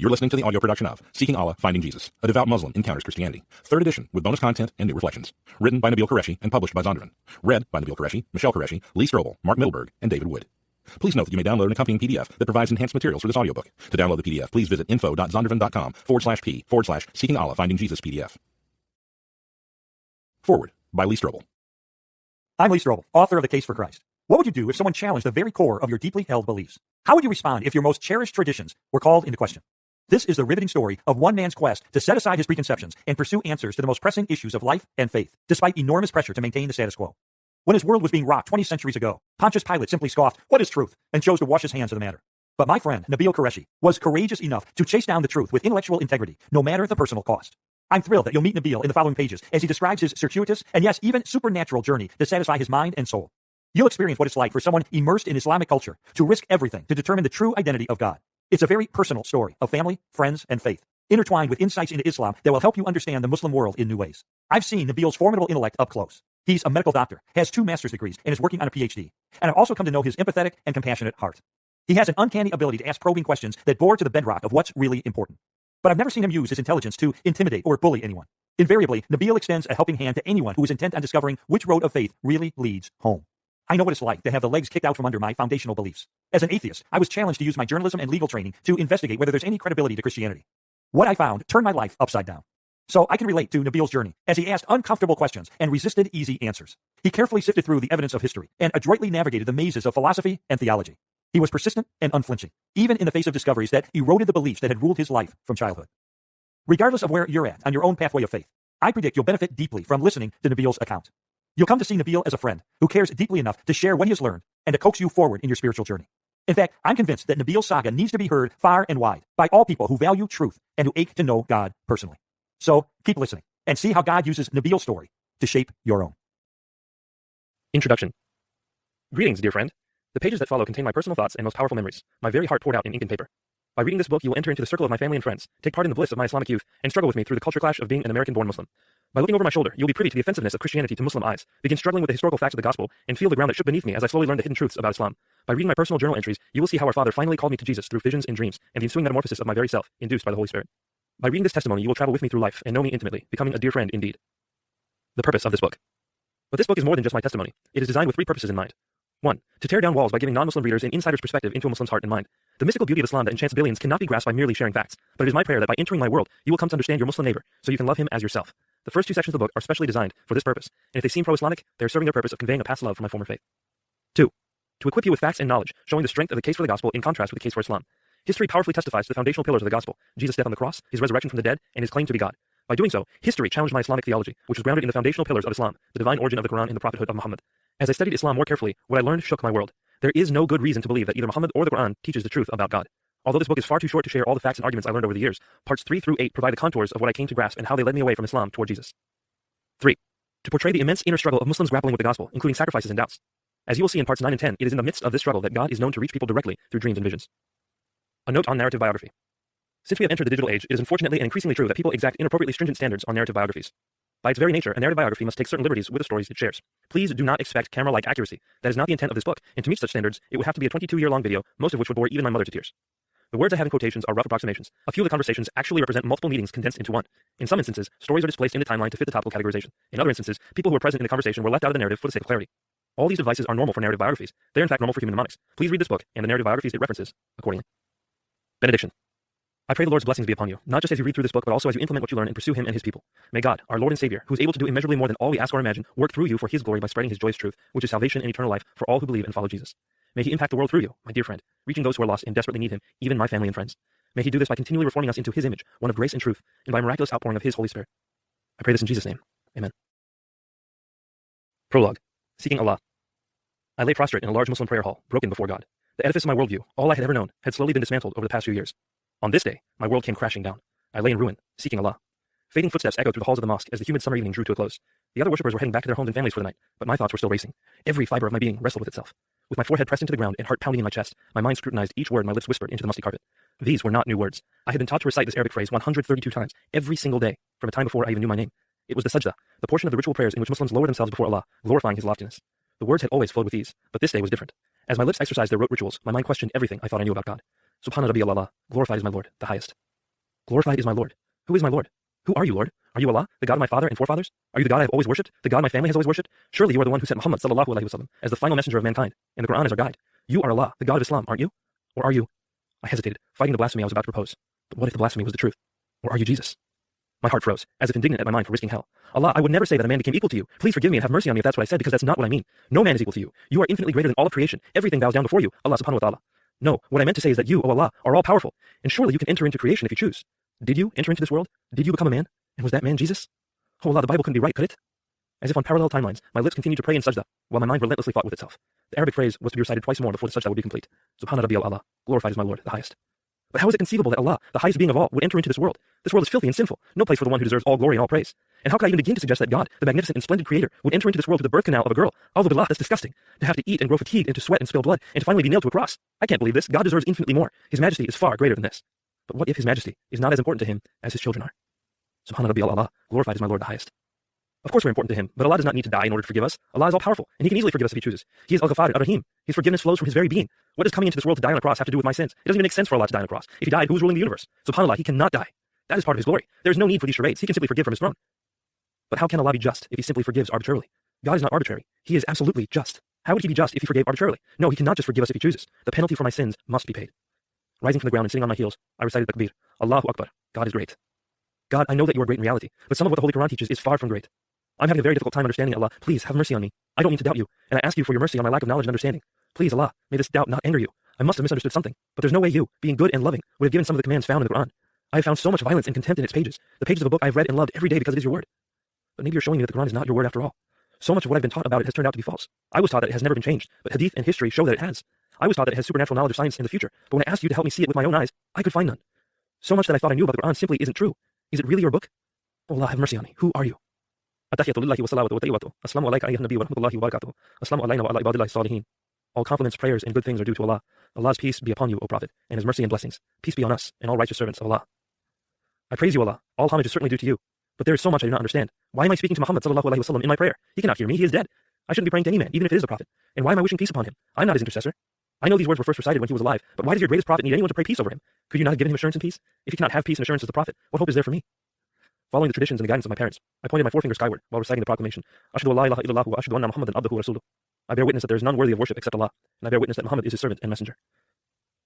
You're listening to the audio production of Seeking Allah, Finding Jesus, a devout Muslim encounters Christianity, 3rd edition with bonus content and new reflections. Written by Nabeel Qureshi and published by Zondervan. Read by Nabeel Qureshi, Michelle Qureshi, Lee Strobel, Mark Middleberg, and David Wood. Please note that you may download an accompanying PDF that provides enhanced materials for this audiobook. To download the PDF, please visit info.zondervan.com/p/Seeking Allah, Finding Jesus PDF. Forward by Lee Strobel. I'm Lee Strobel, author of The Case for Christ. What would you do if someone challenged the very core of your deeply held beliefs? How would you respond if your most cherished traditions were called into question? This is the riveting story of one man's quest to set aside his preconceptions and pursue answers to the most pressing issues of life and faith, despite enormous pressure to maintain the status quo. When his world was being rocked 20 centuries ago, Pontius Pilate simply scoffed, "What is truth?" and chose to wash his hands of the matter. But my friend, Nabeel Qureshi, was courageous enough to chase down the truth with intellectual integrity, no matter the personal cost. I'm thrilled that you'll meet Nabeel in the following pages as he describes his circuitous and yes, even supernatural journey to satisfy his mind and soul. You'll experience what it's like for someone immersed in Islamic culture to risk everything to determine the true identity of God. It's a very personal story of family, friends, and faith, intertwined with insights into Islam that will help you understand the Muslim world in new ways. I've seen Nabeel's formidable intellect up close. He's a medical doctor, has 2 master's degrees, and is working on a PhD. And I've also come to know his empathetic and compassionate heart. He has an uncanny ability to ask probing questions that bore to the bedrock of what's really important. But I've never seen him use his intelligence to intimidate or bully anyone. Invariably, Nabeel extends a helping hand to anyone who is intent on discovering which road of faith really leads home. I know what it's like to have the legs kicked out from under my foundational beliefs. As an atheist, I was challenged to use my journalism and legal training to investigate whether there's any credibility to Christianity. What I found turned my life upside down. So I can relate to Nabeel's journey as he asked uncomfortable questions and resisted easy answers. He carefully sifted through the evidence of history and adroitly navigated the mazes of philosophy and theology. He was persistent and unflinching, even in the face of discoveries that eroded the beliefs that had ruled his life from childhood. Regardless of where you're at on your own pathway of faith, I predict you'll benefit deeply from listening to Nabeel's account. You'll come to see Nabeel as a friend who cares deeply enough to share what he has learned and to coax you forward in your spiritual journey. In fact, I'm convinced that Nabeel's saga needs to be heard far and wide by all people who value truth and who ache to know God personally. So keep listening and see how God uses Nabeel's story to shape your own. Introduction. Greetings, dear friend. The pages that follow contain my personal thoughts and most powerful memories, my very heart poured out in ink and paper. By reading this book, you will enter into the circle of my family and friends, take part in the bliss of my Islamic youth, and struggle with me through the culture clash of being an American-born Muslim. By looking over my shoulder, you'll be privy to the offensiveness of Christianity to Muslim eyes, begin struggling with the historical facts of the gospel, and feel the ground that shook beneath me as I slowly learned the hidden truths about Islam. By reading my personal journal entries, you will see how our Father finally called me to Jesus through visions and dreams, and the ensuing metamorphosis of my very self, induced by the Holy Spirit. By reading this testimony, you will travel with me through life and know me intimately, becoming a dear friend indeed. The purpose of this book. But this book is more than just my testimony. It is designed with 3 purposes in mind. 1. To tear down walls by giving non-Muslim readers an insider's perspective into a Muslim's heart and mind. The mystical beauty of Islam that enchants billions cannot be grasped by merely sharing facts, but it is my prayer that by entering my world, you will come to understand your Muslim neighbor, so you can love him as yourself. The first 2 sections of the book are specially designed for this purpose, and if they seem pro-Islamic, they are serving their purpose of conveying a past love for my former faith. 2. To equip you with facts and knowledge, showing the strength of the case for the gospel in contrast with the case for Islam. History powerfully testifies to the foundational pillars of the gospel, Jesus' death on the cross, his resurrection from the dead, and his claim to be God. By doing so, history challenged my Islamic theology, which was grounded in the foundational pillars of Islam, the divine origin of the Quran and the prophethood of Muhammad. As I studied Islam more carefully, what I learned shook my world. There is no good reason to believe that either Muhammad or the Quran teaches the truth about God. Although this book is far too short to share all the facts and arguments I learned over the years, parts 3 through 8 provide the contours of what I came to grasp and how they led me away from Islam toward Jesus. 3. To portray the immense inner struggle of Muslims grappling with the gospel, including sacrifices and doubts. As you will see in parts 9 and 10, it is in the midst of this struggle that God is known to reach people directly through dreams and visions. A note on narrative biography. Since we have entered the digital age, it is unfortunately and increasingly true that people exact inappropriately stringent standards on narrative biographies. By its very nature, a narrative biography must take certain liberties with the stories it shares. Please do not expect camera-like accuracy. That is not the intent of this book, and to meet such standards, it would have to be a 22-year-long video, most of which would bore even my mother to tears. The words I have in quotations are rough approximations. A few of the conversations actually represent multiple meetings condensed into one. In some instances, stories are displaced in the timeline to fit the topical categorization. In other instances, people who were present in the conversation were left out of the narrative for the sake of clarity. All these devices are normal for narrative biographies. They're in fact normal for human mnemonics. Please read this book and the narrative biographies it references accordingly. Benediction. I pray the Lord's blessings be upon you, not just as you read through this book, but also as you implement what you learn and pursue him and his people. May God, our Lord and Savior, who is able to do immeasurably more than all we ask or imagine, work through you for his glory by spreading his joyous truth, which is salvation and eternal life for all who believe and follow Jesus. May he impact the world through you, my dear friend, reaching those who are lost and desperately need him, even my family and friends. May he do this by continually reforming us into his image, one of grace and truth, and by a miraculous outpouring of his Holy Spirit. I pray this in Jesus' name. Amen. Prologue. Seeking Allah. I lay prostrate in a large Muslim prayer hall, broken before God. The edifice of my worldview, all I had ever known, had slowly been dismantled over the past few years. On this day, my world came crashing down. I lay in ruin, seeking Allah. Fading footsteps echoed through the halls of the mosque as the humid summer evening drew to a close. The other worshippers were heading back to their homes and families for the night, but my thoughts were still racing. Every fiber of my being wrestled with itself. With my forehead pressed into the ground and heart pounding in my chest, my mind scrutinized each word my lips whispered into the musty carpet. These were not new words. I had been taught to recite this Arabic phrase 132 times, every single day, from a time before I even knew my name. It was the sajda, the portion of the ritual prayers in which Muslims lower themselves before Allah, glorifying his loftiness. The words had always flowed with ease, but this day was different. As my lips exercised their rote rituals, my mind questioned everything I thought I knew about God. Subhana Rabbi Allah, glorified is my Lord, the highest. Glorified is my Lord. Who is my Lord? Who are you, Lord? Are you Allah, the God of my father and forefathers? Are you the God I have always worshipped, the God my family has always worshipped? Surely you are the one who sent Muhammad sallallahu alaihi wasallam as the final messenger of mankind, and the Quran as our guide. You are Allah, the God of Islam, aren't you? Or are you? I hesitated, fighting the blasphemy I was about to propose. But what if the blasphemy was the truth? Or are you Jesus? My heart froze, as if indignant at my mind for risking hell. Allah, I would never say that a man became equal to you. Please forgive me and have mercy on me if that's what I said, because that's not what I mean. No man is equal to you. You are infinitely greater than all of creation. Everything bows down before you, Allah subhanahu wa ta'ala. No, what I meant to say is that you, O Allah, are all powerful, and surely you can enter into creation if you choose. Did you enter into this world? Did you become a man? And was that man Jesus? Oh Allah, the Bible couldn't be right, could it? As if on parallel timelines, my lips continued to pray in sajda, while my mind relentlessly fought with itself. The Arabic phrase was to be recited twice more before the sajda would be complete. Subhana Rabbi Allah, glorified is my Lord, the highest. But how is it conceivable that Allah, the highest being of all, would enter into this world? This world is filthy and sinful, no place for the one who deserves all glory and all praise. And how could I even begin to suggest that God, the magnificent and splendid creator, would enter into this world through the birth canal of a girl? Although billah, that's disgusting. To have to eat and grow fatigued and to sweat and spill blood, and to finally be nailed to a cross. I can't believe this. God deserves infinitely more. His majesty is far greater than this. But what if his majesty is not as important to him as his children are? Subhana Rabbi Allah, glorified is my Lord the highest. Of course we're important to him, but Allah does not need to die in order to forgive us. Allah is all-powerful, and he can easily forgive us if he chooses. He is Al-Ghafar, Ar-Rahim. His forgiveness flows from his very being. What does coming into this world to die on a cross have to do with my sins? It doesn't even make sense for Allah to die on a cross. If he died, who's ruling the universe? SubhanAllah, he cannot die. That is part of his glory. There is no need for these charades. He can simply forgive from his throne. But how can Allah be just if he simply forgives arbitrarily? God is not arbitrary. He is absolutely just. How would he be just if he forgave arbitrarily? No, he cannot just forgive us if he chooses. The penalty for my sins must be paid. Rising from the ground and sitting on my heels, I recited Takbir. Allahu Akbar. God is great. God, I know that you are great in reality, but some of what the Holy Quran teaches is far from great. I'm having a very difficult time understanding Allah. Please have mercy on me. I don't mean to doubt you, and I ask you for your mercy on my lack of knowledge and understanding. Please, Allah, may this doubt not anger you. I must have misunderstood something, but there's no way you, being good and loving, would have given some of the commands found in the Quran. I have found so much violence and contempt in its pages, the pages of a book I have read and loved every day because it is your word. But maybe you're showing me that the Quran is not your word after all. So much of what I've been taught about it has turned out to be false. I was taught that it has never been changed, but hadith and history show that it has. I was taught that it has supernatural knowledge of science in the future, but when I asked you to help me see it with my own eyes, I could find none. So much that I thought I knew about the Quran simply isn't true. Is it really your book? Oh Allah, have mercy on me. Who are you? All compliments, prayers, and good things are due to Allah. Allah's peace be upon you, O Prophet, and his mercy and blessings. Peace be on us, and all righteous servants of Allah. I praise you, Allah. All homage is certainly due to you. But there is so much I do not understand. Why am I speaking to Muhammad sallallahu alaihi wasallam in my prayer? He cannot hear me. He is dead. I shouldn't be praying to any man, even if it is a prophet. And why am I wishing peace upon him? I'm not his intercessor. I know these words were first recited when he was alive, but why does your greatest prophet need anyone to pray peace over him? Could you not have given him assurance and peace? If he cannot have peace and assurance as the prophet, what hope is there for me? Following the traditions and the guidance of my parents, I pointed my forefinger skyward while reciting the proclamation, Ashhadu an la ilaha illallah wa ashhadu anna Muhammadan abduhu wa rasuluh. I bear witness that there is none worthy of worship except Allah, and I bear witness that Muhammad is his servant and messenger.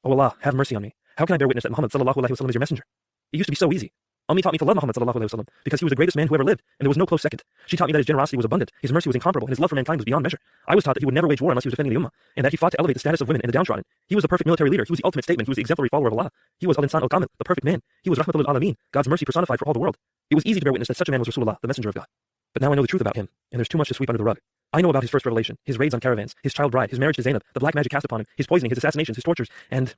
O Allah, have mercy on me. How can I bear witness that Muhammad sallallahu alaihi wasallam is your messenger? It used to be so easy. Ummi taught me to love Muhammad sallallahu alaihi wasallam because he was the greatest man who ever lived, and there was no close second. She taught me that his generosity was abundant, his mercy was incomparable, and his love for mankind was beyond measure. I was taught that he would never wage war unless he was defending the ummah, and that he fought to elevate the status of women and the downtrodden. He was the perfect military leader. He was the ultimate statesman. He was the exemplary follower of Allah. He was al-insan al-kamil, the perfect man. He was rahmatul alameen, God's mercy personified for all the world. It was easy to bear witness that such a man was Rasulullah, the messenger of God. But now I know the truth about him, and there's too much to sweep under the rug. I know about his first revelation, his raids on caravans, his child bride, his marriage to Zainab, the black magic cast upon him, his poisoning, his assassinations, his tortures, and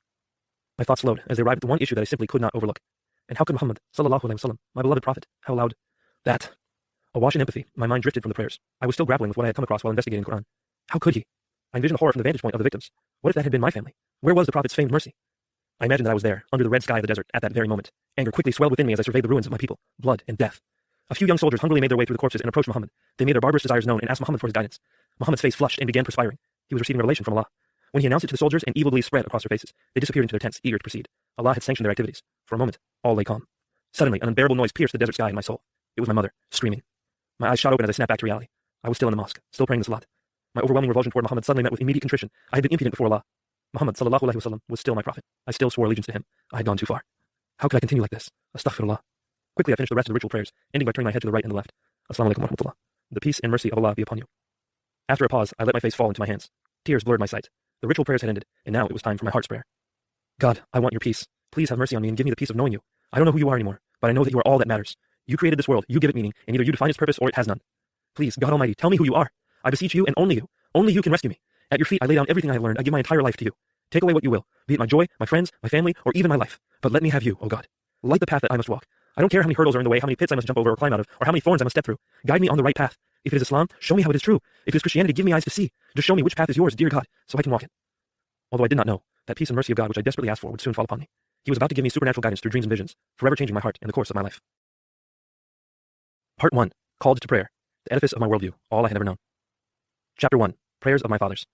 my thoughts slowed as they arrived at the one issue that I simply could not overlook. And how could Muhammad, sallallahu alaihi wasallam, my beloved prophet, have allowed that? Awash in empathy, my mind drifted from the prayers. I was still grappling with what I had come across while investigating the Quran. How could he? I envisioned the horror from the vantage point of the victims. What if that had been my family? Where was the prophet's famed mercy? I imagined that I was there, under the red sky of the desert, at that very moment. Anger quickly swelled within me as I surveyed the ruins of my people, blood and death. A few young soldiers hungrily made their way through the corpses and approached Muhammad. They made their barbarous desires known and asked Muhammad for his guidance. Muhammad's face flushed and began perspiring. He was receiving revelation from Allah. When he announced it to the soldiers, an evil glee spread across their faces. They disappeared into their tents, eager to proceed. Allah had sanctioned their activities. For a moment, all lay calm. Suddenly, an unbearable noise pierced the desert sky in my soul. It was my mother, screaming. My eyes shot open as I snapped back to reality. I was still in the mosque, still praying the salat. My overwhelming revulsion toward Muhammad suddenly met with immediate contrition. I had been impudent before Allah. Muhammad sallallahu alaihi wasallam was still my prophet. I still swore allegiance to him. I had gone too far. How could I continue like this? Astaghfirullah. Quickly I finished the rest of the ritual prayers, ending by turning my head to the right and the left. Assalamu alaikum wa rahmatullah. The peace and mercy of Allah be upon you. After a pause, I let my face fall into my hands. Tears blurred my sight. The ritual prayers had ended, and now it was time for my heart's prayer. God, I want your peace. Please have mercy on me and give me the peace of knowing you. I don't know who you are anymore, but I know that you are all that matters. You created this world, you give it meaning, and either you define its purpose or it has none. Please, God Almighty, tell me who you are. I beseech you and only you. Only you can rescue me. At your feet I lay down everything I have learned. I give my entire life to you. Take away what you will, be it my joy, my friends, my family, or even my life. But let me have you, O God. Light the path that I must walk. I don't care how many hurdles are in the way, how many pits I must jump over or climb out of, or how many thorns I must step through. Guide me on the right path. If it is Islam, show me how it is true. If it is Christianity, give me eyes to see. Just show me which path is yours, dear God, so I can walk it. Although I did not know, that peace and mercy of God which I desperately asked for would soon fall upon me. He was about to give me supernatural guidance through dreams and visions, forever changing my heart and the course of my life. Part 1. Called to Prayer. The edifice of my worldview. All I had ever known. Chapter 1. Prayers of my fathers.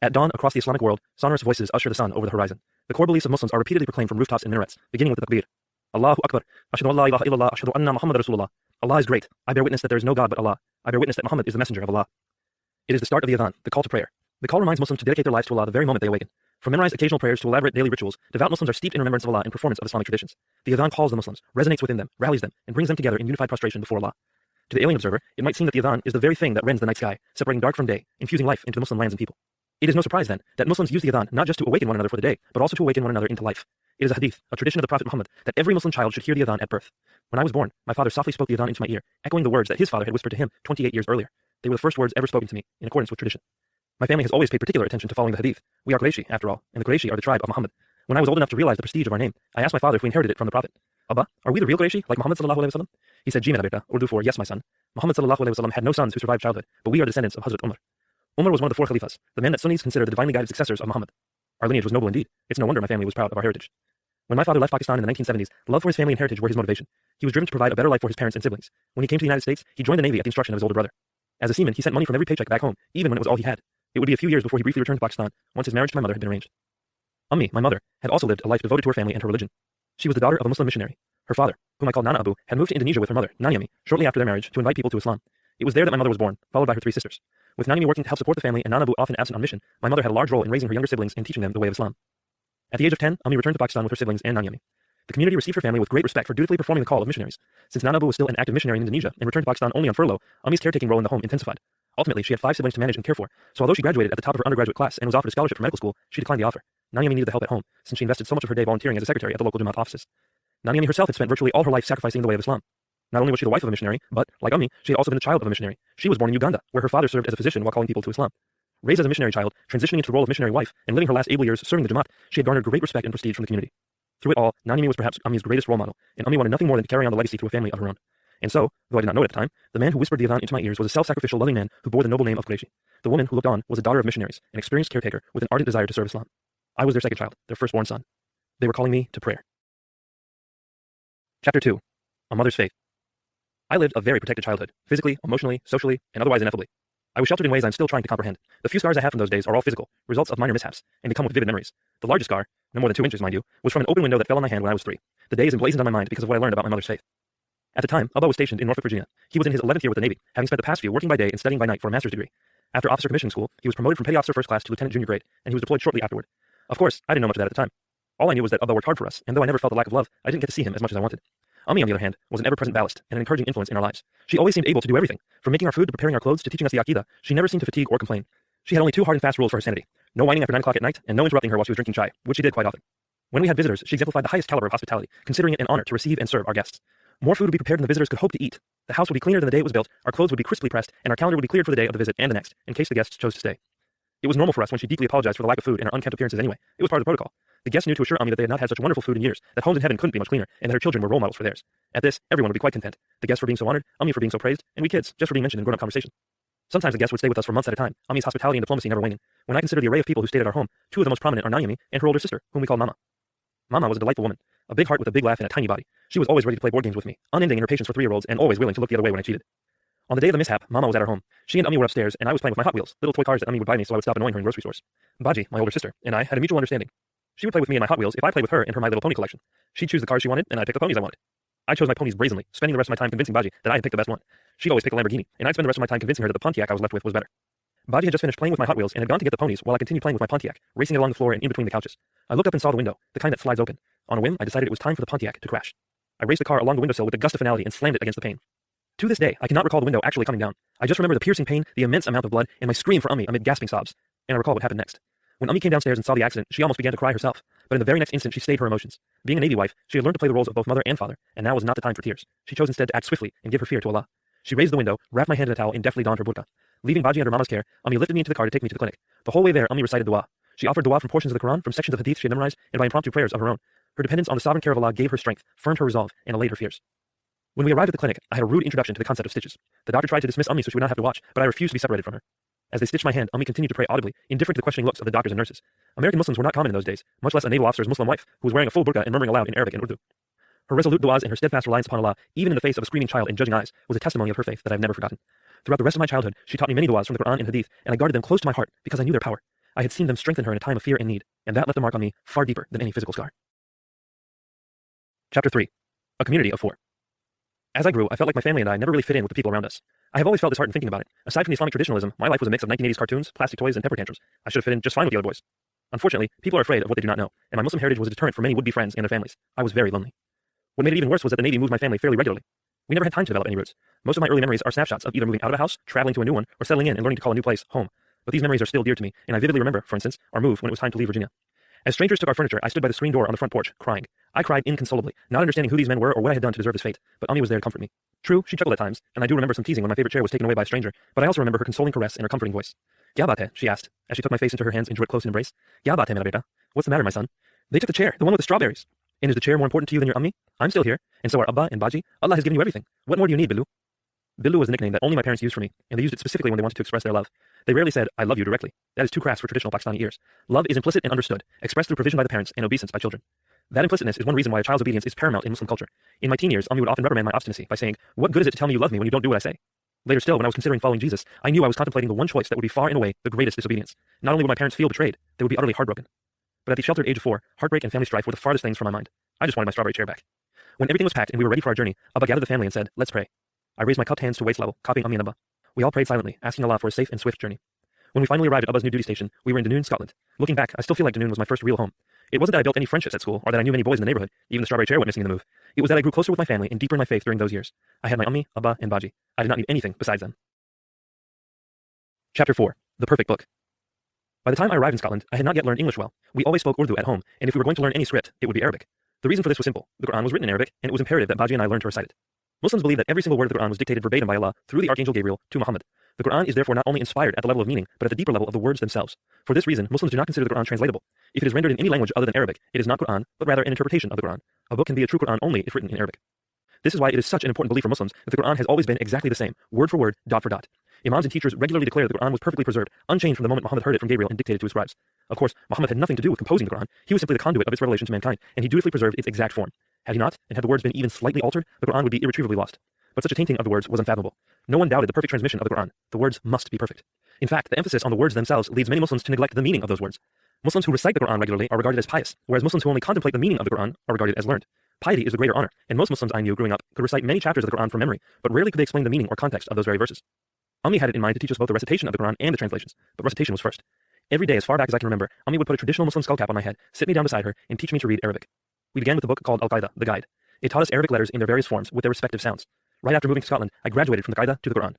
At dawn, across the Islamic world, sonorous voices usher the sun over the horizon. The core beliefs of Muslims are repeatedly proclaimed from rooftops and minarets, beginning with the Takbir. Allahu Akbar. Ashhadu an la ilaha illallah. Ashhadu anna Muhammad Rasulullah. Allah is great. I bear witness that there is no God but Allah. I bear witness that Muhammad is the messenger of Allah. It is the start of the adhan, the call to prayer. The call reminds Muslims to dedicate their lives to Allah the very moment they awaken. From memorized occasional prayers to elaborate daily rituals, devout Muslims are steeped in remembrance of Allah and performance of Islamic traditions. The adhan calls the Muslims, resonates within them, rallies them, and brings them together in unified prostration before Allah. To the alien observer, it might seem that the adhan is the very thing that rends the night sky, separating dark from day, infusing life into the Muslim lands and people. It is no surprise, then, that Muslims use the adhan not just to awaken one another for the day, but also to awaken one another into life. It is a hadith, a tradition of the Prophet Muhammad, that every Muslim child should hear the adhan at birth. When I was born, my father softly spoke the adhan into my ear, echoing the words that his father had whispered to him 28 years earlier. They were the first words ever spoken to me, in accordance with tradition. My family has always paid particular attention to following the hadith. We are Qureshi, after all, and the Qureshi are the tribe of Muhammad. When I was old enough to realize the prestige of our name, I asked my father if we inherited it from the Prophet. Abba, are we the real Qureshi, like Muhammad sallallahu alaihi wasallam? He said, Ji mera beta, Urdu for yes, my son. Muhammad sallallahu alaihi wasallam had no sons who survived childhood, but we are descendants of Hazrat Umar. Umar was one of the four Khalifas, the men that Sunnis consider the divinely guided successors of Muhammad. Our lineage was noble indeed. It's no wonder my family was proud of our heritage. When my father left Pakistan in the 1970s, love for his family and heritage were his motivation. He was driven to provide a better life for his parents and siblings. When he came to the United States, he joined the Navy at the instruction of his older brother. As a seaman, he sent money from every paycheck back home, even when it was all he had. It would be a few years before he briefly returned to Pakistan, once his marriage to my mother had been arranged. Ummi, my mother, had also lived a life devoted to her family and her religion. She was the daughter of a Muslim missionary. Her father, whom I call Nana Abu, had moved to Indonesia with her mother, Nanyami, shortly after their marriage to invite people to Islam. It was there that my mother was born, followed by her three sisters. With Nanyami working to help support the family and Nana Abu often absent on mission, my mother had a large role in raising her younger siblings and teaching them the way of Islam. At the age of 10, Ummi returned to Pakistan with her siblings and Nanyami. The community received her family with great respect for dutifully performing the call of missionaries. Since Nana Abu was still an active missionary in Indonesia and returned to Pakistan only on furlough, Ummi's caretaking role in the home intensified. Ultimately, she had 5 siblings to manage and care for, so although she graduated at the top of her undergraduate class and was offered a scholarship for medical school, she declined the offer. Nanyami needed the help at home, since she invested so much of her day volunteering as a secretary at the local Jamaat offices. Nanyami herself had spent virtually all her life sacrificing the way of Islam. Not only was she the wife of a missionary, but, like Ummi, she had also been the child of a missionary. She was born in Uganda, where her father served as a physician while calling people to Islam. Raised as a missionary child, transitioning into the role of missionary wife, and living her last able years serving the Jamaat, she had garnered great respect and prestige from the community. Through it all, Nanyami was perhaps Ummi's greatest role model, and Ummi wanted nothing more than to carry on the legacy through a family of her own. And so, though I did not know it at the time, the man who whispered the adhan into my ears was a self-sacrificial, loving man who bore the noble name of Qureshi. The woman who looked on was a daughter of missionaries, an experienced caretaker with an ardent desire to serve Islam. I was their second child, their firstborn son. They were calling me to prayer. Chapter 2. A Mother's Faith. I lived a very protected childhood, physically, emotionally, socially, and otherwise ineffably. I was sheltered in ways I'm still trying to comprehend. The few scars I have from those days are all physical, results of minor mishaps, and they come with vivid memories. The largest scar, no more than 2 inches mind you, was from an open window that fell on my hand when I was 3. The day is emblazoned on my mind because of what I learned about my mother's faith. At the time, Abba was stationed in Norfolk, Virginia. He was in his 11th year with the Navy, having spent the past few working by day and studying by night for a master's degree. After officer commissioning school, he was promoted from petty officer first class to lieutenant junior grade, and he was deployed shortly afterward. Of course, I didn't know much of that at the time. All I knew was that Abba worked hard for us, and though I never felt the lack of love, I didn't get to see him as much as I wanted. Ummi, on the other hand, was an ever-present ballast and an encouraging influence in our lives. She always seemed able to do everything. From making our food to preparing our clothes to teaching us the Aqidah, she never seemed to fatigue or complain. She had only 2 hard and fast rules for her sanity. No whining after 9 o'clock at night, and no interrupting her while she was drinking chai, which she did quite often. When we had visitors, she exemplified the highest caliber of hospitality, considering it an honor to receive and serve our guests. More food would be prepared than the visitors could hope to eat. The house would be cleaner than the day it was built, our clothes would be crisply pressed, and our calendar would be cleared for the day of the visit and the next, in case the guests chose to stay. It was normal for us when she deeply apologized for the lack of food and our unkempt appearances anyway. It was part of the protocol. The guests knew to assure Ummi that they had not had such wonderful food in years, that homes in heaven couldn't be much cleaner, and that her children were role models for theirs. At this, everyone would be quite content. The guests for being so honored, Ummi for being so praised, and we kids just for being mentioned in grown-up conversation. Sometimes the guests would stay with us for months at a time, Ummi's hospitality and diplomacy never waning. When I consider the array of people who stayed at our home, 2 of the most prominent are Nanyami and her older sister, whom we call Mama. Mama was a delightful woman, a big heart with a big laugh and a tiny body. She was always ready to play board games with me, unending in her patience for 3-year-olds and always willing to look the other way when I cheated. On the day of the mishap, Mama was at our home. She and Ummi were upstairs, and I was playing with my Hot Wheels, little toy cars that Ummi would buy me so I would stop annoying her in grocery stores. Baji, my older sister, and I had a mutual understanding. She would play with me and my Hot Wheels if I played with her and her My Little Pony collection. She'd choose the cars she wanted, and I'd pick the ponies I wanted. I chose my ponies brazenly, spending the rest of my time convincing Baji that I had picked the best one. She'd always pick a Lamborghini, and I'd spend the rest of my time convincing her that the Pontiac I was left with was better. Baji had just finished playing with my Hot Wheels and had gone to get the ponies while I continued playing with my Pontiac, racing it along the floor and in between the couches. I looked up and saw the window, the kind that slides open. On a whim, I decided it was time for the Pontiac to crash. I raced the car along the windowsill with a gust of finality and slammed it against the pane. To this day, I cannot recall the window actually coming down. I just remember the piercing pain, the immense amount of blood, and my scream for Ummi amid gasping sobs. And I recall what happened next. When Ummi came downstairs and saw the accident, she almost began to cry herself. But in the very next instant, she stayed her emotions. Being a Navy wife, she had learned to play the roles of both mother and father, and now was not the time for tears. She chose instead to act swiftly and give her fear to Allah. She raised the window, wrapped my hand in a towel, and deftly donned her burqa. Leaving Baji under Mama's care, Ummi lifted me into the car to take me to the clinic. The whole way there, Ummi recited dua. She offered dua from portions of the Quran, from sections of hadith she had memorized, and by impromptu prayers of her own. Her dependence on the sovereign care of Allah gave her strength, firmed her resolve, and allayed her fears. When we arrived at the clinic, I had a rude introduction to the concept of stitches. The doctor tried to dismiss Ummi so she would not have to watch, but I refused to be separated from her. As they stitched my hand, Ummi continued to pray audibly, indifferent to the questioning looks of the doctors and nurses. American Muslims were not common in those days, much less a naval officer's Muslim wife, who was wearing a full burqa and murmuring aloud in Arabic and Urdu. Her resolute du'as and her steadfast reliance upon Allah, even in the face of a screaming child and judging eyes, was a testimony of her faith that I have never forgotten. Throughout the rest of my childhood, she taught me many du'as from the Quran and hadith, and I guarded them close to my heart because I knew their power. I had seen them strengthen her in a time of fear and need, and that left a mark on me far deeper than any physical scar. Chapter 3. A community of 4. As I grew, I felt like my family and I never really fit in with the people around us. I have always felt disheartened thinking about it. Aside from the Islamic traditionalism, my life was a mix of 1980s cartoons, plastic toys, and temper tantrums. I should have fit in just fine with the other boys. Unfortunately, people are afraid of what they do not know, and my Muslim heritage was a deterrent for many would-be friends and their families. I was very lonely. What made it even worse was that the Navy moved my family fairly regularly. We never had time to develop any roots. Most of my early memories are snapshots of either moving out of a house, traveling to a new one, or settling in and learning to call a new place home. But these memories are still dear to me, and I vividly remember, for instance, our move when it was time to leave Virginia. As strangers took our furniture, I stood by the screen door on the front porch, crying. I cried inconsolably, not understanding who these men were or what I had done to deserve this fate, but Ummi was there to comfort me. True, she chuckled at times, and I do remember some teasing when my favorite chair was taken away by a stranger, but I also remember her consoling caress and her comforting voice. "Kya baat hai?" she asked, as she took my face into her hands and drew it close in embrace. "Kya baat hai, mera beta?" What's the matter, my son? They took the chair, the one with the strawberries. And is the chair more important to you than your Ummi? I'm still here, and so are Abba and Baji. Allah has given you everything. What more do you need, Bilu? Bilu was a nickname that only my parents used for me, and they used it specifically when they wanted to express their love. They rarely said, "I love you" directly. That is too crass for traditional Pakistani ears. Love is implicit and understood, expressed through provision by the parents and obeisance by children. That implicitness is one reason why a child's obedience is paramount in Muslim culture. In my teen years, Ummi would often reprimand my obstinacy by saying, "What good is it to tell me you love me when you don't do what I say?" Later still, when I was considering following Jesus, I knew I was contemplating the one choice that would be far and away the greatest disobedience. Not only would my parents feel betrayed, they would be utterly heartbroken. But at the sheltered age of 4, heartbreak and family strife were the farthest things from my mind. I just wanted my strawberry chair back. When everything was packed and we were ready for our journey, Abba gathered the family and said, "Let's pray." I raised my cupped hands to waist level, copying Ummi and Abba. We all prayed silently, asking Allah for a safe and swift journey. When we finally arrived at Abba's new duty station, we were in Dunoon, Scotland. Looking back, I still feel like Dunoon was my first real home. It wasn't that I built any friendships at school, or that I knew many boys in the neighborhood, even the strawberry chair went missing in the move. It was that I grew closer with my family and deeper in my faith during those years. I had my Ummi, Abba, and Baji. I did not need anything besides them. Chapter 4. The Perfect Book. By the time I arrived in Scotland, I had not yet learned English well. We always spoke Urdu at home, and if we were going to learn any script, it would be Arabic. The reason for this was simple. The Quran was written in Arabic, and it was imperative that Baji and I learn to recite it. Muslims believe that every single word of the Quran was dictated verbatim by Allah through the Archangel Gabriel to Muhammad. The Quran is therefore not only inspired at the level of meaning, but at the deeper level of the words themselves. For this reason, Muslims do not consider the Quran translatable. If it is rendered in any language other than Arabic, it is not Quran, but rather an interpretation of the Quran. A book can be a true Quran only if written in Arabic. This is why it is such an important belief for Muslims that the Quran has always been exactly the same, word for word, dot for dot. Imams and teachers regularly declare that the Quran was perfectly preserved, unchanged from the moment Muhammad heard it from Gabriel and dictated to his scribes. Of course, Muhammad had nothing to do with composing the Quran. He was simply the conduit of its revelation to mankind, and he dutifully preserved its exact form. Had he not, and had the words been even slightly altered, the Quran would be irretrievably lost. But such a tainting of the words was unfathomable. No one doubted the perfect transmission of the Quran. The words must be perfect. In fact, the emphasis on the words themselves leads many Muslims to neglect the meaning of those words. Muslims who recite the Quran regularly are regarded as pious, whereas Muslims who only contemplate the meaning of the Quran are regarded as learned. Piety is the greater honor, and most Muslims I knew growing up could recite many chapters of the Quran from memory, but rarely could they explain the meaning or context of those very verses. Ummi had it in mind to teach us both the recitation of the Quran and the translations, but recitation was first. Every day, as far back as I can remember, Ummi would put a traditional Muslim skull cap on my head, sit me down beside her, and teach me to read Arabic. We began with a book called Al-Qaida, the Guide. It taught us Arabic letters in their various forms with their respective sounds. Right after moving to Scotland, I graduated from the Qaida to the Quran.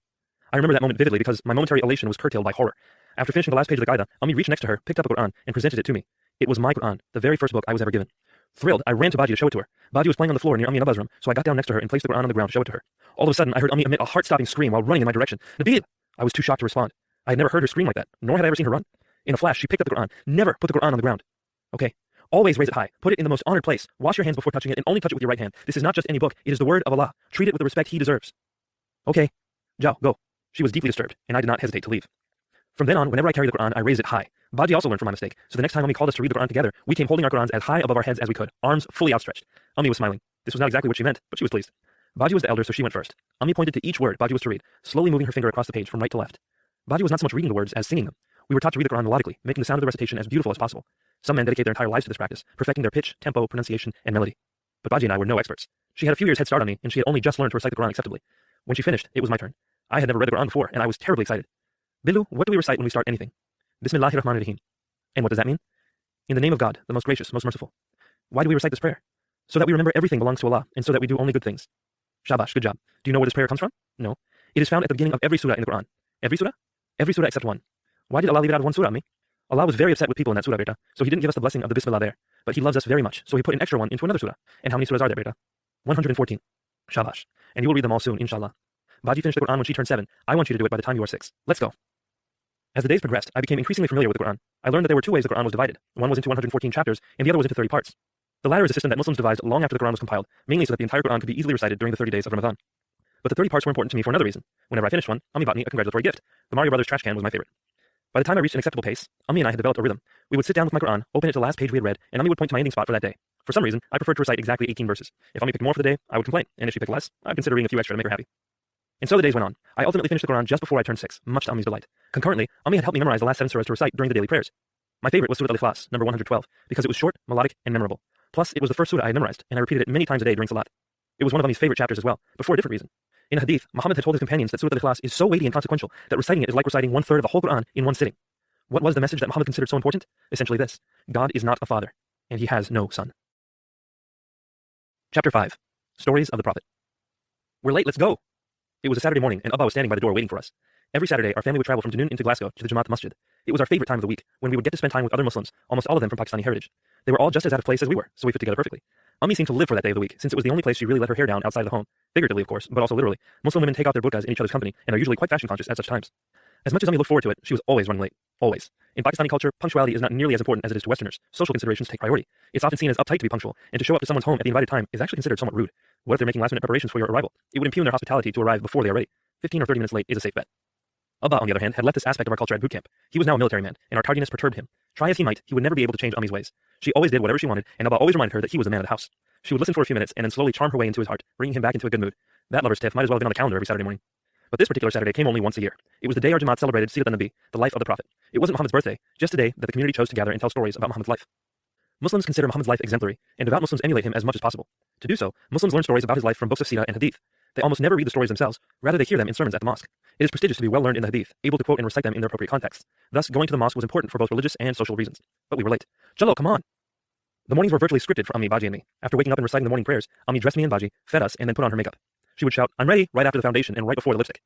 I remember that moment vividly because my momentary elation was curtailed by horror. After finishing the last page of the Qaida, Ummi reached next to her, picked up a Quran, and presented it to me. It was my Quran, the very first book I was ever given. Thrilled, I ran to Baji to show it to her. Baji was playing on the floor near Ummi and Abba's room, so I got down next to her and placed the Quran on the ground to show it to her. All of a sudden, I heard Ummi emit a heart-stopping scream while running in my direction. "Nabeel!" I was too shocked to respond. I had never heard her scream like that, nor had I ever seen her run. In a flash, she picked up the Quran. "Never put the Quran on the ground." "Okay. Always raise it high. Put it in the most honored place. Wash your hands before touching it, and only touch it with your right hand. This is not just any book. It is the word of Allah. Treat it with the respect he deserves." "Okay. Jao, go." She was deeply disturbed, and I did not hesitate to leave. From then on, whenever I carried the Quran, I raised it high. Baji also learned from my mistake, so the next time Ummi called us to read the Quran together, we came holding our Qurans as high above our heads as we could, arms fully outstretched. Ummi was smiling. This was not exactly what she meant, but she was pleased. Baji was the elder, so she went first. Ummi pointed to each word Baji was to read, slowly moving her finger across the page from right to left. Baji was not so much reading the words as singing them. We were taught to read the Quran melodically, making the sound of the recitation as beautiful as possible. Some men dedicate their entire lives to this practice, perfecting their pitch, tempo, pronunciation, and melody. But Baji and I were no experts. She had a few years head start on me, and she had only just learned to recite the Quran acceptably. When she finished, it was my turn. I had never read the Quran before, and I was terribly excited. "Bilu, what do we recite when we start anything?" "Bismillahir Rahmanir Rahim." "And what does that mean?" "In the name of God, the most gracious, most merciful." "Why do we recite this prayer?" "So that we remember everything belongs to Allah, and so that we do only good things." "Shabash, good job. Do you know where this prayer comes from?" "No." "It is found at the beginning of every surah in the Quran." "Every surah?" "Every surah except one." "Why did Allah leave it out of one surah, me?" "Allah was very upset with people in that surah, beta, so he didn't give us the blessing of the Bismillah there. But he loves us very much, so he put an extra one into another surah. And how many surahs are there, beta?" 114. "Shabash. And you will read them all soon, inshallah." Baji finished the Quran when she turned 7. I want you to do it by the time you are 6. Let's go. As the days progressed, I became increasingly familiar with the Quran. I learned that there were 2 ways the Quran was divided. One was into 114 chapters, and the other was into 30 parts. The latter is a system that Muslims devised long after the Quran was compiled, mainly so that the entire Quran could be easily recited during the 30 days of Ramadan. But the 30 parts were important to me for another reason. Whenever I finished one, Ummi bought me a congratulatory gift. The Mario Brothers trash can was my favorite. By the time I reached an acceptable pace, Ummi and I had developed a rhythm. We would sit down with my Quran, open it to the last page we had read, and Ummi would point to my ending spot for that day. For some reason, I preferred to recite exactly 18 verses. If Ummi picked more for the day, I would complain, and if she picked less, I'd consider reading a few extra to make her happy. And so the days went on. I ultimately finished the Quran just before I turned 6, much to Ummi's delight. Concurrently, Ummi had helped me memorize the last 7 surahs to recite during the daily prayers. My favorite was Surah Al-Ikhlas, number 112, because it was short, melodic, and memorable. Plus, it was the first surah I had memorized, and I repeated it many times a day during Salat. It was one of Ami's favorite chapters as well, but for a different reason. In a hadith, Muhammad had told his companions that Surat al-Ikhlas is so weighty and consequential that reciting it is like reciting 1/3 of the whole Quran in one sitting. What was the message that Muhammad considered so important? Essentially this: God is not a father, and he has no son. Chapter 5. Stories of the Prophet. We're late, let's go! It was a Saturday morning, and Abba was standing by the door waiting for us. Every Saturday, our family would travel from Dunoon into Glasgow to the Jamaat Masjid. It was our favorite time of the week, when we would get to spend time with other Muslims, almost all of them from Pakistani heritage. They were all just as out of place as we were, so we fit together perfectly. Ami seemed to live for that day of the week, since it was the only place she really let her hair down outside of the home. Figuratively, of course, but also literally. Muslim women take out their burqas in each other's company, and are usually quite fashion conscious at such times. As much as Ami looked forward to it, she was always running late. Always. In Pakistani culture, punctuality is not nearly as important as it is to Westerners. Social considerations take priority. It's often seen as uptight to be punctual, and to show up to someone's home at the invited time is actually considered somewhat rude. What if they're making last-minute preparations for your arrival? It would impugn their hospitality to arrive before they are ready. 15 or 30 minutes late is a safe bet. Abba, on the other hand, had left this aspect of our culture at boot camp. He was now a military man, and our tardiness perturbed him. Try as he might, he would never be able to change Ami's ways. She always did whatever she wanted, and Abba always reminded her that he was the man of the house. She would listen for a few minutes, and then slowly charm her way into his heart, bringing him back into a good mood. That lover's tiff might as well have been on the calendar every Saturday morning. But this particular Saturday came only once a year. It was the day our Jamaat celebrated Sirat al-Nabi, the life of the Prophet. It wasn't Muhammad's birthday, just a day that the community chose to gather and tell stories about Muhammad's life. Muslims consider Muhammad's life exemplary, and devout Muslims emulate him as much as possible. To do so, Muslims learn stories about his life from books of Sirah and Hadith. They almost never read the stories themselves, rather they hear them in sermons at the mosque. It is prestigious to be well learned in the Hadith, able to quote and recite them in their appropriate contexts. Thus, going to the mosque was important for both religious and social reasons. But we were late. Jalal, come on! The mornings were virtually scripted for Ami, Baji, and me. After waking up and reciting the morning prayers, Ami dressed me and Baji, fed us, and then put on her makeup. She would shout, "I'm ready," right after the foundation and right before the lipstick.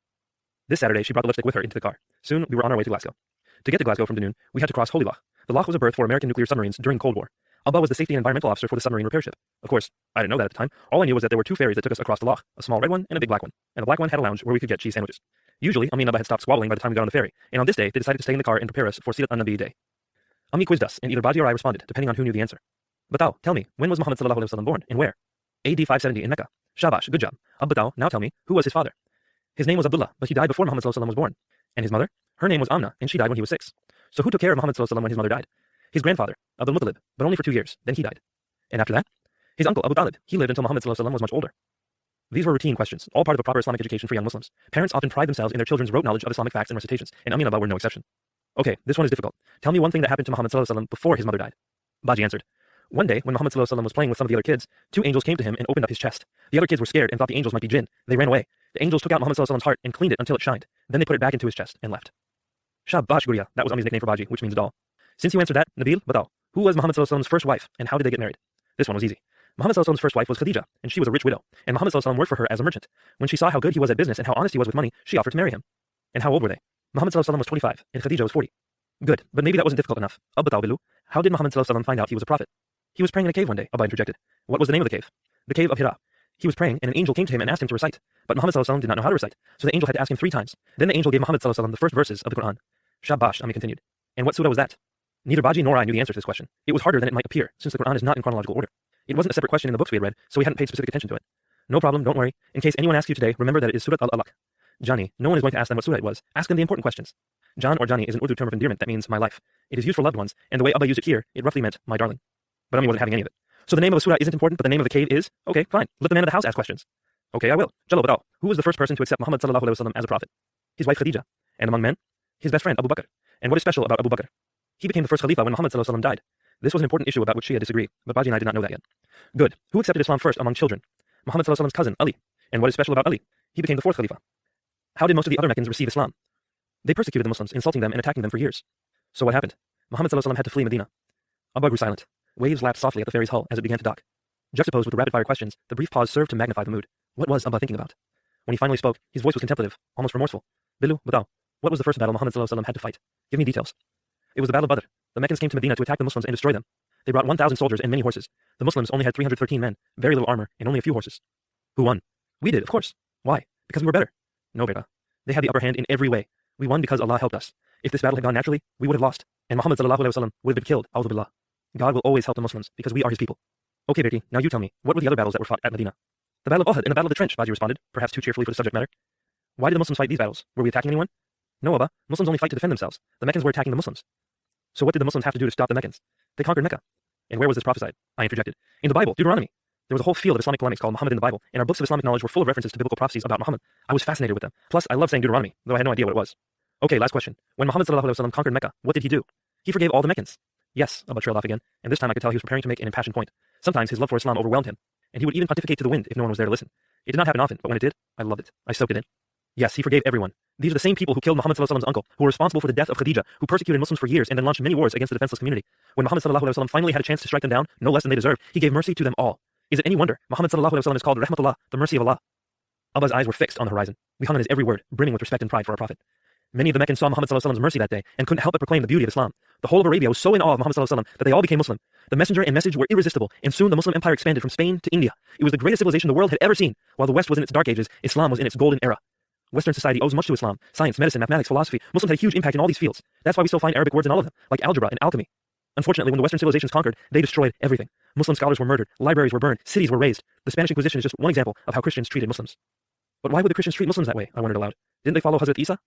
This Saturday, she brought the lipstick with her into the car. Soon, we were on our way to Glasgow. To get to Glasgow from Dunoon, we had to cross Holy Loch. The Loch was a berth for American nuclear submarines during the Cold War. Abba was the safety and environmental officer for the submarine repair ship. Of course, I didn't know that at the time. All I knew was that there were two ferries that took us across the Loch, a small red one and a big black one. And the black one had a lounge where we could get cheese sandwiches. Usually, Ami and Abba had stopped squabbling by the time we got on the ferry, and on this day, they decided to stay in the car and prepare us for Sirat al-Nabi day. Ami quizzed us, and either Baji or I responded, depending on who knew the answer. Batao, tell me, when was Muhammad sallallahu alaihi wasallam born, and where? AD 570 in Mecca. Shabash, good job. Batao, now tell me, who was his father? His name was Abdullah, but he died before Muhammad sallallahu alaihi wasallam was born. And his mother? Her name was Amna, and she died when he was 6. So who took care of Muhammad sallallahu alaihi wasallam when his mother died? His grandfather, Abdul Muttalib, but only for 2 years, then he died. And after that? His uncle, Abu Talib, he lived until Muhammad sallallahu alaihi wasallam was much older. These were routine questions, all part of a proper Islamic education for young Muslims. Parents often pride themselves in their children's rote knowledge of Islamic facts and recitations, and Ami and Abba were no exception. Okay, this one is difficult. Tell me one thing that happened to Muhammad sallallahu alaihi wasallam before his mother died. Baji answered. One day, when Muhammad sallallahu alaihi wasallam was playing with some of the other kids, 2 angels came to him and opened up his chest. The other kids were scared and thought the angels might be jinn. They ran away. The angels took out Muhammad sallallahu alaihi wasallam's heart and cleaned it until it shined. Then they put it back into his chest and left. Shabash Guriya, that was Ami's nickname for Baji, which means doll. Since you answered that, Nabeel, Batao, who was Muhammad sallallahu alaihi wasallam's first wife, and how did they get married? This one was easy. Muhammad sallallahu alaihi wasallam's first wife was Khadija, and she was a rich widow, and Muhammad sallallahu alaihi wasallam worked for her as a merchant. When she saw how good he was at business and how honest he was with money, she offered to marry him. And how old were they? Muhammad sallallahu alaihi wasallam was 25, and Khadija was 40. Good, but maybe that wasn't difficult enough. Batao Bilu, how did Muhammad sallallahu alaihi wasallam find out he was a prophet? He was praying in a cave one day, Abba interjected. What was the name of the cave? The cave of Hira. He was praying, and an angel came to him and asked him to recite. But Muhammad sallallahu alaihi wasallam did not know how to recite, so the angel had to ask him 3 times. Then the angel gave Muhammad sallallahu alaihi wasallam the first verses of the Quran. Shabash, Ami continued. And what surah was that? Neither Baji nor I knew the answer to this question. It was harder than it might appear, since the Quran is not in chronological order. It wasn't a separate question in the books we had read, so we hadn't paid specific attention to it. No problem, don't worry. In case anyone asks you today, remember that it is Surat al-Alaq. Johnny, no one is going to ask them what surah it was. Ask them the important questions. John or Johnny is an Urdu term of endearment that means my life. It is used for loved ones, and the way Abba used it here, it roughly meant my darling. But Ami wasn't having any of it. So the name of a surah isn't important, but the name of the cave is? Okay, fine. Let the man of the house ask questions. Okay, I will. Jalal Badal, who was the first person to accept Muhammad sallallahu alaihi wasallam as a prophet? His wife Khadija. And among men? His best friend Abu Bakr. And what is special about Abu Bakr? He became the first Khalifa when Muhammad sallallahu alaihi wasallam died. This was an important issue about which Shia disagree, but Baji and I did not know that yet. Good. Who accepted Islam first among children? Muhammad sallallahu alaihi wasallam's cousin, Ali. And what is special about Ali? He became the 4th Khalifa. How did most of the other Meccans receive Islam? They persecuted the Muslims, insulting them and attacking them for years. So what happened? Muhammad sallallahu alaihi wasallam had to flee Medina. Abba grew silent. Waves lapped softly at the ferry's hull as it began to dock. Juxtaposed with the rapid-fire questions, the brief pause served to magnify the mood. What was Abba thinking about? When he finally spoke, his voice was contemplative, almost remorseful. Bilu, Batao, what was the first battle Muhammad sallallahu alaihi wasallam had to fight? Give me details. It was the Battle of Badr. The Meccans came to Medina to attack the Muslims and destroy them. They brought 1,000 soldiers and many horses. The Muslims only had 313 men, very little armor, and only a few horses. Who won? We did, of course. Why? Because we were better. No, Beta. They had the upper hand in every way. We won because Allah helped us. If this battle had gone naturally, we would have lost, and Muhammad sallallahu alaihi wasallam would have been killed. A'udhu billah. God will always help the Muslims because we are his people. Okay, Bertie, now you tell me, what were the other battles that were fought at Medina? The Battle of Uhud and the Battle of the Trench, Baji responded, perhaps too cheerfully for the subject matter. Why did the Muslims fight these battles? Were we attacking anyone? No, Abba. Muslims only fight to defend themselves. The Meccans were attacking the Muslims. So what did the Muslims have to do to stop the Meccans? They conquered Mecca. And where was this prophesied? I interjected. In the Bible, Deuteronomy. There was a whole field of Islamic polemics called Muhammad in the Bible, and our books of Islamic knowledge were full of references to biblical prophecies about Muhammad. I was fascinated with them. Plus, I love saying Deuteronomy, though I had no idea what it was. Okay, last question. When Muhammad sallallahu alaihi wasallam conquered Mecca, what did he do? He forgave all the Meccans. Yes, Abba trailed off again, and this time I could tell he was preparing to make an impassioned point. Sometimes his love for Islam overwhelmed him. and he would even pontificate to the wind if no one was there to listen. It did not happen often, but when it did, I loved it. I soaked it in. Yes, he forgave everyone. These are the same people who killed Muhammad ﷺ's uncle, who were responsible for the death of Khadija, who persecuted Muslims for years and then launched many wars against the defenseless community. When Muhammad ﷺ finally had a chance to strike them down, no less than they deserved, he gave mercy to them all. Is it any wonder Muhammad ﷺ is called Rahmatullah, the mercy of Allah? Abba's eyes were fixed on the horizon. We hung on his every word, brimming with respect and pride for our prophet. Many of the Meccans saw Muhammad ﷺ's mercy that day and couldn't help but proclaim the beauty of Islam. The whole of Arabia was so in awe of Muhammad ﷺ that they all became Muslim. The messenger and message were irresistible, and soon the Muslim empire expanded from Spain to India. It was the greatest civilization the world had ever seen. While the West was in its dark ages, Islam was in its golden era. Western society owes much to Islam. Science, medicine, mathematics, philosophy. Muslims had a huge impact in all these fields. That's why we still find Arabic words in all of them, like algebra and alchemy. Unfortunately, when the Western civilizations conquered, they destroyed everything. Muslim scholars were murdered, libraries were burned, cities were razed. The Spanish Inquisition is just one example of how Christians treated Muslims. But why would the Christians treat Muslims that way? I wondered aloud. Didn't they follow Hazrat Isa?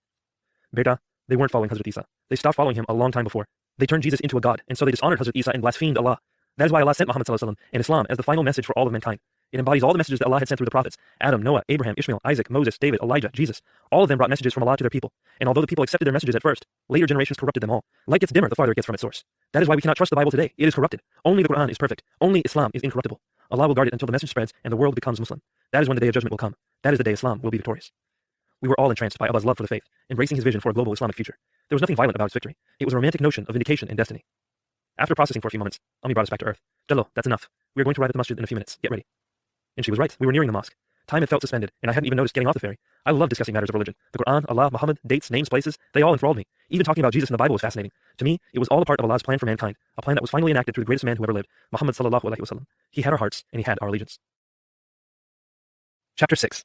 Berta, they weren't following Hazrat Isa. They stopped following him a long time before. They turned Jesus into a god, and so they dishonored Hazrat Isa and blasphemed Allah. That is why Allah sent Muhammad ﷺ and Islam as the final message for all of mankind. It embodies all the messages that Allah had sent through the prophets: Adam, Noah, Abraham, Ishmael, Isaac, Moses, David, Elijah, Jesus. All of them brought messages from Allah to their people. And although the people accepted their messages at first, later generations corrupted them all. Light gets dimmer the farther it gets from its source. That is why we cannot trust the Bible today. It is corrupted. Only the Quran is perfect. Only Islam is incorruptible. Allah will guard it until the message spreads and the world becomes Muslim. That is when the day of judgment will come. That is the day Islam will be victorious. We were all entranced by Abba's love for the faith, embracing his vision for a global Islamic future. There was nothing violent about his victory. It was a romantic notion of vindication and destiny. After processing for a few moments, Ami brought us back to earth. Jallo, that's enough. We are going to arrive at the masjid in a few minutes. Get ready. And she was right. We were nearing the mosque. Time had felt suspended, and I hadn't even noticed getting off the ferry. I love discussing matters of religion. The Quran, Allah, Muhammad, dates, names, places, they all enthralled me. Even talking about Jesus in the Bible was fascinating. To me, it was all a part of Allah's plan for mankind, a plan that was finally enacted through the greatest man who ever lived, Muhammad ﷺ. He had our hearts, and he had our allegiance. Chapter 6.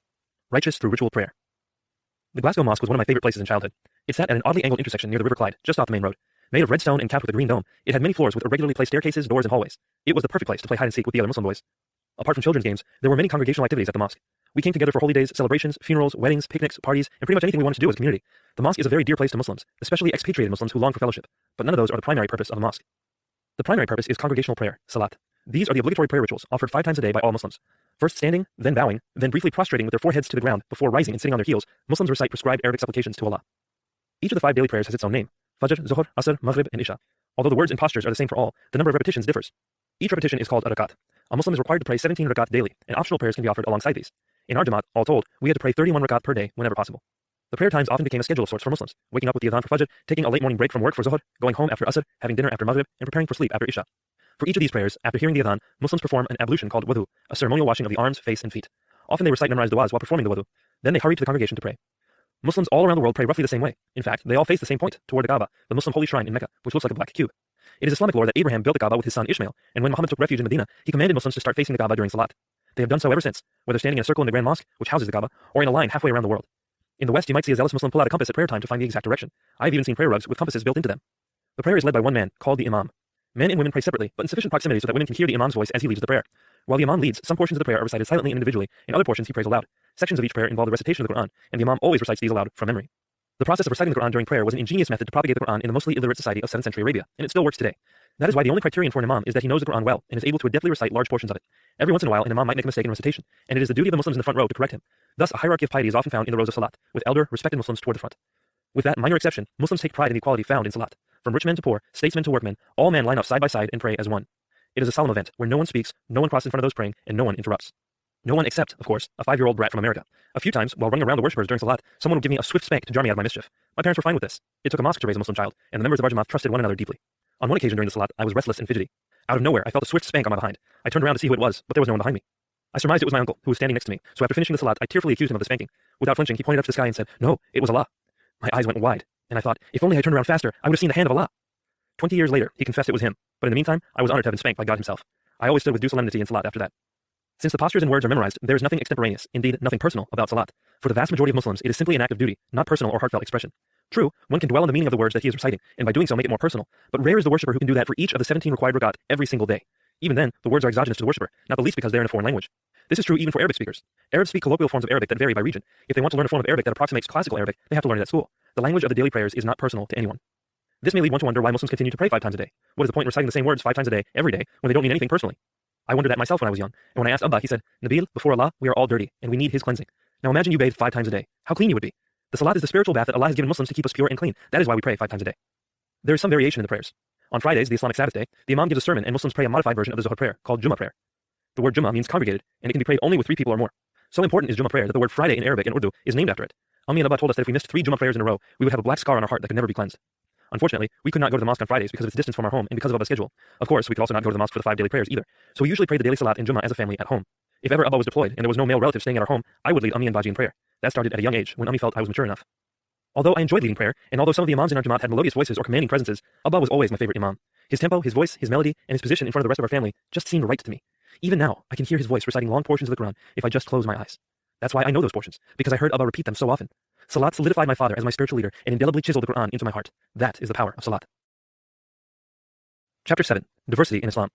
Righteous through ritual prayer. The Glasgow Mosque was one of my favorite places in childhood. It sat at an oddly angled intersection near the River Clyde, just off the main road. Made of red stone and capped with a green dome, it had many floors with irregularly placed staircases, doors, and hallways. It was the perfect place to play hide and seek with the other Muslim boys. Apart from children's games, there were many congregational activities at the mosque. We came together for holy days, celebrations, funerals, weddings, picnics, parties, and pretty much anything we wanted to do as a community. The mosque is a very dear place to Muslims, especially expatriated Muslims who long for fellowship. But none of those are the primary purpose of a mosque. The primary purpose is congregational prayer, salat. These are the obligatory prayer rituals offered 5 times a day by all Muslims. First standing, then bowing, then briefly prostrating with their foreheads to the ground before rising and sitting on their heels, Muslims recite prescribed Arabic supplications to Allah. Each of the 5 daily prayers has its own name: Fajr, Zuhr, Asr, Maghrib, and Isha. Although the words and postures are the same for all, the number of repetitions differs. Each repetition is called a rakat. A Muslim is required to pray 17 rakat daily, and optional prayers can be offered alongside these. In our Jamaat, all told, we had to pray 31 rakat per day whenever possible. The prayer times often became a schedule of sorts for Muslims, waking up with the adhan for Fajr, taking a late morning break from work for Zuhr, going home after Asr, having dinner after Maghrib, and preparing for sleep after Isha. For each of these prayers, after hearing the adhan, Muslims perform an ablution called wudu, a ceremonial washing of the arms, face, and feet. Often they recite memorized du'as while performing the wudu. Then they hurry to the congregation to pray. Muslims all around the world pray roughly the same way. In fact, they all face the same point, toward the Kaaba, the Muslim holy shrine in Mecca, which looks like a black cube. It is Islamic lore that Abraham built the Kaaba with his son Ishmael, and when Muhammad took refuge in Medina, he commanded Muslims to start facing the Kaaba during Salat. They have done so ever since, whether standing in a circle in the Grand Mosque, which houses the Kaaba, or in a line halfway around the world. In the West, you might see a zealous Muslim pull out a compass at prayer time to find the exact direction. I have even seen prayer rugs with compasses built into them. The prayer is led by one man, called the Imam. Men and women pray separately, but in sufficient proximity so that women can hear the Imam's voice as he leads the prayer. While the Imam leads, some portions of the prayer are recited silently and individually, and other portions he prays aloud. Sections of each prayer involve the recitation of the Quran, and the Imam always recites these aloud from memory. The process of reciting the Quran during prayer was an ingenious method to propagate the Quran in the mostly illiterate society of 7th century Arabia, and it still works today. That is why the only criterion for an Imam is that he knows the Quran well and is able to adeptly recite large portions of it. Every once in a while, an Imam might make a mistake in recitation, and it is the duty of the Muslims in the front row to correct him. Thus, a hierarchy of piety is often found in the rows of Salat, with elder, respected Muslims toward the front. With that minor exception, Muslims take pride in the equality found in Salat. From rich men to poor, statesmen to workmen, all men line up side by side and pray as one. It is a solemn event where no one speaks, no one crosses in front of those praying, and no one interrupts. No one except, of course, a 5-year-old brat from America. A few times, while running around the worshippers during Salat, someone would give me a swift spank to jar me out of my mischief. My parents were fine with this. It took a mosque to raise a Muslim child, and the members of our Jamaat trusted one another deeply. On one occasion during the Salat, I was restless and fidgety. Out of nowhere, I felt a swift spank on my behind. I turned around to see who it was, but there was no one behind me. I surmised it was my uncle, who was standing next to me, so after finishing the Salat, I tearfully accused him of the spanking. Without flinching, he pointed up to the sky and said, "No, it was Allah." My eyes went wide, and I thought, if only I turned around faster, I would have seen the hand of Allah. 20 years later, he confessed it was him, but in the meantime, I was honored to have been spanked by God himself. I always stood with due solemnity in Salat after that. Since the postures and words are memorized, there is nothing extemporaneous, indeed nothing personal, about Salat. For the vast majority of Muslims, it is simply an act of duty, not personal or heartfelt expression. True, one can dwell on the meaning of the words that he is reciting, and by doing so make it more personal, but rare is the worshipper who can do that for each of the 17 required rakat every single day. Even then, the words are exogenous to the worshipper, not the least because they are in a foreign language. This is true even for Arabic speakers. Arabs speak colloquial forms of Arabic that vary by region. If they want to learn a form of Arabic that approximates classical Arabic, they have to learn it at school. The language of the daily prayers is not personal to anyone. This may lead one to wonder why Muslims continue to pray 5 times a day. What is the point in reciting the same words 5 times a day, every day, when they don't mean anything personally? I wondered that myself when I was young, and when I asked Abba, he said, "Nabeel, before Allah, we are all dirty, and we need His cleansing." Now imagine you bathed 5 times a day. How clean you would be. The Salat is the spiritual bath that Allah has given Muslims to keep us pure and clean. That is why we pray 5 times a day. There is some variation in the prayers. On Fridays, the Islamic Sabbath day, the Imam gives a sermon and Muslims pray a modified version of the Zuhr prayer, called Jummah prayer. The word Jummah means congregated, and it can be prayed only with 3 people or more. So important is Jummah prayer that the word Friday in Arabic and Urdu is named after it. Ammi and Abba told us that if we missed 3 Jummah prayers in a row, we would have a black scar on our heart that could never be cleansed. Unfortunately, we could not go to the mosque on Fridays because of its distance from our home and because of Abba's schedule. Of course, we could also not go to the mosque for the 5 daily prayers either. So we usually prayed the daily salat in Jummah as a family at home. If ever Abba was deployed and there was no male relative staying at our home, I would lead Ammi and Baji in prayer. That started at a young age when Ammi felt I was mature enough. Although I enjoyed leading prayer, and although some of the imams in our Jamaat had melodious voices or commanding presences, Abba was always my favorite imam. His tempo, his voice, his melody, and his position in front of the rest of our family just seemed right to me. Even now, I can hear his voice reciting long portions of the Quran if I just close my eyes. That's why I know those portions, because I heard Abba repeat them so often. Salat solidified my father as my spiritual leader and indelibly chiseled the Quran into my heart. That is the power of Salat. Chapter 7. Diversity in Islam.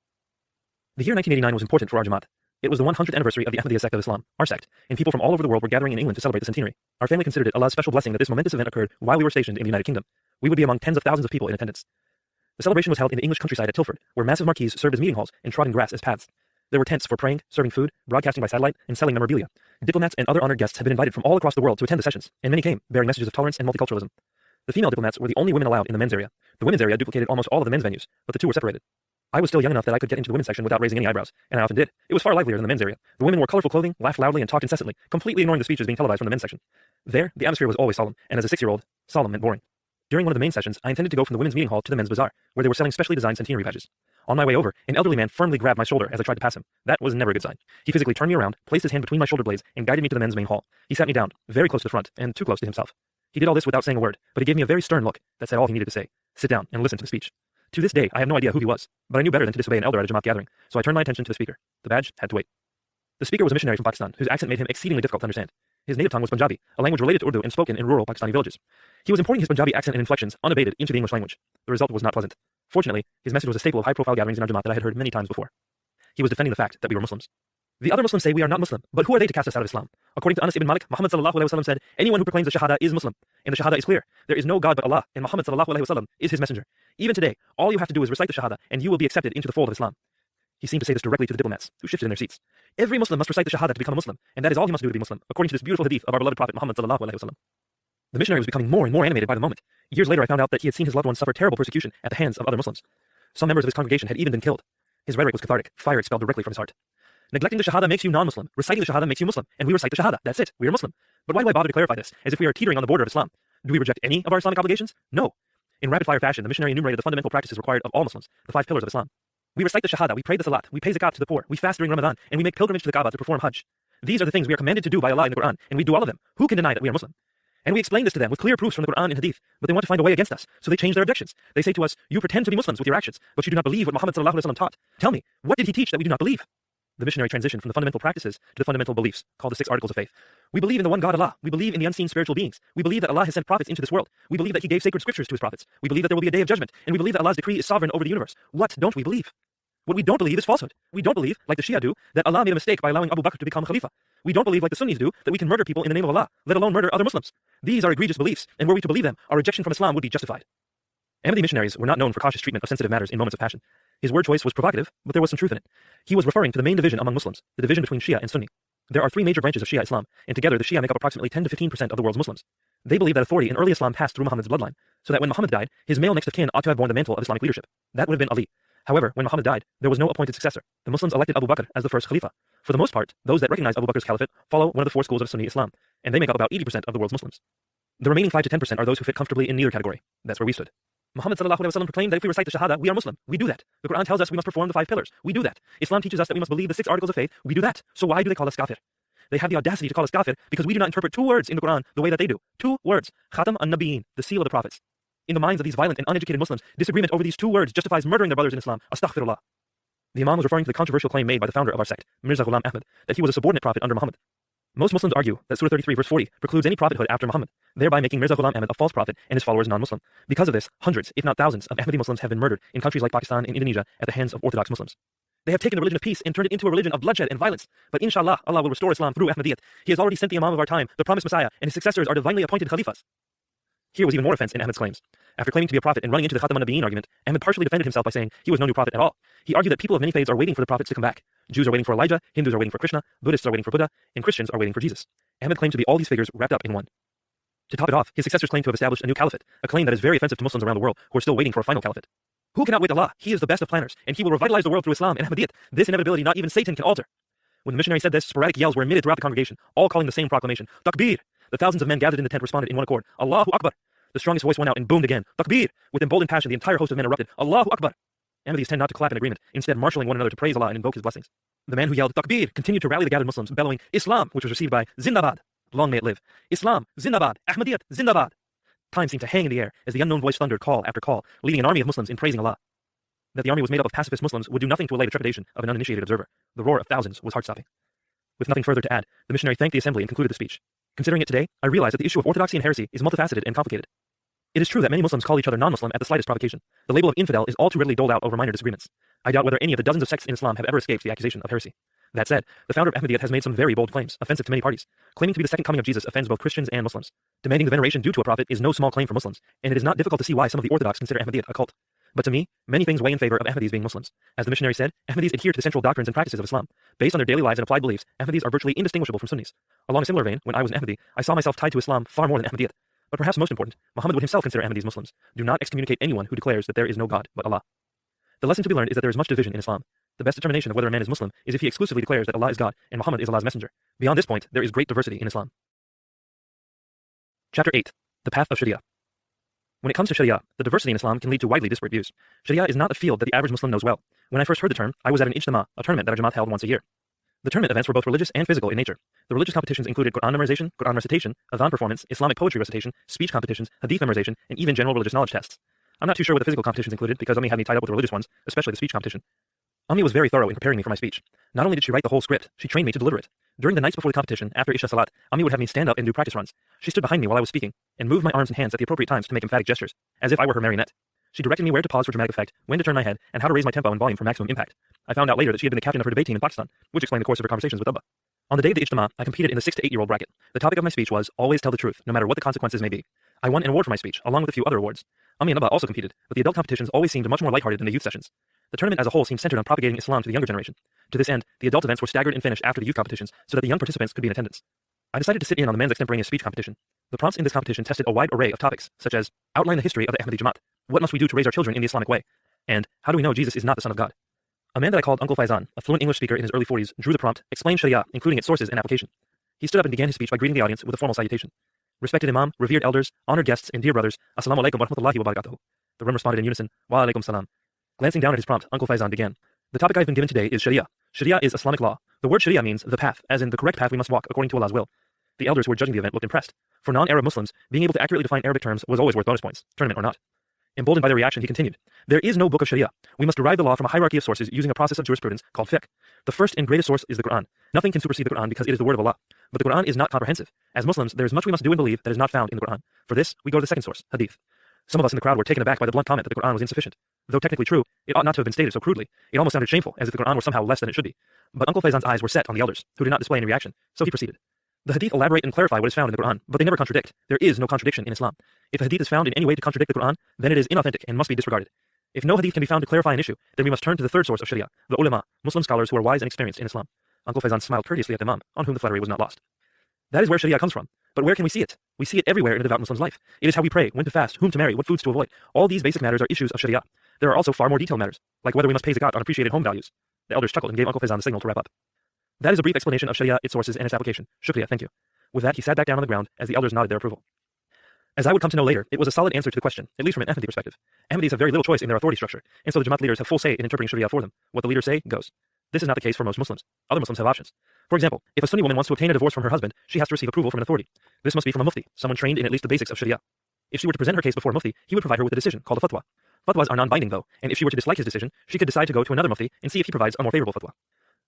The year 1989 was important for our Jamaat. It was the 100th anniversary of the Ahmadiyya sect of Islam, our sect, and people from all over the world were gathering in England to celebrate the centenary. Our family considered it Allah's special blessing that this momentous event occurred while we were stationed in the United Kingdom. We would be among tens of thousands of people in attendance. The celebration was held in the English countryside at Tilford, where massive marquees served as meeting halls and trodden grass as paths. There were tents for praying, serving food, broadcasting by satellite, and selling memorabilia. Diplomats and other honored guests had been invited from all across the world to attend the sessions, and many came, bearing messages of tolerance and multiculturalism. The female diplomats were the only women allowed in the men's area. The women's area duplicated almost all of the men's venues, but the two were separated. I was still young enough that I could get into the women's section without raising any eyebrows, and I often did. It was far livelier than the men's area. The women wore colorful clothing, laughed loudly, and talked incessantly, completely ignoring the speeches being televised from the men's section. There, the atmosphere was always solemn, and as a 6-year-old, solemn meant boring. During one of the main sessions, I intended to go from the women's meeting hall to the men's bazaar, where they were selling specially designed centenary badges. On my way over, an elderly man firmly grabbed my shoulder as I tried to pass him. That was never a good sign. He physically turned me around, placed his hand between my shoulder blades, and guided me to the men's main hall. He sat me down, very close to the front, and too close to himself. He did all this without saying a word, but he gave me a very stern look that said all he needed to say. Sit down and listen to the speech. To this day, I have no idea who he was, but I knew better than to disobey an elder at a Jamaat gathering, so I turned my attention to the speaker. The badge had to wait. The speaker was a missionary from Pakistan, whose accent made him exceedingly difficult to understand. His native tongue was Punjabi, a language related to Urdu and spoken in rural Pakistani villages. He was importing his Punjabi accent and inflections unabated into the English language. The result was not pleasant. Fortunately, his message was a staple of high-profile gatherings in our Jamaat that I had heard many times before. He was defending the fact that we were Muslims. The other Muslims say we are not Muslim, but who are they to cast us out of Islam? According to Anas ibn Malik, Muhammad sallallahu alaihi wasallam said, anyone who proclaims the Shahada is Muslim, and the Shahada is clear. There is no God but Allah, and Muhammad sallallahu alaihi wasallam is his messenger. Even today, all you have to do is recite the Shahada, and you will be accepted into the fold of Islam. He seemed to say this directly to the diplomats, who shifted in their seats. Every Muslim must recite the Shahada to become a Muslim, and that is all he must do to be Muslim, according to this beautiful hadith of our beloved Prophet Muhammad sallallahu alaihi wasallam. The missionary was becoming more and more animated by the moment. Years later, I found out that he had seen his loved ones suffer terrible persecution at the hands of other Muslims. Some members of his congregation had even been killed. His rhetoric was cathartic, fire expelled directly from his heart. Neglecting the Shahada makes you non-Muslim. Reciting the Shahada makes you Muslim, and we recite the Shahada. That's it. We are Muslim. But why do I bother to clarify this, as if we are teetering on the border of Islam? Do we reject any of our Islamic obligations? No. In rapid-fire fashion, the missionary enumerated the fundamental practices required of all Muslims, the 5 pillars of Islam. We recite the Shahada, we pray the Salat, we pay zakat to the poor, we fast during Ramadan, and we make pilgrimage to the Kaaba to perform Hajj. These are the things we are commanded to do by Allah in the Quran, and we do all of them. Who can deny that we are Muslim? And we explain this to them with clear proofs from the Quran and Hadith, but they want to find a way against us, so they change their objections. They say to us, you pretend to be Muslims with your actions, but you do not believe what Muhammad sallallahu alaihi wasallam taught. Tell me, what did he teach that we do not believe? The missionary transitioned from the fundamental practices to the fundamental beliefs, called the 6 articles of faith. We believe in the one God Allah. We believe in the unseen spiritual beings. We believe that Allah has sent prophets into this world. We believe that he gave sacred scriptures to his prophets. We believe that there will be a day of judgment, and we believe that Allah's decree is sovereign over the universe. What don't we believe? What we don't believe is falsehood. We don't believe, like the Shia do, that Allah made a mistake by allowing Abu Bakr to become Khalifa. We don't believe, like the Sunnis do, that we can murder people in the name of Allah, let alone murder other Muslims. These are egregious beliefs, and were we to believe them, our rejection from Islam would be justified. Ahmadi missionaries were not known for cautious treatment of sensitive matters in moments of passion. His word choice was provocative, but there was some truth in it. He was referring to the main division among Muslims, the division between Shia and Sunni. There are 3 major branches of Shia Islam, and together the Shia make up approximately 10 to 15% of the world's Muslims. They believe that authority in early Islam passed through Muhammad's bloodline, so that when Muhammad died, his male next of kin ought to have borne the mantle of Islamic leadership. That would have been Ali. However, when Muhammad died, there was no appointed successor. The Muslims elected Abu Bakr as the first Khalifa. For the most part, those that recognize Abu Bakr's caliphate follow one of the 4 schools of Sunni Islam, and they make up about 80% of the world's Muslims. The remaining 5 to 10% are those who fit comfortably in neither category. That's where we stood. Muhammad sallallahu alaihi wasallam proclaimed that if we recite the Shahada, we are Muslim. We do that. The Quran tells us we must perform the 5 pillars. We do that. Islam teaches us that we must believe the 6 articles of faith. We do that. So why do they call us kafir? They have the audacity to call us kafir because we do not interpret 2 words in the Quran the way that they do. 2 words. Khatam an-Nabiyyin, the seal of the prophets. In the minds of these violent and uneducated Muslims, disagreement over these 2 words justifies murdering their brothers in Islam. Astaghfirullah. The Imam was referring to the controversial claim made by the founder of our sect, Mirza Ghulam Ahmad, that he was a subordinate prophet under Muhammad. Most Muslims argue that Surah 33 verse 40 precludes any prophethood after Muhammad, thereby making Mirza Ghulam Ahmad a false prophet and his followers non-Muslim. Because of this, hundreds, if not thousands, of Ahmadi Muslims have been murdered in countries like Pakistan and Indonesia at the hands of Orthodox Muslims. They have taken the religion of peace and turned it into a religion of bloodshed and violence. But inshallah, Allah will restore Islam through Ahmadiyyat. He has already sent the Imam of our time, the promised Messiah, and his successors are divinely appointed Khalifas. Here was even more offense in Ahmad's claims. After claiming to be a prophet and running into the Khatam an-Nabiyyin argument, Ahmad partially defended himself by saying he was no new prophet at all. He argued that people of many faiths are waiting for the prophets to come back. Jews are waiting for Elijah, Hindus are waiting for Krishna, Buddhists are waiting for Buddha, and Christians are waiting for Jesus. Ahmad claimed to be all these figures wrapped up in one. To top it off, his successors claim to have established a new caliphate, a claim that is very offensive to Muslims around the world who are still waiting for a final caliphate. Who cannot wait Allah? He is the best of planners, and he will revitalize the world through Islam and Ahmadiyyat. This inevitability not even Satan can alter. When the missionary said this, sporadic yells were emitted throughout the congregation, all calling the same proclamation, Takbir! The thousands of men gathered in the tent responded in one accord, Allahu Akbar! The strongest voice went out and boomed again, Takbir! With emboldened passion, the entire host of men erupted, Allahu Akbar! Ahmadis tend not to clap in agreement, instead marshalling one another to praise Allah and invoke His blessings. The man who yelled, Takbir! Continued to rally the gathered Muslims, bellowing, Islam! Which was received by Zindabad! Long may it live! Islam! Zindabad! Ahmadiyyat! Zindabad! Time seemed to hang in the air as the unknown voice thundered call after call, leading an army of Muslims in praising Allah. That the army was made up of pacifist Muslims would do nothing to allay the trepidation of an uninitiated observer. The roar of thousands was heart-stopping. With nothing further to add, the missionary thanked the assembly and concluded the speech. Considering it today, I realize that the issue of orthodoxy and heresy is multifaceted and complicated. It is true that many Muslims call each other non-Muslim at the slightest provocation. The label of infidel is all too readily doled out over minor disagreements. I doubt whether any of the dozens of sects in Islam have ever escaped the accusation of heresy. That said, the founder of Ahmadiyyat has made some very bold claims, offensive to many parties. Claiming to be the second coming of Jesus offends both Christians and Muslims. Demanding the veneration due to a prophet is no small claim for Muslims, and it is not difficult to see why some of the orthodox consider Ahmadiyyat a cult. But to me, many things weigh in favor of Ahmadis being Muslims. As the missionary said, Ahmadis adhere to the central doctrines and practices of Islam. Based on their daily lives and applied beliefs, Ahmadis are virtually indistinguishable from Sunnis. Along a similar vein, when I was an Ahmadi, I saw myself tied to Islam far more than Ahmadiyyat. But perhaps most important, Muhammad would himself consider Ahmadis Muslims. Do not excommunicate anyone who declares that there is no God but Allah. The lesson to be learned is that there is much division in Islam. The best determination of whether a man is Muslim is if he exclusively declares that Allah is God and Muhammad is Allah's messenger. Beyond this point, there is great diversity in Islam. Chapter 8. The Path of Sharia. When it comes to Sharia, the diversity in Islam can lead to widely disparate views. Sharia is not a field that the average Muslim knows well. When I first heard the term, I was at an ijtima, a tournament that our Jamaat held once a year. The tournament events were both religious and physical in nature. The religious competitions included Quran memorization, Quran recitation, Adhan performance, Islamic poetry recitation, speech competitions, Hadith memorization, and even general religious knowledge tests. I'm not too sure what the physical competitions included because Ummi had me tied up with the religious ones, especially the speech competition. Ummi was very thorough in preparing me for my speech. Not only did she write the whole script, she trained me to deliver it. During the nights before the competition, after Isha Salat, Ummi would have me stand up and do practice runs. She stood behind me while I was speaking, and moved my arms and hands at the appropriate times to make emphatic gestures, as if I were her marionette. She directed me where to pause for dramatic effect, when to turn my head, and how to raise my tempo and volume for maximum impact. I found out later that she had been the captain of her debate team in Pakistan, which explained the course of her conversations with Abba. On the day of the Ijtima, I competed in the 6 to 8-year-old bracket. The topic of my speech was, always tell the truth, no matter what the consequences may be. I won an award for my speech, along with a few other awards. Ummi and Abba also competed, but the adult competitions always seemed much more lighthearted than the youth sessions. The tournament as a whole seemed centered on propagating Islam to the younger generation. To this end, the adult events were staggered and finished after the youth competitions so that the young participants could be in attendance. I decided to sit in on the men's extemporaneous speech competition. The prompts in this competition tested a wide array of topics, such as, outline the history of the Ahmadi Jamaat, what must we do to raise our children in the Islamic way, and how do we know Jesus is not the Son of God? A man that I called Uncle Faizan, a fluent English speaker in his early 40s, drew the prompt, explain Sharia, including its sources and application. He stood up and began his speech by greeting the audience with a formal salutation. Respected Imam, revered elders, honored guests, and dear brothers, Assalamu alaikum wa rahmatullahi wa barakatuhu. The room responded in unison, wa alaikum salam. Glancing down at his prompt, Uncle Faizan began. The topic I've been given today is Sharia. Sharia is Islamic law. The word Sharia means the path, as in the correct path we must walk according to Allah's will. The elders who were judging the event looked impressed. For non-Arab Muslims, being able to accurately define Arabic terms was always worth bonus points, tournament or not. Emboldened by their reaction, he continued. There is no book of Sharia. We must derive the law from a hierarchy of sources using a process of jurisprudence called fiqh. The first and greatest source is the Quran. Nothing can supersede the Quran because it is the word of Allah. But the Quran is not comprehensive. As Muslims, there is much we must do and believe that is not found in the Quran. For this, we go to the second source, Hadith. Some of us in the crowd were taken aback by the blunt comment that the Quran was insufficient. Though technically true, it ought not to have been stated so crudely. It almost sounded shameful, as if the Quran were somehow less than it should be. But Uncle Faizan's eyes were set on the elders, who did not display any reaction, so he proceeded. The Hadith elaborate and clarify what is found in the Quran, but they never contradict. There is no contradiction in Islam. If a Hadith is found in any way to contradict the Quran, then it is inauthentic and must be disregarded. If no Hadith can be found to clarify an issue, then we must turn to the third source of Sharia, the ulama, Muslim scholars who are wise and experienced in Islam. Uncle Faizan smiled courteously at the Imam, on whom the flattery was not lost. That is where Sharia comes from. But where can we see it? We see it everywhere in a devout Muslim's life. It is how we pray, when to fast, whom to marry, what foods to avoid. All these basic matters are issues of Sharia. There are also far more detailed matters, like whether we must pay zakat on appreciated home values. The elders chuckled and gave Uncle Faizan the signal to wrap up. That is a brief explanation of Sharia, its sources, and its application. Shukriya, thank you. With that, he sat back down on the ground as the elders nodded their approval. As I would come to know later, it was a solid answer to the question, at least from an Ahmadi perspective. Ahmadis have very little choice in their authority structure, and so the Jamaat leaders have full say in interpreting Sharia for them. What the leaders say, goes. This is not the case for most Muslims. Other Muslims have options. For example, if a Sunni woman wants to obtain a divorce from her husband, she has to receive approval from an authority. This must be from a mufti, someone trained in at least the basics of Sharia. If she were to present her case before a mufti, he would provide her with a decision, called a fatwa. Fatwas are non-binding though, and if she were to dislike his decision, she could decide to go to another mufti and see if he provides a more favorable fatwa.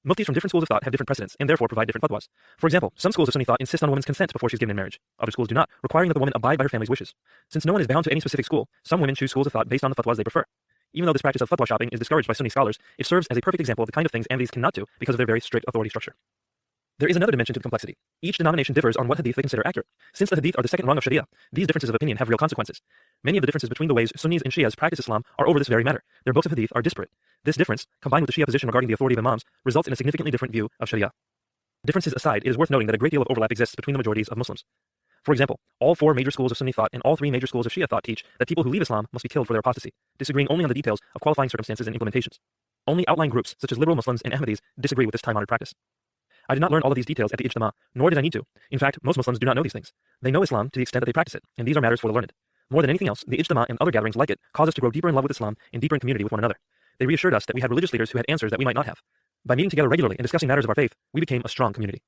Muftis from different schools of thought have different precedents, and therefore provide different fatwas. For example, some schools of Sunni thought insist on a woman's consent before she's given in marriage. Other schools do not, requiring that the woman abide by her family's wishes. Since no one is bound to any specific school, some women choose schools of thought based on the fatwas they prefer. Even though this practice of fatwa shopping is discouraged by Sunni scholars, it serves as a perfect example of the kind of things Ahmadis cannot do because of their very strict authority structure. There is another dimension to the complexity. Each denomination differs on what hadith they consider accurate. Since the hadith are the second rung of Sharia, these differences of opinion have real consequences. Many of the differences between the ways Sunnis and Shias practice Islam are over this very matter. Their books of hadith are disparate. This difference, combined with the Shia position regarding the authority of imams, results in a significantly different view of Sharia. Differences aside, it is worth noting that a great deal of overlap exists between the majorities of Muslims. For example, all 4 major schools of Sunni thought and all 3 major schools of Shia thought teach that people who leave Islam must be killed for their apostasy, disagreeing only on the details of qualifying circumstances and implementations. Only outlying groups, such as liberal Muslims and Ahmadis, disagree with this time-honored practice. I did not learn all of these details at the Ijtima, nor did I need to. In fact, most Muslims do not know these things. They know Islam to the extent that they practice it, and these are matters for the learned. More than anything else, the Ijtima and other gatherings like it cause us to grow deeper in love with Islam and deeper in community with one another. They reassured us that we had religious leaders who had answers that we might not have. By meeting together regularly and discussing matters of our faith, we became a strong community.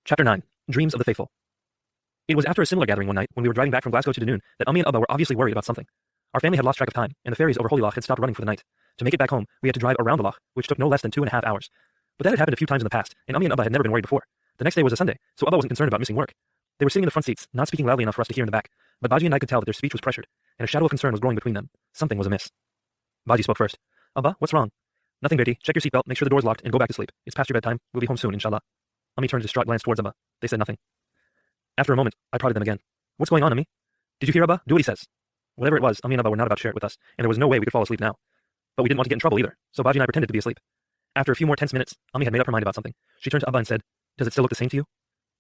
Chapter 9. Dreams of the Faithful. It was after a similar gathering one night when we were driving back from Glasgow to Dunoon that Ummi and Abba were obviously worried about something. Our family had lost track of time, and the ferries over Holy Loch had stopped running for the night. To make it back home, we had to drive around the loch, which took no less than 2.5 hours. But that had happened a few times in the past, and Ummi and Abba had never been worried before. The next day was a Sunday, so Abba wasn't concerned about missing work. They were sitting in the front seats, not speaking loudly enough for us to hear in the back, but Baji and I could tell that their speech was pressured, and a shadow of concern was growing between them. Something was amiss. Baji spoke first. Abba, what's wrong? Nothing, Bertie. Check your seatbelt, make sure the door's locked, and go back to sleep. It's past your bedtime. We'll be home soon, inshallah. Ummi turned a distraught glance towards Abba. They said nothing. After a moment, I prodded them again. What's going on, Ummi? Did you hear Abba? Do what he says. Whatever it was, Ummi and Abba were not about to share it with us, and there was no way we could fall asleep now. But we didn't want to get in trouble either, so Baji and I pretended to be asleep. After a few more tense minutes, Ummi had made up her mind about something. She turned to Abba and said, Does it still look the same to you?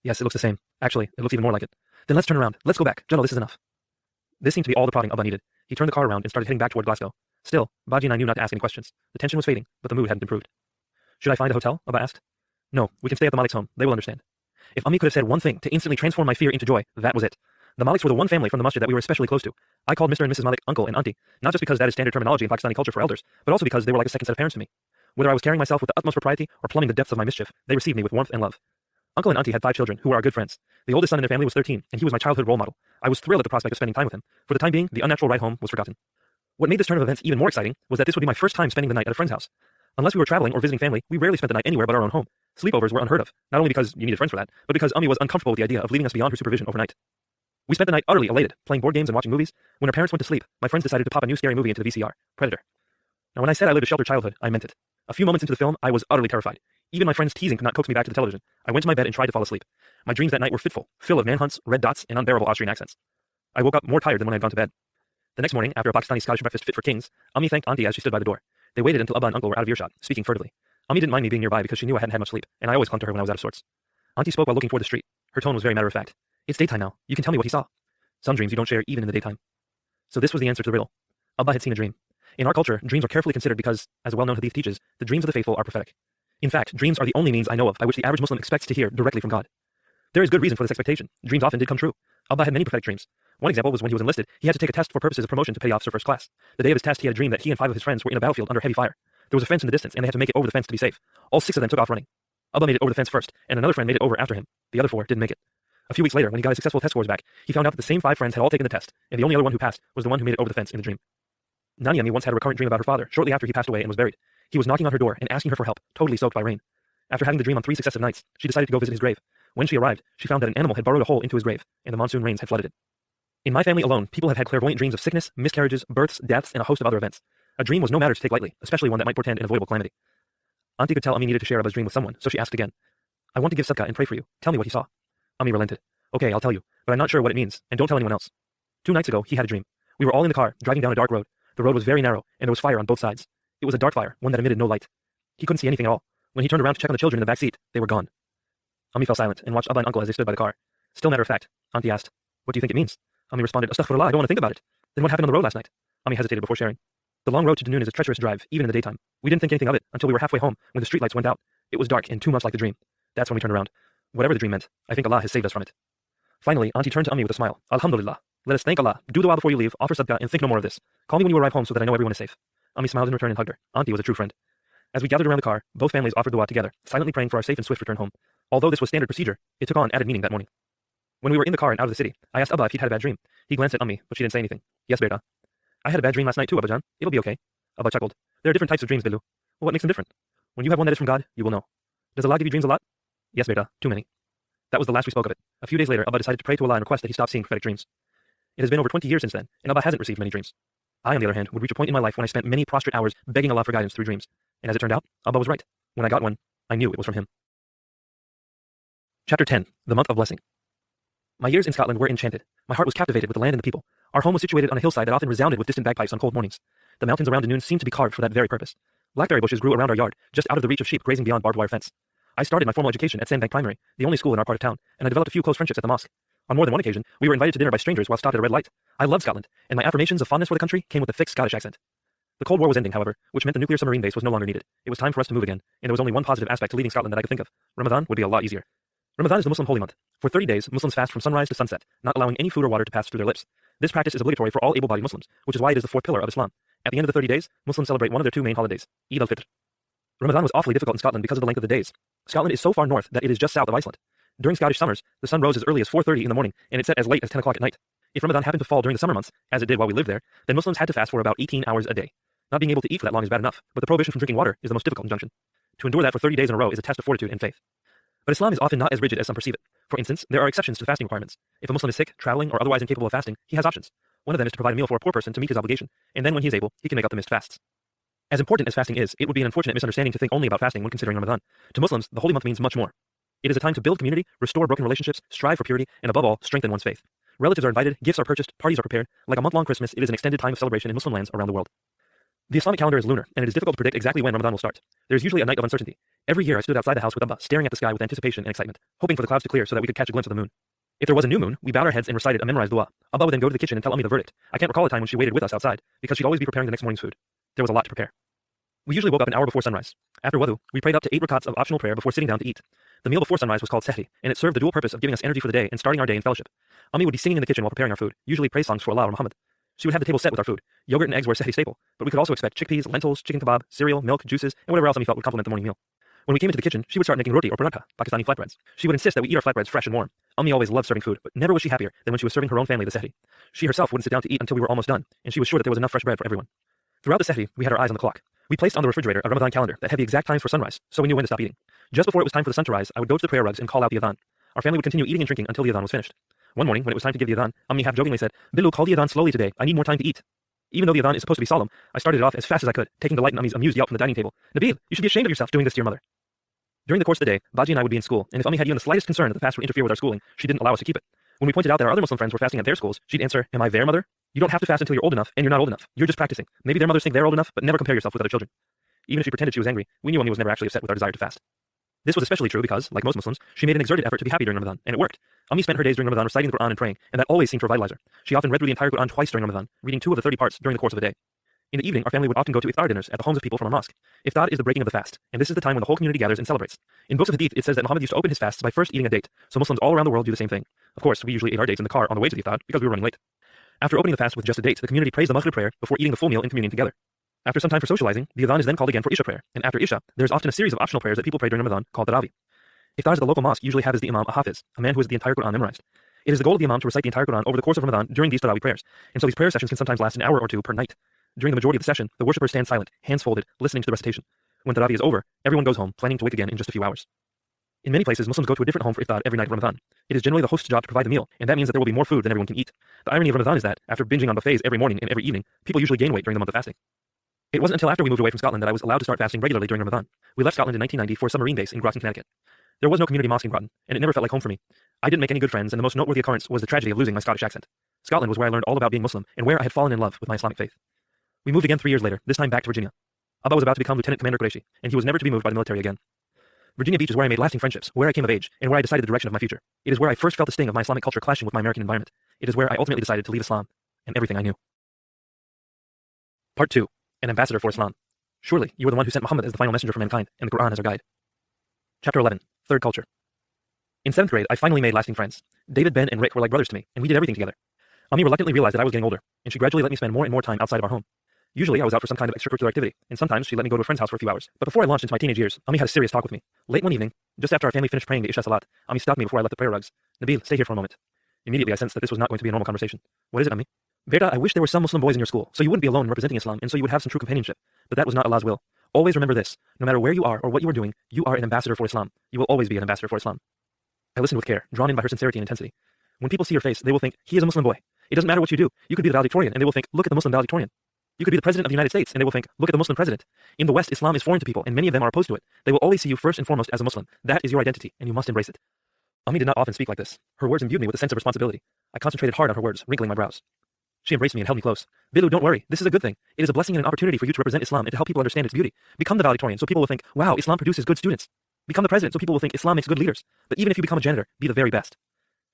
Yes, it looks the same. Actually, it looks even more like it. Then let's turn around. Let's go back. Jalal, this is enough. This seemed to be all the prodding Abba needed. He turned the car around and started heading back toward Glasgow. Still, Baji and I knew not to ask any questions. The tension was fading, but the mood hadn't improved. Should I find a hotel? Abba asked. No, we can stay at the Malik's home. They will understand. If Ummi could have said one thing to instantly transform my fear into joy, that was it. The Maliks were the one family from the masjid that we were especially close to. I called Mr. and Mrs. Malik uncle and auntie, not just because that is standard terminology in Pakistani culture for elders, but also because they were like a second set of parents to me. Whether I was carrying myself with the utmost propriety or plumbing the depths of my mischief, they received me with warmth and love. Uncle and auntie had 5 children who were our good friends. The oldest son in their family was 13, and he was my childhood role model. I was thrilled at the prospect of spending time with him. For the time being, the unnatural ride home was forgotten. What made this turn of events even more exciting was that this would be my first time spending the night at a friend's house. Unless we were traveling or visiting family, we rarely spent the night anywhere but our own home. Sleepovers were unheard of, not only because you needed friends for that, but because Ummi was uncomfortable with the idea of leaving us beyond her supervision overnight. We spent the night utterly elated, playing board games and watching movies. When our parents went to sleep, my friends decided to pop a new scary movie into the VCR, Predator. Now when I said I lived a sheltered childhood, I meant it. A few moments into the film, I was utterly terrified. Even my friends' teasing could not coax me back to the television. I went to my bed and tried to fall asleep. My dreams that night were fitful, full of manhunts, red dots, and unbearable Austrian accents. I woke up more tired than when I had gone to bed. The next morning, after a Pakistani Scottish breakfast fit for kings, Ummi thanked Auntie as she stood by the door. They waited until Abba and Uncle were out of earshot, speaking furtively. Ummi didn't mind me being nearby because she knew I hadn't had much sleep, and I always clung to her when I was out of sorts. Auntie spoke while looking toward the street. Her tone was very matter-of-fact. It's daytime now. You can tell me what he saw. Some dreams you don't share even in the daytime. So this was the answer to the riddle. Abba had seen a dream. In our culture, dreams are carefully considered because, as a well-known hadith teaches, the dreams of the faithful are prophetic. In fact, dreams are the only means I know of by which the average Muslim expects to hear directly from God. There is good reason for this expectation. Dreams often did come true. Abba had many prophetic dreams. One example was when he was enlisted, he had to take a test for purposes of promotion to petty officer first class. The day of his test, he had a dream that he and 5 of his friends were in a battlefield under heavy fire. There was a fence in the distance, and they had to make it over the fence to be safe. All 6 of them took off running. Abba made it over the fence first, and another friend made it over after him. The other 4 didn't make it. A few weeks later, when he got his successful test scores back, he found out that the same 5 friends had all taken the test, and the only other one who passed was the one who made it over the fence in the dream. Nani Ummi once had a recurrent dream about her father, shortly after he passed away and was buried. He was knocking on her door and asking her for help, totally soaked by rain. After having the dream on 3 successive nights, she decided to go visit his grave. When she arrived, she found that an animal had burrowed a hole into his grave, and the monsoon rains had flooded it. In my family alone, people have had clairvoyant dreams of sickness, miscarriages, births, deaths, and a host of other events. A dream was no matter to take lightly, especially one that might portend an avoidable calamity. Auntie could tell Ummi needed to share Abba's dream with someone, so she asked again. I want to give sadaqah and pray for you. Tell me what he saw. Ummi relented. Okay, I'll tell you, but I'm not sure what it means, and don't tell anyone else. 2 nights ago, he had a dream. We were all in the car, driving down a dark road. The road was very narrow, and there was fire on both sides. It was a dark fire, one that emitted no light. He couldn't see anything at all. When he turned around to check on the children in the back seat, they were gone. Ummi fell silent and watched Abba and Uncle as they stood by the car. Still matter of fact, Auntie asked, What do you think it means? Ummi responded, Astaghfirullah, I don't want to think about it. Then what happened on the road last night? Ummi hesitated before sharing. The long road to Dunoon is a treacherous drive, even in the daytime. We didn't think anything of it until we were halfway home when the streetlights went out. It was dark and too much like the dream. That's when we turned around. Whatever the dream meant, I think Allah has saved us from it. Finally, Auntie turned to Ummi with a smile. Alhamdulillah. Let us thank Allah. Do dua before you leave, offer sadaqah, and think no more of this. Call me when you arrive home so that I know everyone is safe. Ummi smiled in return and hugged her. Auntie was a true friend. As we gathered around the car, both families offered dua together, silently praying for our safe and swift return home. Although this was standard procedure, it took on added meaning that morning. When we were in the car and out of the city, I asked Abba if he'd had a bad dream. He glanced at Ummi, but she didn't say anything. Yes, Beta. I had a bad dream last night too, Abbajan. It'll be okay. Abba chuckled. There are different types of dreams, Bilu. Well, what makes them different? When you have one that is from God, you will know. Does Allah give you dreams a lot? Yes, Beta. Too many. That was the last we spoke of it. A few days later, Abba decided to pray to Allah and request that he stop seeing prophetic dreams. It has been over 20 years since then, and Abba hasn't received many dreams. I, on the other hand, would reach a point in my life when I spent many prostrate hours begging Allah for guidance through dreams. And as it turned out, Abba was right. When I got one, I knew it was from him. Chapter 10. The Month of Blessing. My years in Scotland were enchanted. My heart was captivated with the land and the people. Our home was situated on a hillside that often resounded with distant bagpipes on cold mornings. The mountains around Dunoon seemed to be carved for that very purpose. Blackberry bushes grew around our yard, just out of the reach of sheep grazing beyond barbed wire fence. I started my formal education at Sandbank Primary, the only school in our part of town, and I developed a few close friendships at the mosque. On more than one occasion, we were invited to dinner by strangers while stopped at a red light. I loved Scotland, and my affirmations of fondness for the country came with a thick Scottish accent. The Cold War was ending, however, which meant the nuclear submarine base was no longer needed. It was time for us to move again, and there was only one positive aspect to leaving Scotland that I could think of. Ramadan would be a lot easier. Ramadan is the Muslim holy month. For 30 days, Muslims fast from sunrise to sunset, not allowing any food or water to pass through their lips. This practice is obligatory for all able-bodied Muslims, which is why it is the fourth pillar of Islam. At the end of the 30 days, Muslims celebrate one of their two main holidays, Eid al-Fitr. Ramadan was awfully difficult in Scotland because of the length of the days. Scotland is so far north that it is just south of Iceland. During Scottish summers, the sun rose as early as 4:30 in the morning, and it set as late as 10 o'clock at night. If Ramadan happened to fall during the summer months, as it did while we lived there, then Muslims had to fast for about 18 hours a day. Not being able to eat for that long is bad enough, but the prohibition from drinking water is the most difficult injunction. To endure that for 30 days in a row is a test of fortitude and faith. But Islam is often not as rigid as some perceive it. For instance, there are exceptions to the fasting requirements. If a Muslim is sick, traveling, or otherwise incapable of fasting, he has options. One of them is to provide a meal for a poor person to meet his obligation, and then when he is able, he can make up the missed fasts. As important as fasting is, it would be an unfortunate misunderstanding to think only about fasting when considering Ramadan. To Muslims, the holy month means much more. It is a time to build community, restore broken relationships, strive for purity, and above all, strengthen one's faith. Relatives are invited, gifts are purchased, parties are prepared. Like a month-long Christmas, it is an extended time of celebration in Muslim lands around the world. The Islamic calendar is lunar, and it is difficult to predict exactly when Ramadan will start. There is usually a night of uncertainty. Every year I stood outside the house with Abba, staring at the sky with anticipation and excitement, hoping for the clouds to clear so that we could catch a glimpse of the moon. If there was a new moon, we bowed our heads and recited a memorized dua. Abba would then go to the kitchen and tell Ummi the verdict. I can't recall a time when she waited with us outside, because she'd always be preparing the next morning's food. There was a lot to prepare. We usually woke up an hour before sunrise. After wudu, we prayed up to 8 rakats of optional prayer before sitting down to eat. The meal before sunrise was called sehri, and it served the dual purpose of giving us energy for the day and starting our day in fellowship. Ummi would be singing in the kitchen while preparing our food, usually praise songs for Allah or Muhammad. She would have the table set with our food. Yogurt and eggs were a sehri staple, but we could also expect chickpeas, lentils, chicken kebab, cereal, milk, juices, and whatever else Ummi felt would complement the morning meal. When we came into the kitchen, she would start making roti or paratha, Pakistani flatbreads. She would insist that we eat our flatbreads fresh and warm. Ummi always loved serving food, but never was she happier than when she was serving her own family the sehri. She herself wouldn't sit down to eat until we were almost done, and she was sure that there was enough fresh bread for everyone. Throughout the sehri, we had our eyes on the clock. We placed on the refrigerator a Ramadan calendar that had the exact times for sunrise, so we knew when to stop eating. Just before it was time for the sun to rise, I would go to the prayer rugs and call out the adhan. Our family would continue eating and drinking until the adhan was finished. One morning, when it was time to give the adhan, Ummi half-jokingly said, "Bilu, call the adhan slowly today. I need more time to eat." Even though the adhan is supposed to be solemn, I started it off as fast as I could, taking delight in Ummi's amused yelp from the dining table. "Nabeel, you should be ashamed of yourself doing this to your mother." During the course of the day, Baji and I would be in school, and if Ummi had even the slightest concern that the fast would interfere with our schooling, she didn't allow us to keep it. When we pointed out that our other Muslim friends were fasting at their schools, she'd answer, "Am I their mother? You don't have to fast until you're old enough, and you're not old enough. You're just practicing. Maybe their mothers think they're old enough, but never compare yourself with other children." Even if she pretended she was angry, we knew Ummi was never actually upset with our desire to fast. This was especially true because, like most Muslims, she made an exerted effort to be happy during Ramadan, and it worked. Ummi spent her days during Ramadan reciting the Quran and praying, and that always seemed to revitalize her. She often read through the entire Quran twice during Ramadan, reading 2 of the 30 parts during the course of the day. In the evening, our family would often go to iftar dinners at the homes of people from our mosque. Iftar is the breaking of the fast, and this is the time when the whole community gathers and celebrates. In books of hadith, it says that Muhammad used to open his fasts by first eating a date, so Muslims all around the world do the same thing. Of course, we usually ate our dates in the car on the way to the iftar because we were running late. After opening the fast with just a date, the community prays the Maghrib prayer before eating the full meal in communion together. After some time for socializing, the adhan is then called again for Isha prayer, and after Isha, there is often a series of optional prayers that people pray during Ramadan called Tarawih. Iftars at the local mosque usually have as the imam a hafiz, a man who has the entire Quran memorized. It is the goal of the imam to recite the entire Quran over the course of Ramadan during these Tarawih prayers, and so these prayer sessions can sometimes last an hour or two per night. During the majority of the session, the worshippers stand silent, hands folded, listening to the recitation. When Tarawih is over, everyone goes home, planning to wake again in just a few hours. In many places, Muslims go to a different home for iftar every night of Ramadan. It is generally the host's job to provide the meal, and that means that there will be more food than everyone can eat. The irony of Ramadan is that, after binging on buffets every morning and every evening, people usually gain weight during the month of fasting. It wasn't until after we moved away from Scotland that I was allowed to start fasting regularly during Ramadan. We left Scotland in 1990 for a submarine base in Groton, Connecticut. There was no community mosque in Groton, and it never felt like home for me. I didn't make any good friends, and the most noteworthy occurrence was the tragedy of losing my Scottish accent. Scotland was where I learned all about being Muslim, and where I had fallen in love with my Islamic faith. We moved again 3 years later, this time back to Virginia. Abba was about to become Lieutenant Commander Qureshi, and he was never to be moved by the military again. Virginia Beach is where I made lasting friendships, where I came of age, and where I decided the direction of my future. It is where I first felt the sting of my Islamic culture clashing with my American environment. It is where I ultimately decided to leave Islam, and everything I knew. Part 2. An Ambassador for Islam. Surely, you are the one who sent Muhammad as the final messenger for mankind, and the Quran as our guide. Chapter 11. Third Culture. In 7th grade, I finally made lasting friends. David, Ben, and Rick were like brothers to me, and we did everything together. Ummi reluctantly realized that I was getting older, and she gradually let me spend more and more time outside of our home. Usually, I was out for some kind of extracurricular activity, and sometimes she let me go to a friend's house for a few hours. But before I launched into my teenage years, Ummi had a serious talk with me. Late one evening, just after our family finished praying the Isha Salat, Ummi stopped me before I left the prayer rugs. "Nabeel, stay here for a moment." Immediately, I sensed that this was not going to be a normal conversation. "What is it, Ummi?" "Beta, I wish there were some Muslim boys in your school, so you wouldn't be alone representing Islam, and so you would have some true companionship. But that was not Allah's will. Always remember this. No matter where you are or what you are doing, you are an ambassador for Islam. You will always be an ambassador for Islam." I listened with care, drawn in by her sincerity and intensity. When people see your face, they will think, he is a Muslim boy. It doesn't matter what you do. You could be the valedictorian, and they will think, look at the Muslim valedictorian. You could be the president of the United States, and they will think, look at the Muslim president. In the West, Islam is foreign to people, and many of them are opposed to it. They will always see you first and foremost as a Muslim. That is your identity, and you must embrace it. Ummi did not often speak like this. Her words imbued me with a sense of responsibility. I concentrated hard on her words, wrinkling my brows. She embraced me and held me close. "Bilu, don't worry. This is a good thing. It is a blessing and an opportunity for you to represent Islam and to help people understand its beauty. Become the valedictorian so people will think, wow, Islam produces good students." Become the president so people will think Islam makes good leaders. But even if you become a janitor, be the very best.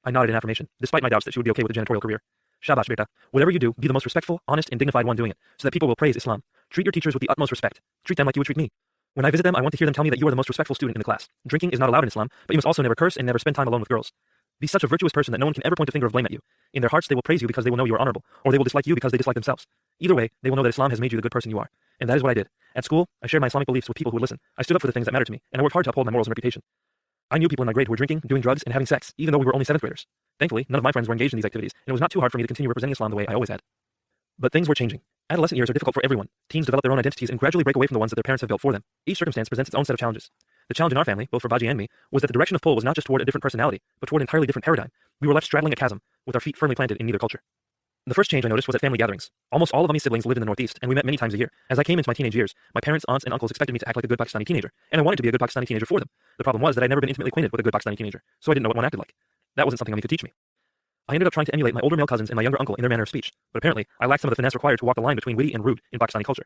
I nodded in affirmation, despite my doubts that she would be okay with a janitorial career. Shabash, beta. Whatever you do, be the most respectful, honest, and dignified one doing it, so that people will praise Islam. Treat your teachers with the utmost respect. Treat them like you would treat me. When I visit them, I want to hear them tell me that you are the most respectful student in the class. Drinking is not allowed in Islam, but you must also never curse and never spend time alone with girls. Be such a virtuous person that no one can ever point a finger of blame at you. In their hearts, they will praise you because they will know you are honorable, or they will dislike you because they dislike themselves. Either way, they will know that Islam has made you the good person you are. And that is what I did. At school, I shared my Islamic beliefs with people who would listen. I stood up for the things that mattered to me, and I worked hard to uphold my morals and reputation. I knew people in my grade who were drinking, doing drugs, and having sex, even though we were only 7th graders. Thankfully, none of my friends were engaged in these activities, and it was not too hard for me to continue representing Islam the way I always had. But things were changing. Adolescent years are difficult for everyone. Teens develop their own identities and gradually break away from the ones that their parents have built for them. Each circumstance presents its own set of challenges. The challenge in our family, both for Baji and me, was that the direction of pull was not just toward a different personality, but toward an entirely different paradigm. We were left straddling a chasm, with our feet firmly planted in neither culture. The first change I noticed was at family gatherings. Almost all of my siblings lived in the Northeast, and we met many times a year. As I came into my teenage years, my parents, aunts, and uncles expected me to act like a good Pakistani teenager, and I wanted to be a good Pakistani teenager for them. The problem was that I'd never been intimately acquainted with a good Pakistani teenager, so I didn't know what one acted like. That wasn't something Ami could teach me. I ended up trying to emulate my older male cousins and my younger uncle in their manner of speech, but apparently, I lacked some of the finesse required to walk the line between witty and rude in Pakistani culture.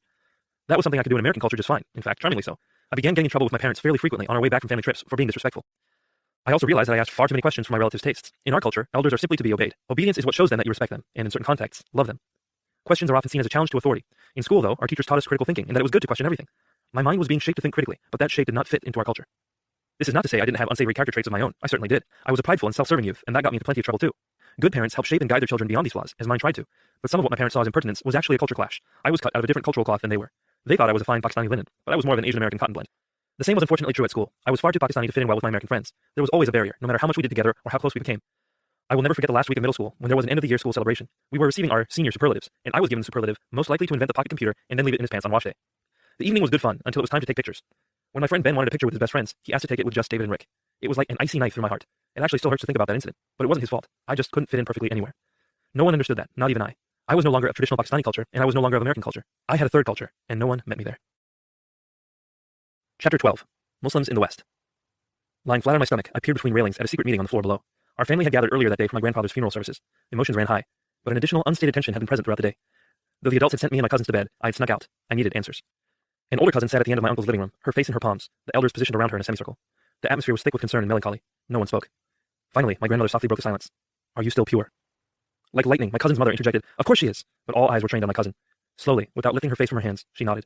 That was something I could do in American culture just fine, in fact, charmingly so. I began getting in trouble with my parents fairly frequently on our way back from family trips for being disrespectful. I also realized that I asked far too many questions for my relatives' tastes. In our culture, elders are simply to be obeyed. Obedience is what shows them that you respect them, and in certain contexts, love them. Questions are often seen as a challenge to authority. In school, though, our teachers taught us critical thinking, and that it was good to question everything. My mind was being shaped to think critically, but that shape did not fit into our culture. This is not to say I didn't have unsavory character traits of my own. I certainly did. I was a prideful and self-serving youth, and that got me into plenty of trouble too. Good parents help shape and guide their children beyond these flaws, as mine tried to. But some of what my parents saw as impertinence was actually a culture clash. I was cut out of a different cultural cloth than they were. They thought I was a fine Pakistani linen, but I was more of an Asian American cotton blend. The same was unfortunately true at school. I was far too Pakistani to fit in well with my American friends. There was always a barrier, no matter how much we did together or how close we became. I will never forget the last week of middle school, when there was an end-of-the-year school celebration. We were receiving our senior superlatives, and I was given the superlative, most likely to invent the pocket computer and then leave it in his pants on wash day. The evening was good fun, until it was time to take pictures. When my friend Ben wanted a picture with his best friends, he asked to take it with just David and Rick. It was like an icy knife through my heart. It actually still hurts to think about that incident, but it wasn't his fault. I just couldn't fit in perfectly anywhere. No one understood that, not even I. I was no longer of traditional Pakistani culture, and I was no longer of American culture. I had a third culture, and no one met me there. Chapter 12. Muslims in the West. Lying flat on my stomach, I peered between railings at a secret meeting on the floor below. Our family had gathered earlier that day for my grandfather's funeral services. Emotions ran high, but an additional unstated tension had been present throughout the day. Though the adults had sent me and my cousins to bed, I had snuck out. I needed answers. An older cousin sat at the end of my uncle's living room, her face in her palms, the elders positioned around her in a semicircle. The atmosphere was thick with concern and melancholy. No one spoke. Finally, my grandmother softly broke the silence. Are you still pure? Like lightning, my cousin's mother interjected, Of course she is. But all eyes were trained on my cousin. Slowly, without lifting her face from her hands, she nodded.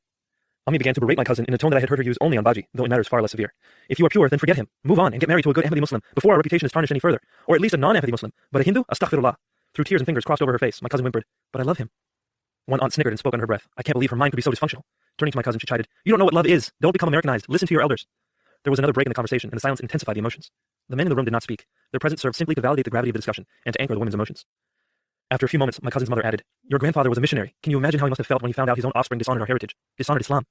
Ami began to berate my cousin in a tone that I had heard her use only on Baji, though in matters far less severe. If you are pure, then forget him. Move on and get married to a good Ahmadi Muslim before our reputation is tarnished any further. Or at least a non-Ahmadi Muslim. But a Hindu? Astaghfirullah. Through tears and fingers crossed over her face, my cousin whimpered, But I love him. One aunt snickered and spoke under her breath. I can't believe her mind could be so dysfunctional. Turning to my cousin, she chided, You don't know what love is. Don't become Americanized. Listen to your elders. There was another break in the conversation, and the silence intensified the emotions. The men in the room did not speak. Their presence served simply to validate the gravity of the discussion and to anchor the women's emotions. After a few moments, my cousin's mother added, Your grandfather was a missionary. Can you imagine how he must have felt when he found out his own offspring dishonored our heritage, dishonored Islam?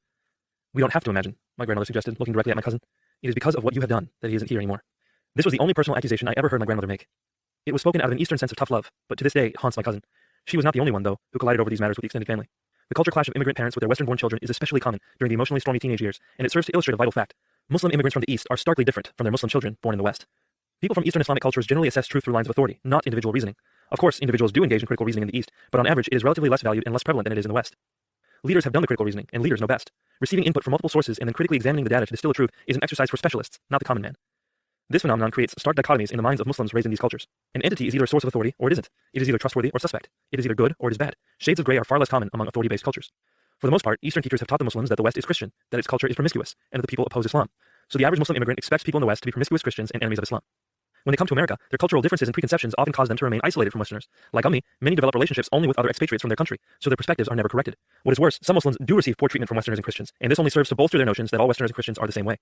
We don't have to imagine, my grandmother suggested, looking directly at my cousin. It is because of what you have done that he isn't here anymore. This was the only personal accusation I ever heard my grandmother make. It was spoken out of an Eastern sense of tough love, but to this day it haunts my cousin. She was not the only one, though, who collided over these matters with the extended family. The culture clash of immigrant parents with their Western-born children is especially common during the emotionally stormy teenage years, and it serves to illustrate a vital fact. Muslim immigrants from the East are starkly different from their Muslim children born in the West. People from Eastern Islamic cultures generally assess truth through lines of authority, not individual reasoning. Of course, individuals do engage in critical reasoning in the East, but on average it is relatively less valued and less prevalent than it is in the West. Leaders have done the critical reasoning, and leaders know best. Receiving input from multiple sources and then critically examining the data to distill the truth is an exercise for specialists, not the common man. This phenomenon creates stark dichotomies in the minds of Muslims raised in these cultures. An entity is either a source of authority or it isn't. It is either trustworthy or suspect. It is either good or it is bad. Shades of gray are far less common among authority-based cultures. For the most part, Eastern teachers have taught the Muslims that the West is Christian, that its culture is promiscuous, and that the people oppose Islam. So the average Muslim immigrant expects people in the West to be promiscuous Christians and enemies of Islam. When they come to America, their cultural differences and preconceptions often cause them to remain isolated from Westerners. Like Ummi, many develop relationships only with other expatriates from their country, so their perspectives are never corrected. What is worse, some Muslims do receive poor treatment from Westerners and Christians, and this only serves to bolster their notions that all Westerners and Christians are the same way.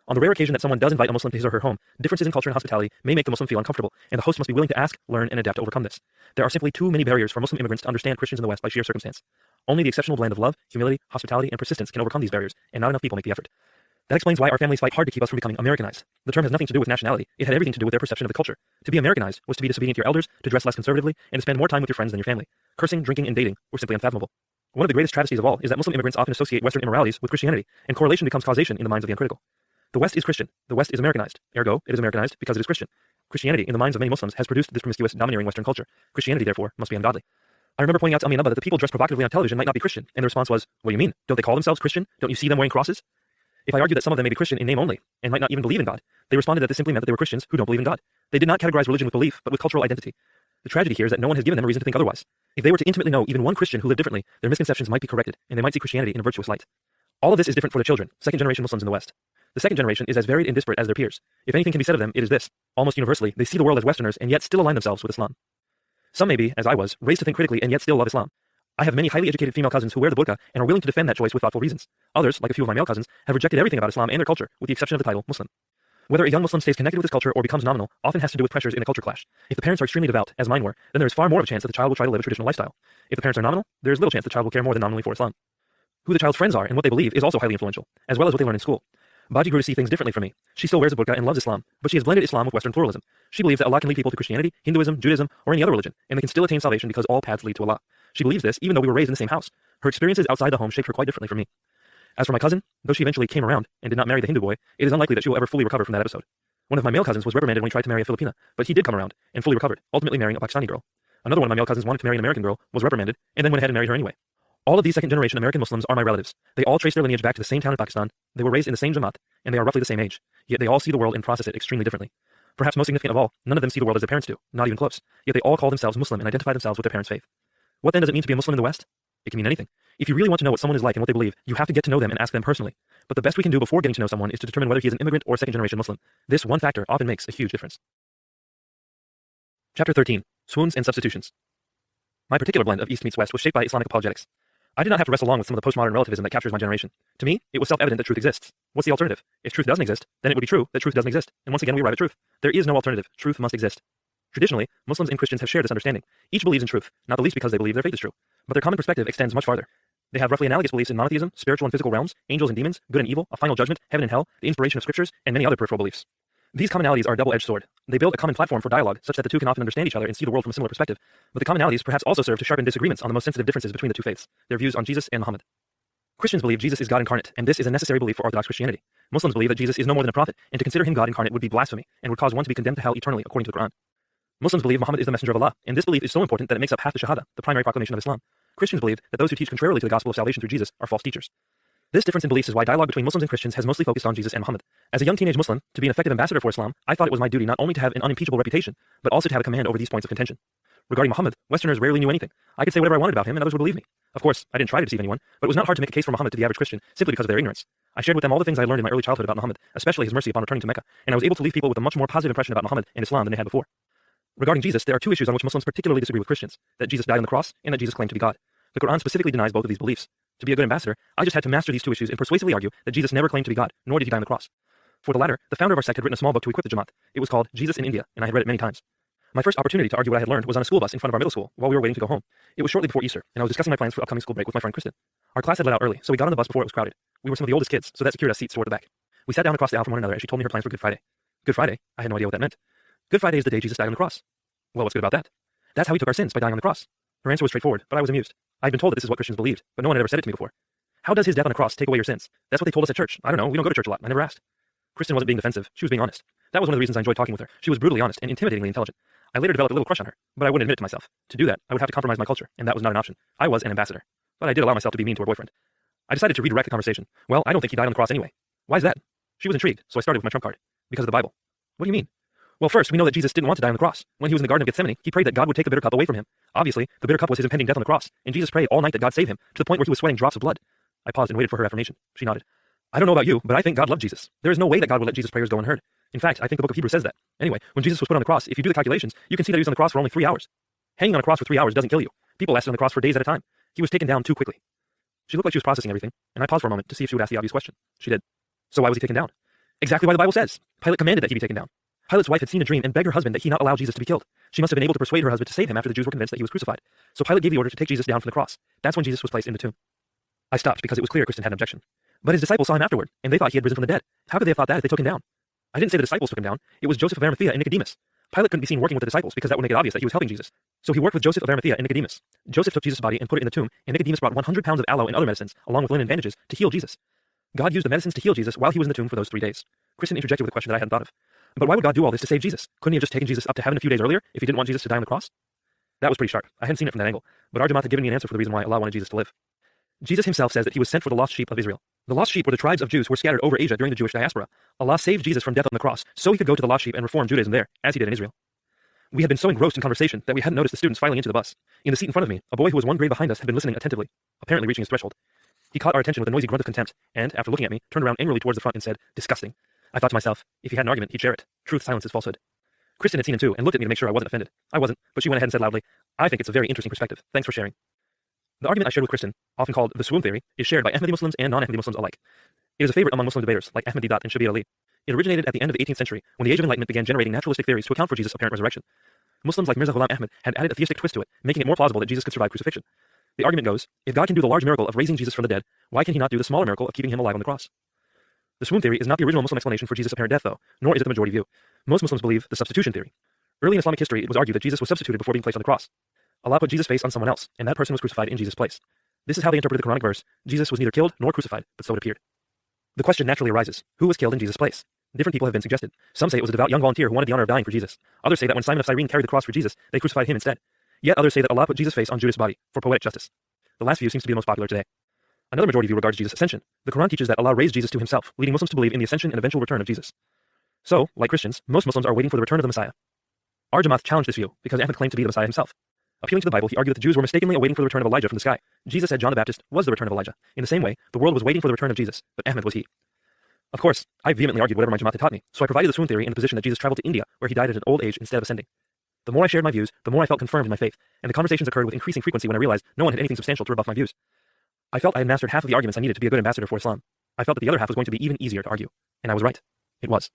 On the rare occasion that someone does invite a Muslim to his or her home, differences in culture and hospitality may make the Muslim feel uncomfortable, and the host must be willing to ask, learn, and adapt to overcome this. There are simply too many barriers for Muslim immigrants to understand Christians in the West by sheer circumstance. Only the exceptional blend of love, humility, hospitality, and persistence can overcome these barriers, and not enough people make the effort. That explains why our families fight hard to keep us from becoming Americanized. The term has nothing to do with nationality. It had everything to do with their perception of the culture. To be Americanized was to be disobedient to your elders, to dress less conservatively, and to spend more time with your friends than your family. Cursing, drinking, and dating were simply unfathomable. One of the greatest travesties of all is that Muslim immigrants often associate Western immoralities with Christianity, and correlation becomes causation in the minds of the uncritical. The West is Christian. The West is Americanized. Ergo, it is Americanized because it is Christian. Christianity, in the minds of many Muslims, has produced this promiscuous, domineering Western culture. Christianity, therefore, must be ungodly. I remember pointing out to Ami and Nabba that the people dressed provocatively on television might not be Christian, and the response was, What do you mean? Don't they call themselves Christian? Don't you see them wearing crosses? If I argued that some of them may be Christian in name only, and might not even believe in God, they responded that this simply meant that they were Christians who don't believe in God. They did not categorize religion with belief, but with cultural identity. The tragedy here is that no one has given them a reason to think otherwise. If they were to intimately know even one Christian who lived differently, their misconceptions might be corrected, and they might see Christianity in a virtuous light. All of this is different for the children, second-generation Muslims in the West. The second generation is as varied and disparate as their peers. If anything can be said of them, it is this. Almost universally, they see the world as Westerners and yet still align themselves with Islam. Some may be, as I was, raised to think critically and yet still love Islam. I have many highly educated female cousins who wear the burqa and are willing to defend that choice with thoughtful reasons. Others, like a few of my male cousins, have rejected everything about Islam and their culture, with the exception of the title Muslim. Whether a young Muslim stays connected with his culture or becomes nominal often has to do with pressures in a culture clash. If the parents are extremely devout, as mine were, then there is far more of a chance that the child will try to live a traditional lifestyle. If the parents are nominal, there is little chance the child will care more than nominally for Islam. Who the child's friends are and what they believe is also highly influential, as well as what they learn in school. Baji grew to see things differently from me. She still wears a burqa and loves Islam, but she has blended Islam with Western pluralism. She believes that Allah can lead people to Christianity, Hinduism, Judaism, or any other religion, and they can still attain salvation because all paths lead to Allah. She believes this even though we were raised in the same house. Her experiences outside the home shaped her quite differently from me. As for my cousin, though she eventually came around and did not marry the Hindu boy, it is unlikely that she will ever fully recover from that episode. One of my male cousins was reprimanded when he tried to marry a Filipina, but he did come around and fully recovered, ultimately marrying a Pakistani girl. Another one of my male cousins wanted to marry an American girl, was reprimanded, and then went ahead and married her anyway. All of these second-generation American Muslims are my relatives. They all trace their lineage back to the same town in Pakistan, they were raised in the same Jamaat, and they are roughly the same age. Yet they all see the world and process it extremely differently. Perhaps most significant of all, none of them see the world as their parents do, not even close. Yet they all call themselves Muslim and identify themselves with their parents' faith. What then does it mean to be a Muslim in the West? It can mean anything. If you really want to know what someone is like and what they believe, you have to get to know them and ask them personally. But the best we can do before getting to know someone is to determine whether he is an immigrant or second-generation Muslim. This one factor often makes a huge difference. Chapter 13. Swoons and Substitutions. My particular blend of East meets West was shaped by Islamic apologetics. I did not have to wrestle along with some of the postmodern relativism that captures my generation. To me, it was self-evident that truth exists. What's the alternative? If truth doesn't exist, then it would be true that truth doesn't exist. And once again, we arrive at truth. There is no alternative. Truth must exist. Traditionally, Muslims and Christians have shared this understanding. Each believes in truth, not the least because they believe their faith is true. But their common perspective extends much farther. They have roughly analogous beliefs in monotheism, spiritual and physical realms, angels and demons, good and evil, a final judgment, heaven and hell, the inspiration of scriptures, and many other peripheral beliefs. These commonalities are a double-edged sword. They build a common platform for dialogue such that the two can often understand each other and see the world from a similar perspective. But the commonalities perhaps also serve to sharpen disagreements on the most sensitive differences between the two faiths, their views on Jesus and Muhammad. Christians believe Jesus is God incarnate, and this is a necessary belief for Orthodox Christianity. Muslims believe that Jesus is no more than a prophet, and to consider him God incarnate would be blasphemy, and would cause one to be condemned to hell eternally according to the Quran. Muslims believe Muhammad is the messenger of Allah, and this belief is so important that it makes up half the Shahada, the primary proclamation of Islam. Christians believe that those who teach contrarily to the gospel of salvation through Jesus are false teachers. This difference in beliefs is why dialogue between Muslims and Christians has mostly focused on Jesus and Muhammad. As a young teenage Muslim, to be an effective ambassador for Islam, I thought it was my duty not only to have an unimpeachable reputation, but also to have a command over these points of contention. Regarding Muhammad, Westerners rarely knew anything. I could say whatever I wanted about him and others would believe me. Of course, I didn't try to deceive anyone, but it was not hard to make a case for Muhammad to the average Christian, simply because of their ignorance. I shared with them all the things I learned in my early childhood about Muhammad, especially his mercy upon returning to Mecca, and I was able to leave people with a much more positive impression about Muhammad and Islam than they had before. Regarding Jesus, there are two issues on which Muslims particularly disagree with Christians, that Jesus died on the cross and that Jesus claimed to be God. The Quran specifically denies both of these beliefs. To be a good ambassador, I just had to master these two issues and persuasively argue that Jesus never claimed to be God, nor did he die on the cross. For the latter, the founder of our sect had written a small book to equip the Jamaat. It was called Jesus in India, and I had read it many times. My first opportunity to argue what I had learned was on a school bus in front of our middle school while we were waiting to go home. It was shortly before Easter, and I was discussing my plans for upcoming school break with my friend Kristen. Our class had let out early, so we got on the bus before it was crowded. We were some of the oldest kids, so that secured us seats toward the back. We sat down across the aisle from one another as she told me her plans for Good Friday. Good Friday? I had no idea what that meant. Good Friday is the day Jesus died on the cross. Well, what's good about that? That's how he took our sins, by dying on the cross. Her answer was straightforward, but I was amused. I had been told that this is what Christians believed, but no one had ever said it to me before. How does his death on the cross take away your sins? That's what they told us at church. I don't know, we don't go to church a lot. I never asked. Kristen wasn't being defensive, she was being honest. That was one of the reasons I enjoyed talking with her. She was brutally honest and intimidatingly intelligent. I later developed a little crush on her, but I wouldn't admit it to myself. To do that, I would have to compromise my culture, and that was not an option. I was an ambassador. But I did allow myself to be mean to her boyfriend. I decided to redirect the conversation. Well, I don't think he died on the cross anyway. Why is that? She was intrigued, so I started with my trump card. Because of the Bible. What do you mean? Well, first, we know that Jesus didn't want to die on the cross. When he was in the Garden of Gethsemane, he prayed that God would take the bitter cup away from him. Obviously, the bitter cup was his impending death on the cross, and Jesus prayed all night that God save him, to the point where he was sweating drops of blood. I paused and waited for her affirmation. She nodded. I don't know about you, but I think God loved Jesus. There is no way that God would let Jesus' prayers go unheard. In fact, I think the book of Hebrews says that. Anyway, when Jesus was put on the cross, if you do the calculations, you can see that he was on the cross for only 3 hours. Hanging on a cross for 3 hours doesn't kill you. People lasted on the cross for days at a time. He was taken down too quickly. She looked like she was processing everything, and I paused for a moment to see if she would ask the obvious question. She did. So why was he taken down? Exactly why the Bible says. Pilate commanded that he be taken down. Pilate's wife had seen a dream and begged her husband that he not allow Jesus to be killed. She must have been able to persuade her husband to save him after the Jews were convinced that he was crucified. So Pilate gave the order to take Jesus down from the cross. That's when Jesus was placed in the tomb. I stopped because it was clear Kristen had an objection. But his disciples saw him afterward, and they thought he had risen from the dead. How could they have thought that if they took him down? I didn't say the disciples took him down. It was Joseph of Arimathea and Nicodemus. Pilate couldn't be seen working with the disciples because that would make it obvious that he was helping Jesus. So he worked with Joseph of Arimathea and Nicodemus. Joseph took Jesus' body and put it in the tomb, and Nicodemus brought 100 pounds of aloe and other medicines, along with linen bandages, to heal Jesus. God used the medicines to heal Jesus while he was in the tomb for those 3 days. Kristen interjected with a question that I hadn't thought of. But why would God do all this to save Jesus? Couldn't he have just taken Jesus up to heaven a few days earlier if he didn't want Jesus to die on the cross? That was pretty sharp. I hadn't seen it from that angle, but our Jamaat had given me an answer for the reason why Allah wanted Jesus to live. Jesus himself says that he was sent for the lost sheep of Israel. The lost sheep were the tribes of Jews who were scattered over Asia during the Jewish diaspora. Allah saved Jesus from death on the cross so he could go to the lost sheep and reform Judaism there, as he did in Israel. We had been so engrossed in conversation that we hadn't noticed the students filing into the bus. In the seat in front of me, a boy who was one grade behind us had been listening attentively, apparently reaching his threshold. He caught our attention with a noisy grunt of contempt, and, after looking at me, turned around angrily towards the front and said, "Disgusting." I thought to myself, if he had an argument, he'd share it. Truth silences falsehood. Kristen had seen him too, and looked at me to make sure I wasn't offended. I wasn't, but she went ahead and said loudly, "I think it's a very interesting perspective. Thanks for sharing." The argument I shared with Kristen, often called the swoon theory, is shared by Ahmadi Muslims and non-Ahmadi Muslims alike. It is a favorite among Muslim debaters, like Ahmad Didat and Shabir Ali. It originated at the end of the 18th century, when the Age of Enlightenment began generating naturalistic theories to account for Jesus' apparent resurrection. Muslims like Mirza Ghulam Ahmad had added a theistic twist to it, making it more plausible that Jesus could survive crucifixion. The argument goes, if God can do the large miracle of raising Jesus from the dead, why can he not do the smaller miracle of keeping him alive on the cross? The swoon theory is not the original Muslim explanation for Jesus' apparent death, though, nor is it the majority view. Most Muslims believe the substitution theory. Early in Islamic history, it was argued that Jesus was substituted before being placed on the cross. Allah put Jesus' face on someone else, and that person was crucified in Jesus' place. This is how they interpreted the Quranic verse, Jesus was neither killed nor crucified, but so it appeared. The question naturally arises, who was killed in Jesus' place? Different people have been suggested. Some say it was a devout young volunteer who wanted the honor of dying for Jesus. Others say that when Simon of Cyrene carried the cross for Jesus, they crucified him instead. Yet others say that Allah put Jesus' face on Judas' body, for poetic justice. The last view seems to be the most popular today. Another majority view regards Jesus' ascension. The Quran teaches that Allah raised Jesus to himself, leading Muslims to believe in the ascension and eventual return of Jesus. So, like Christians, most Muslims are waiting for the return of the Messiah. Our Jamaat challenged this view, because Ahmad claimed to be the Messiah himself. Appealing to the Bible, he argued that the Jews were mistakenly awaiting for the return of Elijah from the sky. Jesus said John the Baptist was the return of Elijah. In the same way, the world was waiting for the return of Jesus, but Ahmad was he. Of course, I vehemently argued whatever my Jamaat had taught me, so I provided the swoon theory in the position that Jesus traveled to India, where he died at an old age instead of ascending. The more I shared my views, the more I felt confirmed in my faith, and the conversations occurred with increasing frequency when I realized no one had anything substantial to rebuff my views. I felt I had mastered half of the arguments I needed to be a good ambassador for Islam. I felt that the other half was going to be even easier to argue, and I was right. It was.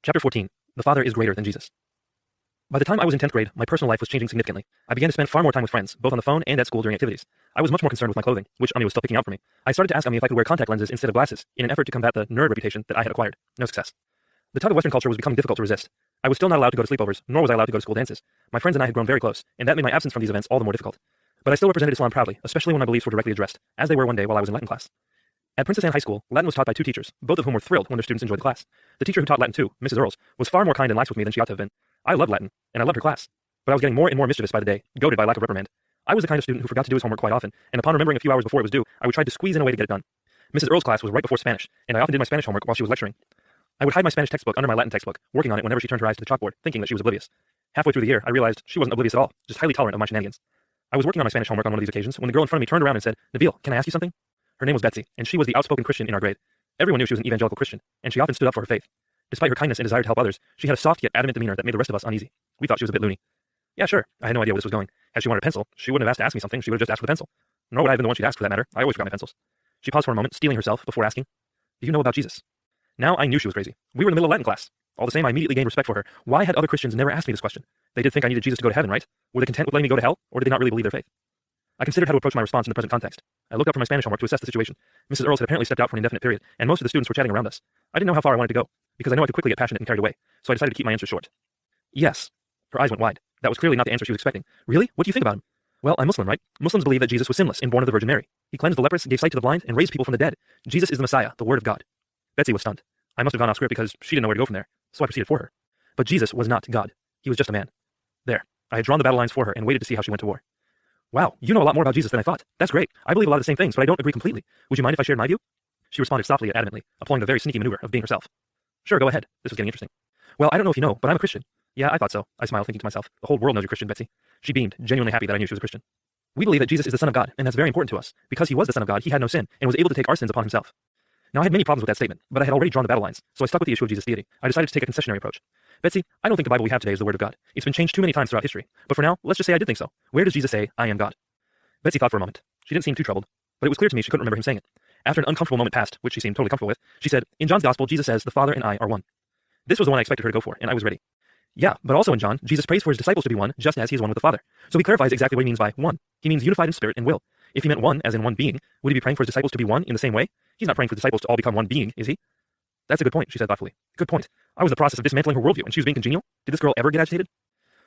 Chapter 14. The Father is greater than Jesus. By the time I was in 10th grade, my personal life was changing significantly. I began to spend far more time with friends, both on the phone and at school during activities. I was much more concerned with my clothing, which Ami was still picking out for me. I started to ask Ami if I could wear contact lenses instead of glasses, in an effort to combat the nerd reputation that I had acquired. No success. The tug of Western culture was becoming difficult to resist. I was still not allowed to go to sleepovers, nor was I allowed to go to school dances. My friends and I had grown very close, and that made my absence from these events all the more difficult. But I still represented Islam proudly, especially when my beliefs were directly addressed, as they were one day while I was in Latin class. At Princess Anne High School, Latin was taught by two teachers, both of whom were thrilled when their students enjoyed the class. The teacher who taught Latin too, Mrs. Earls, was far more kind and lax with me than she ought to have been. I loved Latin, and I loved her class. But I was getting more and more mischievous by the day, goaded by lack of reprimand. I was the kind of student who forgot to do his homework quite often, and upon remembering a few hours before it was due, I would try to squeeze in a way to get it done. Mrs. Earl's class was right before Spanish, and I often did my Spanish homework while she was lecturing. I would hide my Spanish textbook under my Latin textbook, working on it whenever she turned her eyes to the chalkboard, thinking that she was oblivious. Halfway through the year, I realized she wasn't oblivious at all, just highly tolerant of my shenanigans. I was working on my Spanish homework on one of these occasions when the girl in front of me turned around and said, "Nabeel, can I ask you something?" Her name was Betsy, and she was the outspoken Christian in our grade. Everyone knew she was an evangelical Christian, and she often stood up for her faith. Despite her kindness and desire to help others, she had a soft yet adamant demeanor that made the rest of us uneasy. We thought she was a bit loony. Yeah, sure. I had no idea where this was going. Had she wanted a pencil, she wouldn't have asked to ask me something, she would have just asked for the pencil. Nor would I have been the one she'd ask for that matter. I always forgot my pencils. She paused for a moment, steeling herself, before asking, "Do you know about Jesus?" Now I knew she was crazy. We were in the middle of Latin class. All the same, I immediately gained respect for her. Why had other Christians never asked me this question? They did think I needed Jesus to go to heaven, right? Were they content with letting me go to hell, or did they not really believe their faith? I considered how to approach my response in the present context. I looked up from my Spanish homework to assess the situation. Mrs. Earls had apparently stepped out for an indefinite period, and most of the students were chatting around us. I didn't know how far I wanted to go, because I know I could quickly get passionate and carried away, so I decided to keep my answer short. Yes. Her eyes went wide. That was clearly not the answer she was expecting. Really? What do you think about him? Well, I'm Muslim, right? Muslims believe that Jesus was sinless and born of the Virgin Mary. He cleansed the lepers, gave sight to the blind, and raised people from the dead. Jesus is the Messiah, the Word of God. Betsy was stunned. I must have gone off script because she didn't know where to go from there, so I proceeded for her. But Jesus was not God. He was just a man. There. I had drawn the battle lines for her and waited to see how she went to war. Wow, you know a lot more about Jesus than I thought. That's great. I believe a lot of the same things, but I don't agree completely. Would you mind if I shared my view? She responded softly yet adamantly, employing the very sneaky maneuver of being herself. Sure, go ahead. This was getting interesting. Well, I don't know if you know, but I'm a Christian. Yeah, I thought so. I smiled, thinking to myself, the whole world knows you're Christian, Betsy. She beamed, genuinely happy that I knew she was a Christian. We believe that Jesus is the Son of God, and that's very important to us. Because he was the Son of God, he had no sin, and was able to take our sins upon himself. Now, I had many problems with that statement, but I had already drawn the battle lines, so I stuck with the issue of Jesus' deity. I decided to take a concessionary approach. Betsy, I don't think the Bible we have today is the Word of God. It's been changed too many times throughout history. But for now, let's just say I did think so. Where does Jesus say, "I am God"? Betsy thought for a moment. She didn't seem too troubled, but it was clear to me she couldn't remember him saying it. After an uncomfortable moment passed, which she seemed totally comfortable with, she said, "In John's Gospel, Jesus says, 'The Father and I are one.'" This was the one I expected her to go for, and I was ready. Yeah, but also in John, Jesus prays for his disciples to be one, just as he is one with the Father. So he clarifies exactly what he means by one. He means unified in spirit and will. If he meant one, as in one being, would he be praying for his disciples to be one in the same way? He's not praying for the disciples to all become one being, is he? That's a good point, she said thoughtfully. Good point. I was in the process of dismantling her worldview, and she was being congenial? Did this girl ever get agitated?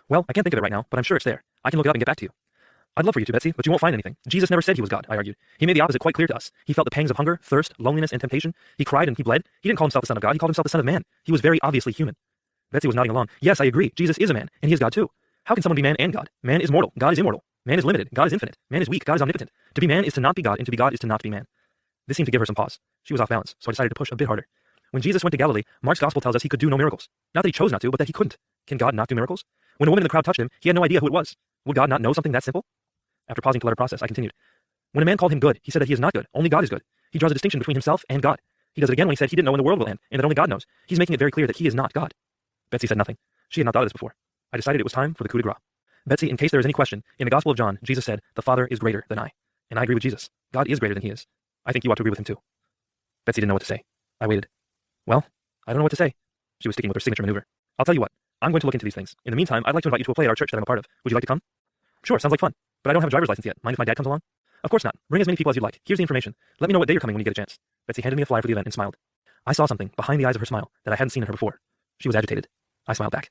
Well, I can't think of it right now, but I'm sure it's there. I can look it up and get back to you. I'd love for you to, Betsy, but you won't find anything. Jesus never said he was God, I argued. He made the opposite quite clear to us. He felt the pangs of hunger, thirst, loneliness, and temptation. He cried and he bled. He didn't call himself the Son of God, he called himself the Son of Man. He was very obviously human. Betsy was nodding along. Yes, I agree. Jesus is a man, and he is God too. How can someone be man and God? Man is mortal, God is immortal. Man is limited, God is infinite. Man is weak, God is omnipotent. To be man is to not be God, and to be God is to not be man. This seemed to give her some pause. She was off balance, so I decided to push a bit harder. When Jesus went to Galilee, Mark's gospel tells us he could do no miracles. Not that he chose not to, but that he couldn't. Can God not do miracles? When a woman in the crowd touched him, he had no idea who it was. Would God not know something that simple? After pausing to let her process, I continued. When a man called him good, he said that he is not good. Only God is good. He draws a distinction between himself and God. He does it again when he said he didn't know when the world will end, and that only God knows. He's making it very clear that he is not God. Betsy said nothing. She had not thought of this before. I decided it was time for the coup de grace. Betsy, in case there is any question, in the Gospel of John, Jesus said, "The Father is greater than I." And I agree with Jesus. God is greater than he is. I think you ought to agree with him too. Betsy didn't know what to say. I waited. Well, I don't know what to say. She was sticking with her signature maneuver. I'll tell you what. I'm going to look into these things. In the meantime, I'd like to invite you to a play at our church that I'm a part of. Would you like to come? Sure, sounds like fun. But I don't have a driver's license yet. Mind if my dad comes along? Of course not. Bring as many people as you'd like. Here's the information. Let me know what day you're coming when you get a chance. Betsy handed me a flyer for the event and smiled. I saw something behind the eyes of her smile that I hadn't seen in her before. She was agitated. I smiled back.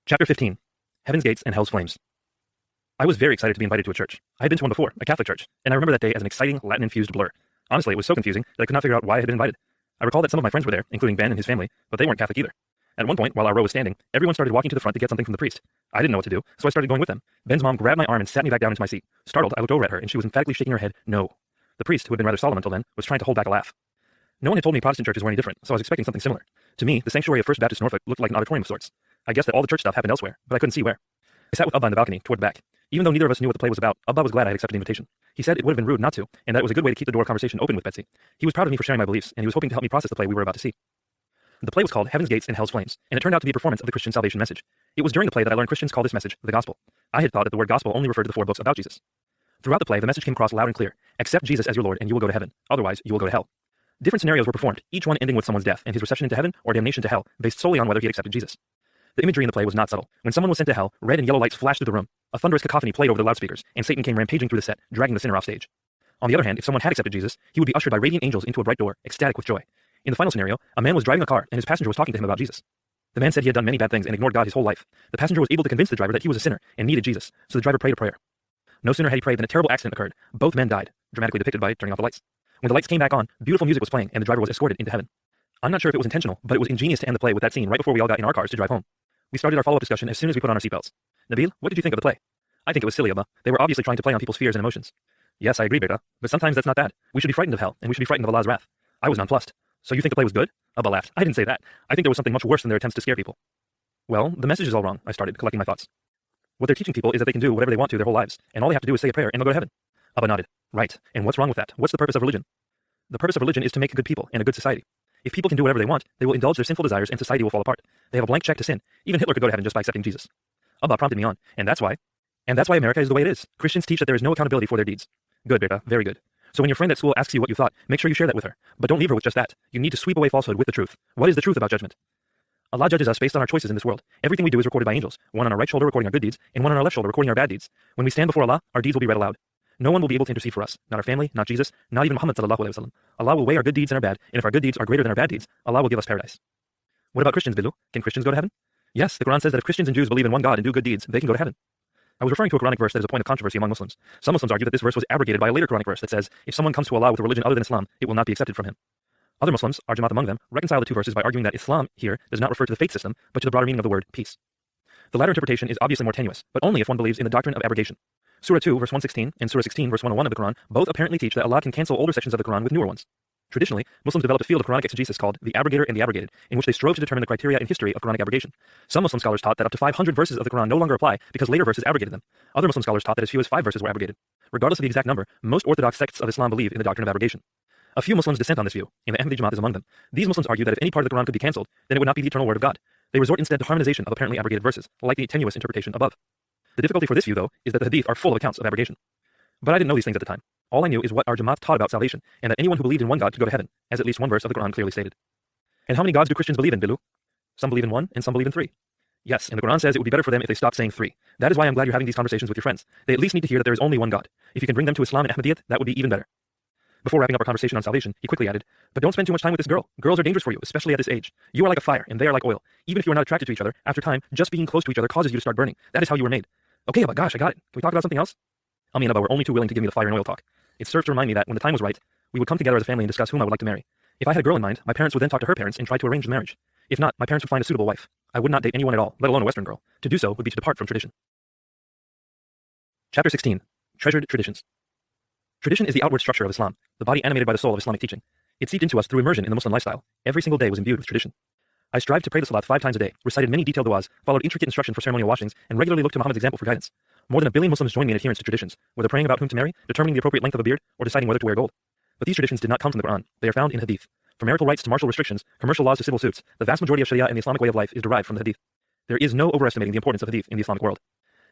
Chapter 15. Heaven's Gates and Hell's Flames. I was very excited to be invited to a church. I had been to one before, a Catholic church, and I remember that day as an exciting Latin-infused blur. Honestly, it was so confusing that I could not figure out why I had been invited. I recall that some of my friends were there, including Ben and his family, but they weren't Catholic either. At one point, while our row was standing, everyone started walking to the front to get something from the priest. I didn't know what to do, so I started going with them. Ben's mom grabbed my arm and sat me back down into my seat. Startled, I looked over at her, and she was emphatically shaking her head, no. The priest, who had been rather solemn until then, was trying to hold back a laugh. No one had told me Protestant churches were any different, so I was expecting something similar. To me, the sanctuary of First Baptist Norfolk looked like an auditorium of sorts. I guessed that all the church stuff happened elsewhere, but I couldn't see where. I sat with Abba in the balcony, toward the back. Even though neither of us knew what the play was about, Abba was glad I had accepted the invitation. He said it would have been rude not to, and that it was a good way to keep the door of conversation open with Betsy. He was proud of me for sharing my beliefs, and he was hoping to help me process the play we were about to see. The play was called Heaven's Gates and Hell's Flames, and it turned out to be a performance of the Christian salvation message. It was during the play that I learned Christians call this message the gospel. I had thought that the word gospel only referred to the 4 books about Jesus. Throughout the play, the message came across loud and clear. Accept Jesus as your Lord, and you will go to heaven. Otherwise, you will go to hell. Different scenarios were performed, each one ending with someone's death and his reception into heaven or damnation to hell, based solely on whether he had accepted Jesus. The imagery in the play was not subtle. When someone was sent to hell, red and yellow lights flashed through the room. A thunderous cacophony played over the loudspeakers, and Satan came rampaging through the set, dragging the sinner off stage. On the other hand, if someone had accepted Jesus, he would be ushered by radiant angels into a bright door, ecstatic with joy. In the final scenario, a man was driving a car, and his passenger was talking to him about Jesus. The man said he had done many bad things and ignored God his whole life. The passenger was able to convince the driver that he was a sinner and needed Jesus, so the driver prayed a prayer. No sooner had he prayed than a terrible accident occurred. Both men died, dramatically depicted by turning off the lights. When the lights came back on, beautiful music was playing, and the driver was escorted into heaven. I'm not sure if it was intentional, but it was ingenious to end the play with that scene right before we all got in our cars to drive home. We started our follow-up discussion as soon as we put on our seatbelts. Nabeel, what did you think of the play? I think it was silly, Abba. They were obviously trying to play on people's fears and emotions. Yes, I agree, Beta, but sometimes that's not bad. We should be frightened of hell, and we should be frightened of Allah's wrath. I was nonplussed. So you think the play was good? Abba laughed. I didn't say that. I think there was something much worse than their attempts to scare people. Well, the message is all wrong, I started, collecting my thoughts. What they're teaching people is that they can do whatever they want to their whole lives, and all they have to do is say a prayer and they'll go to heaven. Abba nodded. Right, and what's wrong with that? What's the purpose of religion? The purpose of religion is to make good people and a good society. If people can do whatever they want, they will indulge their sinful desires and society will fall apart. They have a blank check to sin. Even Hitler could go to heaven just by accepting Jesus. Abba prompted me on, and that's why America is the way it is. Christians teach that there is no accountability for their deeds. Good, Beta, very good. So when your friend at school asks you what you thought, make sure you share that with her. But don't leave her with just that. You need to sweep away falsehood with the truth. What is the truth about judgment? Allah judges us based on our choices in this world. Everything we do is recorded by angels, one on our right shoulder recording our good deeds, and one on our left shoulder recording our bad deeds. When we stand before Allah, our deeds will be read aloud. No one will be able to intercede for us, not our family, not Jesus, not even Muhammad sallallahu alaihi wasallam. Allah will weigh our good deeds and our bad, and if our good deeds are greater than our bad deeds, Allah will give us paradise. What about Christians, Bilu? Can Christians go to heaven? Yes, the Quran says that if Christians and Jews believe in one God and do good deeds, they can go to heaven. I was referring to a Quranic verse that is a point of controversy among Muslims. Some Muslims argue that this verse was abrogated by a later Quranic verse that says, if someone comes to Allah with a religion other than Islam, it will not be accepted from him. Other Muslims, our Jamaat among them, reconcile the two verses by arguing that Islam here does not refer to the faith system, but to the broader meaning of the word peace. The latter interpretation is obviously more tenuous, but only if one believes in the doctrine of abrogation. Surah 2, verse 116, and Surah 16, verse 101 of the Quran both apparently teach that Allah can cancel older sections of the Quran with newer ones. Traditionally, Muslims developed a field of Quranic exegesis called the abrogator and the abrogated, in which they strove to determine the criteria and history of Quranic abrogation. Some Muslim scholars taught that up to 500 verses of the Quran no longer apply because later verses abrogated them. Other Muslim scholars taught that as few as 5 verses were abrogated. Regardless of the exact number, most orthodox sects of Islam believe in the doctrine of abrogation. A few Muslims dissent on this view, and the Ahmadi Jamaat is among them. These Muslims argue that if any part of the Quran could be cancelled, then it would not be the eternal word of God. They resort instead to harmonization of apparently abrogated verses, like the tenuous interpretation above. The difficulty for this view, though, is that the hadith are full of accounts of abrogation. But I didn't know these things at the time. All I knew is what our Jamaat taught about salvation, and that anyone who believed in one God could go to heaven, as at least one verse of the Quran clearly stated. And how many gods do Christians believe in, Bilu? Some believe in one, and some believe in 3. Yes, and the Quran says it would be better for them if they stopped saying 3. That is why I'm glad you're having these conversations with your friends. They at least need to hear that there is only one God. If you can bring them to Islam and Ahmadiyyat, that would be even better. Before wrapping up our conversation on salvation, he quickly added, but don't spend too much time with this girl. Girls are dangerous for you, especially at this age. You are like a fire, and they are like oil. Even if you are not attracted to each other, after time, just being close to each other causes you to start burning. That is how you were made. Okay, but gosh, I got it. Can we talk about something else? Ami and Abba were only too willing to give me the fire and oil talk. It served to remind me that when the time was right, we would come together as a family and discuss whom I would like to marry. If I had a girl in mind, my parents would then talk to her parents and try to arrange the marriage. If not, my parents would find a suitable wife. I would not date anyone at all, let alone a Western girl. To do so would be to depart from tradition. Chapter 16. Treasured Traditions. Tradition is the outward structure of Islam, the body animated by the soul of Islamic teaching. It seeped into us through immersion in the Muslim lifestyle. Every single day was imbued with tradition. I strived to pray the salat 5 times a day, recited many detailed du'as, followed intricate instruction for ceremonial washings, and regularly looked to Muhammad's example for guidance. More than 1 billion Muslims joined me in adherence to traditions, whether praying about whom to marry, determining the appropriate length of a beard, or deciding whether to wear gold. But these traditions did not come from the Quran. They are found in hadith. From marital rights to martial restrictions, commercial laws to civil suits, the vast majority of Sharia and the Islamic way of life is derived from the hadith. There is no overestimating the importance of hadith in the Islamic world.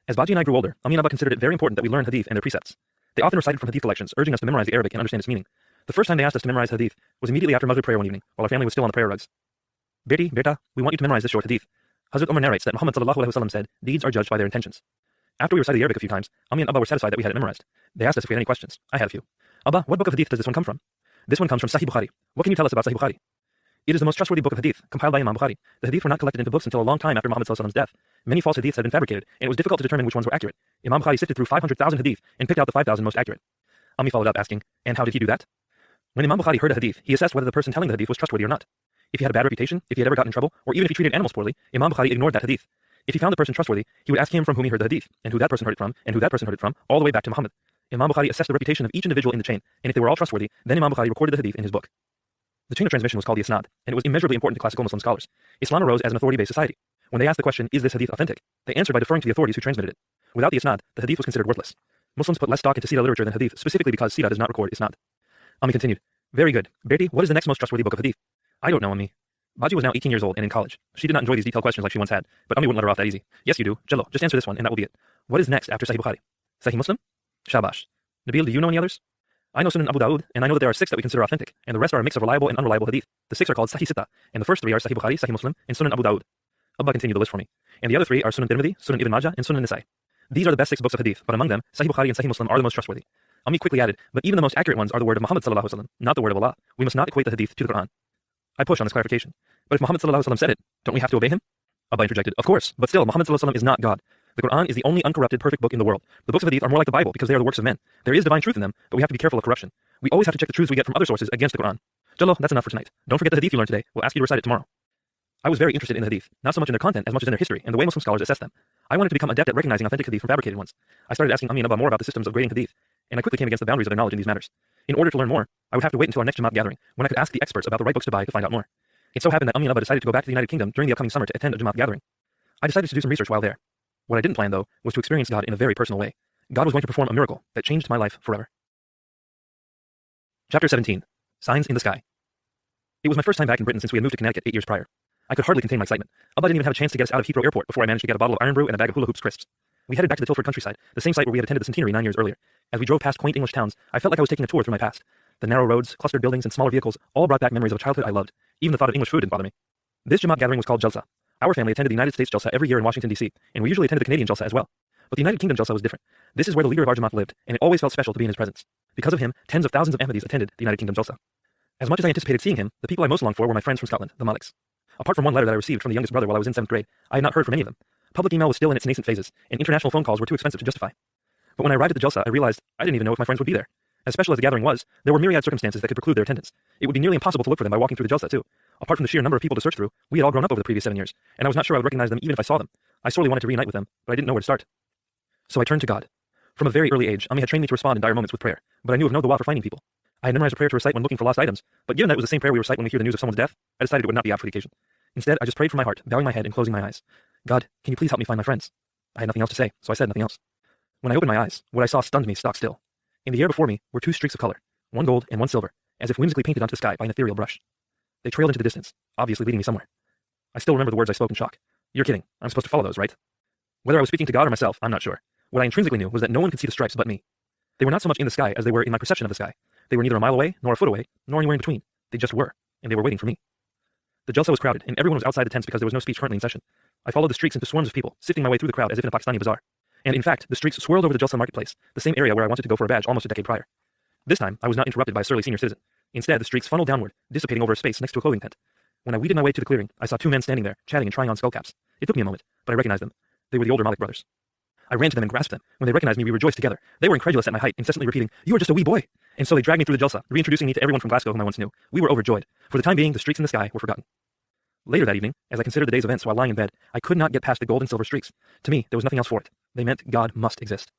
As Baji and I grew older, Ami and Abba considered it very important that we learn hadith and their precepts. They often recited from hadith collections, urging us to memorize the Arabic and understand its meaning. The first time they asked us to memorize hadith was immediately after Maghrib prayer one evening, while our family was still on the prayer rugs. Beta, we want you to memorize this short hadith. Hazrat Umar narrates that Muhammad ﷺ said, deeds are judged by their intentions. After we recited the Arabic a few times, Ami and Abba were satisfied that we had it memorized. They asked us if we had any questions. I had a few. Abba, what book of hadith does this one come from? This one comes from Sahih Bukhari. What can you tell us about Sahih Bukhari? It is the most trustworthy book of hadith, compiled by Imam Bukhari. The hadith were not collected into books until a long time after Muhammad ﷺ's death. Many false hadiths had been fabricated, and it was difficult to determine which ones were accurate. Imam Bukhari sifted through 500,000 hadith and picked out the 5,000 most accurate. Ami followed up asking, and how did he do that? When Imam Bukhari heard a hadith, he assessed whether the person telling the hadith was trustworthy or not. If he had a bad reputation, if he had ever gotten in trouble, or even if he treated animals poorly, Imam Bukhari ignored that hadith. If he found the person trustworthy, he would ask him from whom he heard the hadith, and who that person heard it from, and who that person heard it from, all the way back to Muhammad. Imam Bukhari assessed the reputation of each individual in the chain, and if they were all trustworthy, then Imam Bukhari recorded the hadith in his book. The chain of transmission was called the isnad, and it was immeasurably important to classical Muslim scholars. Islam arose as an authority-based society. When they asked the question, is this hadith authentic? They answered by deferring to the authorities who transmitted it. Without the isnad, the hadith was considered worthless. Muslims put less stock into Sira literature than hadith, specifically because Sira does not record isnad. Ami continued, very good. Bertie, what is the next most trustworthy book of hadith? I don't know, Ami. Baji was now 18 years old and in college. She did not enjoy these detailed questions like she once had, but Ami wouldn't let her off that easy. Yes, you do. Jello, just answer this one, and that will be it. What is next after Sahih Bukhari? Sahih Muslim? Shabash. Nabeel, do you know any others? I know Sunan Abu Dawood, and I know that there are 6 that we consider authentic, and the rest are a mix of reliable and unreliable hadith. The 6 are called Sahih Sitta, and the first 3 are Sahih Bukhari, Sahih Muslim, and Sunan Abu Dawood. Abba continued the list for me. And the other 3 are Sunan Tirmidhi, Sunan Ibn Majah, and Sunan Nisai. These are the best 6 books of hadith, but among them, Sahih Bukhari and Sahih Muslim are the most trustworthy. Ami quickly added, but even the most accurate ones are the word of Muhammad ﷺ, not the word of Allah. We must not equate the hadith to the Quran. I pushed on this clarification. But if Muhammad ﷺ said it, don't we have to obey him? Abba interjected, of course, but still, Muhammad ﷺ is not God. The Quran is the only uncorrupted, perfect book in the world. The books of hadith are more like the Bible because they are the works of men. There is divine truth in them, but we have to be careful of corruption. We always have to check the truths we get from other sources against the Quran. Jallo, that's enough for tonight. Don't forget the hadith you learned today. We'll ask you to recite it tomorrow. I was very interested in the hadith, not so much in their content as much as in their history and the way Muslim scholars assess them. I wanted to become adept at recognizing authentic hadith from fabricated ones. I started asking Ami and Abba more about the systems of grading hadith, and I quickly came against the boundaries of their knowledge in these matters. In order to learn more, I would have to wait until our next Jamaat gathering, when I could ask the experts about the right books to buy to find out more. It so happened that Ami and Abba decided to go back to the United Kingdom during the upcoming summer to attend a Jamaat gathering. I decided to do some research while there. What I didn't plan, though, was to experience God in a very personal way. God was going to perform a miracle that changed my life forever. Chapter 17. Signs in the Sky. It was my first time back in Britain since we had moved to Connecticut 8 years prior. I could hardly contain my excitement. Abba didn't even have a chance to get us out of Heathrow Airport before I managed to get a bottle of Iron Brew and a bag of Hula Hoops crisps. We headed back to the Tilford countryside, the same site where we had attended the centenary 9 years earlier. As we drove past quaint English towns, I felt like I was taking a tour through my past. The narrow roads, clustered buildings, and smaller vehicles all brought back memories of a childhood I loved. Even the thought of English food didn't bother me. This Jamaat gathering was called Jalsa. Our family attended the United States Jalsa every year in Washington, D.C., and we usually attended the Canadian Jalsa as well. But the United Kingdom Jalsa was different. This is where the leader of our Jamaat lived, and it always felt special to be in his presence. Because of him, tens of thousands of Ahmadis attended the United Kingdom Jalsa. As much as I anticipated seeing him, the people I most longed for were my friends from Scotland, the Maliks. Apart from one letter that I received from the youngest brother while I was in 7th grade, I had not heard from any of them. Public email was still in its nascent phases, and international phone calls were too expensive to justify. But when I arrived at the Jalsa, I realized I didn't even know if my friends would be there. As special as the gathering was, there were myriad circumstances that could preclude their attendance. It would be nearly impossible to look for them by walking through the Jalsa too. Apart from the sheer number of people to search through, we had all grown up over the previous 7 years, and I was not sure I would recognize them even if I saw them. I sorely wanted to reunite with them, but I didn't know where to start. So I turned to God. From a very early age, Ami had trained me to respond in dire moments with prayer, but I knew of no dua for finding people. I had memorized a prayer to recite when looking for lost items, but given that it was the same prayer we recite when we hear the news of someone's death, I decided it would not be apt for the occasion. Instead, I just prayed from my heart, bowing my head and closing my eyes. God, can you please help me find my friends? I had nothing else to say, so I said nothing else. When I opened my eyes, what I saw stunned me stock still. In the air before me were 2 streaks of color, one gold and one silver, as if whimsically painted onto the sky by an ethereal brush. They trailed into the distance, obviously leading me somewhere. I still remember the words I spoke in shock. You're kidding. I'm supposed to follow those, right? Whether I was speaking to God or myself, I'm not sure. What I intrinsically knew was that no one could see the stripes but me. They were not so much in the sky as they were in my perception of the sky. They were neither a mile away, nor a foot away, nor anywhere in between. They just were, and they were waiting for me. The Jalsa was crowded, and everyone was outside the tents because there was no speech currently in session. I followed the streaks into swarms of people, sifting my way through the crowd as if in a Pakistani bazaar. And in fact, the streaks swirled over the Jalsa marketplace, the same area where I wanted to go for a badge almost a decade prior. This time, I was not interrupted by a surly senior citizen. Instead, the streaks funneled downward, dissipating over a space next to a clothing tent. When I weeded my way to the clearing, I saw 2 men standing there, chatting and trying on skull caps. It took me a moment, but I recognized them. They were the older Malik brothers. I ran to them and grasped them. When they recognized me, we rejoiced together. They were incredulous at my height, incessantly repeating, "You are just a wee boy." And so they dragged me through the Jalsa, reintroducing me to everyone from Glasgow whom I once knew. We were overjoyed. For the time being, the streaks in the sky were forgotten. Later that evening, as I considered the day's events while lying in bed, I could not get past the gold and silver streaks. To me, there was nothing else for it. They meant God must exist.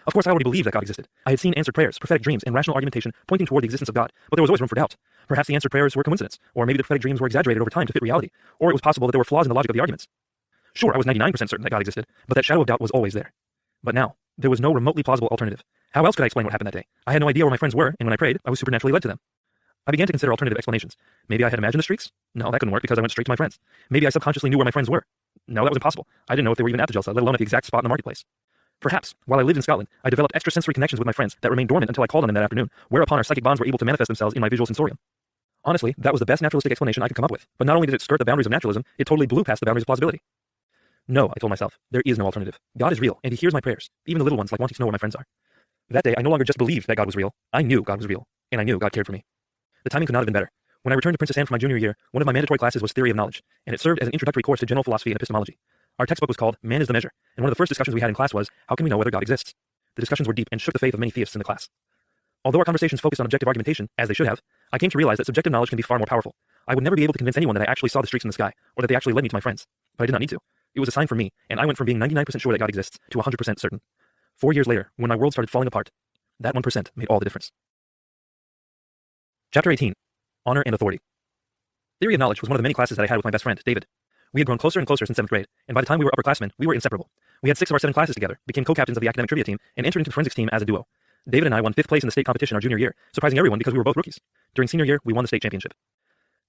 Of course, I already believed that God existed. I had seen answered prayers, prophetic dreams, and rational argumentation pointing toward the existence of God, but there was always room for doubt. Perhaps the answered prayers were coincidence, or maybe the prophetic dreams were exaggerated over time to fit reality, or it was possible that there were flaws in the logic of the arguments. Sure, I was 99% certain that God existed, but that shadow of doubt was always there. But now, there was no remotely plausible alternative. How else could I explain what happened that day? I had no idea where my friends were, and when I prayed, I was supernaturally led to them. I began to consider alternative explanations. Maybe I had imagined the streaks? No, that couldn't work because I went straight to my friends. Maybe I subconsciously knew where my friends were. No, that was impossible. I didn't know if they were even at the Jalsa, let alone at the exact spot in the marketplace. Perhaps, while I lived in Scotland, I developed extrasensory connections with my friends that remained dormant until I called on them that afternoon, whereupon our psychic bonds were able to manifest themselves in my visual sensorium. Honestly, that was the best naturalistic explanation I could come up with, but not only did it skirt the boundaries of naturalism, it totally blew past the boundaries of plausibility. No, I told myself, there is no alternative. God is real, and he hears my prayers, even the little ones like wanting to know where my friends are. That day, I no longer just believed that God was real, I knew God was real, and I knew God cared for me. The timing could not have been better. When I returned to Princess Anne for my junior year, one of my mandatory classes was Theory of Knowledge, and it served as an introductory course to general philosophy and epistemology. Our textbook was called Man is the Measure, and one of the first discussions we had in class was, how can we know whether God exists? The discussions were deep and shook the faith of many theists in the class. Although our conversations focused on objective argumentation, as they should have, I came to realize that subjective knowledge can be far more powerful. I would never be able to convince anyone that I actually saw the streaks in the sky, or that they actually led me to my friends. But I did not need to. It was a sign for me, and I went from being 99% sure that God exists to 100% certain. 4 years later, when my world started falling apart, that 1% made all the difference. Chapter 18. Honor and Authority. Theory of Knowledge was one of the many classes that I had with my best friend, David. We had grown closer and closer since 7th grade, and by the time we were upperclassmen, we were inseparable. We had 6 of our 7 classes together, became co-captains of the academic trivia team, and entered into the forensics team as a duo. David and I won 5th place in the state competition our junior year, surprising everyone because we were both rookies. During senior year, we won the state championship.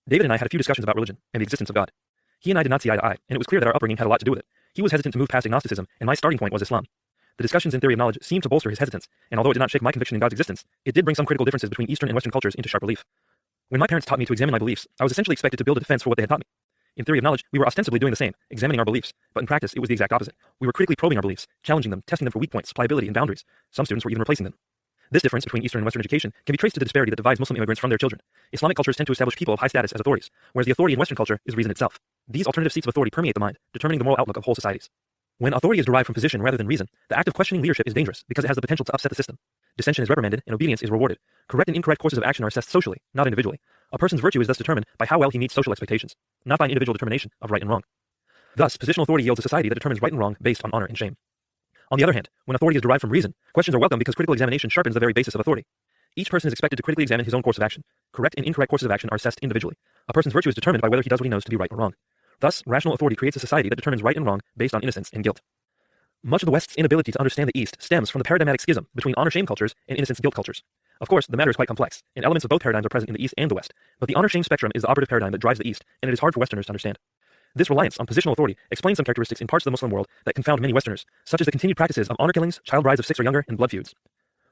David and I had a few discussions about religion and the existence of God. He and I did not see eye to eye, and it was clear that our upbringing had a lot to do with it. He was hesitant to move past agnosticism, and my starting point was Islam. The discussions in Theory of Knowledge seemed to bolster his hesitance, and although it did not shake my conviction in God's existence, it did bring some critical differences between Eastern and Western cultures into sharp relief. When my parents taught me to examine my beliefs, I was essentially expected to build a defense for what they had taught me. In Theory of Knowledge, we were ostensibly doing the same, examining our beliefs, but in practice, it was the exact opposite. We were critically probing our beliefs, challenging them, testing them for weak points, pliability, and boundaries. Some students were even replacing them. This difference between Eastern and Western education can be traced to the disparity that divides Muslim immigrants from their children. Islamic cultures tend to establish people of high status as authorities, whereas the authority in Western culture is reason itself. These alternative seats of authority permeate the mind, determining the moral outlook of whole societies. When authority is derived from position rather than reason, the act of questioning leadership is dangerous because it has the potential to upset the system. Dissension is reprimanded and obedience is rewarded. Correct and incorrect courses of action are assessed socially, not individually. A person's virtue is thus determined by how well he meets social expectations, not by an individual determination of right and wrong. Thus, positional authority yields a society that determines right and wrong based on honor and shame. On the other hand, when authority is derived from reason, questions are welcome because critical examination sharpens the very basis of authority. Each person is expected to critically examine his own course of action. Correct and incorrect courses of action are assessed individually. A person's virtue is determined by whether he does what he knows to be right or wrong. Thus, rational authority creates a society that determines right and wrong based on innocence and guilt. Much of the West's inability to understand the East stems from the paradigmatic schism between honor-shame cultures and innocence-guilt cultures. Of course, the matter is quite complex, and elements of both paradigms are present in the East and the West, but the honor-shame spectrum is the operative paradigm that drives the East, and it is hard for Westerners to understand. This reliance on positional authority explains some characteristics in parts of the Muslim world that confound many Westerners, such as the continued practices of honor killings, child brides of 6 or younger, and blood feuds.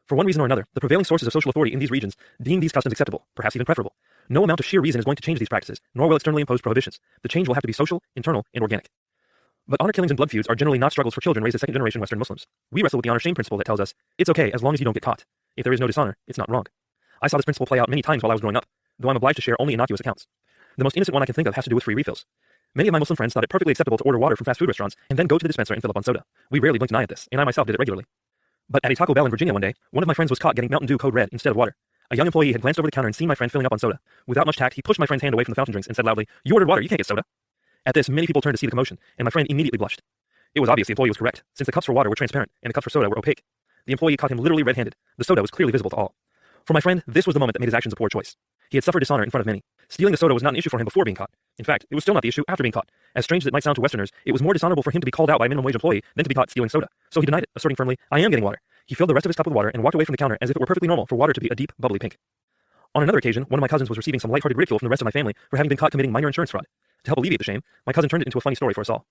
For one reason or another, the prevailing sources of social authority in these regions deem these customs acceptable, perhaps even preferable. No amount of sheer reason is going to change these practices, nor will externally imposed prohibitions. The change will have to be social, internal, and organic. But honor killings and blood feuds are generally not struggles for children raised as second-generation Western Muslims. We wrestle with the honor-shame principle that tells us, it's okay as long as you don't get caught. If there is no dishonor, it's not wrong. I saw this principle play out many times while I was growing up, though I'm obliged to share only innocuous accounts. The most innocent one I can think of has to do with free refills. Many of my Muslim friends thought it perfectly acceptable to order water from fast food restaurants and then go to the dispenser and fill up on soda. We rarely blinked an eye at this, and I myself did it regularly. But at a Taco Bell in Virginia one day, one of my friends was caught getting Mountain Dew Code Red instead of water. A young employee had glanced over the counter and seen my friend filling up on soda. Without much tact, he pushed my friend's hand away from the fountain drinks and said loudly, "You ordered water, you can't get soda." At this, many people turned to see the commotion, and my friend immediately blushed. It was obvious the employee was correct, since the cups for water were transparent and the cups for soda were opaque. The employee caught him literally red-handed. The soda was clearly visible to all. For my friend, this was the moment that made his actions a poor choice. He had suffered dishonor in front of many. Stealing the soda was not an issue for him before being caught. In fact, it was still not the issue after being caught. As strange as it might sound to Westerners, it was more dishonorable for him to be called out by a minimum wage employee than to be caught stealing soda. So he denied it, asserting firmly, "I am getting water." He filled the rest of his cup with water and walked away from the counter as if it were perfectly normal for water to be a deep, bubbly pink. On another occasion, one of my cousins was receiving some lighthearted ridicule from the rest of my family for having been caught committing minor insurance fraud. To help alleviate the shame, my cousin turned it into a funny story for us all.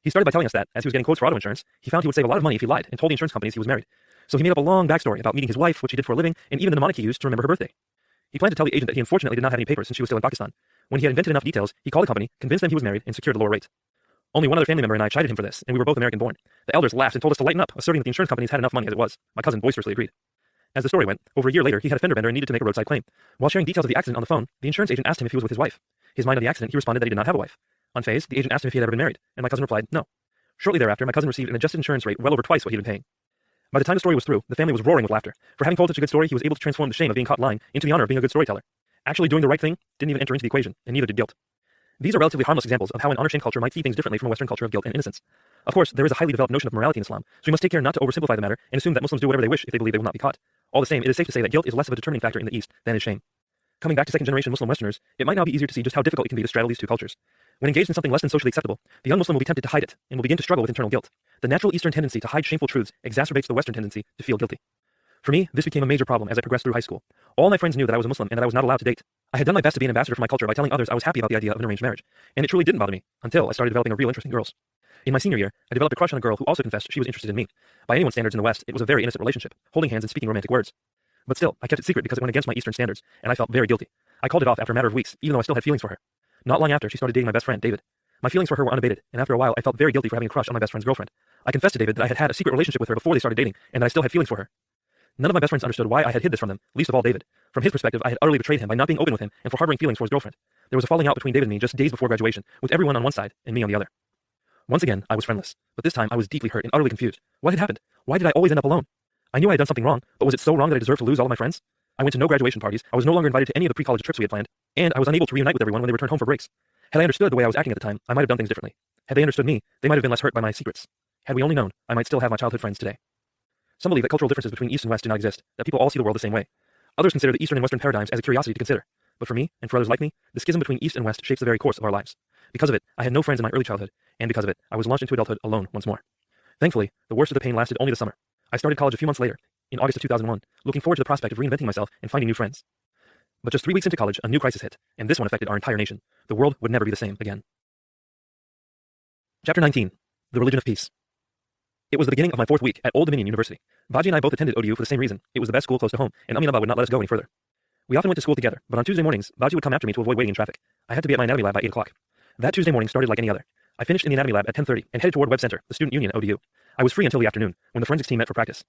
He started by telling us that, as he was getting quotes for auto insurance, he found he would save a lot of money if he lied and told the insurance companies he was married. So he made up a long backstory about meeting his wife, what she did for a living, and even the mnemonic he used to remember her birthday. He planned to tell the agent that he unfortunately did not have any papers since she was still in Pakistan. When he had invented enough details, he called the company, convinced them he was married, and secured a lower rate. Only one other family member and I chided him for this, and we were both American-born. The elders laughed and told us to lighten up, asserting that the insurance companies had enough money as it was. My cousin boisterously agreed. As the story went, over a year later, he had a fender bender and needed to make a roadside claim. While sharing details of the accident on the phone, the insurance agent asked him if he was with his wife. His mind on the accident, he responded that he did not have a wife. Unfazed, the agent asked him if he had ever been married, and my cousin replied, no. Shortly thereafter, my cousin received an adjusted insurance rate well over twice what he had been paying. By the time the story was through, the family was roaring with laughter. For having told such a good story, he was able to transform the shame of being caught lying into the honor of being a good storyteller. Actually doing the right thing didn't even enter into the equation, and neither did guilt. These are relatively harmless examples of how an honor-shame culture might see things differently from a Western culture of guilt and innocence. Of course, there is a highly developed notion of morality in Islam, so we must take care not to oversimplify the matter and assume that Muslims do whatever they wish if they believe they will not be caught. All the same, it is safe to say that guilt is less of a determining factor in the East than is shame. Coming back to second-generation Muslim Westerners, it might now be easier to see just how difficult it can be to straddle these two cultures. When engaged in something less than socially acceptable, the young Muslim will be tempted to hide it and will begin to struggle with internal guilt. The natural Eastern tendency to hide shameful truths exacerbates the Western tendency to feel guilty. For me, this became a major problem as I progressed through high school. All my friends knew that I was a Muslim and that I was not allowed to date. I had done my best to be an ambassador for my culture by telling others I was happy about the idea of an arranged marriage, and it truly didn't bother me until I started developing a real interest in girls. In my senior year, I developed a crush on a girl who also confessed she was interested in me. By anyone's standards in the West, it was a very innocent relationship, holding hands and speaking romantic words. But still, I kept it secret because it went against my Eastern standards, and I felt very guilty. I called it off after a matter of weeks, even though I still had feelings for her. Not long after, she started dating my best friend, David. My feelings for her were unabated, and after a while, I felt very guilty for having a crush on my best friend's girlfriend. I confessed to David that I had had a secret relationship with her before they started dating, and that I still had feelings for her. None of my best friends understood why I had hid this from them, least of all David. From his perspective, I had utterly betrayed him by not being open with him and for harboring feelings for his girlfriend. There was a falling out between David and me just days before graduation, with everyone on one side and me on the other. Once again, I was friendless, but this time I was deeply hurt and utterly confused. What had happened? Why did I always end up alone? I knew I had done something wrong, but was it so wrong that I deserved to lose all of my friends? I went to no graduation parties, I was no longer invited to any of the pre-college trips we had planned, and I was unable to reunite with everyone when they returned home for breaks. Had I understood the way I was acting at the time, I might have done things differently. Had they understood me, they might have been less hurt by my secrets. Had we only known, I might still have my childhood friends today. Some believe that cultural differences between East and West do not exist, that people all see the world the same way. Others consider the Eastern and Western paradigms as a curiosity to consider. But for me, and for others like me, the schism between East and West shapes the very course of our lives. Because of it, I had no friends in my early childhood, and because of it, I was launched into adulthood alone once more. Thankfully, the worst of the pain lasted only the summer. I started college a few months later, in August of 2001, looking forward to the prospect of reinventing myself and finding new friends. But just 3 weeks into college, a new crisis hit, and this one affected our entire nation. The world would never be the same again. Chapter 19. The Religion of Peace. It was the beginning of my 4th week at Old Dominion University. Baji and I both attended ODU for the same reason. It was the best school close to home, and Abba would not let us go any further. We often went to school together, but on Tuesday mornings, Baji would come after me to avoid waiting in traffic. I had to be at my anatomy lab by 8 o'clock. That Tuesday morning started like any other. I finished in the anatomy lab at 10:30 and headed toward Web Center, the student union at ODU. I was free until the afternoon, when the forensics team met for practice.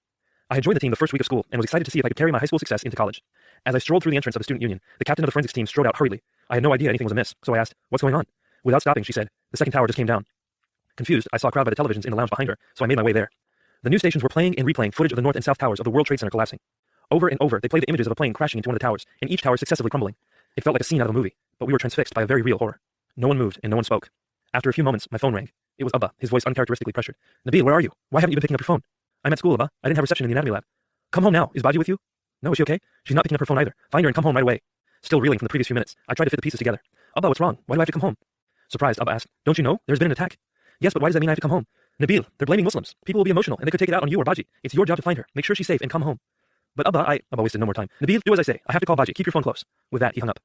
I had joined the team the first week of school and was excited to see if I could carry my high school success into college. As I strolled through the entrance of the student union, the captain of the forensics team strode out hurriedly. I had no idea anything was amiss, so I asked, "What's going on?" Without stopping, she said, "The second tower just came down." Confused, I saw a crowd by the televisions in the lounge behind her, so I made my way there. The news stations were playing and replaying footage of the north and south towers of the World Trade Center collapsing. Over and over, they played the images of a plane crashing into one of the towers, and each tower successively crumbling. It felt like a scene out of a movie, but we were transfixed by a very real horror. No one moved, and no one spoke. After a few moments, my phone rang. It was Abba, his voice uncharacteristically pressured. "Nabeel, where are you? Why haven't you been picking up your phone?" "I'm at school, Abba. I didn't have reception in the anatomy lab." "Come home now. Is Baji with you?" "No, is she okay?" "She's not picking up her phone either. Find her and come home right away." Still reeling from the previous few minutes, I tried to fit the pieces together. "Abba, what's wrong? Why do I have to come home?" Surprised, Abba asked, "Don't you know? There's been an attack." "Yes, but why does that mean I have to come home?" "Nabeel, they're blaming Muslims. People will be emotional, and they could take it out on you or Baji. It's your job to find her. Make sure she's safe and come home." "But Abba, Abba wasted no more time. "Nabeel, do as I say. I have to call Baji. Keep your phone close." With that, he hung up.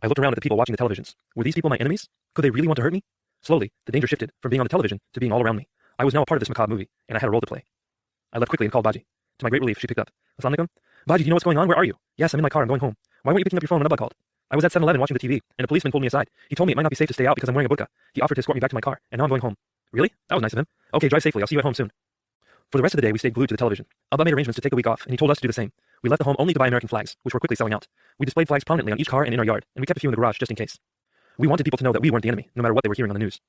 I looked around at the people watching the televisions. Were these people my enemies? Could they really want to hurt me? Slowly, the danger shifted from being on the television to being all around me. I was now a part of this macabre movie, and I had a role to play. I left quickly and called Baji. To my great relief, she picked up. "Assalamu alaikum." "Baji, do you know what's going on? Where are you?" "Yes, I'm in my car. I'm going home." "Why weren't you picking up your phone when Abba called?" "I was at 7-Eleven watching the TV, and a policeman pulled me aside. He told me it might not be safe to stay out because I'm wearing a burqa. He offered to escort me back to my car, and now I'm going home." "Really? That was nice of him. Okay, drive safely. I'll see you at home soon." For the rest of the day, we stayed glued to the television. Abba made arrangements to take a week off, and he told us to do the same. We left the home only to buy American flags, which were quickly selling out. We displayed flags prominently on each car and in our yard, and we kept a few in the garage just in case. We wanted people to know that we weren't the enemy, no matter what they were hearing on the news.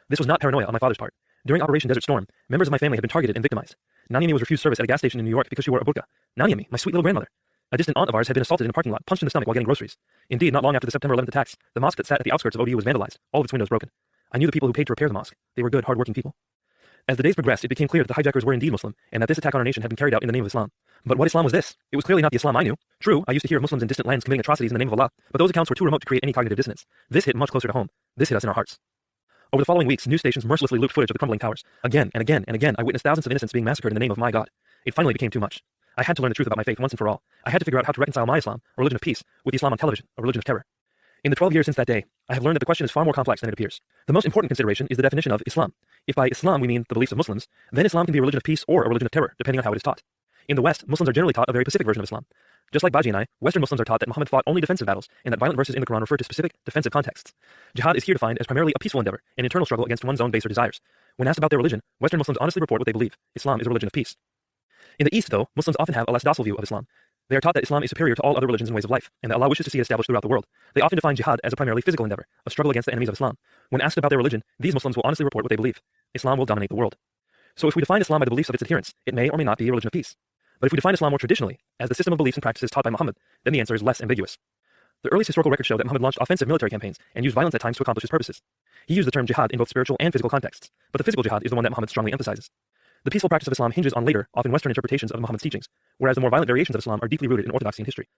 This was not paranoia on my father's part. During Operation Desert Storm, members of my family had been targeted and victimized. Nani was refused service at a gas station in New York because she wore a burqa. Nani, my sweet little grandmother. A distant aunt of ours had been assaulted in a parking lot, punched in the stomach while getting groceries. Indeed, not long after the September 11th attacks, the mosque that sat at the outskirts of ODU was vandalized, all of its windows broken. I knew the people who paid to repair the mosque. They were good, hard-working people. As the days progressed, it became clear that the hijackers were indeed Muslim, and that this attack on our nation had been carried out in the name of Islam. But what Islam was this? It was clearly not the Islam I knew. True, I used to hear of Muslims in distant lands committing atrocities in the name of Allah, but those accounts were too remote to create any cognitive dissonance. This hit much closer to home. This hit us in our hearts. Over the following weeks, news stations mercilessly looped footage of the crumbling towers. Again and again and again, I witnessed thousands of innocents being massacred in the name of my God. It finally became too much. I had to learn the truth about my faith once and for all. I had to figure out how to reconcile my Islam, a religion of peace, with the Islam on television, a religion of terror. In the 12 years since that day, I have learned that the question is far more complex than it appears. The most important consideration is the definition of Islam. If by Islam we mean the beliefs of Muslims, then Islam can be a religion of peace or a religion of terror, depending on how it is taught. In the West, Muslims are generally taught a very pacific version of Islam. Just like Baji and I, Western Muslims are taught that Muhammad fought only defensive battles, and that violent verses in the Quran refer to specific defensive contexts. Jihad is here defined as primarily a peaceful endeavor, an internal struggle against one's own baser desires. When asked about their religion, Western Muslims honestly report what they believe. Islam is a religion of peace. In the East, though, Muslims often have a less docile view of Islam. They are taught that Islam is superior to all other religions and ways of life, and that Allah wishes to see it established throughout the world. They often define jihad as a primarily physical endeavor, a struggle against the enemies of Islam. When asked about their religion, these Muslims will honestly report what they believe. Islam will dominate the world. So if we define Islam by the beliefs of its adherents, it may or may not be a religion of peace. But if we define Islam more traditionally, as the system of beliefs and practices taught by Muhammad, then the answer is less ambiguous. The earliest historical records show that Muhammad launched offensive military campaigns and used violence at times to accomplish his purposes. He used the term jihad in both spiritual and physical contexts, but the physical jihad is the one that Muhammad strongly emphasizes. The peaceful practice of Islam hinges on later, often Western interpretations of Muhammad's teachings, whereas the more violent variations of Islam are deeply rooted in orthodoxy and history.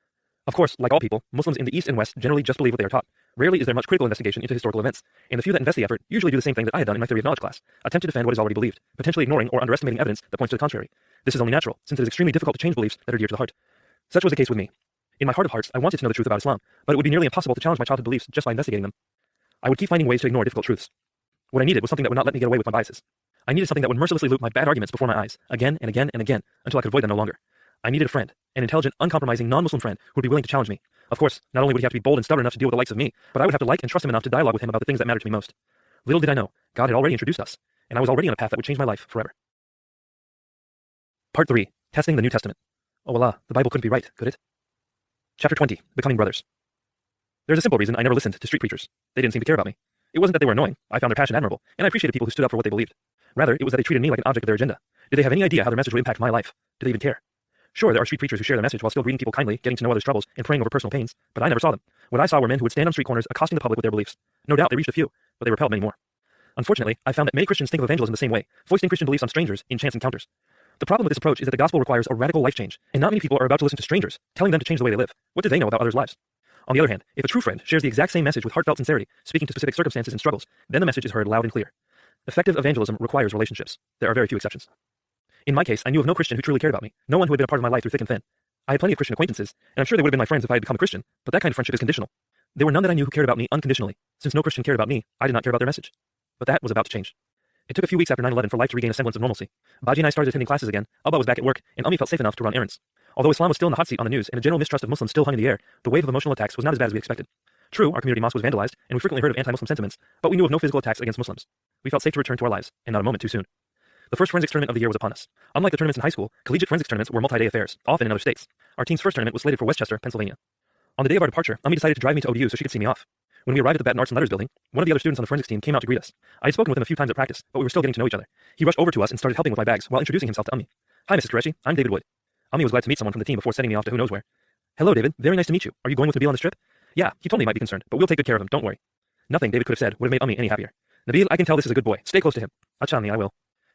Of course, like all people, Muslims in the East and West generally just believe what they are taught. Rarely is there much critical investigation into historical events, and the few that invest the effort usually do the same thing that I had done in my theory of knowledge class, attempt to defend what is already believed, potentially ignoring or underestimating evidence that points to the contrary. This is only natural, since it is extremely difficult to change beliefs that are dear to the heart. Such was the case with me. In my heart of hearts, I wanted to know the truth about Islam, but it would be nearly impossible to challenge my childhood beliefs just by investigating them. I would keep finding ways to ignore difficult truths. What I needed was something that would not let me get away with my biases. I needed something that would mercilessly loop my bad arguments before my eyes, again and again and again, until I could avoid them no longer. I needed a friend, an intelligent, uncompromising, non-Muslim friend who would be willing to challenge me. Of course, not only would he have to be bold and stubborn enough to deal with the likes of me, but I would have to like and trust him enough to dialogue with him about the things that mattered to me most. Little did I know, God had already introduced us, and I was already on a path that would change my life forever. Part 3. Testing the New Testament. Oh Allah, the Bible couldn't be right, could it? Chapter 20. Becoming Brothers. There's a simple reason I never listened to street preachers. They didn't seem to care about me. It wasn't that they were annoying. I found their passion admirable, and I appreciated people who stood up for what they believed. Rather, it was that they treated me like an object of their agenda. Did they have any idea how their message would impact my life? Do they even care? Sure, there are street preachers who share their message while still greeting people kindly, getting to know others' troubles, and praying over personal pains, but I never saw them. What I saw were men who would stand on street corners accosting the public with their beliefs. No doubt they reached a few, but they repelled many more. Unfortunately, I found that many Christians think of evangelism the same way, foisting Christian beliefs on strangers in chance encounters. The problem with this approach is that the gospel requires a radical life change, and not many people are about to listen to strangers, telling them to change the way they live. What do they know about others' lives? On the other hand, if a true friend shares the exact same message with heartfelt sincerity, speaking to specific circumstances and struggles, then the message is heard loud and clear. Effective evangelism requires relationships. There are very few exceptions. In my case, I knew of no Christian who truly cared about me, no one who had been a part of my life through thick and thin. I had plenty of Christian acquaintances, and I'm sure they would have been my friends if I had become a Christian, but that kind of friendship is conditional. There were none that I knew who cared about me unconditionally. Since no Christian cared about me, I did not care about their message. But that was about to change. It took a few weeks after 9/11 for life to regain a semblance of normalcy. Baji and I started attending classes again, Abba was back at work, and Ummi felt safe enough to run errands. Although Islam was still in the hot seat on the news, and a general mistrust of Muslims still hung in the air, the wave of emotional attacks was not as bad as we expected. True, our community mosque was vandalized, and we frequently heard of anti-Muslim sentiments, but we knew of no physical attacks against Muslims. We felt safe to return to our lives, and not a moment too soon. The first forensics tournament of the year was upon us. Unlike the tournaments in high school, collegiate forensics tournaments were multi-day affairs, often in other states. Our team's first tournament was slated for Westchester, Pennsylvania. On the day of our departure, Ummi decided to drive me to ODU so she could see me off. When we arrived at the Baton Arts and Letters building, one of the other students on the forensics team came out to greet us. I had spoken with him a few times at practice, but we were still getting to know each other. He rushed over to us and started helping with my bags while introducing himself to Ummi. Hi, Mrs. Qureshi, I'm David Wood. Ummi was glad to meet someone from the team before sending me off to who knows where. Hello, David. Very nice to meet you. Are you going with Nabeel on this trip? Yeah, he told me he might be concerned, but we'll take good care of him, don't worry. Nothing David could have said would have made Ummi any happier. Nabeel, I can tell this is a good boy. Stay close to him. Achami, I will.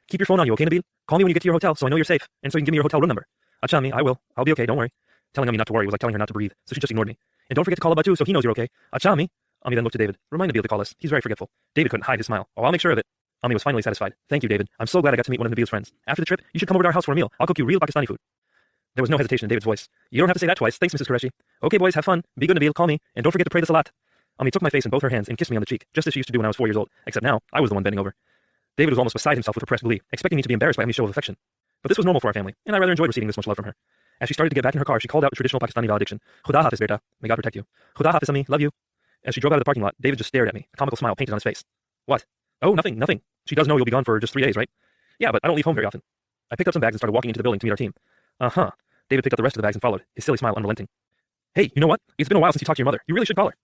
Keep your phone on you, okay, Nabeel? Call me when you get to your hotel so I know you're safe, and so you can give me your hotel room number. Achami, I will. I'll be okay, don't worry. Telling Ummi not to worry was like telling her not to breathe, so she just ignored me. And don't forget to call Abba too, so he knows you're okay. Achami. Ummi then looked to David. Remind Nabeel to call us. He's very forgetful. David couldn't hide his smile. Oh, I'll make sure of it. Ummi was finally satisfied. Thank you, David. I'm so glad I got to meet one of Nabeel's friends. After the trip, you should come over to our house for a meal. I'll cook you real Pakistani food. There was no hesitation in David's voice. You don't have to say that twice. Thanks, Mrs. Qureshi. Okay, boys, have fun. Be good, Nabeel. Call me. And don't forget to pray the salat. Ummi took my face in both her hands and kissed me on the cheek, just as she used to do when I was 4 years old, except now, I was the one bending over. David was almost beside himself with repressed glee, expecting me to be embarrassed by Ummi's show of affection. But this was normal for our family, and I rather enjoyed receiving this much love from her. As she started to get back in her car, she called out the traditional Pakistani valediction. Khuda hafiz, beta. May God protect you. Khuda hafiz, Ummi. Love you. As she drove out of the parking lot, David just stared at me, a comical smile painted on his face. What? Oh, nothing. She does know you'll be gone for just 3 days, right? Yeah, but I don't leave home very often. I picked up some bags and started walking into the building to meet our team. Uh-huh. David picked up the rest of the bags and followed, his silly smile unrelenting. Hey, you know what? It's been a while since you talked to your mother. You really should call her.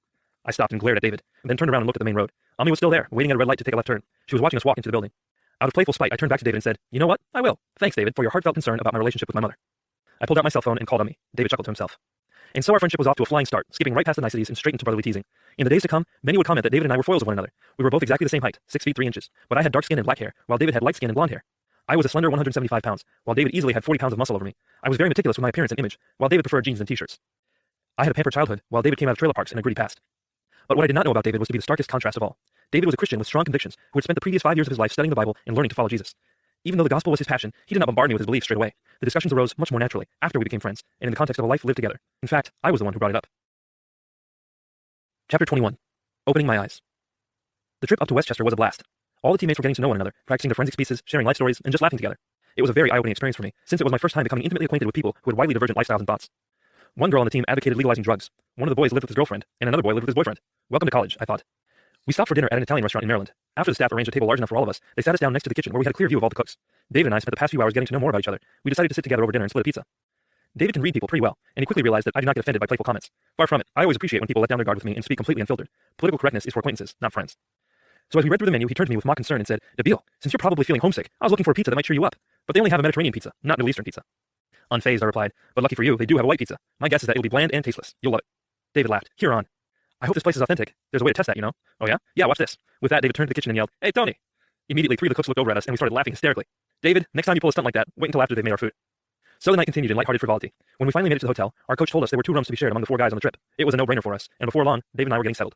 I stopped and glared at David, and then turned around and looked at the main road. Ummi was still there, waiting at a red light to take a left turn. She was watching us walk into the building. Out of playful spite, I turned back to David and said, you know what? I will. Thanks, David, for your heartfelt concern about my relationship with my mother. I pulled out my cell phone and called Ummi. David chuckled to himself. And so our friendship was off to a flying start, skipping right past the niceties and straight into brotherly teasing. In the days to come, many would comment that David and I were foils of one another. We were both exactly the same height, 6 feet 3 inches, but I had dark skin and black hair, while David had light skin and blonde hair. I was a slender 175 pounds, while David easily had 40 pounds of muscle over me. I was very meticulous with my appearance and image, while David preferred jeans and t-shirts. I had a pampered childhood, while David came out of trailer parks in a gritty past. But what I did not know about David was to be the starkest contrast of all. David was a Christian with strong convictions, who had spent the previous 5 years of his life studying the Bible and learning to follow Jesus. Even though the gospel was his passion, he did not bombard me with his beliefs straight away. The discussions arose much more naturally, after we became friends, and in the context of a life lived together. In fact, I was the one who brought it up. Chapter 21. Opening my eyes. The trip up to Westchester was a blast. All the teammates were getting to know one another, practicing their forensics pieces, sharing life stories, and just laughing together. It was a very eye-opening experience for me, since it was my first time becoming intimately acquainted with people who had widely divergent lifestyles and thoughts. One girl on the team advocated legalizing drugs. One of the boys lived with his girlfriend, and another boy lived with his boyfriend. Welcome to college, I thought. We stopped for dinner at an Italian restaurant in Maryland. After the staff arranged a table large enough for all of us, they sat us down next to the kitchen where we had a clear view of all the cooks. David and I spent the past few hours getting to know more about each other. We decided to sit together over dinner and split a pizza. David can read people pretty well, and he quickly realized that I do not get offended by playful comments. Far from it, I always appreciate when people let down their guard with me and speak completely unfiltered. Political correctness is for acquaintances, not friends. So as we read through the menu, he turned to me with mock concern and said, Nabeel, since you're probably feeling homesick, I was looking for a pizza that might cheer you up. But they only have a Mediterranean pizza, not Middle Eastern pizza. Unfazed, I replied, but lucky for you, they do have a white pizza. My guess is that it'll be bland and tasteless. You'll love it. David laughed. You're on. I hope this place is authentic. There's a way to test that, you know? Oh yeah? Yeah, watch this. With that, David turned to the kitchen and yelled, Hey, Tony! Immediately, 3 of the cooks looked over at us and we started laughing hysterically. David, next time you pull a stunt like that, wait until after they've made our food. So the night continued in lighthearted frivolity. When we finally made it to the hotel, our coach told us there were 2 rooms to be shared among the 4 guys on the trip. It was a no-brainer for us, and before long, David and I were getting settled.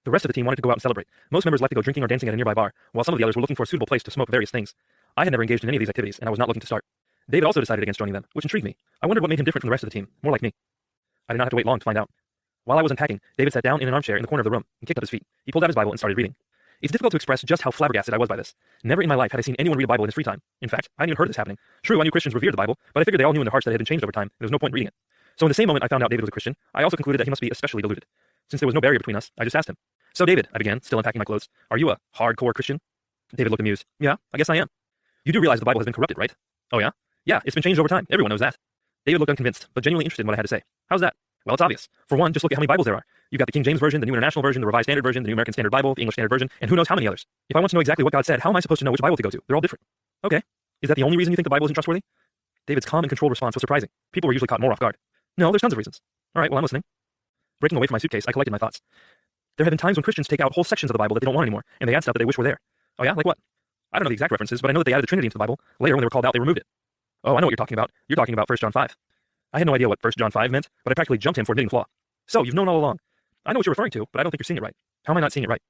The rest of the team wanted to go out and celebrate. Most members liked to go drinking or dancing at a nearby bar, while some of the others were looking for a suitable place to smoke various things. I had never engaged in any of these activities, and I was not looking to start. David also decided against joining them, which intrigued me. I wondered what made him different from the rest of the team, more like me. I did not have to wait long to find out. While I was unpacking, David sat down in an armchair in the corner of the room and kicked up his feet. He pulled out his Bible and started reading. It's difficult to express just how flabbergasted I was by this. Never in my life had I seen anyone read a Bible in his free time. In fact, I hadn't even heard of this happening. True, I knew Christians revered the Bible, but I figured they all knew in their hearts that it had been changed over time, and there was no point in reading it. So in the same moment I found out David was a Christian, I also concluded that he must be especially deluded. Since there was no barrier between us, I just asked him. So David, I began, still unpacking my clothes, are you a hardcore Christian? David looked amused. Yeah, I guess I am. You do realize the Bible has been corrupted, right? Oh yeah? Yeah, it's been changed over time. Everyone knows that. David looked unconvinced, but genuinely interested in what I had to say. How's that? Well, it's obvious. For one, just look at how many Bibles there are. You've got the King James Version, the New International Version, the Revised Standard Version, the New American Standard Bible, the English Standard Version, and who knows how many others. If I want to know exactly what God said, how am I supposed to know which Bible to go to? They're all different. Okay. Is that the only reason you think the Bible isn't trustworthy? David's calm and controlled response was surprising. People were usually caught more off guard. No, there's tons of reasons. All right, well, I'm listening. Breaking away from my suitcase, I collected my thoughts. There have been times when Christians take out whole sections of the Bible that they don't want anymore, and they add stuff that they wish were there. Oh yeah? Like what? I don't know the exact references, but I know that they added the Trinity into the Bible. Later, when they were called out, they removed it. Oh, I know what you're talking about. You're talking about 1 John 5. I had no idea what 1 John 5 meant, but I practically jumped him for admitting flaw. So, you've known all along. I know what you're referring to, but I don't think you're seeing it right. How am I not seeing it right?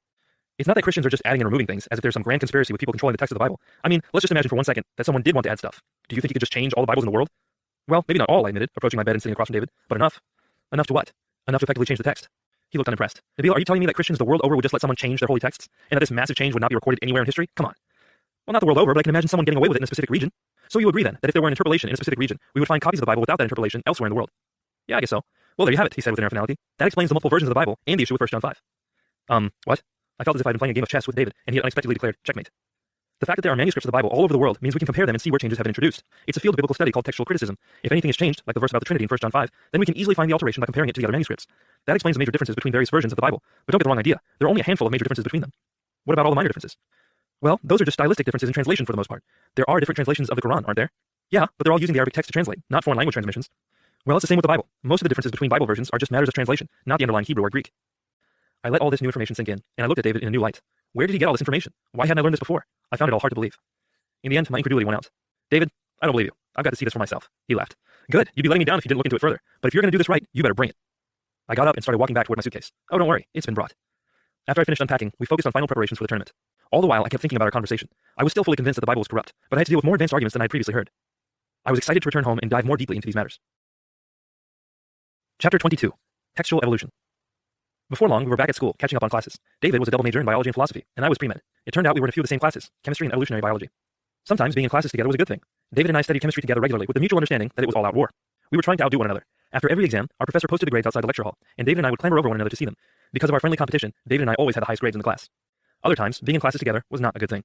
It's not that Christians are just adding and removing things, as if there's some grand conspiracy with people controlling the text of the Bible. I mean, let's just imagine for 1 second that someone did want to add stuff. Do you think you could just change all the Bibles in the world? Well, maybe not all, I admitted, approaching my bed and sitting across from David, but enough. Enough to what? Enough to effectively change the text. He looked unimpressed. Nabeel, are you telling me that Christians the world over would just let someone change their holy texts, and that this massive change would not be recorded anywhere in history? Come on. Well, not the world over, but I can imagine someone getting away with it in a specific region. So you agree then, that if there were an interpolation in a specific region, we would find copies of the Bible without that interpolation elsewhere in the world? Yeah, I guess so. Well, there you have it, he said with an air of finality. That explains the multiple versions of the Bible, and the issue with 1 John 5. What? I felt as if I'd been playing a game of chess with David, and he had unexpectedly declared checkmate. The fact that there are manuscripts of the Bible all over the world means we can compare them and see where changes have been introduced. It's a field of biblical study called textual criticism. If anything is changed, like the verse about the Trinity in 1 John 5, then we can easily find the alteration by comparing it to the other manuscripts. That explains the major differences between various versions of the Bible. But don't get the wrong idea. There are only a handful of major differences between them. What about all the minor differences? Well, those are just stylistic differences in translation for the most part. There are different translations of the Quran, aren't there? Yeah, but they're all using the Arabic text to translate, not foreign language transmissions. Well, it's the same with the Bible. Most of the differences between Bible versions are just matters of translation, not the underlying Hebrew or Greek. I let all this new information sink in, and I looked at David in a new light. Where did he get all this information? Why hadn't I learned this before? I found it all hard to believe. In the end, my incredulity won out. David, I don't believe you. I've got to see this for myself. He laughed. Good. You'd be letting me down if you didn't look into it further. But if you're going to do this right, you better bring it. I got up and started walking back toward my suitcase. Oh, don't worry. It's been brought. After I finished unpacking, we focused on final preparations for the tournament. All the while, I kept thinking about our conversation. I was still fully convinced that the Bible was corrupt, but I had to deal with more advanced arguments than I had previously heard. I was excited to return home and dive more deeply into these matters. Chapter 22. Textual Evolution. Before long, we were back at school, catching up on classes. David was a double major in biology and philosophy, and I was pre-med. It turned out we were in a few of the same classes, chemistry and evolutionary biology. Sometimes being in classes together was a good thing. David and I studied chemistry together regularly with the mutual understanding that it was all-out war. We were trying to outdo one another. After every exam, our professor posted the grades outside the lecture hall, and David and I would clamber over one another to see them. Because of our friendly competition, David and I always had the highest grades in the class. Other times, being in classes together was not a good thing.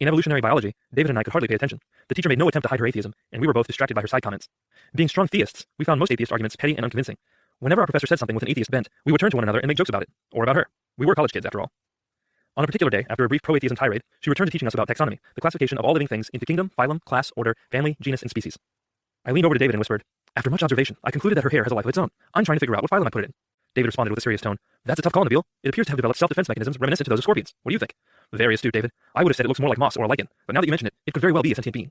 In evolutionary biology, David and I could hardly pay attention. The teacher made no attempt to hide her atheism, and we were both distracted by her side comments. Being strong theists, we found most atheist arguments petty and unconvincing. Whenever our professor said something with an atheist bent, we would turn to one another and make jokes about it, or about her. We were college kids, after all. On a particular day, after a brief pro-atheism tirade, she returned to teaching us about taxonomy, the classification of all living things into kingdom, phylum, class, order, family, genus, and species. I leaned over to David and whispered, after much observation, I concluded that her hair has a life of its own. I'm trying to figure out what phylum I put it in. David responded with a serious tone. That's a tough call, Nabeel. It appears to have developed self-defense mechanisms reminiscent to those of scorpions. What do you think? Very astute, David. I would have said it looks more like moss or a lichen, but now that you mention it, it could very well be a sentient being.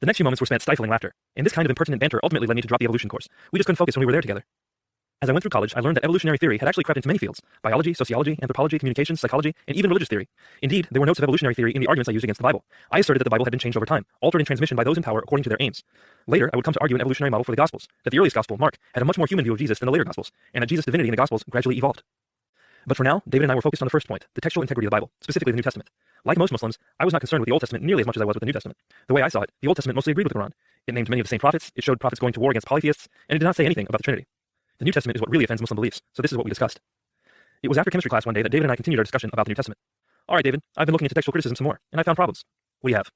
The next few moments were spent stifling laughter, and this kind of impertinent banter ultimately led me to drop the evolution course. We just couldn't focus when we were there together. As I went through college, I learned that evolutionary theory had actually crept into many fields: biology, sociology, anthropology, communications, psychology, and even religious theory. Indeed, there were notes of evolutionary theory in the arguments I used against the Bible. I asserted that the Bible had been changed over time, altered in transmission by those in power according to their aims. Later, I would come to argue an evolutionary model for the Gospels, that the earliest Gospel, Mark, had a much more human view of Jesus than the later Gospels, and that Jesus' divinity in the Gospels gradually evolved. But for now, David and I were focused on the first point, the textual integrity of the Bible, specifically the New Testament. Like most Muslims, I was not concerned with the Old Testament nearly as much as I was with the New Testament. The way I saw it, the Old Testament mostly agreed with the Quran. It named many of the same prophets, it showed prophets going to war against polytheists, and it did not say anything about the Trinity. The New Testament is what really offends Muslim beliefs, so this is what we discussed. It was after chemistry class one day that David and I continued our discussion about the New Testament. Alright, David, I've been looking into textual criticism some more, and I found problems. What do you have?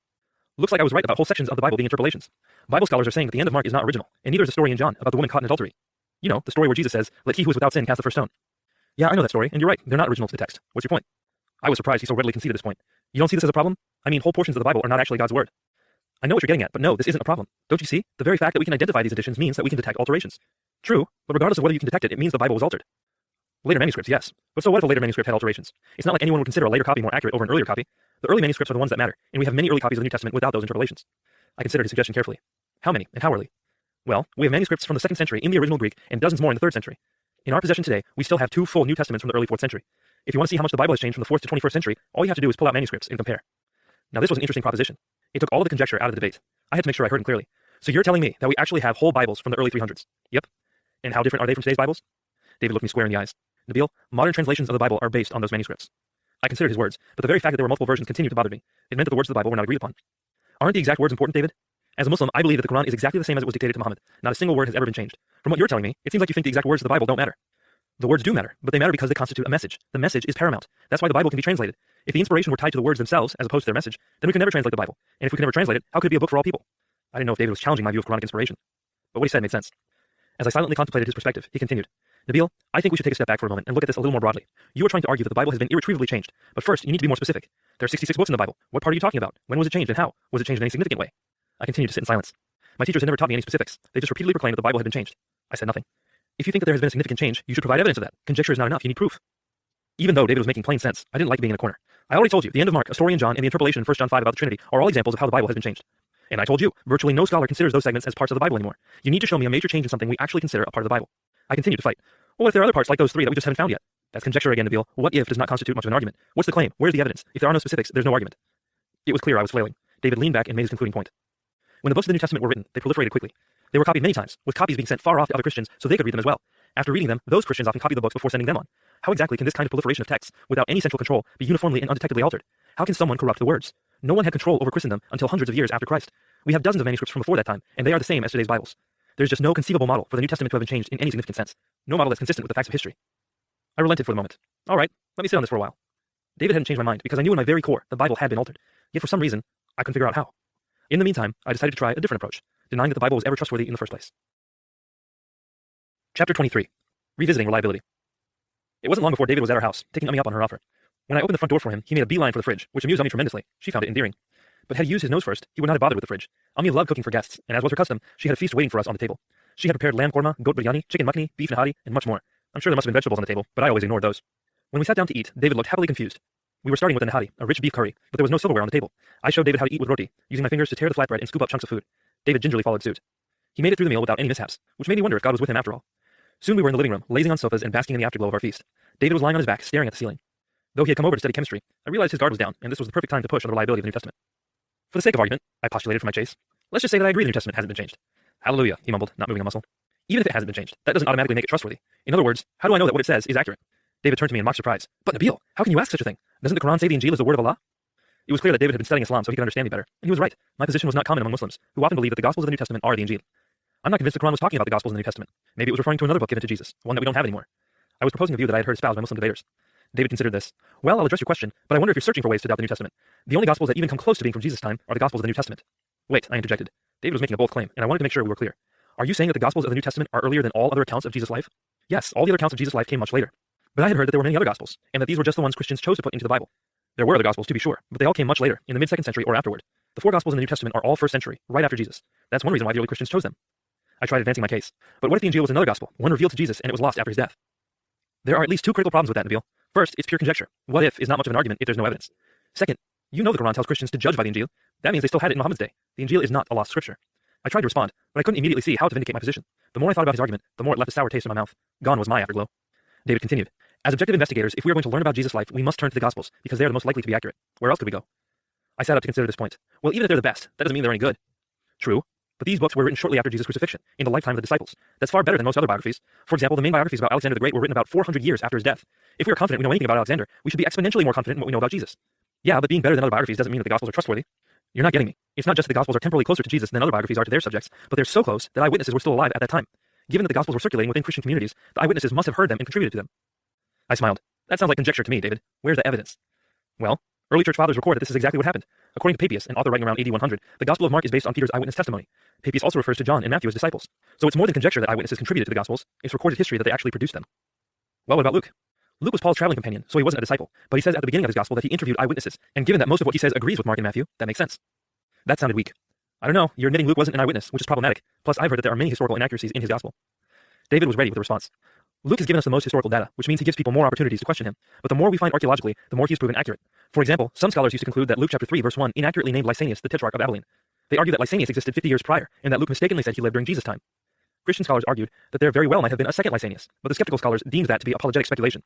Looks like I was right about whole sections of the Bible being interpolations. Bible scholars are saying that the end of Mark is not original, and neither is the story in John about the woman caught in adultery. You know, the story where Jesus says, let he who is without sin cast the first stone. Yeah, I know that story, and you're right, they're not original to the text. What's your point? I was surprised he so readily conceded this point. You don't see this as a problem? I mean, whole portions of the Bible are not actually God's word. I know what you're getting at, but no, this isn't a problem. Don't you see? The very fact that we can identify these additions means that we can detect alterations. True, but regardless of whether you can detect it, it means the Bible was altered. Later manuscripts, yes. But so what if a later manuscript had alterations? It's not like anyone would consider a later copy more accurate over an earlier copy. The early manuscripts are the ones that matter, and we have many early copies of the New Testament without those interpolations. I considered his suggestion carefully. How many, and how early? Well, we have manuscripts from the 2nd century in the original Greek, and dozens more in the 3rd century. In our possession today, we still have 2 full New Testaments from the early 4th century. If you want to see how much the Bible has changed from the 4th to 21st century, all you have to do is pull out manuscripts and compare. Now this was an interesting proposition. It took all of the conjecture out of the debate. I had to make sure I heard him clearly. So you're telling me that we actually have whole Bibles from the early 300s? Yep. And how different are they from today's Bibles? David looked me square in the eyes. Nabeel, modern translations of the Bible are based on those manuscripts. I considered his words, but the very fact that there were multiple versions continued to bother me. It meant that the words of the Bible were not agreed upon. Aren't the exact words important, David? As a Muslim, I believe that the Quran is exactly the same as it was dictated to Muhammad. Not a single word has ever been changed. From what you're telling me, it seems like you think the exact words of the Bible don't matter. The words do matter, but they matter because they constitute a message. The message is paramount. That's why the Bible can be translated. If the inspiration were tied to the words themselves, as opposed to their message, then we could never translate the Bible. And if we could never translate it, how could it be a book for all people? I didn't know if David was challenging my view of Quranic inspiration. But what he said made sense. As I silently contemplated his perspective, he continued, Nabeel, I think we should take a step back for a moment and look at this a little more broadly. You are trying to argue that the Bible has been irretrievably changed. But first, you need to be more specific. There are 66 books in the Bible. What part are you talking about? When was it changed and how? Was it changed in any significant way? I continued to sit in silence. My teachers had never taught me any specifics. They just repeatedly proclaimed that the Bible had been changed. I said nothing. If you think that there has been a significant change, you should provide evidence of that. Conjecture is not enough. You need proof. Even though David was making plain sense, I didn't like being in a corner. I already told you, the end of Mark, a story in John, and the interpolation in 1 John 5 about the Trinity are all examples of how the Bible has been changed. And I told you, virtually no scholar considers those segments as parts of the Bible anymore. You need to show me a major change in something we actually consider a part of the Bible. I continued to fight. Well, if there are other parts like those 3 that we just haven't found yet? That's conjecture again, Nabeel. What if does not constitute much of an argument? What's the claim? Where's the evidence? If there are no specifics, there's no argument. It was clear I was flailing. David leaned back and made his concluding point. When the books of the New Testament were written, they proliferated quickly. They were copied many times, with copies being sent far off to other Christians so they could read them as well. After reading them, those Christians often copied the books before sending them on. How exactly can this kind of proliferation of texts, without any central control, be uniformly and undetectably altered? How can someone corrupt the words? No one had control over Christendom until hundreds of years after Christ. We have dozens of manuscripts from before that time, and they are the same as today's Bibles. There's just no conceivable model for the New Testament to have been changed in any significant sense. No model that's consistent with the facts of history. I relented for the moment. All right, let me sit on this for a while. David hadn't changed my mind because I knew in my very core the Bible had been altered. Yet for some reason, I couldn't figure out how. In the meantime, I decided to try a different approach, denying that the Bible was ever trustworthy in the first place. Chapter 23. Revisiting reliability. It wasn't long before David was at our house, taking me up on her offer. When I opened the front door for him, he made a beeline for the fridge, which amused Ummi tremendously. She found it endearing. But had he used his nose first, he would not have bothered with the fridge. Ummi loved cooking for guests, and as was her custom, she had a feast waiting for us on the table. She had prepared lamb korma, goat biryani, chicken makhani, beef nahari, and much more. I'm sure there must have been vegetables on the table, but I always ignored those. When we sat down to eat, David looked happily confused. We were starting with the nahari, a rich beef curry, but there was no silverware on the table. I showed David how to eat with roti, using my fingers to tear the flatbread and scoop up chunks of food. David gingerly followed suit. He made it through the meal without any mishaps, which made me wonder if God was with him after all. Soon we were in the living room, lazing on sofas and basking in the afterglow of our feast. David was lying on his back, staring at the ceiling. Though he had come over to study chemistry, I realized his guard was down, and this was the perfect time to push on the reliability of the New Testament. For the sake of argument, I postulated for my chase. Let's just say that I agree the New Testament hasn't been changed. Hallelujah, he mumbled, not moving a muscle. Even if it hasn't been changed, that doesn't automatically make it trustworthy. In other words, how do I know that what it says is accurate? David turned to me in mock surprise. But Nabeel, how can you ask such a thing? Doesn't the Quran say the Injil is the word of Allah? It was clear that David had been studying Islam so he could understand me better, and he was right. My position was not common among Muslims, who often believe that the Gospels of the New Testament are the Injil. I'm not convinced the Quran was talking about the Gospels in the New Testament. Maybe it was referring to another book given to Jesus, one that we don't have anymore. I was proposing a view that I had heard espoused by Muslim debaters. David considered this. Well, I'll address your question, but I wonder if you're searching for ways to doubt the New Testament. The only Gospels that even come close to being from Jesus' time are the Gospels of the New Testament. Wait, I interjected. David was making a bold claim, and I wanted to make sure we were clear. Are you saying that the Gospels of the New Testament are earlier than all other accounts of Jesus' life? Yes, all the other accounts of Jesus' life came much later. But I had heard that there were many other Gospels, and that these were just the ones Christians chose to put into the Bible. There were other Gospels, to be sure, but they all came much later, in the mid-2nd century or afterward. The 4 Gospels in the New Testament are all 1st century, right after Jesus. That's one reason why the early Christians chose them. I tried advancing my case. But what if the Injil was another Gospel, one revealed to Jesus, and it was lost after his death? There are at least 2 critical problems with that, Nabeel. First, it's pure conjecture. What if is not much of an argument if there's no evidence. Second, you know the Quran tells Christians to judge by the Injil. That means they still had it in Muhammad's day. The Injil is not a lost scripture. I tried to respond, but I couldn't immediately see how to vindicate my position. The more I thought about his argument, the more it left a sour taste in my mouth. Gone was my afterglow. David continued. As objective investigators, if we are going to learn about Jesus' life, we must turn to the Gospels, because they are the most likely to be accurate. Where else could we go? I sat up to consider this point. Well, even if they're the best, that doesn't mean they're any good. True, but these books were written shortly after Jesus' crucifixion, in the lifetime of the disciples. That's far better than most other biographies. For example, the main biographies about Alexander the Great were written about 400 years after his death. If we are confident we know anything about Alexander, we should be exponentially more confident in what we know about Jesus. Yeah, but being better than other biographies doesn't mean that the Gospels are trustworthy. You're not getting me. It's not just that the Gospels are temporally closer to Jesus than other biographies are to their subjects, but they're so close that eyewitnesses were still alive at that time. Given that the Gospels were circulating within Christian communities, the eyewitnesses must have heard them and contributed to them. I smiled. That sounds like conjecture to me, David. Where's the evidence? Well, early church fathers record that this is exactly what happened. According to Papias, an author writing around AD 100, the Gospel of Mark is based on Peter's eyewitness testimony. Papias also refers to John and Matthew as disciples. So it's more than conjecture that eyewitnesses contributed to the Gospels, it's recorded history that they actually produced them. Well, what about Luke? Luke was Paul's traveling companion, so he wasn't a disciple, but he says at the beginning of his Gospel that he interviewed eyewitnesses, and given that most of what he says agrees with Mark and Matthew, that makes sense. That sounded weak. I don't know, you're admitting Luke wasn't an eyewitness, which is problematic, plus I've heard that there are many historical inaccuracies in his Gospel. David was ready with a response. Luke has given us the most historical data, which means he gives people more opportunities to question him. But the more we find archaeologically, the more he is proven accurate. For example, some scholars used to conclude that Luke chapter 3 verse 1 inaccurately named Lysanias the Tetrarch of Abilene. They argue that Lysanias existed 50 years prior, and that Luke mistakenly said he lived during Jesus' time. Christian scholars argued that there very well might have been a second Lysanias, but the skeptical scholars deemed that to be apologetic speculation.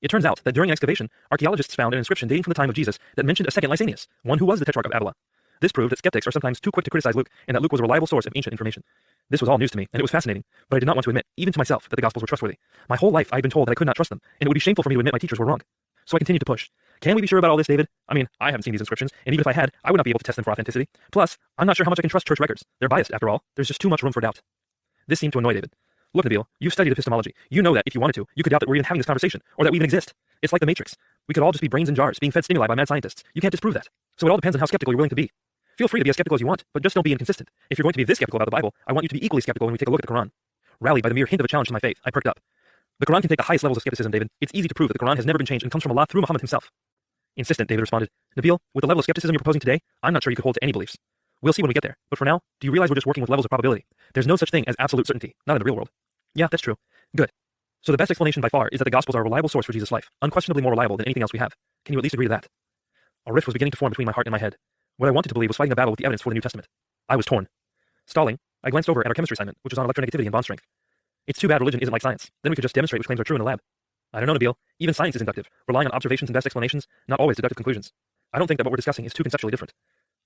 It turns out that during an excavation, archaeologists found an inscription dating from the time of Jesus that mentioned a second Lysanias, one who was the Tetrarch of Abila. This proved that skeptics are sometimes too quick to criticize Luke, and that Luke was a reliable source of ancient information. This was all news to me, and it was fascinating, but I did not want to admit, even to myself, that the Gospels were trustworthy. My whole life I had been told that I could not trust them, and it would be shameful for me to admit my teachers were wrong. So I continued to push. Can we be sure about all this, David? I mean, I haven't seen these inscriptions, and even if I had, I would not be able to test them for authenticity. Plus, I'm not sure how much I can trust church records. They're biased, after all. There's just too much room for doubt. This seemed to annoy David. Look, Nabeel, you've studied epistemology. You know that if you wanted to, you could doubt that we're even having this conversation, or that we even exist. It's like the Matrix. We could all just be brains in jars, being fed stimuli by mad scientists. You can't disprove that. So it all depends on how skeptical you're willing to be. Feel free to be as skeptical as you want, but just don't be inconsistent. If you're going to be this skeptical about the Bible, I want you to be equally skeptical when we take a look at the Quran. Rallied by the mere hint of a challenge to my faith, I perked up. The Quran can take the highest levels of skepticism, David. It's easy to prove that the Quran has never been changed and comes from Allah through Muhammad himself. Insistent, David responded. Nabeel, with the level of skepticism you're proposing today, I'm not sure you could hold to any beliefs. We'll see when we get there, but for now, do you realize we're just working with levels of probability? There's no such thing as absolute certainty, not in the real world. Yeah, that's true. Good. So the best explanation by far is that the Gospels are a reliable source for Jesus' life, unquestionably more reliable than anything else we have. Can you at least agree to that? A rift was beginning to form between my heart and my head. What I wanted to believe was fighting a battle with the evidence for the New Testament. I was torn. Stalling, I glanced over at our chemistry assignment, which was on electronegativity and bond strength. It's too bad religion isn't like science. Then we could just demonstrate which claims are true in a lab. I don't know, Nabeel. Even science is inductive, relying on observations and best explanations, not always deductive conclusions. I don't think that what we're discussing is too conceptually different.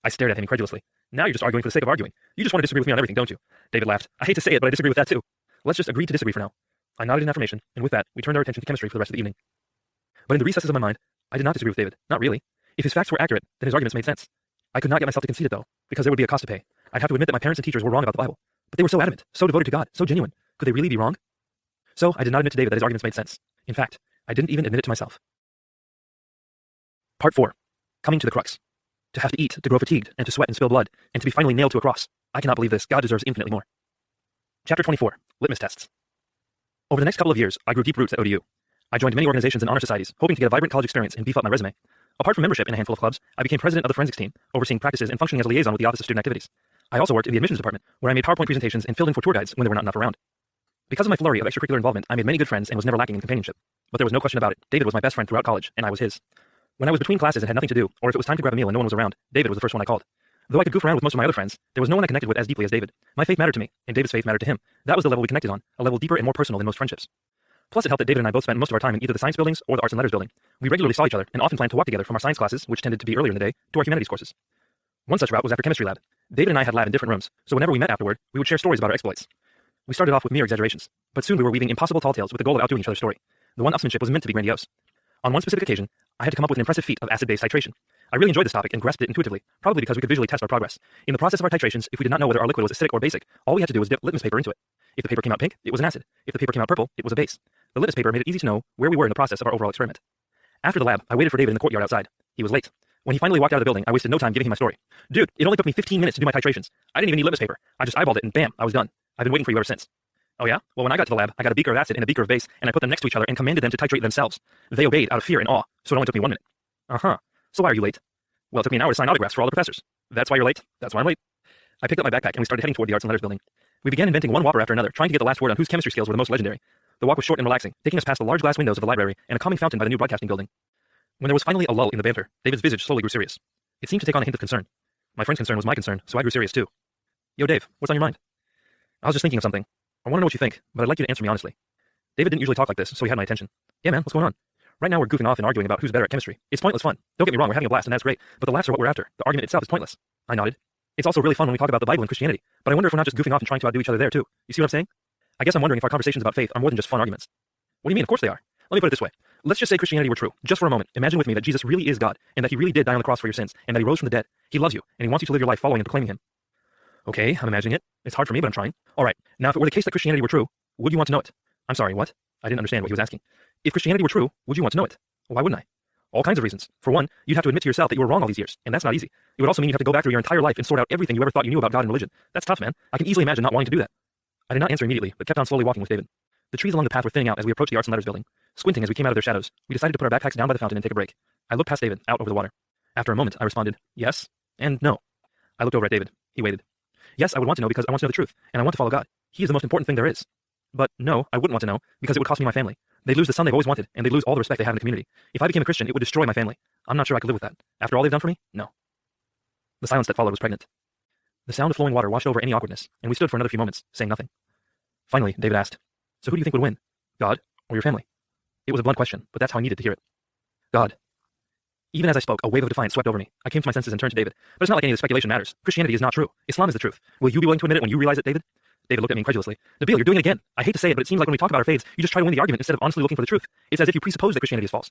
I stared at him incredulously. Now you're just arguing for the sake of arguing. You just want to disagree with me on everything, don't you? David laughed. I hate to say it, but I disagree with that too. Let's just agree to disagree for now. I nodded in affirmation, and with that, we turned our attention to chemistry for the rest of the evening. But in the recesses of my mind, I did not disagree with David. Not really. If his facts were accurate, then his arguments made sense. I could not get myself to concede it, though, because there would be a cost to pay. I'd have to admit that my parents and teachers were wrong about the Bible. But they were so adamant, so devoted to God, so genuine. Could they really be wrong? So I did not admit to David that his arguments made sense. In fact, I didn't even admit it to myself. Part 4. Coming to the crux. To have to eat, to grow fatigued, and to sweat and spill blood, and to be finally nailed to a cross. I cannot believe this. God deserves infinitely more. Chapter 24. Litmus tests. Over the next couple of years, I grew deep roots at ODU. I joined many organizations and honor societies, hoping to get a vibrant college experience and beef up my resume. Apart from membership in a handful of clubs, I became president of the forensics team, overseeing practices and functioning as a liaison with the Office of Student Activities. I also worked in the admissions department, where I made PowerPoint presentations and filled in for tour guides when there were not enough around. Because of my flurry of extracurricular involvement, I made many good friends and was never lacking in companionship. But there was no question about it. David was my best friend throughout college, and I was his. When I was between classes and had nothing to do, or if it was time to grab a meal and no one was around, David was the first one I called. Though I could goof around with most of my other friends, there was no one I connected with as deeply as David. My faith mattered to me, and David's faith mattered to him. That was the level we connected on, a level deeper and more personal than most friendships. Plus, it helped that David and I both spent most of our time in either the science buildings or the arts and letters building. We regularly saw each other and often planned to walk together from our science classes, which tended to be earlier in the day, to our humanities courses. One such route was after chemistry lab. David and I had lab in different rooms, so whenever we met afterward, we would share stories about our exploits. We started off with mere exaggerations, but soon we were weaving impossible tall tales with the goal of outdoing each other's story. The one-upsmanship was meant to be grandiose. On one specific occasion, I had to come up with an impressive feat of acid-base titration. I really enjoyed this topic and grasped it intuitively, probably because we could visually test our progress. In the process of our titrations, if we did not know whether our liquid was acidic or basic, all we had to do was dip litmus paper into it. If the paper came out pink, it was an acid. If the paper came out purple, it was a base. The litmus paper made it easy to know where we were in the process of our overall experiment. After the lab, I waited for David in the courtyard outside. He was late. When he finally walked out of the building, I wasted no time giving him my story. Dude, it only took me 15 minutes to do my titrations. I didn't even need litmus paper. I just eyeballed it and bam, I was done. I've been waiting for you ever since. Oh yeah? Well, when I got to the lab, I got a beaker of acid and a beaker of base, and I put them next to each other and commanded them to titrate themselves. They obeyed out of fear and awe, so it only took me 1 minute. Uh-huh. So why are you late? Well, it took me an hour to sign autographs for all the professors. That's why you're late. That's why I'm late. I picked up my backpack and we started heading toward the arts and letters building. We began inventing one whopper after another, trying to get the last word on whose chemistry skills were the most legendary. The walk was short and relaxing, taking us past the large glass windows of the library and a calming fountain by the new broadcasting building. When there was finally a lull in the banter, David's visage slowly grew serious. It seemed to take on a hint of concern. My friend's concern was my concern, so I grew serious too. Yo, Dave, what's on your mind? I was just thinking of something. I want to know what you think, but I'd like you to answer me honestly. David didn't usually talk like this, so he had my attention. Yeah, man, what's going on? Right now we're goofing off and arguing about who's better at chemistry. It's pointless fun. Don't get me wrong, we're having a blast and that's great, but the laughs are what we're after. The argument itself is pointless. I nodded. It's also really fun when we talk about the Bible and Christianity, but I wonder if we're not just goofing off and trying to outdo each other there too. You see what I'm saying? I guess I'm wondering if our conversations about faith are more than just fun arguments. What do you mean? Of course they are. Let me put it this way. Let's just say Christianity were true. Just for a moment, imagine with me that Jesus really is God, and that he really did die on the cross for your sins, and that he rose from the dead. He loves you, and he wants you to live your life following and proclaiming him. Okay, I'm imagining it. It's hard for me, but I'm trying. Alright, now if it were the case that Christianity were true, would you want to know it? I'm sorry, what? I didn't understand what he was asking. If Christianity were true, would you want to know it? Why wouldn't I? All kinds of reasons. For one, you'd have to admit to yourself that you were wrong all these years, and that's not easy. It would also mean you'd have to go back through your entire life and sort out everything you ever thought you knew about God and religion. That's tough, man. I can easily imagine not wanting to do that. I did not answer immediately, but kept on slowly walking with David. The trees along the path were thinning out as we approached the arts and letters building. Squinting as we came out of their shadows, we decided to put our backpacks down by the fountain and take a break. I looked past David, out over the water. After a moment, I responded, yes, and no. I looked over at David. He waited. Yes, I would want to know because I want to know the truth, and I want to follow God. He is the most important thing there is. But no, I wouldn't want to know, because it would cost me my family. They'd lose the son they've always wanted, and they'd lose all the respect they have in the community. If I became a Christian, it would destroy my family. I'm not sure I could live with that. After all they've done for me? No. The silence that followed was pregnant. The sound of flowing water washed over any awkwardness, and we stood for another few moments, saying nothing. Finally, David asked, "So who do you think would win? God or your family?" It was a blunt question, but that's how I needed to hear it. God. Even as I spoke, a wave of defiance swept over me. I came to my senses and turned to David. But it's not like any of the speculation matters. Christianity is not true. Islam is the truth. Will you be willing to admit it when you realize it, David? David looked at me incredulously. Nabeel, you're doing it again. I hate to say it, but it seems like when we talk about our faiths, you just try to win the argument instead of honestly looking for the truth. It's as if you presuppose that Christianity is false.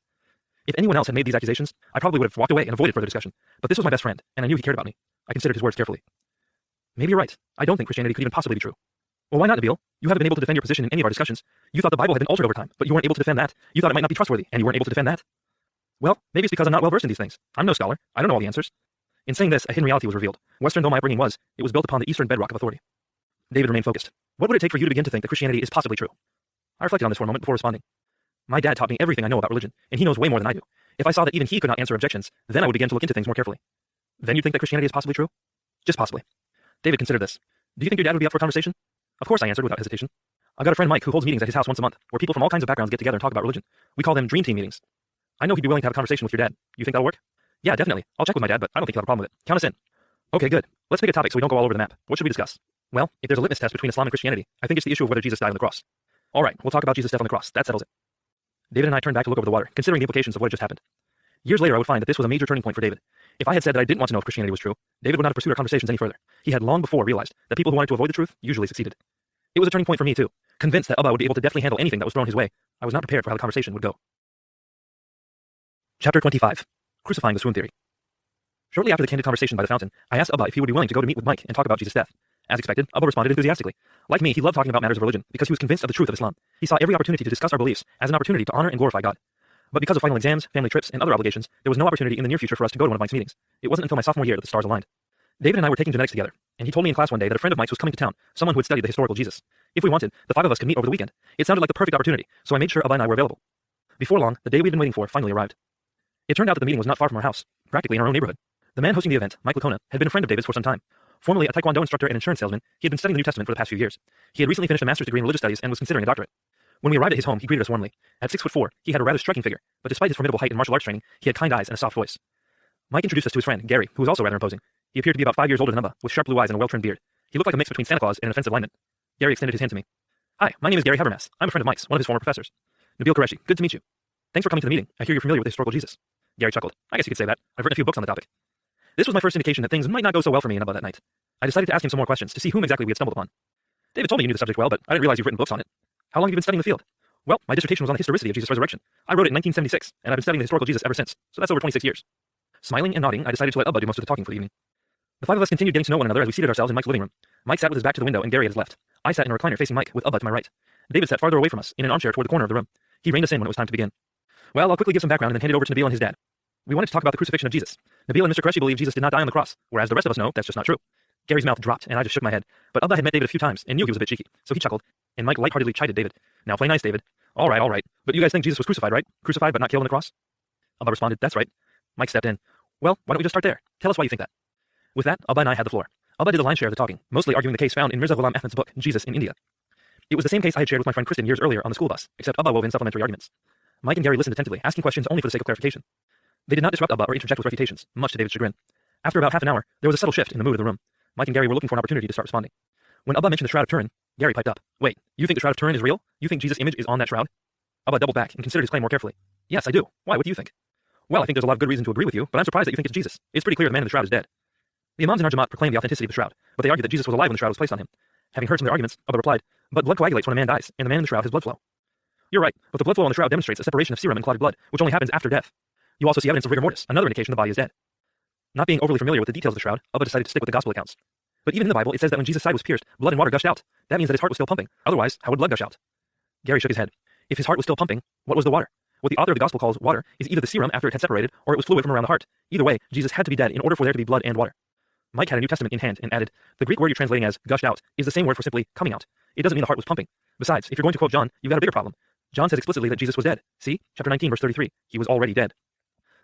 If anyone else had made these accusations, I probably would have walked away and avoided further discussion. But this was my best friend, and I knew he cared about me. I considered his words carefully. Maybe you're right. I don't think Christianity could even possibly be true. Well, why not, Nabeel? You haven't been able to defend your position in any of our discussions. You thought the Bible had been altered over time, but you weren't able to defend that. You thought it might not be trustworthy, and you weren't able to defend that. Well, maybe it's because I'm not well versed in these things. I'm no scholar. I don't know all the answers. In saying this, a hidden reality was revealed. Western though my upbringing was, it was built upon the Eastern bedrock of authority. David remained focused. What would it take for you to begin to think that Christianity is possibly true? I reflected on this for a moment before responding. My dad taught me everything I know about religion, and he knows way more than I do. If I saw that even he could not answer objections, then I would begin to look into things more carefully. Then you'd think that Christianity is possibly true? Just possibly. David considered this. Do you think your dad would be up for a conversation? Of course, I answered without hesitation. I've got a friend Mike who holds meetings at his house once a month, where people from all kinds of backgrounds get together and talk about religion. We call them dream team meetings. I know he'd be willing to have a conversation with your dad. You think that'll work? Yeah, definitely. I'll check with my dad, but I don't think he'll have a problem with it. Count us in. Okay, good. Let's pick a topic so we don't go all over the map. What should we discuss? Well, if there's a litmus test between Islam and Christianity, I think it's the issue of whether Jesus died on the cross. All right, we'll talk about Jesus' death on the cross. That settles it. David and I turned back to look over the water, considering the implications of what had just happened. Years later, I would find that this was a major turning point for David. If I had said that I didn't want to know if Christianity was true, David would not have pursued our conversations any further. He had long before realized that people who wanted to avoid the truth usually succeeded. It was a turning point for me, too. Convinced that Abba would be able to deftly handle anything that was thrown his way, I was not prepared for how the conversation would go. Chapter 25. Crucifying the Swoon Theory. Shortly after the candid conversation by the fountain, I asked Abba if he would be willing to go to meet with Mike and talk about Jesus' death. As expected, Abba responded enthusiastically. Like me, he loved talking about matters of religion because he was convinced of the truth of Islam. He saw every opportunity to discuss our beliefs as an opportunity to honor and glorify God. But because of final exams, family trips, and other obligations, there was no opportunity in the near future for us to go to one of Mike's meetings. It wasn't until my sophomore year that the stars aligned. David and I were taking genetics together, and he told me in class one day that a friend of Mike's was coming to town, someone who had studied the historical Jesus. If we wanted, the five of us could meet over the weekend. It sounded like the perfect opportunity, so I made sure Abba and I were available. Before long, the day we'd been waiting for finally arrived. It turned out that the meeting was not far from our house, practically in our own neighborhood. The man hosting the event, Mike Lacona, had been a friend of David's for some time. Formerly a Taekwondo instructor and insurance salesman, he had been studying the New Testament for the past few years. He had recently finished a master's degree in religious studies and was considering a doctorate. When we arrived at his home, he greeted us warmly. At 6'4", he had a rather striking figure, but despite his formidable height and martial arts training, he had kind eyes and a soft voice. Mike introduced us to his friend, Gary, who was also rather imposing. He appeared to be about 5 years older than Abba, with sharp blue eyes and a well-trimmed beard. He looked like a mix between Santa Claus and an offensive lineman. Gary extended his hand to me. Hi, my name is Gary Habermas. I'm a friend of Mike's, one of his former professors. Nabeel Qureshi, good to meet you. Thanks for coming to the meeting. I hear you're familiar with the historical Jesus. Gary chuckled. I guess you could say that. I've written a few books on the topic. This was my first indication that things might not go so well for me and Abba that night. I decided to ask him some more questions to see whom exactly we had stumbled upon. David told me you knew the subject well, but I didn't realize you've written books on it. How long have you been studying the field? Well, my dissertation was on the historicity of Jesus' resurrection. I wrote it in 1976, and I've been studying the historical Jesus ever since, so that's over 26 years. Smiling and nodding, I decided to let Abba do most of the talking for the evening. The five of us continued getting to know one another as we seated ourselves in Mike's living room. Mike sat with his back to the window and Gary at his left. I sat in a recliner facing Mike with Abba to my right. David sat farther away from us, in an armchair toward the corner of the room. He reined us in when it was time to begin. Well, I'll quickly give some background and then hand it over to Nabeel and his dad. We wanted to talk about the crucifixion of Jesus. Nabeel and Mr. Qureshi believe Jesus did not die on the cross, whereas the rest of us know that's just not true. Gary's mouth dropped, and I just shook my head. But Abba had met David a few times and knew he was a bit cheeky, so he chuckled, and Mike lightheartedly chided David. Now play nice, David. All right. But you guys think Jesus was crucified, right? Crucified but not killed on the cross? Abba responded, that's right. Mike stepped in. Well, why don't we just start there? Tell us why you think that. With that, Abba and I had the floor. Abba did the lion's share of the talking, mostly arguing the case found in Mirza Ghulam Ahmed's book, Jesus in India. It was the same case I had shared with my friend Kristen years earlier on the school bus, except Abba wove in supplementary arguments. Mike and Gary listened attentively, asking questions only for the sake of clarification. They did not disrupt Abba or interject with refutations, much to David's chagrin. After about half an hour, there was a subtle shift in the mood of the room. Mike and Gary were looking for an opportunity to start responding. When Abba mentioned the Shroud of Turin, Gary piped up. Wait, you think the Shroud of Turin is real? You think Jesus' image is on that shroud? Abba doubled back and considered his claim more carefully. Yes, I do. Why? What do you think? Well, I think there's a lot of good reason to agree with you, but I'm surprised that you think it's Jesus. It's pretty clear the man in the shroud is dead. The Imams in our Jamaat proclaim the authenticity of the shroud, but they argue that Jesus was alive when the shroud was placed on him. Having heard some of their arguments, Abba replied, but blood coagulates when a man dies, and the man in the shroud has blood flow. You're right, but the blood flow on the shroud demonstrates a separation of serum and clotted blood, which only happens after death. You also see evidence of rigor mortis, another indication the body is dead. Not being overly familiar with the details of the shroud, Abba decided to stick with the gospel accounts. But even in the Bible, it says that when Jesus' side was pierced, blood and water gushed out. That means that his heart was still pumping. Otherwise, how would blood gush out? Gary shook his head. If his heart was still pumping, what was the water? What the author of the gospel calls water is either the serum after it had separated, or it was fluid from around the heart. Either way, Jesus had to be dead in order for there to be blood and water. Mike had a New Testament in hand and added, the Greek word you're translating as gushed out is the same word for simply coming out. It doesn't mean the heart was pumping. Besides, if you're going to quote John, you've got a bigger problem. John says explicitly that Jesus was dead. See? Chapter 19, verse 33. He was already dead.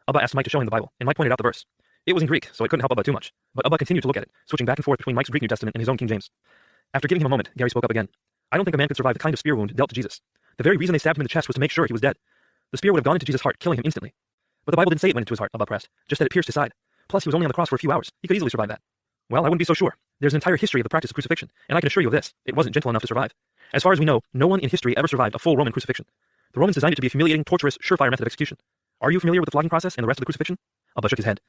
Abba asked Mike to show him the Bible, and Mike pointed out the verse. It was in Greek, so it couldn't help Abba too much. But Abba continued to look at it, switching back and forth between Mike's Greek New Testament and his own King James. After giving him a moment, Gary spoke up again. I don't think a man could survive the kind of spear wound dealt to Jesus. The very reason they stabbed him in the chest was to make sure he was dead. The spear would have gone into Jesus' heart, killing him instantly. But the Bible didn't say it went into his heart, Abba pressed, just that it pierced his side. Plus, he was only on the cross for a few hours. He could easily survive that. Well, I wouldn't be so sure. There's an entire history of the practice of crucifixion, and I can assure you of this. It wasn't gentle enough to survive. As far as we know, no one in history ever survived a full Roman crucifixion. The Romans designed it to be a humiliating, torturous, surefire method of execution. Are you familiar with the flogging process and the rest of the crucifixion? Abba shook his head.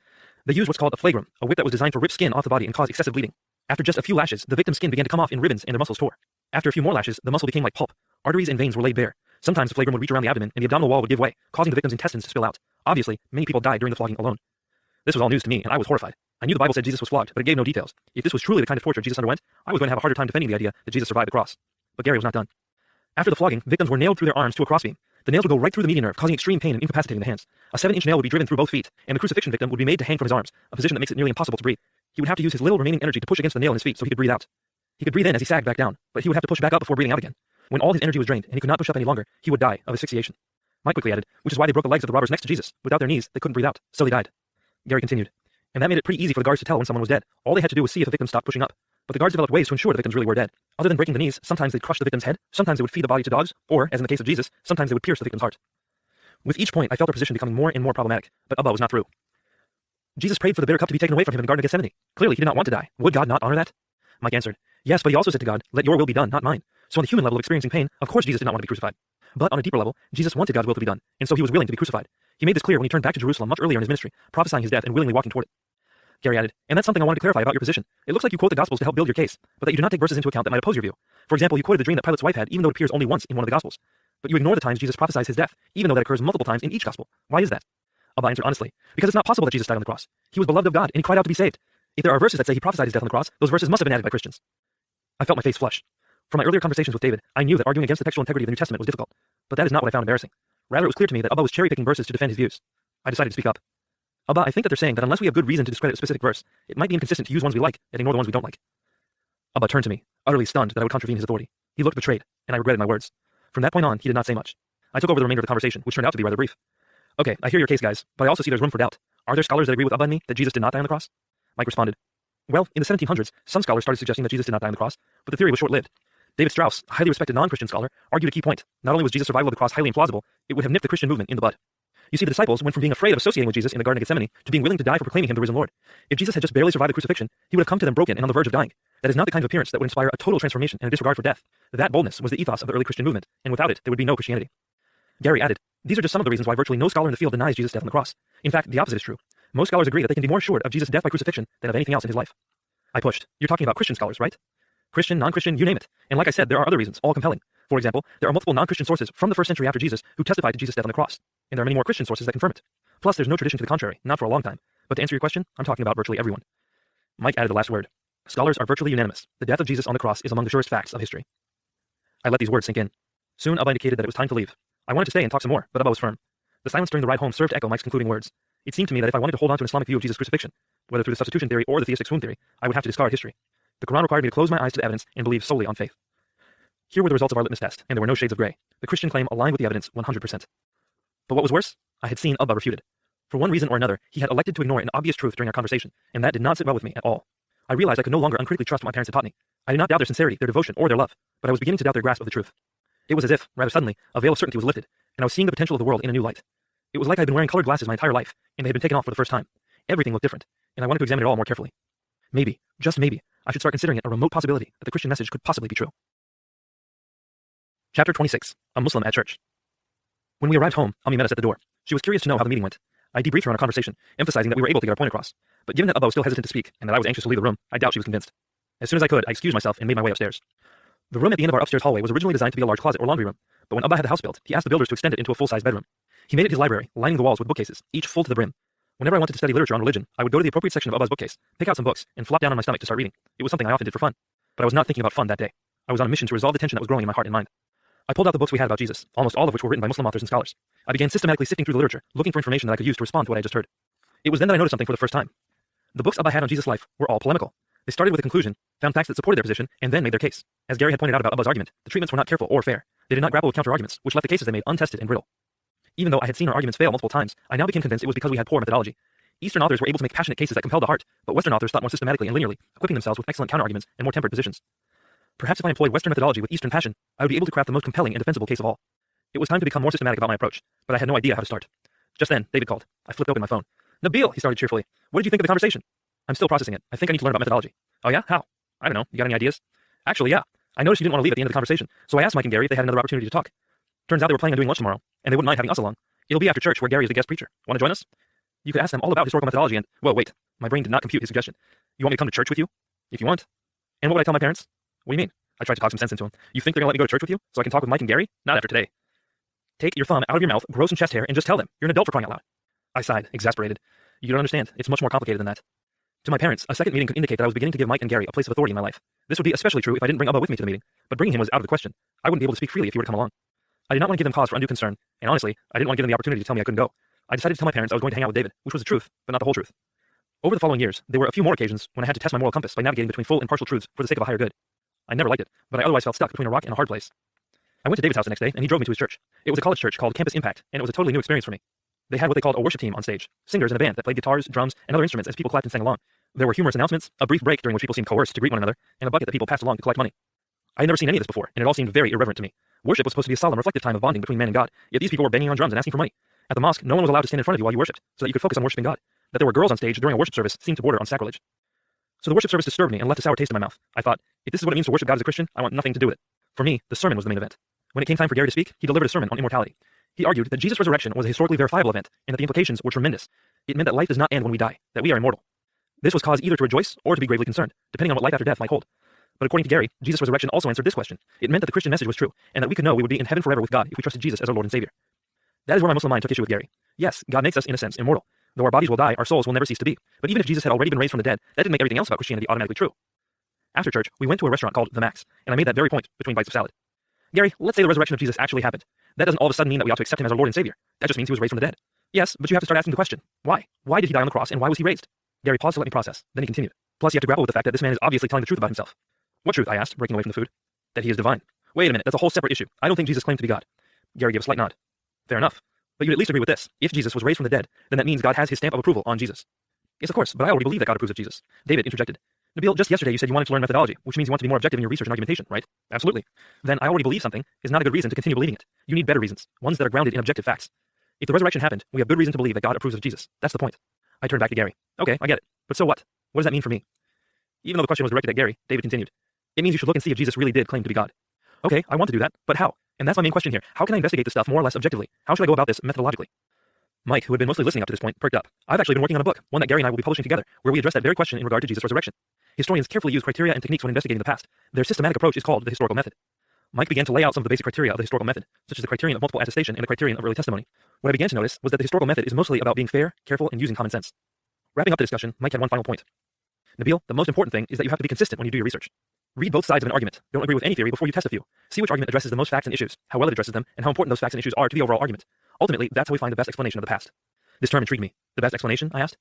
They used what's called a flagrum, a whip that was designed to rip skin off the body and cause excessive bleeding. After just a few lashes, the victim's skin began to come off in ribbons and their muscles tore. After a few more lashes, the muscle became like pulp. Arteries and veins were laid bare. Sometimes the flagrum would reach around the abdomen and the abdominal wall would give way, causing the victim's intestines to spill out. Obviously, many people died during the flogging alone. This was all news to me, and I was horrified. I knew the Bible said Jesus was flogged, but it gave no details. If this was truly the kind of torture Jesus underwent, I was going to have a harder time defending the idea that Jesus survived the cross. But Gary was not done. After the flogging, victims were nailed through their arms to a crossbeam. The nails would go right through the median nerve, causing extreme pain and incapacitating the hands. A 7-inch nail would be driven through both feet, and the crucifixion victim would be made to hang from his arms, a position that makes it nearly impossible to breathe. He would have to use his little remaining energy to push against the nail in his feet so he could breathe out. He could breathe in as he sagged back down, but he would have to push back up before breathing out again. When all his energy was drained and he could not push up any longer, he would die of asphyxiation. Mike quickly added, which is why they broke the legs of the robbers next to Jesus. Without their knees, they couldn't breathe out, so they died. Gary continued. And that made it pretty easy for the guards to tell when someone was dead. All they had to do was see if the victim stopped pushing up. But the guards developed ways to ensure the victims really were dead. Other than breaking the knees, sometimes they'd crush the victim's head, sometimes they would feed the body to dogs, or, as in the case of Jesus, sometimes they would pierce the victim's heart. With each point, I felt their position becoming more and more problematic, but Abba was not through. Jesus prayed for the bitter cup to be taken away from him in the Garden of Gethsemane. Clearly, he did not want to die. Would God not honor that? Mike answered, yes, but he also said to God, let your will be done, not mine. So on the human level of experiencing pain, of course Jesus did not want to be crucified. But on a deeper level, Jesus wanted God's will to be done, and so he was willing to be crucified. He made this clear when he turned back to Jerusalem much earlier in his ministry, prophesying his death and willingly walking toward it. Gary added, and that's something I wanted to clarify about your position. It looks like you quote the Gospels to help build your case, but that you do not take verses into account that might oppose your view. For example, you quoted the dream that Pilate's wife had, even though it appears only once in one of the Gospels. But you ignore the times Jesus prophesies his death, even though that occurs multiple times in each Gospel. Why is that? Abba answered honestly, because it's not possible that Jesus died on the cross. He was beloved of God, and he cried out to be saved. If there are verses that say he prophesied his death on the cross, those verses must have been added by Christians. I felt my face flush. From my earlier conversations with David, I knew that arguing against the textual integrity of the New Testament was difficult, but that is not what I found embarrassing. Rather, it was clear to me that Abba was cherry-picking verses to defend his views. I decided to speak up. Abba, I think that they're saying that unless we have good reason to discredit a specific verse, it might be inconsistent to use ones we like and ignore the ones we don't like. Abba turned to me, utterly stunned that I would contravene his authority. He looked betrayed, and I regretted my words. From that point on, he did not say much. I took over the remainder of the conversation, which turned out to be rather brief. Okay, I hear your case, guys, but I also see there's room for doubt. Are there scholars that agree with Abba and me that Jesus did not die on the cross? Mike responded. Well, in the 1700s, some scholars started suggesting that Jesus did not die on the cross, but the theory was short-lived. David Strauss, a highly respected non-Christian scholar, argued a key point. Not only was Jesus' survival of the cross highly implausible, it would have nipped the Christian movement in the bud. You see, the disciples went from being afraid of associating with Jesus in the Garden of Gethsemane to being willing to die for proclaiming him the risen Lord. If Jesus had just barely survived the crucifixion, he would have come to them broken and on the verge of dying. That is not the kind of appearance that would inspire a total transformation and a disregard for death. That boldness was the ethos of the early Christian movement, and without it, there would be no Christianity. Gary added, these are just some of the reasons why virtually no scholar in the field denies Jesus' death on the cross. In fact, the opposite is true. Most scholars agree that they can be more assured of Jesus' death by crucifixion than of anything else in his life. I pushed. You're talking about Christian scholars, right? Christian, non-Christian, you name it. And like I said, there are other reasons, all compelling. For example, there are multiple non-Christian sources from the 1st century after Jesus who testified to Jesus' death on the cross. And there are many more Christian sources that confirm it. Plus, there's no tradition to the contrary, not for a long time. But to answer your question, I'm talking about virtually everyone. Mike added the last word. Scholars are virtually unanimous. The death of Jesus on the cross is among the surest facts of history. I let these words sink in. Soon, Abba indicated that it was time to leave. I wanted to stay and talk some more, but Abba was firm. The silence during the ride home served to echo Mike's concluding words. It seemed to me that if I wanted to hold on to an Islamic view of Jesus' crucifixion, whether through the substitution theory or the theistic swoon theory, I would have to discard history. The Quran required me to close my eyes to the evidence and believe solely on faith. Here were the results of our litmus test, and there were no shades of gray. The Christian claim aligned with the evidence 100%. But what was worse? I had seen Abba refuted. For one reason or another, he had elected to ignore an obvious truth during our conversation, and that did not sit well with me at all. I realized I could no longer uncritically trust what my parents had taught me. I did not doubt their sincerity, their devotion, or their love, but I was beginning to doubt their grasp of the truth. It was as if, rather suddenly, a veil of certainty was lifted, and I was seeing the potential of the world in a new light. It was like I had been wearing colored glasses my entire life, and they had been taken off for the first time. Everything looked different, and I wanted to examine it all more carefully. Maybe, just maybe, I should start considering it a remote possibility that the Christian message could possibly be true. Chapter 26. A Muslim at Church. When we arrived home, Ami met us at the door. She was curious to know how the meeting went. I debriefed her on our conversation, emphasizing that we were able to get our point across. But given that Abba was still hesitant to speak, and that I was anxious to leave the room, I doubt she was convinced. As soon as I could, I excused myself and made my way upstairs. The room at the end of our upstairs hallway was originally designed to be a large closet or laundry room, but when Abba had the house built, he asked the builders to extend it into a full-size bedroom. He made it his library, lining the walls with bookcases, each full to the brim. Whenever I wanted to study literature on religion, I would go to the appropriate section of Abba's bookcase, pick out some books, and flop down on my stomach to start reading. It was something I often did for fun. But I was not thinking about fun that day. I was on a mission to resolve the tension that was growing in my heart and mind. I pulled out the books we had about Jesus, almost all of which were written by Muslim authors and scholars. I began systematically sifting through the literature, looking for information that I could use to respond to what I just heard. It was then that I noticed something for the first time. The books Abba had on Jesus' life were all polemical. They started with a conclusion, found facts that supported their position, and then made their case. As Gary had pointed out about Abba's argument, the treatments were not careful or fair. They did not grapple with counter-arguments, which left the cases they made untested and brittle. Even though I had seen our arguments fail multiple times, I now became convinced it was because we had poor methodology. Eastern authors were able to make passionate cases that compelled the heart, but Western authors thought more systematically and linearly, equipping themselves with excellent counter-arguments and more tempered positions. Perhaps if I employed Western methodology with Eastern passion, I would be able to craft the most compelling and defensible case of all. It was time to become more systematic about my approach, but I had no idea how to start. Just then, David called. I flipped open my phone. Nabeel, he started cheerfully. What did you think of the conversation? I'm still processing it. I think I need to learn about methodology. Oh yeah? How? I don't know. You got any ideas? Actually, yeah. I noticed you didn't want to leave at the end of the conversation, so I asked Mike and Gary if they had another opportunity to talk. Turns out they were planning on doing lunch tomorrow, and they wouldn't mind having us along. It'll be after church, where Gary is the guest preacher. Want to join us? You could ask them all about historical methodology and... Whoa, wait. My brain did not compute his suggestion. You want me to come to church with you? If you want. And what would I tell my parents? What do you mean? I tried to talk some sense into him. You think they're going to let me go to church with you, so I can talk with Mike and Gary? Not after today. Take your thumb out of your mouth, grow some chest hair, and just tell them. You're an adult for crying out loud. I sighed, exasperated. You don't understand. It's much more complicated than that. To my parents, a second meeting could indicate that I was beginning to give Mike and Gary a place of authority in my life. This would be especially true if I didn't bring Abba with me to the meeting, but bringing him was out of the question. I wouldn't be able to speak freely if he were to come along. I did not want to give them cause for undue concern, and honestly, I didn't want to give them the opportunity to tell me I couldn't go. I decided to tell my parents I was going to hang out with David, which was the truth, but not the whole truth. Over the following years, there were a few more occasions when I had to test my moral compass by navigating between full and partial truths for the sake of a higher good. I never liked it, but I otherwise felt stuck between a rock and a hard place. I went to David's house the next day, and he drove me to his church. It was a college church called Campus Impact, and it was a totally new experience for me. They had what they called a worship team on stage, singers in a band that played guitars, drums, and other instruments as people clapped and sang along. There were humorous announcements, a brief break during which people seemed coerced to greet one another, and a bucket that people passed along to collect money. I had never seen any of this before, and it all seemed very irreverent to me. Worship was supposed to be a solemn, reflective time of bonding between man and God, yet these people were banging on drums and asking for money. At the mosque, no one was allowed to stand in front of you while you worshipped, so that you could focus on worshiping God. That there were girls on stage during a worship service seemed to border on sacrilege. So the worship service disturbed me and left a sour taste in my mouth. I thought, if this is what it means to worship God as a Christian, I want nothing to do with it. For me, the sermon was the main event. When it came time for Gary to speak, he delivered a sermon on immortality. He argued that Jesus' resurrection was a historically verifiable event, and that the implications were tremendous. It meant that life does not end when we die, that we are immortal. This was cause either to rejoice or to be gravely concerned, depending on what life after death might hold. But according to Gary, Jesus' resurrection also answered this question. It meant that the Christian message was true, and that we could know we would be in heaven forever with God if we trusted Jesus as our Lord and Savior. That is where my Muslim mind took issue with Gary. Yes, God makes us, in a sense, immortal. Though our bodies will die, our souls will never cease to be. But even if Jesus had already been raised from the dead, that didn't make everything else about Christianity automatically true. After church, we went to a restaurant called The Max, and I made that very point between bites of salad. Gary, let's say the resurrection of Jesus actually happened. That doesn't all of a sudden mean that we ought to accept him as our Lord and Savior. That just means he was raised from the dead. Yes, but you have to start asking the question. Why? Why did he die on the cross, and why was he raised? Gary paused to let me process. Then he continued. Plus, you have to grapple with the fact that this man is obviously telling the truth about himself. What truth? I asked, breaking away from the food. That he is divine. Wait a minute, that's a whole separate issue. I don't think Jesus claimed to be God. Gary gave a slight nod. Fair enough. But you'd at least agree with this. If Jesus was raised from the dead, then that means God has his stamp of approval on Jesus. Yes, of course, but I already believe that God approves of Jesus. David interjected. Nabeel, just yesterday you said you wanted to learn methodology, which means you want to be more objective in your research and argumentation, right? Absolutely. Then I already believe something is not a good reason to continue believing it. You need better reasons, ones that are grounded in objective facts. If the resurrection happened, we have good reason to believe that God approves of Jesus. That's the point. I turned back to Gary. Okay, I get it. But so what? What does that mean for me? Even though the question was directed at Gary, David continued. It means you should look and see if Jesus really did claim to be God. Okay, I want to do that, but how? And that's my main question here. How can I investigate this stuff more or less objectively? How should I go about this methodologically? Mike, who had been mostly listening up to this point, perked up. I've actually been working on a book, one that Gary and I will be publishing together, where we address that very question in regard to Jesus' resurrection. Historians carefully use criteria and techniques when investigating the past. Their systematic approach is called the historical method. Mike began to lay out some of the basic criteria of the historical method, such as the criterion of multiple attestation and the criterion of early testimony. What I began to notice was that the historical method is mostly about being fair, careful, and using common sense. Wrapping up the discussion, Mike had one final point. Nabeel, the most important thing is that you have to be consistent when you do your research. Read both sides of an argument. Don't agree with any theory before you test a few. See which argument addresses the most facts and issues, how well it addresses them, and how important those facts and issues are to the overall argument. Ultimately, that's how we find the best explanation of the past. This term intrigued me. The best explanation? I asked.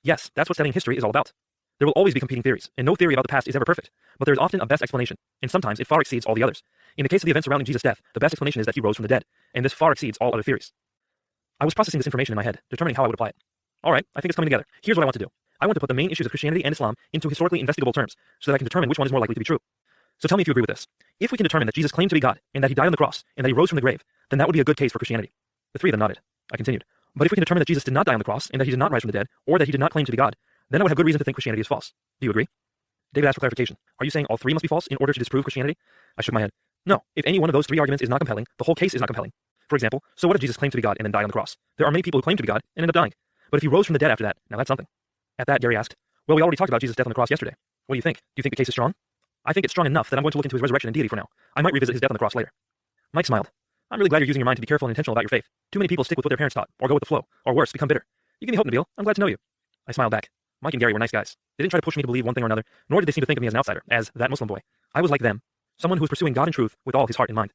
Yes, that's what studying history is all about. There will always be competing theories, and no theory about the past is ever perfect. But there is often a best explanation, and sometimes it far exceeds all the others. In the case of the events surrounding Jesus' death, the best explanation is that he rose from the dead, and this far exceeds all other theories. I was processing this information in my head, determining how I would apply it. Alright, I think it's coming together. Here's what I want to do. I want to put the main issues of Christianity and Islam into historically investigable terms, so that I can determine which one is more likely to be true. So tell me if you agree with this. If we can determine that Jesus claimed to be God, and that he died on the cross, and that he rose from the grave, then that would be a good case for Christianity. The three of them nodded. I continued. But if we can determine that Jesus did not die on the cross, and that he did not rise from the dead, or that he did not claim to be God, then I would have good reason to think Christianity is false. Do you agree? David asked for clarification. Are you saying all three must be false in order to disprove Christianity? I shook my head. No, if any one of those three arguments is not compelling, the whole case is not compelling. For example, so what if Jesus claimed to be God and then died on the cross? There are many people who claim to be God and end up dying. But if he rose from the dead after that, now that's something. At that, Gary asked, well, we already talked about Jesus' death on the cross yesterday. What do you think? Do you think the case is strong? I think it's strong enough that I'm going to look into his resurrection and deity for now. I might revisit his death on the cross later. Mike smiled. I'm really glad you're using your mind to be careful and intentional about your faith. Too many people stick with what their parents taught, or go with the flow, or worse, become bitter. You give me hope, Nabeel. I'm glad to know you. I smiled back. Mike and Gary were nice guys. They didn't try to push me to believe one thing or another, nor did they seem to think of me as an outsider, as that Muslim boy. I was like them, someone who was pursuing God and truth with all his heart and mind.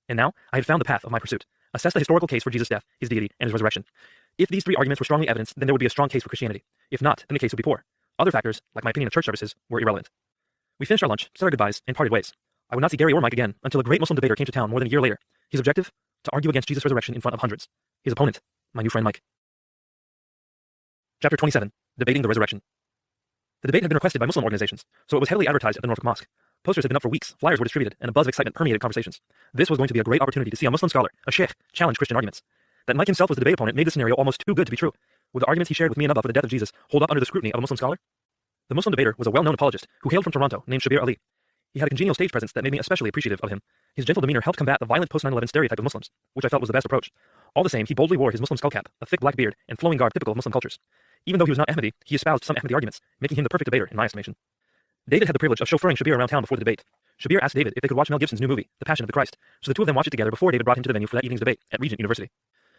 And now, I had found the path of my pursuit. Assess the historical case for Jesus' death, his deity, and his resurrection. If these three arguments were strongly evidenced, then there would be a strong case for Christianity. If not, then the case would be poor. Other factors, like my opinion of church services, were irrelevant. We finished our lunch, said our goodbyes, and parted ways. I would not see Gary or Mike again until a great Muslim debater came to town more than a year later. His objective? To argue against Jesus' resurrection in front of hundreds. His opponent, my new friend Mike. Chapter 27. Debating the Resurrection. The debate had been requested by Muslim organizations, so it was heavily advertised at the Norfolk Mosque. Posters had been up for weeks, flyers were distributed, and a buzz of excitement permeated conversations. This was going to be a great opportunity to see a Muslim scholar, a sheikh, challenge Christian arguments. That Mike himself was the debate opponent made the scenario almost too good to be true. Would the arguments he shared with me and Nabeel for the death of Jesus hold up under the scrutiny of a Muslim scholar? The Muslim debater was a well-known apologist who hailed from Toronto named Shabir Ali. He had a congenial stage presence that made me especially appreciative of him. His gentle demeanor helped combat the violent post-9/11 stereotype of Muslims, which I felt was the best approach. All the same, he boldly wore his Muslim skull cap, a thick black beard, and flowing garb typical of Muslim cultures. Even though he was not Ahmadi, he espoused some Ahmadi arguments, making him the perfect debater in my estimation. David had the privilege of chauffeuring Shabir around town before the debate. Shabir asked David if they could watch Mel Gibson's new movie, The Passion of the Christ, so the two of them watched it together before David brought him to the venue for that evening's debate at Regent University.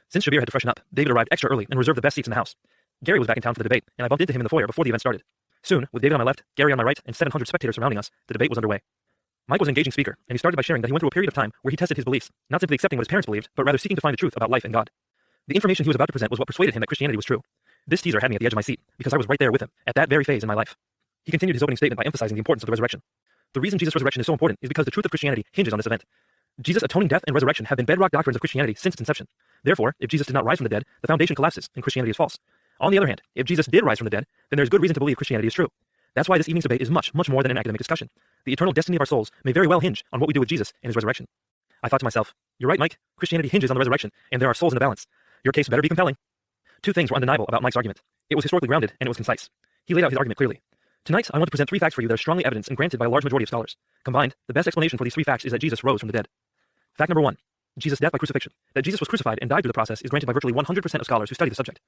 Since Shabir had to freshen up, David arrived extra early and reserved the best seats in the house. Gary was back in town for the debate, and I bumped into him in the foyer before the event started. Soon, with David on my left, Gary on my right, and 700 spectators surrounding us, the debate was underway. Mike was an engaging speaker, and he started by sharing that he went through a period of time where he tested his beliefs, not simply accepting what his parents believed, but rather seeking to find the truth about life and God. The information he was about to present was what persuaded him that Christianity was true. This teaser had me at the edge of my seat, because I was right there with him, at that very phase in my life. He continued his opening statement by emphasizing the importance of the resurrection. The reason Jesus' resurrection is so important is because the truth of Christianity hinges on this event. Jesus' atoning death and resurrection have been bedrock doctrines of Christianity since its inception. Therefore, if Jesus did not rise from the dead, the foundation collapses, and Christianity is false. On the other hand, if Jesus did rise from the dead, then there is good reason to believe Christianity is true. That's why this evening's debate is much, much more than an academic discussion. The eternal destiny of our souls may very well hinge on what we do with Jesus and his resurrection. I thought to myself, you're right, Mike. Christianity hinges on the resurrection, and there are souls in the balance. Your case better be compelling. Two things were undeniable about Mike's argument. It was historically grounded, and it was concise. He laid out his argument clearly. Tonight, I want to present 3 facts for you that are strongly evidenced and granted by a large majority of scholars. Combined, the best explanation for these 3 facts is that Jesus rose from the dead. Fact number 1. Jesus' death by crucifixion. That Jesus was crucified and died through the process is granted by virtually 100% of scholars who study the subject.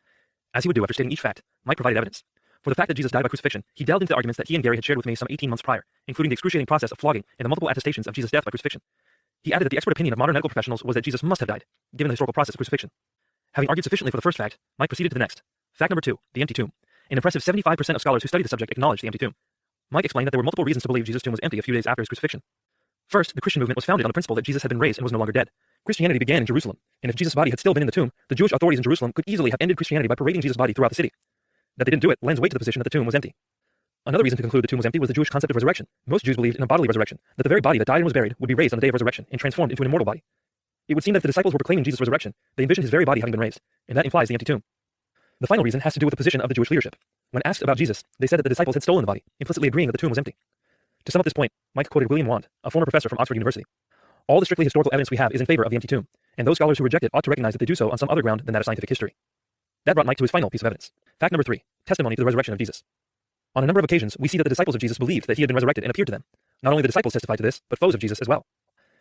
As he would do after stating each fact, Mike provided evidence. For the fact that Jesus died by crucifixion, he delved into the arguments that he and Gary had shared with me some 18 months prior, including the excruciating process of flogging and the multiple attestations of Jesus' death by crucifixion. He added that the expert opinion of modern medical professionals was that Jesus must have died, given the historical process of crucifixion. Having argued sufficiently for the first fact, Mike proceeded to the next. Fact number 2, the empty tomb. An impressive 75% of scholars who study the subject acknowledge the empty tomb. Mike explained that there were multiple reasons to believe Jesus' tomb was empty a few days after his crucifixion. First, the Christian movement was founded on the principle that Jesus had been raised and was no longer dead. Christianity began in Jerusalem, and if Jesus' body had still been in the tomb, the Jewish authorities in Jerusalem could easily have ended Christianity by parading Jesus' body throughout the city. That they didn't do it lends weight to the position that the tomb was empty. Another reason to conclude the tomb was empty was the Jewish concept of resurrection. Most Jews believed in a bodily resurrection, that the very body that died and was buried would be raised on the day of resurrection and transformed into an immortal body. It would seem that if the disciples were proclaiming Jesus' resurrection, they envisioned his very body having been raised, and that implies the empty tomb. The final reason has to do with the position of the Jewish leadership. When asked about Jesus, they said that the disciples had stolen the body, implicitly agreeing that the tomb was empty. To sum up this point, Mike quoted William Wand, a former professor from Oxford University. All the strictly historical evidence we have is in favor of the empty tomb, and those scholars who reject it ought to recognize that they do so on some other ground than that of scientific history. That brought Mike to his final piece of evidence. Fact number 3, testimony to the resurrection of Jesus. On a number of occasions, we see that the disciples of Jesus believed that he had been resurrected and appeared to them. Not only the disciples testified to this, but foes of Jesus as well.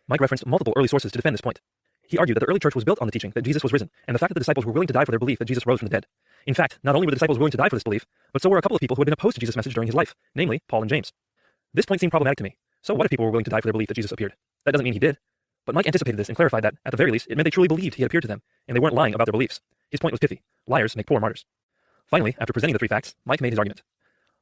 Mike referenced multiple early sources to defend this point. He argued that the early church was built on the teaching that Jesus was risen, and the fact that the disciples were willing to die for their belief that Jesus rose from the dead. In fact, not only were the disciples willing to die for this belief, but so were a couple of people who had been opposed to Jesus' message during his life, namely Paul and James. This point seemed problematic to me. So what if people were willing to die for their belief that Jesus appeared? That doesn't mean he did. But Mike anticipated this and clarified that, at the very least, it meant they truly believed he had appeared to them, and they weren't lying about their beliefs. His point was pithy. Liars make poor martyrs. Finally, after presenting the 3 facts, Mike made his argument.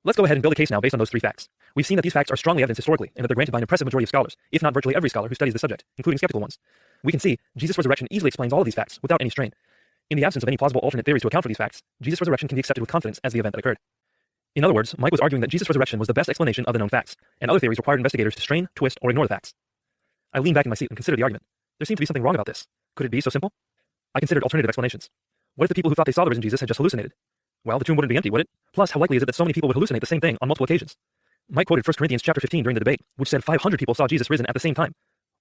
Let's go ahead and build a case now based on those 3 facts. We've seen that these facts are strongly evidenced historically, and that they're granted by an impressive majority of scholars, if not virtually every scholar who studies the subject, including skeptical ones. We can see Jesus' resurrection easily explains all of these facts without any strain. In the absence of any plausible alternate theories to account for these facts, Jesus' resurrection can be accepted with confidence as the event that occurred. In other words, Mike was arguing that Jesus' resurrection was the best explanation of the known facts, and other theories required investigators to strain, twist, or ignore the facts. I leaned back in my seat and considered the argument. There seemed to be something wrong about this. Could it be so simple? I considered alternative explanations. What if the people who thought they saw the risen Jesus had just hallucinated? Well, the tomb wouldn't be empty, would it? Plus, how likely is it that so many people would hallucinate the same thing on multiple occasions? Mike quoted 1 Corinthians chapter 15 during the debate, which said 500 people saw Jesus risen at the same time.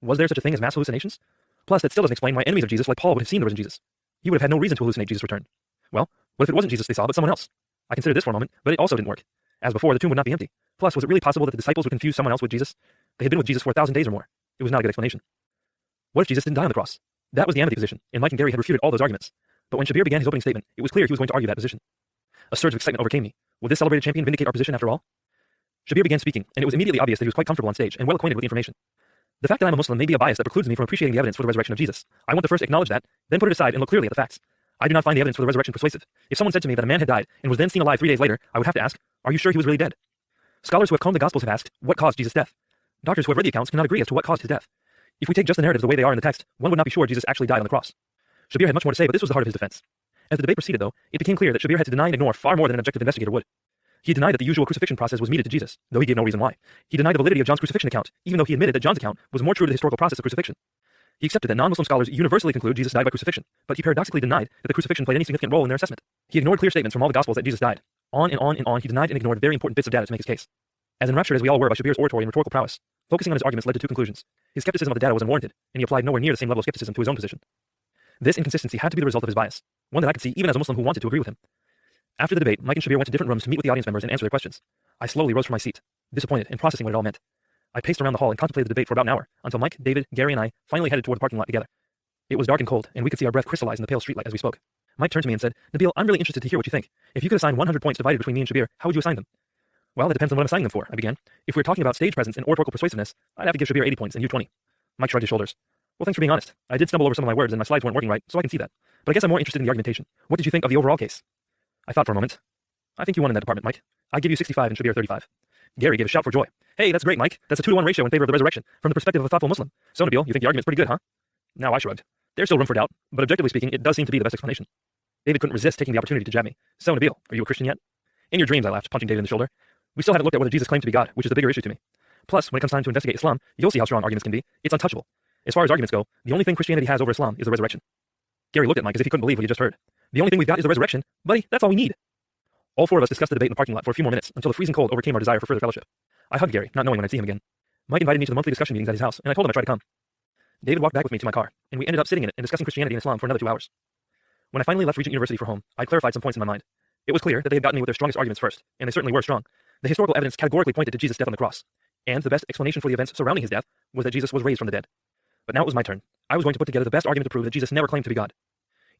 Was there such a thing as mass hallucinations? Plus, that still doesn't explain why enemies of Jesus like Paul would have seen the risen Jesus. He would have had no reason to hallucinate Jesus' return. Well, what if it wasn't Jesus they saw, but someone else? I considered this for a moment, but it also didn't work. As before, the tomb would not be empty. Plus, was it really possible that the disciples would confuse someone else with Jesus? They had been with Jesus for 1,000 days or more. It was not a good explanation. What if Jesus didn't die on the cross? That was the Amity position, and Mike and Gary had refuted all those arguments. But when Shabir began his opening statement, it was clear he was going to argue that position. A surge of excitement overcame me. Would this celebrated champion vindicate our position after all? Shabir began speaking, and it was immediately obvious that he was quite comfortable on stage and well acquainted with the information. The fact that I'm a Muslim may be a bias that precludes me from appreciating the evidence for the resurrection of Jesus. I want to first acknowledge that, then put it aside and look clearly at the facts. I do not find the evidence for the resurrection persuasive. If someone said to me that a man had died and was then seen alive 3 days later, I would have to ask, are you sure he was really dead? Scholars who have combed the Gospels have asked, what caused Jesus' death? Doctors who have read the accounts cannot agree as to what caused his death. If we take just the narratives the way they are in the text, one would not be sure Jesus actually died on the cross. Shabir had much more to say, but this was the heart of his defense. As the debate proceeded, though, it became clear that Shabir had to deny and ignore far more than an objective investigator would. He denied that the usual crucifixion process was meted to Jesus, though he gave no reason why. He denied the validity of John's crucifixion account, even though he admitted that John's account was more true to the historical process of crucifixion. He accepted that non-Muslim scholars universally conclude Jesus died by crucifixion, but he paradoxically denied that the crucifixion played any significant role in their assessment. He ignored clear statements from all the Gospels that Jesus died. On and on and on, he denied and ignored very important bits of data to make his case. As enraptured as we all were by Shabir's oratory and rhetorical prowess, Focusing on his arguments led to two conclusions. His skepticism of the data was unwarranted, and he applied nowhere near the same level of skepticism to his own position. This inconsistency had to be the result of his bias, one that I could see even as a Muslim who wanted to agree with him. After the debate, Mike and Shabir went to different rooms to meet with the audience members and answer their questions. I slowly rose from my seat, disappointed and processing what it all meant. I paced around the hall and contemplated the debate for about an hour, until Mike, David, Gary, and I finally headed toward the parking lot together. It was dark and cold, and we could see our breath crystallize in the pale streetlight as we spoke. Mike turned to me and said, "Nabeel, I'm really interested to hear what you think. If you could assign 100 points divided between me and Shabir, how would you assign them?" "Well, that depends on what I'm assigning them for," I began. "If we're talking about stage presence and oratorical persuasiveness, I'd have to give Shabir 80 points and you 20. Mike shrugged his shoulders. "Well, thanks for being honest. I did stumble over some of my words and my slides weren't working right, so I can see that. But I guess I'm more interested in the argumentation. What did you think of the overall case?" I thought for a moment. "I think you won in that department, Mike. I give you 65 and Shabir 35. Gary gave a shout for joy. "Hey, that's great, Mike. That's a 2-to-1 ratio in favor of the resurrection, from the perspective of a thoughtful Muslim. So, Nabeel, you think the argument's pretty good, huh?" Now I shrugged. There's still room for doubt, but objectively speaking, it does seem to be the best explanation. David couldn't resist taking the opportunity to jab me. "So, Nabeel, are you a Christian yet?" "In your dreams," I laughed, punching David in the shoulder. "We still haven't looked at whether Jesus claimed to be God, which is the bigger issue to me. Plus, when it comes time to investigate Islam, you'll see how strong arguments can be. It's untouchable. As far as arguments go, the only thing Christianity has over Islam is the resurrection." Gary looked at Mike as if he couldn't believe what he just heard. "The only thing we've got is the resurrection. Buddy, that's all we need." All four of us discussed the debate in the parking lot for a few more minutes until the freezing cold overcame our desire for further fellowship. I hugged Gary, not knowing when I'd see him again. Mike invited me to the monthly discussion meetings at his house, and I told him I'd try to come. David walked back with me to my car, and we ended up sitting in it and discussing Christianity and Islam for another 2 hours. When I finally left Regent University for home, I clarified some points in my mind. It was clear that they had gotten me with their strongest arguments first, and they certainly were strong. The historical evidence categorically pointed to Jesus' death on the cross, and the best explanation for the events surrounding his death was that Jesus was raised from the dead. But now it was my turn. I was going to put together the best argument to prove that Jesus never claimed to be God.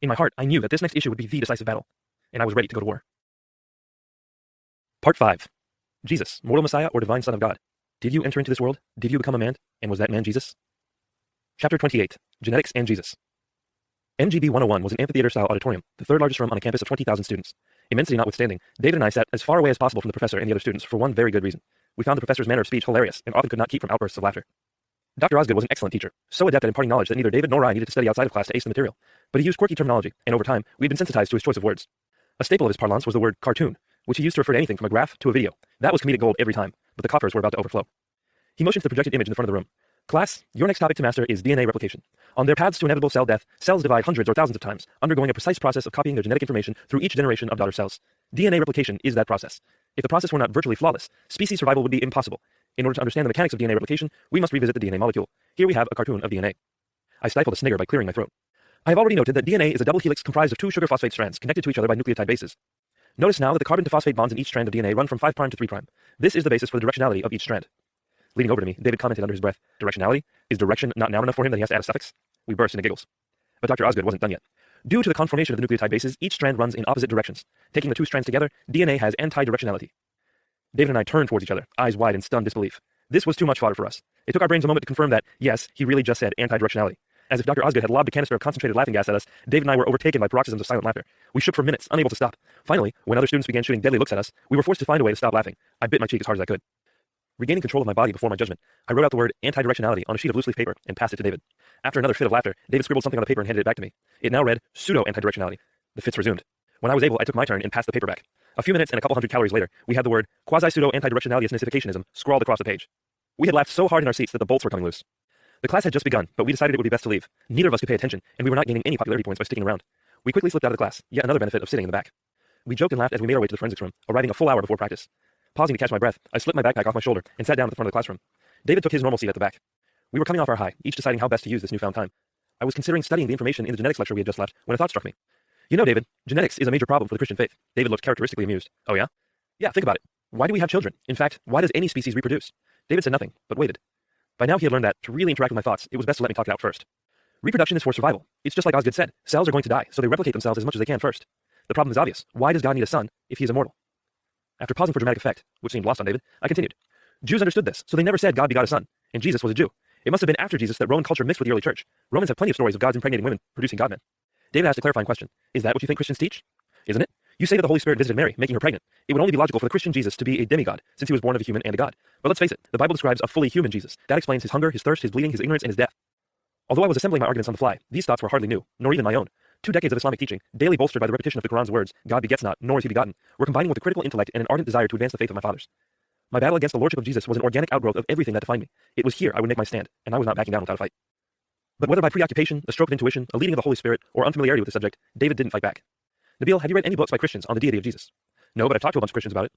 In my heart, I knew that this next issue would be the decisive battle, and I was ready to go to war. Part 5. Jesus, mortal Messiah or divine Son of God? Did you enter into this world? Did you become a man? And was that man Jesus? Chapter 28. Genetics and Jesus. MGB 101 was an amphitheater-style auditorium, the third largest room on a campus of 20,000 students. Immensity notwithstanding, David and I sat as far away as possible from the professor and the other students for one very good reason. We found the professor's manner of speech hilarious and often could not keep from outbursts of laughter. Dr. Osgood was an excellent teacher, so adept at imparting knowledge that neither David nor I needed to study outside of class to ace the material. But he used quirky terminology, and over time, we had been sensitized to his choice of words. A staple of his parlance was the word cartoon, which he used to refer to anything from a graph to a video. That was comedic gold every time, but the coffers were about to overflow. He motioned to the projected image in the front of the room. "Class, your next topic to master is DNA replication. On their paths to inevitable cell death, cells divide hundreds or thousands of times, undergoing a precise process of copying their genetic information through each generation of daughter cells. DNA replication is that process. If the process were not virtually flawless, species survival would be impossible. In order to understand the mechanics of DNA replication, we must revisit the DNA molecule. Here we have a cartoon of DNA. I stifled a snigger by clearing my throat. I have already noted that DNA is a double helix comprised of 2 sugar phosphate strands connected to each other by nucleotide bases. Notice now that the carbon to phosphate bonds in each strand of DNA run from 5' to 3'. This is the basis for the directionality of each strand. Leaning over to me, David commented under his breath, "Directionality? Is direction not noun enough for him that he has to add a suffix?" We burst into giggles. But Dr. Osgood wasn't done yet. Due to the conformation of the nucleotide bases, each strand runs in opposite directions. Taking the 2 strands together, DNA has anti-directionality. David and I turned towards each other, eyes wide in stunned disbelief. This was too much fodder for us. It took our brains a moment to confirm that, yes, he really just said anti-directionality. As if Dr. Osgood had lobbed a canister of concentrated laughing gas at us, David and I were overtaken by paroxysms of silent laughter. We shook for minutes, unable to stop. Finally, when other students began shooting deadly looks at us, we were forced to find a way to stop laughing. I bit my cheek as hard as I could. Regaining control of my body before my judgment, I wrote out the word anti-directionality on a sheet of loose-leaf paper and passed it to David. After another fit of laughter, David scribbled something on the paper and handed it back to me. It now read pseudo-anti-directionality. The fits resumed. When I was able, I took my turn and passed the paper back. A few minutes and a couple hundred calories later, we had the word quasi-pseudo-anti-directionality scrawled across the page. We had laughed so hard in our seats that the bolts were coming loose. The class had just begun, but we decided it would be best to leave. Neither of us could pay attention, and we were not gaining any popularity points by sticking around. We quickly slipped out of the class, yet another benefit of sitting in the back. We joked and laughed as we made our way to the forensics room, arriving a full hour before practice. Pausing to catch my breath, I slipped my backpack off my shoulder and sat down at the front of the classroom. David took his normal seat at the back. We were coming off our high, each deciding how best to use this newfound time. I was considering studying the information in the genetics lecture we had just left when a thought struck me. "You know, David, genetics is a major problem for the Christian faith." David looked characteristically amused. "Oh yeah? Yeah, think about it. Why do we have children? In fact, why does any species reproduce?" David said nothing, but waited. By now he had learned that, to really interact with my thoughts, it was best to let me talk it out first. Reproduction is for survival. It's just like Osgood said. Cells are going to die, so they replicate themselves as much as they can first. The problem is obvious. Why does God need a son if he is immortal? After pausing for dramatic effect, which seemed lost on David, I continued. Jews understood this, so they never said God begot a son, and Jesus was a Jew. It must have been after Jesus that Roman culture mixed with the early church. Romans have plenty of stories of gods impregnating women, producing God-men. David asked a clarifying question. "Is that what you think Christians teach?" "Isn't it? You say that the Holy Spirit visited Mary, making her pregnant. It would only be logical for the Christian Jesus to be a demigod, since he was born of a human and a god. But let's face it, the Bible describes a fully human Jesus. That explains his hunger, his thirst, his bleeding, his ignorance, and his death." Although I was assembling my arguments on the fly, these thoughts were hardly new, nor even my own. 2 decades of Islamic teaching, daily bolstered by the repetition of the Quran's words, "God begets not, nor is he begotten," were combining with a critical intellect and an ardent desire to advance the faith of my fathers. My battle against the lordship of Jesus was an organic outgrowth of everything that defined me. It was here I would make my stand, and I was not backing down without a fight. But whether by preoccupation, a stroke of intuition, a leading of the Holy Spirit, or unfamiliarity with the subject, David didn't fight back. "Nabeel, have you read any books by Christians on the deity of Jesus?" "No, but I've talked to a bunch of Christians about it."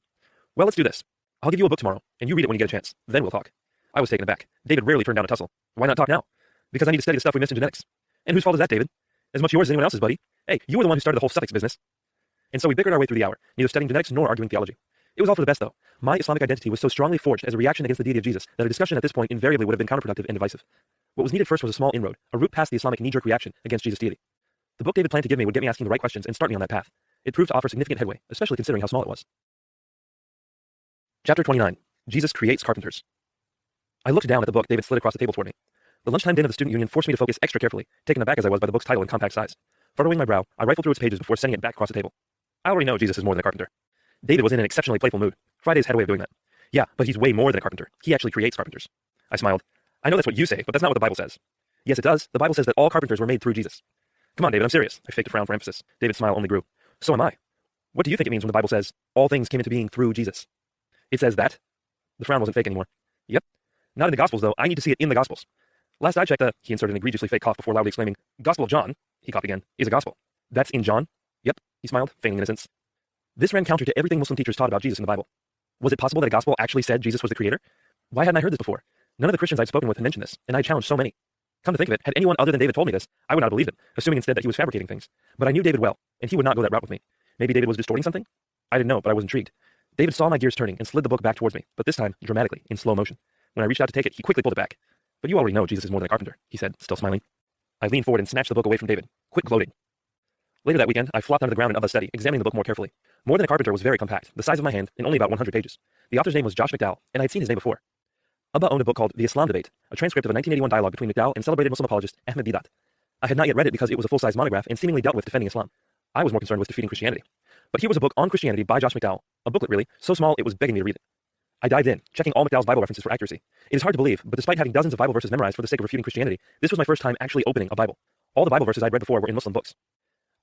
"Well, let's do this. I'll give you a book tomorrow, and you read it when you get a chance. Then we'll talk. I was taken aback. David rarely turned down a tussle. Why not talk now? Because I need to study the stuff we missed in genetics. And whose fault is that, David? As much yours as anyone else's, buddy. Hey, you were the one who started the whole suffix business. And so we bickered our way through the hour, neither studying genetics nor arguing theology. It was all for the best, though. My Islamic identity was so strongly forged as a reaction against the deity of Jesus that a discussion at this point invariably would have been counterproductive and divisive. What was needed first was a small inroad, a route past the Islamic knee-jerk reaction against Jesus' deity. The book David planned to give me would get me asking the right questions and start me on that path. It proved to offer significant headway, especially considering how small it was. Chapter 29. Jesus creates carpenters. I looked down at the book David slid across the table toward me. The lunchtime din of the student union forced me to focus extra carefully, taken aback as I was by the book's title and compact size. Furrowing my brow, I rifled through its pages before sending it back across the table. I already know Jesus is more than a carpenter. David was in an exceptionally playful mood. Friday's had a way of doing that. Yeah, but he's way more than a carpenter. He actually creates carpenters. I smiled. I know that's what you say, but that's not what the Bible says. Yes, it does. The Bible says that all carpenters were made through Jesus. Come on, David, I'm serious. I faked a frown for emphasis. David's smile only grew. So am I. What do you think it means when the Bible says, all things came into being through Jesus? It says that? The frown wasn't fake anymore. Yep. Not in the Gospels, though. I need to see it in the Gospels. Last I checked, he inserted an egregiously fake cough before loudly exclaiming, Gospel of John, he coughed again, is a gospel. That's in John? Yep, he smiled, feigning innocence. This ran counter to everything Muslim teachers taught about Jesus in the Bible. Was it possible that a gospel actually said Jesus was the creator? Why hadn't I heard this before? None of the Christians I'd spoken with had mentioned this, and I challenged so many. Come to think of it, had anyone other than David told me this, I would not have believed it, assuming instead that he was fabricating things. But I knew David well, and he would not go that route with me. Maybe David was distorting something? I didn't know, but I was intrigued. David saw my gears turning and slid the book back towards me, but this time, dramatically, in slow motion. When I reached out to take it, he quickly pulled it back. But you already know Jesus is more than a carpenter, he said, still smiling. I leaned forward and snatched the book away from David. Quit gloating. Later that weekend, I flopped onto the ground in Abba's study, examining the book more carefully. More Than a Carpenter was very compact, the size of my hand, and only about 100 pages. The author's name was Josh McDowell, and I had seen his name before. Abba owned a book called The Islam Debate, a transcript of a 1981 dialogue between McDowell and celebrated Muslim apologist Ahmed Deedat. I had not yet read it because it was a full-size monograph and seemingly dealt with defending Islam. I was more concerned with defeating Christianity. But here was a book on Christianity by Josh McDowell, a booklet really, so small it was begging me to read it. I dived in, checking all McDowell's Bible references for accuracy. It is hard to believe, but despite having dozens of Bible verses memorized for the sake of refuting Christianity, this was my first time actually opening a Bible. All the Bible verses I'd read before were in Muslim books.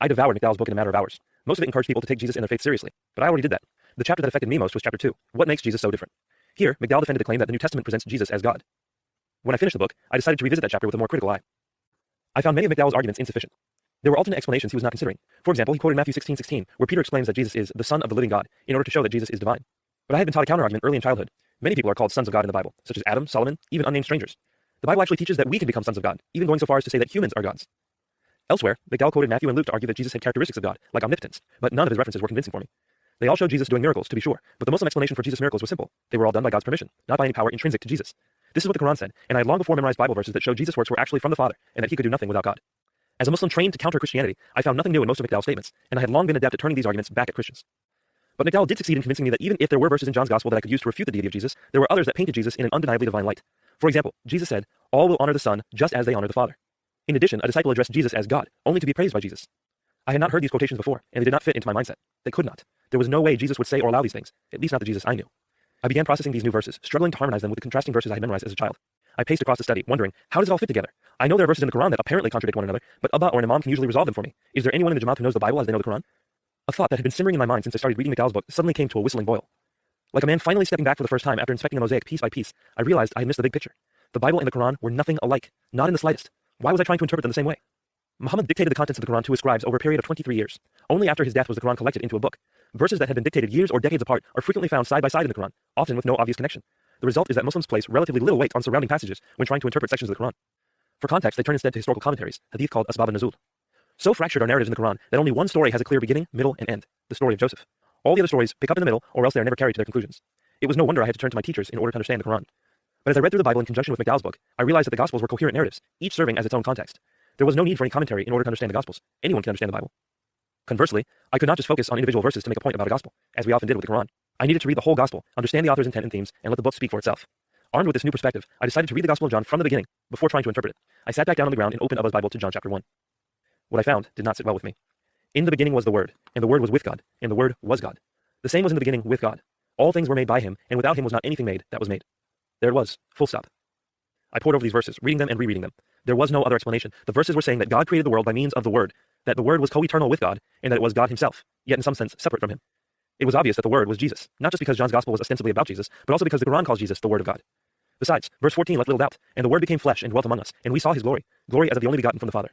I devoured McDowell's book in a matter of hours. Most of it encouraged people to take Jesus and their faith seriously, but I already did that. The chapter that affected me most was chapter 2, What Makes Jesus So Different. Here, McDowell defended the claim that the New Testament presents Jesus as God. When I finished the book, I decided to revisit that chapter with a more critical eye. I found many of McDowell's arguments insufficient. There were alternate explanations he was not considering. For example, he quoted Matthew 16:16, where Peter explains that Jesus is the Son of the living God, in order to show that Jesus is divine. But I had been taught a counterargument early in childhood. Many people are called sons of God in the Bible, such as Adam, Solomon, even unnamed strangers. The Bible actually teaches that we can become sons of God, even going so far as to say that humans are gods. Elsewhere, McDowell quoted Matthew and Luke to argue that Jesus had characteristics of God, like omnipotence, but none of his references were convincing for me. They all showed Jesus doing miracles, to be sure, but the Muslim explanation for Jesus' miracles was simple. They were all done by God's permission, not by any power intrinsic to Jesus. This is what the Quran said, and I had long before memorized Bible verses that showed Jesus' works were actually from the Father, and that he could do nothing without God. As a Muslim trained to counter Christianity, I found nothing new in most of McDowell's statements, and I had long been adept at turning these arguments back at Christians. But McDowell did succeed in convincing me that even if there were verses in John's Gospel that I could use to refute the deity of Jesus, there were others that painted Jesus in an undeniably divine light. For example, Jesus said, all will honor the Son just as they honor the Father. In addition, a disciple addressed Jesus as God, only to be praised by Jesus. I had not heard these quotations before, and they did not fit into my mindset. They could not. There was no way Jesus would say or allow these things, at least not the Jesus I knew. I began processing these new verses, struggling to harmonize them with the contrasting verses I had memorized as a child. I paced across the study, wondering, how does it all fit together? I know there are verses in the Quran that apparently contradict one another, but Abba or an Imam can usually resolve them for me. Is there anyone in the Jamaat who knows the Bible as they know the Quran? A thought that had been simmering in my mind since I started reading McDowell's book suddenly came to a whistling boil. Like a man finally stepping back for the first time after inspecting a mosaic piece by piece, I realized I had missed the big picture. The Bible and the Quran were nothing alike, not in the slightest. Why was I trying to interpret them the same way? Muhammad dictated the contents of the Quran to his scribes over a period of 23 years. Only after his death was the Quran collected into a book. Verses that had been dictated years or decades apart are frequently found side by side in the Quran, often with no obvious connection. The result is that Muslims place relatively little weight on surrounding passages when trying to interpret sections of the Quran. For context, they turn instead to historical commentaries, hadith called Asbab an-Nuzul. So fractured are narratives in the Quran that only one story has a clear beginning, middle, and end, the story of Joseph. All the other stories pick up in the middle, or else they are never carried to their conclusions. It was no wonder I had to turn to my teachers in order to understand the Quran. But as I read through the Bible in conjunction with McDowell's book, I realized that the Gospels were coherent narratives, each serving as its own context. There was no need for any commentary in order to understand the Gospels. Anyone can understand the Bible. Conversely, I could not just focus on individual verses to make a point about a Gospel, as we often did with the Quran. I needed to read the whole Gospel, understand the author's intent and themes, and let the book speak for itself. Armed with this new perspective, I decided to read the Gospel of John from the beginning, before trying to interpret it. I sat back down on the ground and opened Abba's Bible to John chapter 1. What I found did not sit well with me. In the beginning was the Word, and the Word was with God, and the Word was God. The same was in the beginning with God. All things were made by him, and without him was not anything made that was made. There it was, full stop. I pored over these verses, reading them and rereading them. There was no other explanation. The verses were saying that God created the world by means of the Word, that the Word was co-eternal with God, and that it was God himself, yet in some sense separate from him. It was obvious that the Word was Jesus, not just because John's Gospel was ostensibly about Jesus, but also because the Quran calls Jesus the Word of God. Besides, verse 14 left little doubt, and the Word became flesh and dwelt among us, and we saw his glory, glory as of the only begotten from the Father.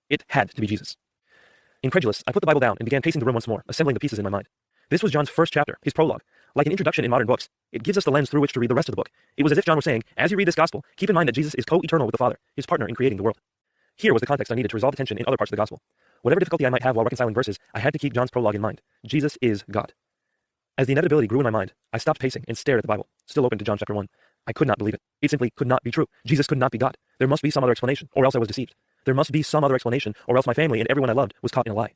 It had to be Jesus. Incredulous, I put the Bible down and began pacing the room once more, assembling the pieces in my mind. This was John's first chapter, his prologue. Like an introduction in modern books, it gives us the lens through which to read the rest of the book. It was as if John was saying, as you read this gospel, keep in mind that Jesus is co-eternal with the Father, his partner in creating the world. Here was the context I needed to resolve the tension in other parts of the gospel. Whatever difficulty I might have while reconciling verses, I had to keep John's prologue in mind. Jesus is God. As the inevitability grew in my mind, I stopped pacing and stared at the Bible, still open to John chapter 1. I could not believe it. It simply could not be true. Jesus could not be God. There must be some other explanation, or else I was deceived. There must be some other explanation, or else my family and everyone I loved was caught in a lie.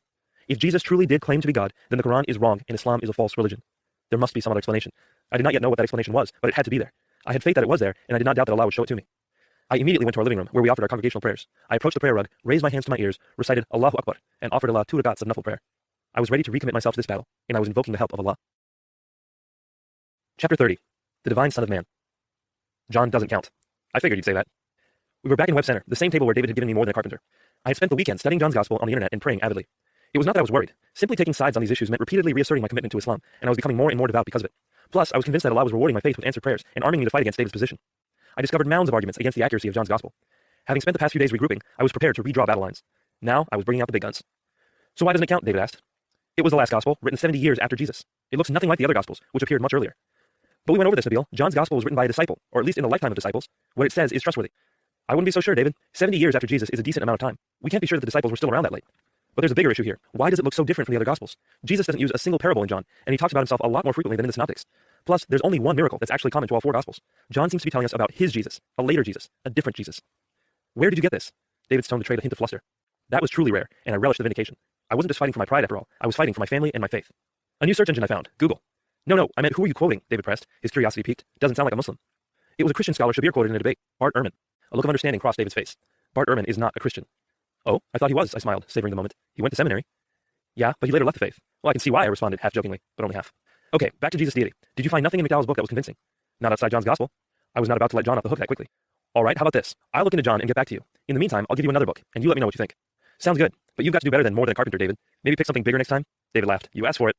If Jesus truly did claim to be God, then the Quran is wrong and Islam is a false religion. There must be some other explanation. I did not yet know what that explanation was, but it had to be there. I had faith that it was there, and I did not doubt that Allah would show it to me. I immediately went to our living room, where we offered our congregational prayers. I approached the prayer rug, raised my hands to my ears, recited Allahu Akbar, and offered Allah 2 rakats of nafil prayer. I was ready to recommit myself to this battle, and I was invoking the help of Allah. Chapter 30. The Divine Son of Man. John doesn't count. I figured you'd say that. We were back in Web Center, the same table where David had given me more than a carpenter. I had spent the weekend studying John's Gospel on the internet and praying avidly. It was not that I was worried. Simply taking sides on these issues meant repeatedly reasserting my commitment to Islam, and I was becoming more and more devout because of it. Plus, I was convinced that Allah was rewarding my faith with answered prayers and arming me to fight against David's position. I discovered mounds of arguments against the accuracy of John's Gospel. Having spent the past few days regrouping, I was prepared to redraw battle lines. Now, I was bringing out the big guns. So why doesn't it count, David asked. It was the last Gospel, written 70 years after Jesus. It looks nothing like the other Gospels, which appeared much earlier. But we went over this, Nabeel. John's Gospel was written by a disciple, or at least in the lifetime of disciples. What it says is trustworthy. I wouldn't be so sure, David. 70 years after Jesus is a decent amount of time. We can't be sure that the disciples were still around that late. But there's a bigger issue here. Why does it look so different from the other Gospels? Jesus doesn't use a single parable in John, and he talks about himself a lot more frequently than in the Synoptics. Plus, there's only one miracle that's actually common to all 4 Gospels. John seems to be telling us about his Jesus, a later Jesus, a different Jesus. Where did you get this? David's tone betrayed a hint of fluster. That was truly rare, and I relished the vindication. I wasn't just fighting for my pride after all. I was fighting for my family and my faith. A new search engine I found, Google. No, I meant who are you quoting? David pressed, his curiosity piqued. Doesn't sound like a Muslim. It was a Christian scholar Shabir quoted in a debate, Bart Ehrman. A look of understanding crossed David's face. Bart Ehrman is not a Christian. Oh, I thought he was, I smiled, savoring the moment. He went to seminary. Yeah, but he later left the faith. Well, I can see why, I responded, half jokingly, but only half. Okay, back to Jesus' deity. Did you find nothing in McDowell's book that was convincing? Not outside John's Gospel. I was not about to let John off the hook that quickly. All right, how about this? I'll look into John and get back to you. In the meantime, I'll give you another book, and you let me know what you think. Sounds good, but you've got to do better than more than a carpenter, David. Maybe pick something bigger next time? David laughed. You asked for it.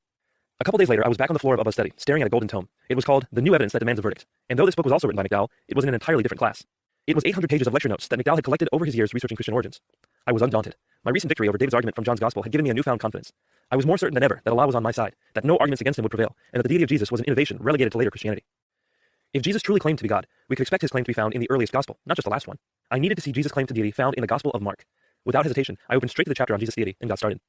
A couple days later, I was back on the floor of a study, staring at a golden tome. It was called The New Evidence That Demands a Verdict, and though this book was also written by McDowell, it was in an entirely different class. It was 800 pages of lecture notes that McDowell had collected over his years researching Christian origins. I was undaunted. My recent victory over David's argument from John's Gospel had given me a newfound confidence. I was more certain than ever that Allah was on my side, that no arguments against him would prevail, and that the deity of Jesus was an innovation relegated to later Christianity. If Jesus truly claimed to be God, we could expect his claim to be found in the earliest Gospel, not just the last one. I needed to see Jesus' claim to deity found in the Gospel of Mark. Without hesitation, I opened straight to the chapter on Jesus' deity and got started.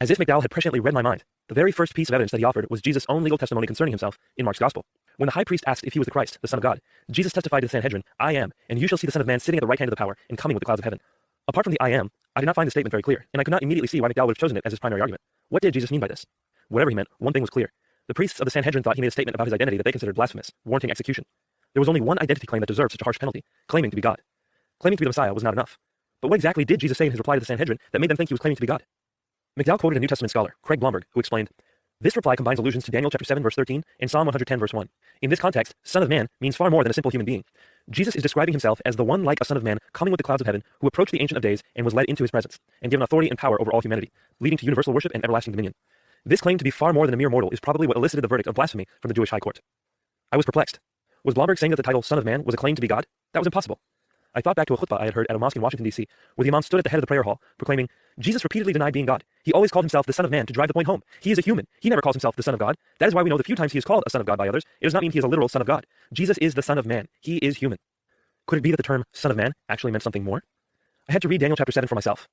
As if McDowell had presciently read my mind, the very first piece of evidence that he offered was Jesus' own legal testimony concerning himself in Mark's Gospel. When the high priest asked if he was the Christ, the Son of God, Jesus testified to the Sanhedrin, I am, and you shall see the Son of Man sitting at the right hand of the power and coming with the clouds of heaven. Apart from the I am, I did not find the statement very clear, and I could not immediately see why McDowell would have chosen it as his primary argument. What did Jesus mean by this? Whatever he meant, one thing was clear. The priests of the Sanhedrin thought he made a statement about his identity that they considered blasphemous, warranting execution. There was only one identity claim that deserved such a harsh penalty, claiming to be God. Claiming to be the Messiah was not enough. But what exactly did Jesus say in his reply to the Sanhedrin that made them think he was claiming to be God? McDowell quoted a New Testament scholar, Craig Blomberg, who explained, this reply combines allusions to Daniel chapter 7 verse 13 and Psalm 110 verse 1. In this context, Son of Man means far more than a simple human being. Jesus is describing himself as the one like a Son of Man coming with the clouds of heaven who approached the Ancient of Days and was led into his presence and given authority and power over all humanity, leading to universal worship and everlasting dominion. This claim to be far more than a mere mortal is probably what elicited the verdict of blasphemy from the Jewish high court. I was perplexed. Was Blomberg saying that the title Son of Man was a claim to be God? That was impossible. I thought back to a khutbah I had heard at a mosque in Washington, D.C., where the imam stood at the head of the prayer hall, proclaiming, Jesus repeatedly denied being God. He always called himself the Son of Man to drive the point home. He is a human. He never calls himself the Son of God. That is why we know the few times he is called a Son of God by others, it does not mean he is a literal Son of God. Jesus is the Son of Man. He is human. Could it be that the term Son of Man actually meant something more? I had to read Daniel chapter 7 for myself.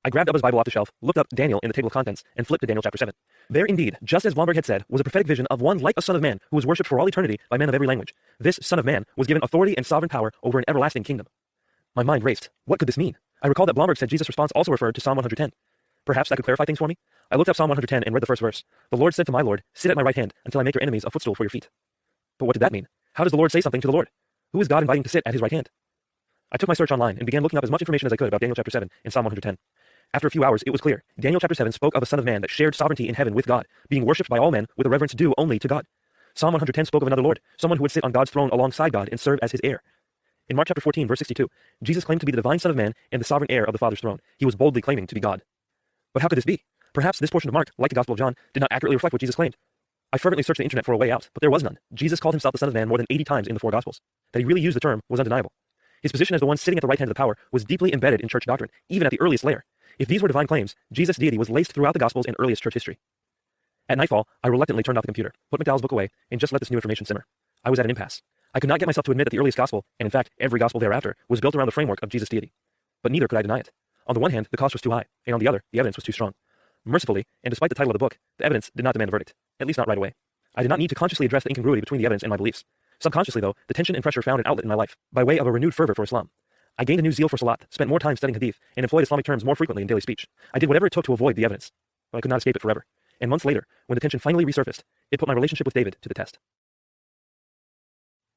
I grabbed Abba's Bible off the shelf, looked up Daniel in the table of contents, and flipped to Daniel chapter 7. There indeed, just as Blomberg had said, was a prophetic vision of one like a Son of Man who was worshipped for all eternity by men of every language. This Son of Man was given authority and sovereign power over an everlasting kingdom. My mind raced. What could this mean? I recalled that Blomberg said Jesus' response also referred to Psalm 110. Perhaps that could clarify things for me? I looked up Psalm 110 and read the first verse. The Lord said to my Lord, sit at my right hand until I make your enemies a footstool for your feet. But what did that mean? How does the Lord say something to the Lord? Who is God inviting to sit at his right hand? I took my search online and began looking up as much information as I could about Daniel chapter 7 and Psalm 110. After a few hours, it was clear. Daniel chapter 7 spoke of a Son of Man that shared sovereignty in heaven with God, being worshipped by all men with a reverence due only to God. Psalm 110 spoke of another Lord, someone who would sit on God's throne alongside God and serve as his heir. In Mark chapter 14, verse 62, Jesus claimed to be the divine Son of Man and the sovereign heir of the Father's throne. He was boldly claiming to be God. But how could this be? Perhaps this portion of Mark, like the Gospel of John, did not accurately reflect what Jesus claimed. I fervently searched the internet for a way out, but there was none. Jesus called himself the Son of Man more than 80 times in the 4 Gospels. That he really used the term was undeniable. His position as the one sitting at the right hand of the power was deeply embedded in church doctrine, even at the earliest layer. If these were divine claims, Jesus' deity was laced throughout the Gospels and earliest church history. At nightfall, I reluctantly turned off the computer, put McDowell's book away, and just let this new information simmer. I was at an impasse. I could not get myself to admit that the earliest gospel, and in fact every gospel thereafter, was built around the framework of Jesus' deity. But neither could I deny it. On the one hand, the cost was too high, and on the other, the evidence was too strong. Mercifully, and despite the title of the book, the evidence did not demand a verdict, at least not right away. I did not need to consciously address the incongruity between the evidence and my beliefs. Subconsciously, though, the tension and pressure found an outlet in my life, by way of a renewed fervor for Islam. I gained a new zeal for Salat, spent more time studying Hadith, and employed Islamic terms more frequently in daily speech. I did whatever it took to avoid the evidence, but I could not escape it forever. And months later, when the tension finally resurfaced, it put my relationship with David to the test.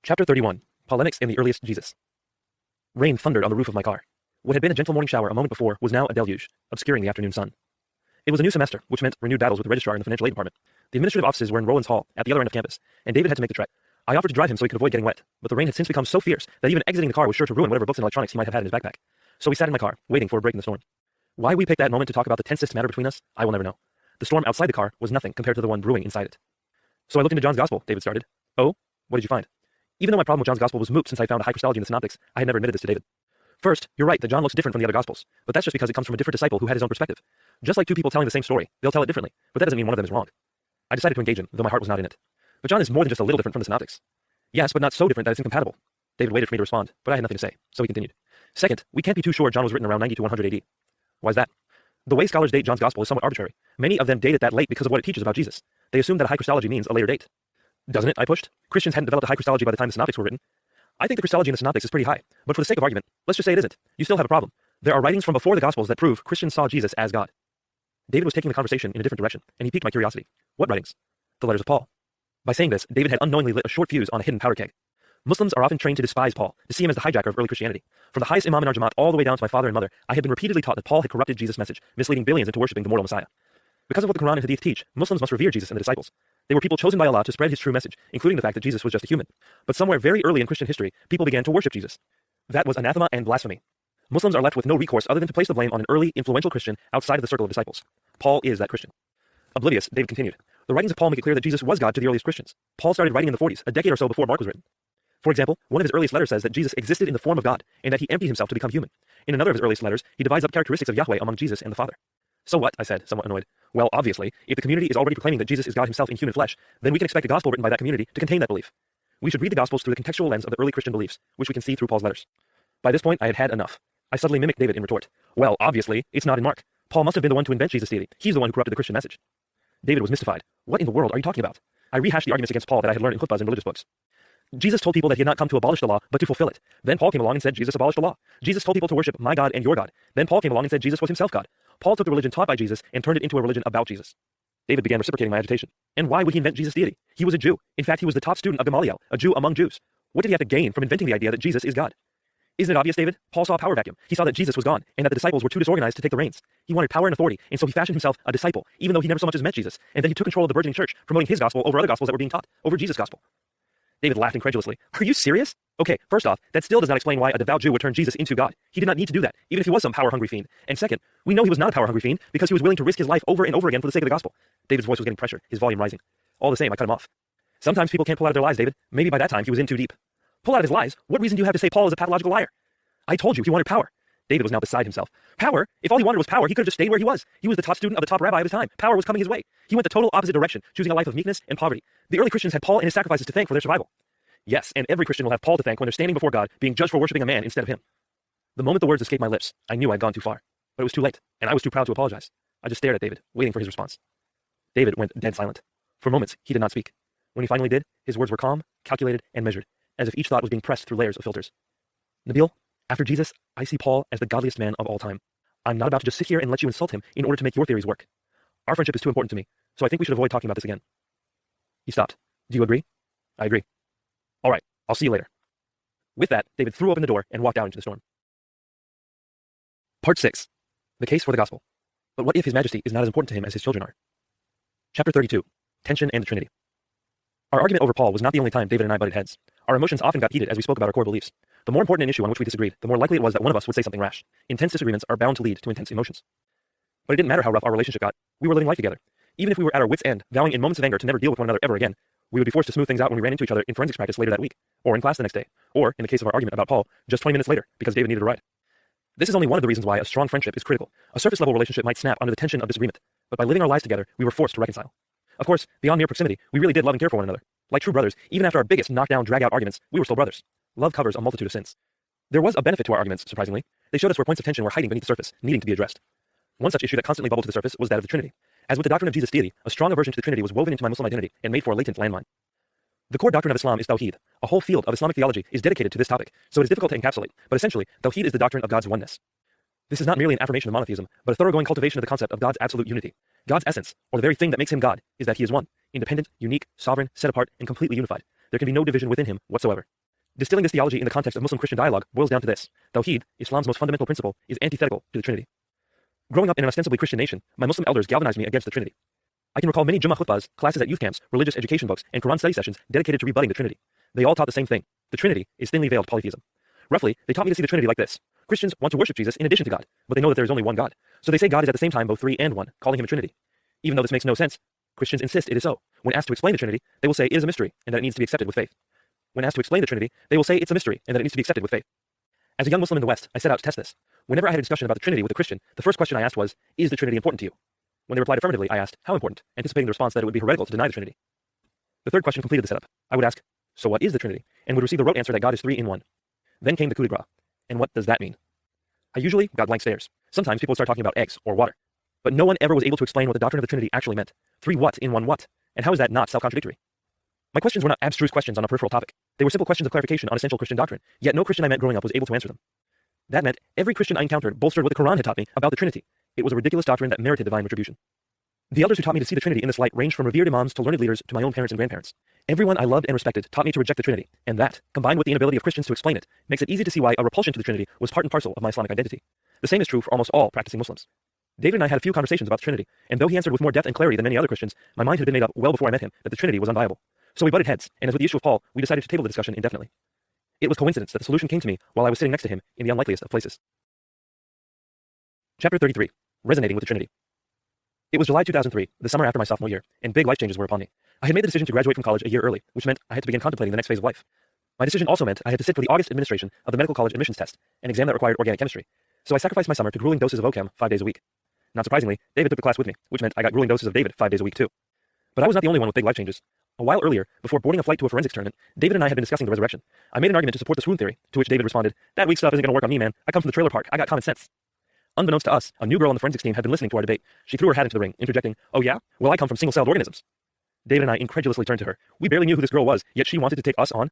Chapter 31. Polemics and the Earliest Jesus. Rain thundered on the roof of my car. What had been a gentle morning shower a moment before was now a deluge, obscuring the afternoon sun. It was a new semester, which meant renewed battles with the registrar in the financial aid department. The administrative offices were in Rowland's Hall, at the other end of campus, and David had to make the trek. I offered to drive him so he could avoid getting wet, but the rain had since become so fierce that even exiting the car was sure to ruin whatever books and electronics he might have had in his backpack. So we sat in my car, waiting for a break in the storm. Why we picked that moment to talk about the tensest matter between us, I will never know. The storm outside the car was nothing compared to the one brewing inside it. So I looked into John's Gospel, David started. Oh? What did you find? Even though my problem with John's Gospel was moot since I found a high Christology in the Synoptics, I had never admitted this to David. First, you're right that John looks different from the other Gospels, but that's just because it comes from a different disciple who had his own perspective. Just like two people telling the same story, they'll tell it differently, but that doesn't mean one of them is wrong. I decided to engage him, though my heart was not in it. But John is more than just a little different from the Synoptics. Yes, but not so different that it's incompatible. David waited for me to respond, but I had nothing to say, so he continued. Second, we can't be too sure John was written around 90 to 100 AD. Why is that? The way scholars date John's Gospel is somewhat arbitrary. Many of them date it that late because of what it teaches about Jesus. They assume that a high Christology means a later date. Doesn't it? I pushed. Christians hadn't developed a high Christology by the time the Synoptics were written. I think the Christology in the Synoptics is pretty high, but for the sake of argument, let's just say it isn't. You still have a problem. There are writings from before the Gospels that prove Christians saw Jesus as God. David was taking the conversation in a different direction, and he piqued my curiosity. What writings? The letters of Paul. By saying this, David had unknowingly lit a short fuse on a hidden powder keg. Muslims are often trained to despise Paul, to see him as the hijacker of early Christianity. From the highest imam in our Jamaat all the way down to my father and mother, I had been repeatedly taught that Paul had corrupted Jesus' message, misleading billions into worshipping the mortal Messiah. Because of what the Quran and Hadith teach, Muslims must revere Jesus and the disciples. They were people chosen by Allah to spread his true message, including the fact that Jesus was just a human. But somewhere very early in Christian history, people began to worship Jesus. That was anathema and blasphemy. Muslims are left with no recourse other than to place the blame on an early, influential Christian outside of the circle of disciples. Paul is that Christian. Oblivious, David continued. The writings of Paul make it clear that Jesus was God to the earliest Christians. Paul started writing in the 40s, a decade or so before Mark was written. For example, one of his earliest letters says that Jesus existed in the form of God, and that he emptied himself to become human. In another of his earliest letters, he divides up characteristics of Yahweh among Jesus and the Father. So what? I said, somewhat annoyed. Well, obviously, if the community is already proclaiming that Jesus is God himself in human flesh, then we can expect a gospel written by that community to contain that belief. We should read the Gospels through the contextual lens of the early Christian beliefs, which we can see through Paul's letters. By this point, I had had enough. I suddenly mimicked David in retort. Well, obviously, it's not in Mark. Paul must have been the one to invent Jesus' deity. He's the one who corrupted the Christian message. David was mystified. What in the world are you talking about? I rehashed the arguments against Paul that I had learned in khutbahs and religious books. Jesus told people that he had not come to abolish the law, but to fulfill it. Then Paul came along and said Jesus abolished the law. Jesus told people to worship my God and your God. Then Paul came along and said Jesus was himself God. Paul took the religion taught by Jesus and turned it into a religion about Jesus. David began reciprocating my agitation. And why would he invent Jesus' deity? He was a Jew. In fact, he was the top student of Gamaliel, a Jew among Jews. What did he have to gain from inventing the idea that Jesus is God? Isn't it obvious, David? Paul saw a power vacuum. He saw that Jesus was gone, and that the disciples were too disorganized to take the reins. He wanted power and authority, and so he fashioned himself a disciple, even though he never so much as met Jesus, and then he took control of the burgeoning church, promoting his gospel over other gospels that were being taught, over Jesus' gospel. David laughed incredulously. Are you serious? Okay, first off, that still does not explain why a devout Jew would turn Jesus into God. He did not need to do that, even if he was some power-hungry fiend. And second, we know he was not a power-hungry fiend because he was willing to risk his life over and over again for the sake of the gospel. David's voice was getting pressure, his volume rising. All the same, I cut him off. Sometimes people can't pull out of their lies, David. Maybe by that time he was in too deep. Pull out of his lies? What reason do you have to say Paul is a pathological liar? I told you he wanted power. David was now beside himself. Power? If all he wanted was power, he could have just stayed where he was. He was the top student of the top rabbi of his time. Power was coming his way. He went the total opposite direction, choosing a life of meekness and poverty. The early Christians had Paul and his sacrifices to thank for their survival. Yes, and every Christian will have Paul to thank when they're standing before God, being judged for worshiping a man instead of him. The moment the words escaped my lips, I knew I'd gone too far. But it was too late, and I was too proud to apologize. I just stared at David, waiting for his response. David went dead silent. For moments, he did not speak. When he finally did, his words were calm, calculated, and measured, as if each thought was being pressed through layers of filters. Nabeel, after Jesus, I see Paul as the godliest man of all time. I'm not about to just sit here and let you insult him in order to make your theories work. Our friendship is too important to me, so I think we should avoid talking about this again. He stopped. Do you agree? I agree. All right, I'll see you later. With that, David threw open the door and walked out into the storm. Part 6. The case for the gospel. But what if his majesty is not as important to him as his children are? Chapter 32. Tension and the Trinity. Our argument over Paul was not the only time David and I butted heads. Our emotions often got heated as we spoke about our core beliefs. The more important an issue on which we disagreed, the more likely it was that one of us would say something rash. Intense disagreements are bound to lead to intense emotions. But it didn't matter how rough our relationship got. We were living life together. Even if we were at our wits' end, vowing in moments of anger to never deal with one another ever again, we would be forced to smooth things out when we ran into each other in forensics practice later that week, or in class the next day, or, in the case of our argument about Paul, just 20 minutes later, because David needed a ride. This is only one of the reasons why a strong friendship is critical. A surface-level relationship might snap under the tension of disagreement, but by living our lives together, we were forced to reconcile. Of course, beyond mere proximity, we really did love and care for one another. Like true brothers, even after our biggest knockdown, drag-out arguments, we were still brothers. Love covers a multitude of sins. There was a benefit to our arguments, surprisingly. They showed us where points of tension were hiding beneath the surface, needing to be addressed. One such issue that constantly bubbled to the surface was that of the Trinity. As with the doctrine of Jesus' deity, a strong aversion to the Trinity was woven into my Muslim identity and made for a latent landmine. The core doctrine of Islam is Tawheed. A whole field of Islamic theology is dedicated to this topic, so it is difficult to encapsulate, but essentially, Tawheed is the doctrine of God's oneness. This is not merely an affirmation of monotheism, but a thoroughgoing cultivation of the concept of God's absolute unity. God's essence, or the very thing that makes him God, is that he is one, independent, unique, sovereign, set apart, and completely unified. There can be no division within him whatsoever. Distilling this theology in the context of Muslim-Christian dialogue boils down to this. Tawheed, Islam's most fundamental principle, is antithetical to the Trinity. Growing up in an ostensibly Christian nation, my Muslim elders galvanized me against the Trinity. I can recall many Jummah khutbahs, classes at youth camps, religious education books, and Quran study sessions dedicated to rebutting the Trinity. They all taught the same thing. The Trinity is thinly veiled polytheism. Roughly, they taught me to see the Trinity like this. Christians want to worship Jesus in addition to God, but they know that there is only one God. So they say God is at the same time both three and one, calling him a Trinity. Even though this makes no sense, Christians insist it is so. When asked to explain the Trinity, they will say it is a mystery and that it needs to be accepted with faith. When asked to explain the Trinity, they will say it's a mystery and that it needs to be accepted with faith. As a young Muslim in the West, I set out to test this. Whenever I had a discussion about the Trinity with a Christian, the first question I asked was, is the Trinity important to you? When they replied affirmatively, I asked, how important, anticipating the response that it would be heretical to deny the Trinity. The third question completed the setup. I would ask, so what is the Trinity? And would receive the rote answer that God is three in one. Then came the coup de grace. And what does that mean? I usually got blank stares. Sometimes people would start talking about eggs or water. But no one ever was able to explain what the doctrine of the Trinity actually meant. Three what in one what? And how is that not self-contradictory? My questions were not abstruse questions on a peripheral topic. They were simple questions of clarification on essential Christian doctrine, yet no Christian I met growing up was able to answer them. That meant every Christian I encountered bolstered what the Quran had taught me about the Trinity. It was a ridiculous doctrine that merited divine retribution. The elders who taught me to see the Trinity in this light ranged from revered imams to learned leaders to my own parents and grandparents. Everyone I loved and respected taught me to reject the Trinity, and that, combined with the inability of Christians to explain it, makes it easy to see why a repulsion to the Trinity was part and parcel of my Islamic identity. The same is true for almost all practicing Muslims. David and I had a few conversations about the Trinity, and though he answered with more depth and clarity than many other Christians, my mind had been made up well before I met him that the Trinity was unviable. So we butted heads, and as with the issue of Paul, we decided to table the discussion indefinitely. It was coincidence that the solution came to me while I was sitting next to him in the unlikeliest of places. Chapter 33. Resonating with the Trinity. It was July 2003, the summer after my sophomore year, and big life changes were upon me. I had made the decision to graduate from college a year early, which meant I had to begin contemplating the next phase of life. My decision also meant I had to sit for the August administration of the medical college admissions test, an exam that required organic chemistry. So I sacrificed my summer to grueling doses of OChem 5 days a week. Not surprisingly, David took the class with me, which meant I got grueling doses of David 5 days a week too. But I was not the only one with big life changes. A while earlier, before boarding a flight to a forensics tournament, David and I had been discussing the resurrection. I made an argument to support the swoon theory, to which David responded, "That weak stuff isn't going to work on me, man. I come from the trailer park. I got common sense." Unbeknownst to us, a new girl on the forensics team had been listening to our debate. She threw her hat into the ring, interjecting, "Oh yeah? Well, I come from single-celled organisms." David and I incredulously turned to her. We barely knew who this girl was, yet she wanted to take us on.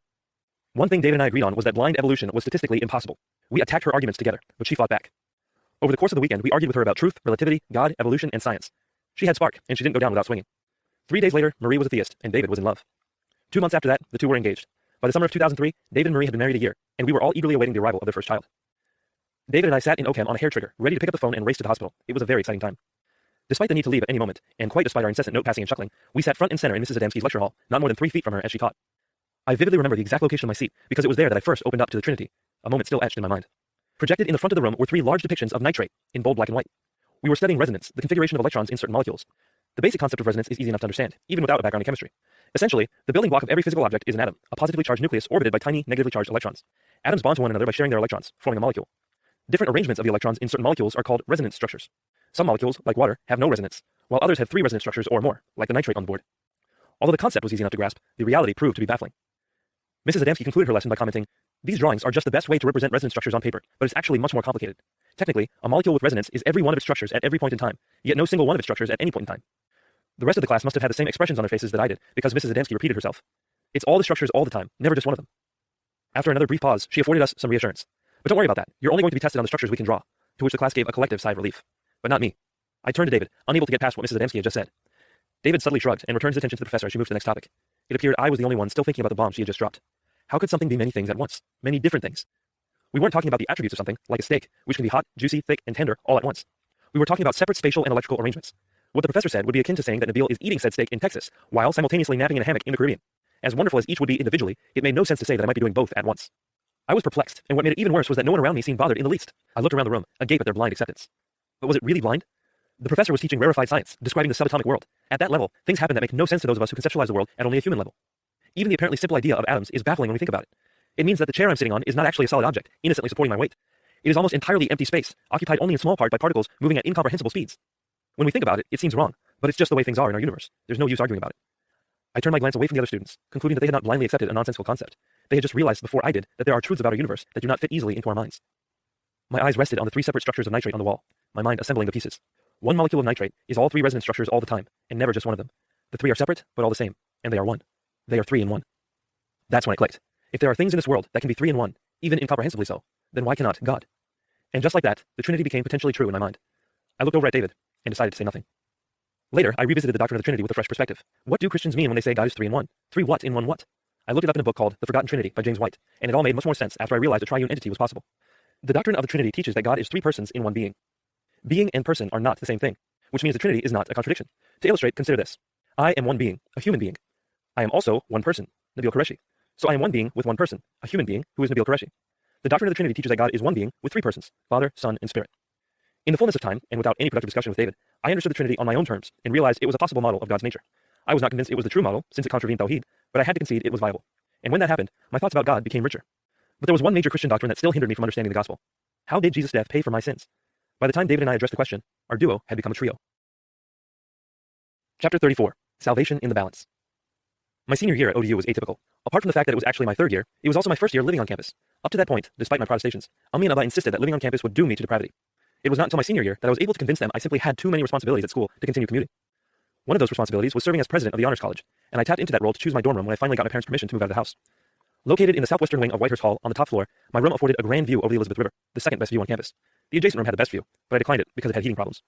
One thing David and I agreed on was that blind evolution was statistically impossible. We attacked her arguments together, but she fought back. Over the course of the weekend, we argued with her about truth, relativity, God, evolution, and science. She had spark, and she didn't go down without swinging. 3 days later, Marie was a theist, and David was in love. 2 months after that, the two were engaged. By the summer of 2003, David and Marie had been married a year, and we were all eagerly awaiting the arrival of their first child. David and I sat in OChem on a hair trigger, ready to pick up the phone and race to the hospital. It was a very exciting time. Despite the need to leave at any moment, and quite despite our incessant note-passing and chuckling, we sat front and center in Mrs. Adamski's lecture hall, not more than 3 feet from her as she taught. I vividly remember the exact location of my seat, because it was there that I first opened up to the Trinity, a moment still etched in my mind. Projected in the front of the room were 3 large depictions of nitrate, in bold black and white. We were studying resonance, the configuration of electrons in certain molecules. The basic concept of resonance is easy enough to understand, even without a background in chemistry. Essentially, the building block of every physical object is an atom, a positively charged nucleus orbited by tiny, negatively charged electrons. Atoms bond to one another by sharing their electrons, forming a molecule. Different arrangements of the electrons in certain molecules are called resonance structures. Some molecules, like water, have no resonance, while others have 3 resonance structures or more, like the nitrate on the board. Although the concept was easy enough to grasp, the reality proved to be baffling. Mrs. Adamski concluded her lesson by commenting, "These drawings are just the best way to represent resonance structures on paper, but it's actually much more complicated. Technically, a molecule with resonance is every one of its structures at every point in time, yet no single one of its structures at any point in time." The rest of the class must have had the same expressions on their faces that I did, because Mrs. Adamski repeated herself. "It's all the structures all the time, never just one of them." After another brief pause, she afforded us some reassurance. "But don't worry about that. You're only going to be tested on the structures we can draw," to which the class gave a collective sigh of relief. But not me. I turned to David, unable to get past what Mrs. Adamski had just said. David subtly shrugged and returned his attention to the professor as she moved to the next topic. It appeared I was the only one still thinking about the bomb she had just dropped. How could something be many things at once? Many different things. We weren't talking about the attributes of something, like a steak, which can be hot, juicy, thick, and tender all at once. We were talking about separate spatial and electrical arrangements. What the professor said would be akin to saying that Nabeel is eating said steak in Texas, while simultaneously napping in a hammock in the Caribbean. As wonderful as each would be individually, it made no sense to say that I might be doing both at once. I was perplexed, and what made it even worse was that no one around me seemed bothered in the least. I looked around the room, agape at their blind acceptance. But was it really blind? The professor was teaching rarefied science, describing the subatomic world. At that level, things happen that make no sense to those of us who conceptualize the world at only a human level. Even the apparently simple idea of atoms is baffling when we think about it. It means that the chair I'm sitting on is not actually a solid object, innocently supporting my weight. It is almost entirely empty space, occupied only in small part by particles moving at incomprehensible speeds. When we think about it, it seems wrong, But it's just the way things are in our universe. There's no use arguing about it. I turned my glance away from the other students, concluding that they had not blindly accepted a nonsensical concept. They had just realized before I did that there are truths about our universe that do not fit easily into our minds. My eyes rested on the 3 separate structures of nitrate on the wall, my mind assembling the pieces. One molecule of nitrate is all 3 resonance structures all the time, and never just one of them. The 3 are separate, but all the same, and they are one. They are 3 in 1. That's when it clicked. If there are things in this world that can be 3 in 1, even incomprehensibly so, then why cannot God? And just like that, the Trinity became potentially true in my mind. I looked over at David and decided to say nothing. Later, I revisited the doctrine of the Trinity with a fresh perspective. What do Christians mean when they say God is 3 in 1? 3 what in 1 what? I looked it up in a book called The Forgotten Trinity by James White, and it all made much more sense after I realized a triune entity was possible. The doctrine of the Trinity teaches that God is 3 persons in 1 being. Being and person are not the same thing, which means the Trinity is not a contradiction. To illustrate, consider this. I am 1 being, a human being. I am also 1 person, Nabeel Qureshi. So I am 1 being with 1 person, a human being who is Nabeel Qureshi. The doctrine of the Trinity teaches that God is 1 being with 3 persons, Father, Son, and Spirit. In the fullness of time, and without any productive discussion with David, I understood the Trinity on my own terms and realized it was a possible model of God's nature. I was not convinced it was the true model, since it contravened Tawhid, but I had to concede it was viable. And when that happened, my thoughts about God became richer. But there was one major Christian doctrine that still hindered me from understanding the gospel. How did Jesus' death pay for my sins? By the time David and I addressed the question, our duo had become a trio. Chapter 34. Salvation in the Balance. My senior year at ODU was atypical. Apart from the fact that it was actually my 3rd year, it was also my 1st year living on campus. Up to that point, despite my protestations, Ummi and Abba insisted that living on campus would doom me to depravity. It was not until my senior year that I was able to convince them I simply had too many responsibilities at school to continue commuting. One of those responsibilities was serving as president of the Honors College, and I tapped into that role to choose my dorm room when I finally got my parents' permission to move out of the house. Located in the southwestern wing of Whitehurst Hall on the top floor, my room afforded a grand view over the Elizabeth River, the 2nd best view on campus. The adjacent room had the best view, but I declined it because it had heating problems.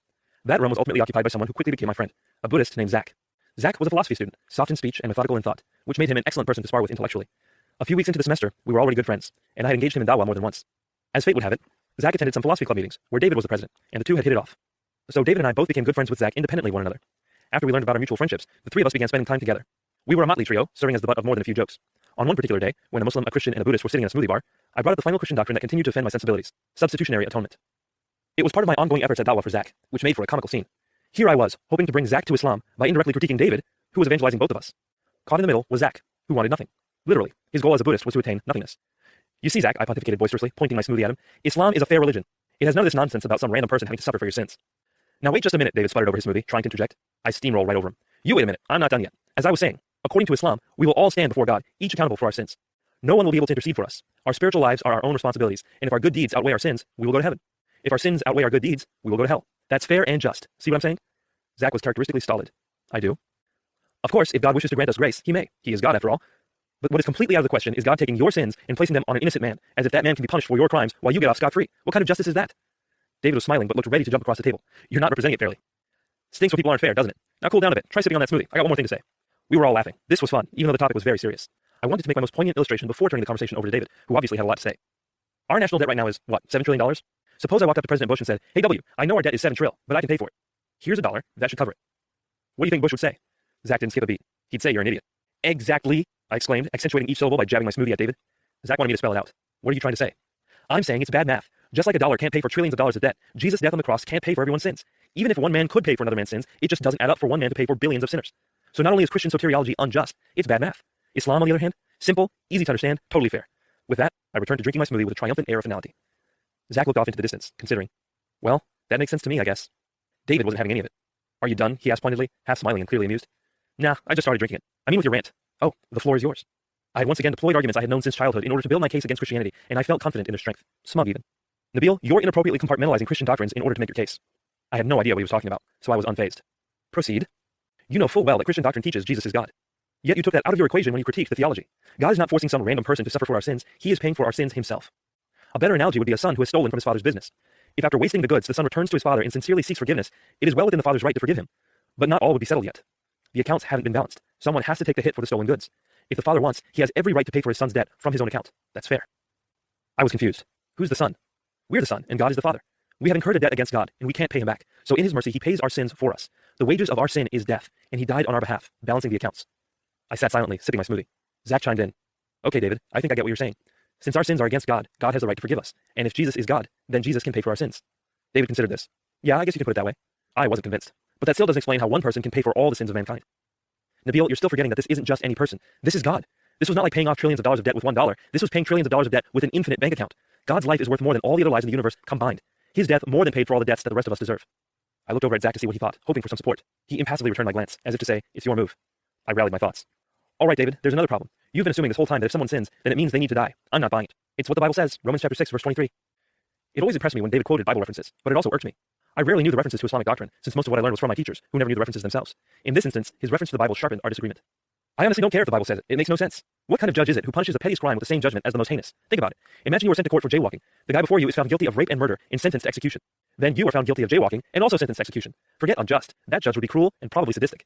That room was ultimately occupied by someone who quickly became my friend, a Buddhist named Zach. Zach was a philosophy student, soft in speech and methodical in thought, which made him an excellent person to spar with intellectually. A few weeks into the semester, we were already good friends, and I had engaged him in dawah more than once. As fate would have it, Zach attended some philosophy club meetings, where David was the president, and the two had hit it off. So David and I both became good friends with Zach independently of one another. After we learned about our mutual friendships, the 3 of us began spending time together. We were a motley trio, serving as the butt of more than a few jokes. On one particular day, when a Muslim, a Christian, and a Buddhist were sitting in a smoothie bar, I brought up the final Christian doctrine that continued to offend my sensibilities: substitutionary atonement. It was part of my ongoing efforts at dawah for Zach, which made for a comical scene. Here I was, hoping to bring Zach to Islam by indirectly critiquing David, who was evangelizing both of us. Caught in the middle was Zach, who wanted nothing. Literally, his goal as a Buddhist was to attain nothingness. You see, Zach, I pontificated boisterously, pointing my smoothie at him, Islam is a fair religion. It has none of this nonsense about some random person having to suffer for your sins. Now wait just a minute, David sputtered over his smoothie, trying to interject. I steamrolled right over him. You wait a minute, I'm not done yet. As I was saying, according to Islam, we will all stand before God, each accountable for our sins. No one will be able to intercede for us. Our spiritual lives are our own responsibilities, and if our good deeds outweigh our sins, we will go to heaven. If our sins outweigh our good deeds, we will go to hell. That's fair and just. See what I'm saying? Zach was characteristically stolid. I do. Of course, if God wishes to grant us grace, he may. He is God after all. But what is completely out of the question is God taking your sins and placing them on an innocent man, as if that man can be punished for your crimes while you get off scot-free. What kind of justice is that? David was smiling, but looked ready to jump across the table. You're not representing it fairly. Stinks when people aren't fair, doesn't it? Now cool down a bit. Try sipping on that smoothie. I got one more thing to say. We were all laughing. This was fun, even though the topic was very serious. I wanted to make my most poignant illustration before turning the conversation over to David, who obviously had a lot to say. Our national debt right now is, what, $7 trillion? Suppose I walked up to President Bush and said, hey W, I know our debt is $7 trillion, but I can pay for it. Here's $1, that should cover it. What do you think Bush would say? Zach didn't skip a beat. He'd say you're an idiot. Exactly, I exclaimed, accentuating each syllable by jabbing my smoothie at David. Zach wanted me to spell it out. What are you trying to say? I'm saying it's bad math. Just like $1 can't pay for trillions of dollars of debt, Jesus' death on the cross can't pay for everyone's sins. Even if one man could pay for another man's sins, it just doesn't add up for one man to pay for billions of sinners. So not only is Christian soteriology unjust, it's bad math. Islam, on the other hand, simple, easy to understand, totally fair. With that, I returned to drinking my smoothie with a triumphant air of finality. Zach looked off into the distance, considering. Well, that makes sense to me, I guess. David wasn't having any of it. Are you done? He asked pointedly, half smiling and clearly amused. Nah, I just started drinking it. I mean with your rant. Oh, the floor is yours. I had once again deployed arguments I had known since childhood in order to build my case against Christianity, and I felt confident in their strength. Smug even. Nabeel, you're inappropriately compartmentalizing Christian doctrines in order to make your case. I had no idea what he was talking about, so I was unfazed. Proceed. You know full well that Christian doctrine teaches Jesus is God. Yet you took that out of your equation when you critiqued the theology. God is not forcing some random person to suffer for our sins. He is paying for our sins himself. A better analogy would be a son who has stolen from his father's business. If after wasting the goods, the son returns to his father and sincerely seeks forgiveness, it is well within the father's right to forgive him. But not all would be settled yet. The accounts haven't been balanced. Someone has to take the hit for the stolen goods. If the father wants, he has every right to pay for his son's debt from his own account. That's fair. I was confused. Who's the son? We're the son, and God is the father. We have incurred a debt against God, and we can't pay him back. So in his mercy, he pays our sins for us. The wages of our sin is death, and he died on our behalf, balancing the accounts. I sat silently, sipping my smoothie. Zach chimed in. Okay, David, I think I get what you're saying. Since our sins are against God, God has the right to forgive us. And if Jesus is God, then Jesus can pay for our sins. David considered this. Yeah, I guess you can put it that way. I wasn't convinced. But that still doesn't explain how one person can pay for all the sins of mankind. Nabeel, you're still forgetting that this isn't just any person. This is God. This was not like paying off trillions of dollars of debt with $1. This was paying trillions of dollars of debt with an infinite bank account. God's life is worth more than all the other lives in the universe combined. His death more than paid for all the debts that the rest of us deserve. I looked over at Zach to see what he thought, hoping for some support. He impassively returned my glance, as if to say, it's your move. I rallied my thoughts. All right, David, there's another problem. You've been assuming this whole time that if someone sins, then it means they need to die. I'm not buying it. It's what the Bible says, Romans chapter 6, verse 23. It always impressed me when David quoted Bible references, but it also irked me. I rarely knew the references to Islamic doctrine, since most of what I learned was from my teachers, who never knew the references themselves. In this instance, his reference to the Bible sharpened our disagreement. I honestly don't care if the Bible says it. It makes no sense. What kind of judge is it who punishes the pettiest crime with the same judgment as the most heinous? Think about it. Imagine you were sent to court for jaywalking. The guy before you is found guilty of rape and murder and sentenced to execution. Then you are found guilty of jaywalking and also sentenced to execution. Forget unjust. That judge would be cruel and probably sadistic.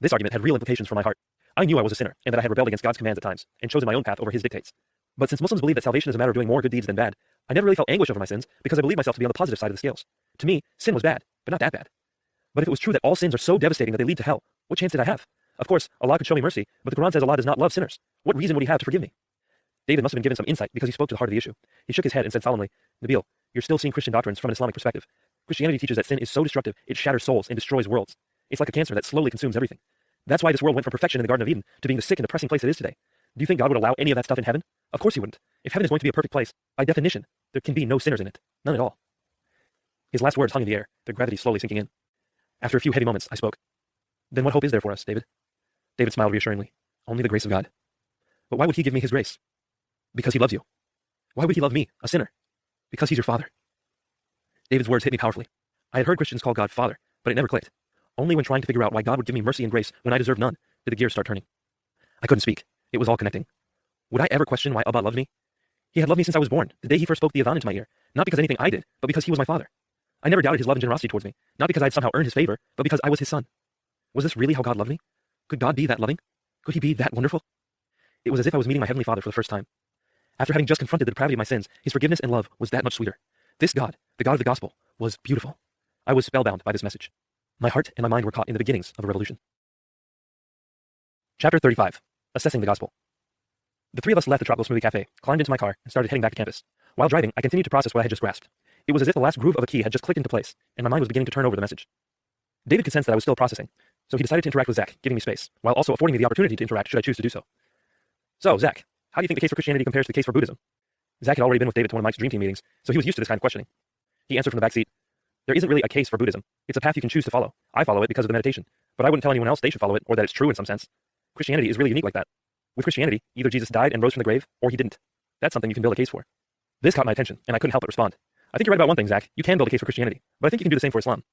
This argument had real implications for my heart. I knew I was a sinner and that I had rebelled against God's commands at times and chosen my own path over his dictates. But since Muslims believe that salvation is a matter of doing more good deeds than bad, I never really felt anguish over my sins because I believed myself to be on the positive side of the scales. To me, sin was bad, but not that bad. But if it was true that all sins are so devastating that they lead to hell, what chance did I have? Of course, Allah could show me mercy, but the Quran says Allah does not love sinners. What reason would he have to forgive me? David must have been given some insight because he spoke to the heart of the issue. He shook his head and said solemnly, Nabeel, you're still seeing Christian doctrines from an Islamic perspective. Christianity teaches that sin is so destructive, it shatters souls and destroys worlds. It's like a cancer that slowly consumes everything. That's why this world went from perfection in the Garden of Eden to being the sick and depressing place it is today. Do you think God would allow any of that stuff in heaven? Of course he wouldn't. If heaven is going to be a perfect place, by definition, there can be no sinners in it. None at all. His last words hung in the air, their gravity slowly sinking in. After a few heavy moments, I spoke. Then what hope is there for us, David? David smiled reassuringly. Only the grace of God. But why would he give me his grace? Because he loves you. Why would he love me, a sinner? Because he's your father. David's words hit me powerfully. I had heard Christians call God Father, but it never clicked. Only when trying to figure out why God would give me mercy and grace when I deserved none did the gears start turning. I couldn't speak. It was all connecting. Would I ever question why Allah loved me? He had loved me since I was born, the day he first spoke the Adhan into my ear, not because anything I did, but because he was my father. I never doubted his love and generosity towards me, not because I had somehow earned his favor, but because I was his son. Was this really how God loved me? Could God be that loving? Could he be that wonderful? It was as if I was meeting my Heavenly Father for the first time. After having just confronted the depravity of my sins, his forgiveness and love was that much sweeter. This God, the God of the gospel, was beautiful. I was spellbound by this message. My heart and my mind were caught in the beginnings of a revolution. Chapter 35. Assessing the Gospel. The three of us left the Tropical Smoothie Cafe, climbed into my car, and started heading back to campus. While driving, I continued to process what I had just grasped. It was as if the last groove of a key had just clicked into place, and my mind was beginning to turn over the message. David could sense that I was still processing, so he decided to interact with Zach, giving me space, while also affording me the opportunity to interact should I choose to do so. So, Zach, how do you think the case for Christianity compares to the case for Buddhism? Zach had already been with David to one of Mike's Dream Team meetings, so he was used to this kind of questioning. He answered from the back seat, there isn't really a case for Buddhism. It's a path you can choose to follow. I follow it because of the meditation, but I wouldn't tell anyone else they should follow it or that it's true in some sense. Christianity is really unique like that. With Christianity, either Jesus died and rose from the grave, or he didn't. That's something you can build a case for. This caught my attention, and I couldn't help but respond. I think you're right about one thing, Zach. You can build a case for Christianity, but I think you can do the same for Islam.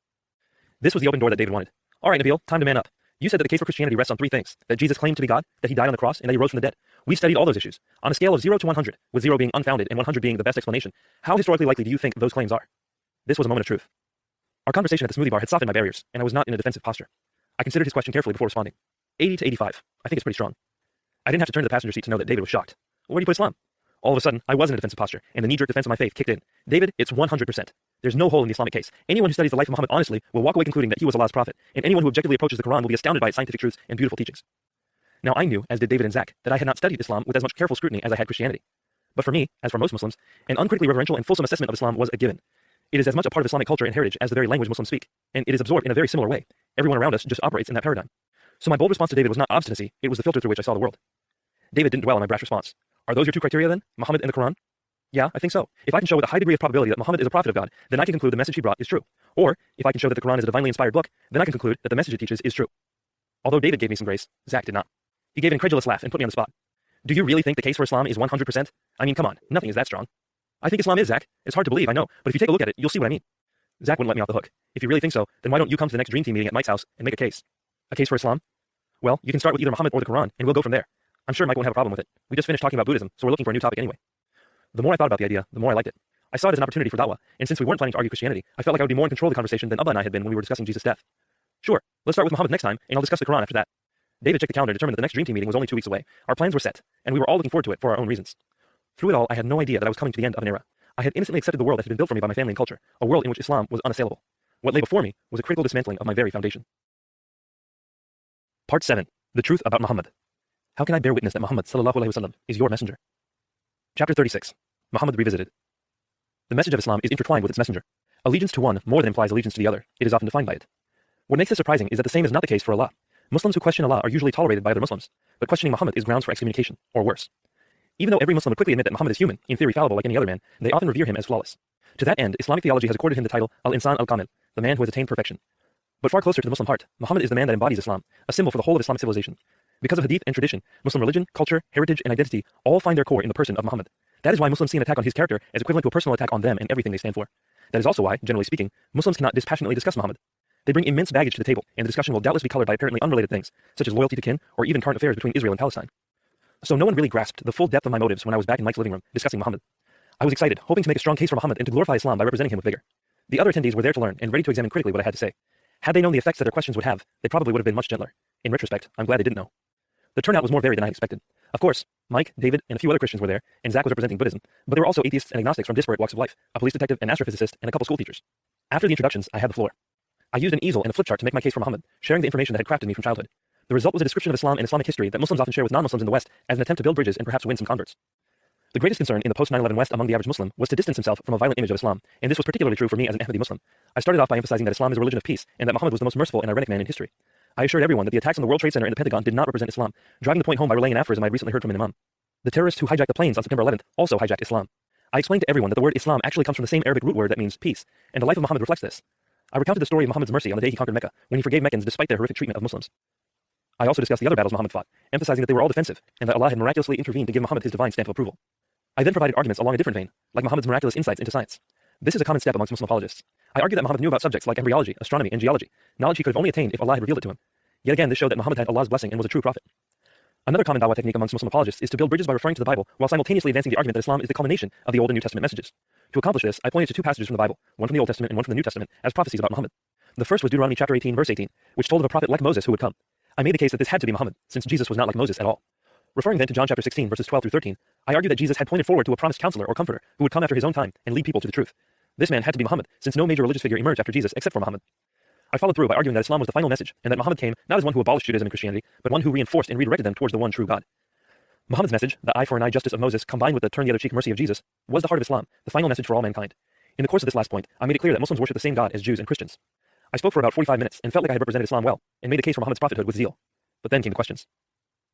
This was the open door that David wanted. All right, Nabeel, time to man up. You said that the case for Christianity rests on three things: that Jesus claimed to be God, that he died on the cross, and that he rose from the dead. We've studied all those issues. On a scale of 0 to 100, with 0 being unfounded and 100 being the best explanation, how historically likely do you think those claims are? This was a moment of truth. Our conversation at the smoothie bar had softened my barriers, and I was not in a defensive posture. I considered his question carefully before responding. 80 to 85. I think it's pretty strong. I didn't have to turn to the passenger seat to know that David was shocked. Where do you put Islam? All of a sudden, I was in a defensive posture, and the knee-jerk defense of my faith kicked in. David, it's 100%. There's no hole in the Islamic case. Anyone who studies the life of Muhammad honestly will walk away concluding that he was Allah's prophet, and anyone who objectively approaches the Quran will be astounded by its scientific truths and beautiful teachings. Now I knew, as did David and Zach, that I had not studied Islam with as much careful scrutiny as I had Christianity. But for me, as for most Muslims, an uncritically reverential and fulsome assessment of Islam was a given. It is as much a part of Islamic culture and heritage as the very language Muslims speak, and it is absorbed in a very similar way. Everyone around us just operates in that paradigm. So my bold response to David was not obstinacy, it was the filter through which I saw the world. David didn't dwell on my brash response. Are those your two criteria then? Muhammad and the Quran? Yeah, I think so. If I can show with a high degree of probability that Muhammad is a prophet of God, then I can conclude the message he brought is true. Or, if I can show that the Quran is a divinely inspired book, then I can conclude that the message it teaches is true. Although David gave me some grace, Zach did not. He gave an incredulous laugh and put me on the spot. Do you really think the case for Islam is 100%? I mean, come on, nothing is that strong. I think Islam is, Zach. It's hard to believe, I know, but if you take a look at it, you'll see what I mean. Zach wouldn't let me off the hook. If you really think so, then why don't you come to the next Dream Team meeting at Mike's house and make a case? A case for Islam? Well, you can start with either Muhammad or the Quran, and we'll go from there. I'm sure Mike won't have a problem with it. We just finished talking about Buddhism, so we're looking for a new topic anyway. The more I thought about the idea, the more I liked it. I saw it as an opportunity for da'wah, and since we weren't planning to argue Christianity, I felt like I would be more in control of the conversation than Abba and I had been when we were discussing Jesus' death. Sure, let's start with Muhammad next time, and I'll discuss the Quran after that. David checked the calendar and determined that the next Dream Team meeting was only 2 weeks away. Our plans were set, and we were all looking forward to it for our own reasons. Through it all, I had no idea that I was coming to the end of an era. I had innocently accepted the world that had been built for me by my family and culture, a world in which Islam was unassailable. What lay before me was a critical dismantling of my very foundation. Part 7. The Truth about Muhammad. How can I bear witness that Muhammad ﷺ is your messenger? Chapter 36. Muhammad Revisited. The message of Islam is intertwined with its messenger. Allegiance to one more than implies allegiance to the other. It is often defined by it. What makes this surprising is that the same is not the case for Allah. Muslims who question Allah are usually tolerated by other Muslims, but questioning Muhammad is grounds for excommunication, or worse. Even though every Muslim would quickly admit that Muhammad is human, in theory fallible like any other man, they often revere him as flawless. To that end, Islamic theology has accorded him the title Al-Insan Al-Kamil, the man who has attained perfection. But far closer to the Muslim heart, Muhammad is the man that embodies Islam, a symbol for the whole of Islamic civilization. Because of hadith and tradition, Muslim religion, culture, heritage, and identity all find their core in the person of Muhammad. That is why Muslims see an attack on his character as equivalent to a personal attack on them and everything they stand for. That is also why, generally speaking, Muslims cannot dispassionately discuss Muhammad. They bring immense baggage to the table, and the discussion will doubtless be colored by apparently unrelated things, such as loyalty to kin or even current affairs between Israel and Palestine. So no one really grasped the full depth of my motives when I was back in Mike's living room discussing Muhammad. I was excited, hoping to make a strong case for Muhammad and to glorify Islam by representing him with vigor. The other attendees were there to learn and ready to examine critically what I had to say. Had they known the effects that their questions would have, they probably would have been much gentler. In retrospect, I'm glad they didn't know. The turnout was more varied than I had expected. Of course, Mike, David, and a few other Christians were there, and Zach was representing Buddhism, but there were also atheists and agnostics from disparate walks of life, a police detective, an astrophysicist, and a couple school teachers. After the introductions, I had the floor. I used an easel and a flip chart to make my case for Muhammad, sharing the information that had crafted me from childhood. The result was a description of Islam and Islamic history that Muslims often share with non-Muslims in the West as an attempt to build bridges and perhaps win some converts. The greatest concern in the post-9/11 West among the average Muslim was to distance himself from a violent image of Islam, and this was particularly true for me as an Ahmadi Muslim. I started off by emphasizing that Islam is a religion of peace, and that Muhammad was the most merciful and ironic man in history. I assured everyone that the attacks on the World Trade Center and the Pentagon did not represent Islam, driving the point home by relaying an aphorism I had recently heard from an imam. The terrorists who hijacked the planes on September 11th also hijacked Islam. I explained to everyone that the word Islam actually comes from the same Arabic root word that means peace, and the life of Muhammad reflects this. I recounted the story of Muhammad's mercy on the day he conquered Mecca, when he forgave Meccans despite their horrific treatment of Muslims. I also discussed the other battles Muhammad fought, emphasizing that they were all defensive, and that Allah had miraculously intervened to give Muhammad his divine stamp of approval. I then provided arguments along a different vein, like Muhammad's miraculous insights into science. This is a common step amongst Muslim apologists. I argued that Muhammad knew about subjects like embryology, astronomy, and geology, knowledge he could have only attained if Allah had revealed it to him. Yet again, this showed that Muhammad had Allah's blessing and was a true prophet. Another common dawah technique amongst Muslim apologists is to build bridges by referring to the Bible while simultaneously advancing the argument that Islam is the culmination of the Old and New Testament messages. To accomplish this, I pointed to two passages from the Bible, one from the Old Testament and one from the New Testament, as prophecies about Muhammad. The first was Deuteronomy chapter 18, verse 18, which told of a prophet like Moses who would come. I made the case that this had to be Muhammad, since Jesus was not like Moses at all. Referring then to John chapter 16, verses 12 through 13, I argued that Jesus had pointed forward to a promised counselor or comforter who would come after his own time and lead people to the truth. This man had to be Muhammad, since no major religious figure emerged after Jesus except for Muhammad. I followed through by arguing that Islam was the final message, and that Muhammad came not as one who abolished Judaism and Christianity, but one who reinforced and redirected them towards the one true God. Muhammad's message, the eye for an eye justice of Moses combined with the turn the other cheek mercy of Jesus, was the heart of Islam, the final message for all mankind. In the course of this last point, I made it clear that Muslims worship the same God as Jews and Christians. I spoke for about 45 minutes and felt like I had represented Islam well, and made the case for Muhammad's prophethood with zeal. But then came the questions.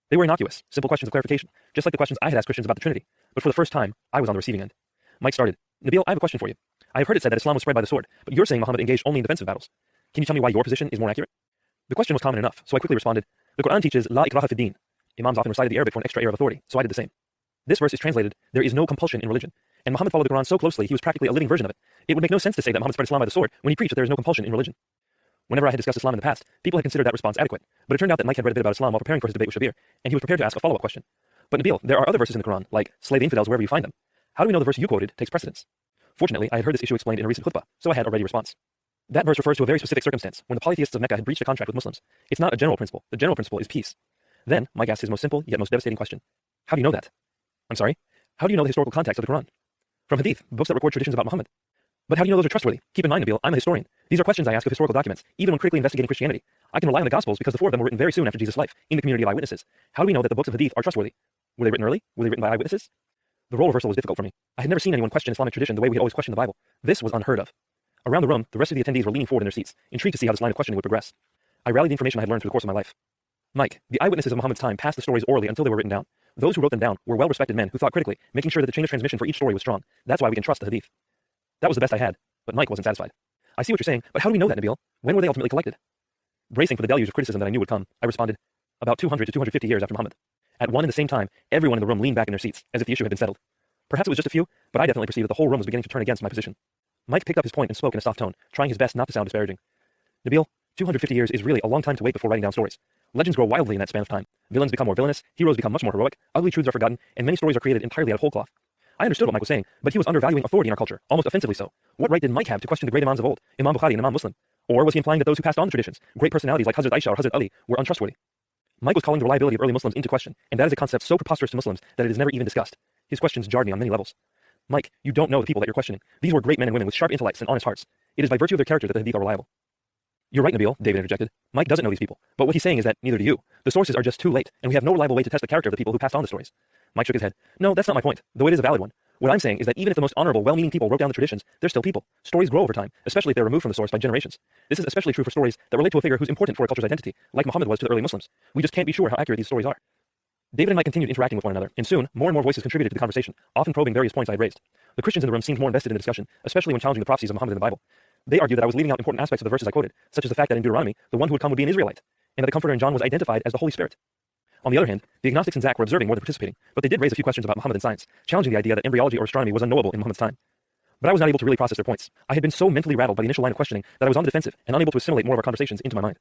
They were innocuous, simple questions of clarification, just like the questions I had asked Christians about the Trinity. But for the first time, I was on the receiving end. Mike started. Nabeel, I have a question for you. I have heard it said that Islam was spread by the sword, but you're saying Muhammad engaged only in defensive battles. Can you tell me why your position is more accurate? The question was common enough, so I quickly responded, the Quran teaches La ikraha fid din. Imams often recited the Arabic for an extra air of authority, so I did the same. This verse is translated, there is no compulsion in religion, and Muhammad followed the Quran so closely he was practically a living version of it. It would make no sense to say that Muhammad spread Islam by the sword when he preached that there is no compulsion in religion. Whenever I had discussed Islam in the past, people had considered that response adequate, but it turned out that Mike had read a bit about Islam while preparing for his debate with Shabir, and he was prepared to ask a follow-up question. But Nabeel, there are other verses in the Quran, like slay the infidels wherever you find them. How do we know the verse you quoted takes precedence? Fortunately, I had heard this issue explained in a recent khutbah, so I had a ready response. That verse refers to a very specific circumstance, when the polytheists of Mecca had breached a contract with Muslims. It's not a general principle. The general principle is peace. Then, Mike asked his most simple, yet most devastating question. How do you know that? I'm sorry? How do you know the historical context of the Quran? From Hadith, books that record traditions about Muhammad. But how do you know those are trustworthy? Keep in mind, Nabeel, I'm a historian. These are questions I ask of historical documents, even when critically investigating Christianity. I can rely on the Gospels because the four of them were written very soon after Jesus' life, in the community of eyewitnesses. How do we know that the books of Hadith are trustworthy? Were they written early? Were they written by eyewitnesses? The role reversal was difficult for me. I had never seen anyone question Islamic tradition the way we had always questioned the Bible. This was unheard of. Around the room, the rest of the attendees were leaning forward in their seats, intrigued to see how this line of questioning would progress. I rallied the information I had learned through the course of my life. Mike, the eyewitnesses of Muhammad's time passed the stories orally until they were written down. Those who wrote them down were well-respected men who thought critically, making sure that the chain of transmission for each story was strong. That's why we can trust the Hadith. That was the best I had, but Mike wasn't satisfied. I see what you're saying, but how do we know that, Nabeel? When were they ultimately collected? Bracing for the deluge of criticism that I knew would come, I responded, about 200 to 250 years after Muhammad. At one and the same time, everyone in the room leaned back in their seats, as if the issue had been settled. Perhaps it was just a few, but I definitely perceived that the whole room was beginning to turn against my position. Mike picked up his point and spoke in a soft tone, trying his best not to sound disparaging. Nabeel, 250 years is really a long time to wait before writing down stories. Legends grow wildly in that span of time. Villains become more villainous, heroes become much more heroic, ugly truths are forgotten, and many stories are created entirely out of whole cloth. I understood what Mike was saying, but he was undervaluing authority in our culture, almost offensively so. What right did Mike have to question the great imams of old, Imam Bukhari and Imam Muslim? Or was he implying that those who passed on the traditions, great personalities like Hazrat Aisha or Hazrat Ali, were untrustworthy? Mike was calling the reliability of early Muslims into question, and that is a concept so preposterous to Muslims that it is never even discussed. His questions jarred me on many levels. Mike, you don't know the people that you're questioning. These were great men and women with sharp intellects and honest hearts. It is by virtue of their character that the Hadith are reliable. You're right, Nabeel, David interjected. Mike doesn't know these people, but what he's saying is that neither do you. The sources are just too late, and we have no reliable way to test the character of the people who passed on the stories. Mike shook his head. No, that's not my point, though it is a valid one. What I'm saying is that even if the most honorable, well-meaning people wrote down the traditions, they're still people. Stories grow over time, especially if they're removed from the source by generations. This is especially true for stories that relate to a figure who's important for a culture's identity, like Muhammad was to the early Muslims. We just can't be sure how accurate these stories are. David and I continued interacting with one another, and soon, more and more voices contributed to the conversation, often probing various points I had raised. The Christians in the room seemed more invested in the discussion, especially when challenging the prophecies of Muhammad in the Bible. They argued that I was leaving out important aspects of the verses I quoted, such as the fact that in Deuteronomy, the one who would come would be an Israelite, and that the Comforter in John was identified as the Holy Spirit. On the other hand, the agnostics and Zach were observing more than participating, but they did raise a few questions about Muhammad and science, challenging the idea that embryology or astronomy was unknowable in Muhammad's time. But I was not able to really process their points. I had been so mentally rattled by the initial line of questioning that I was on the defensive and unable to assimilate more of our conversations into my mind.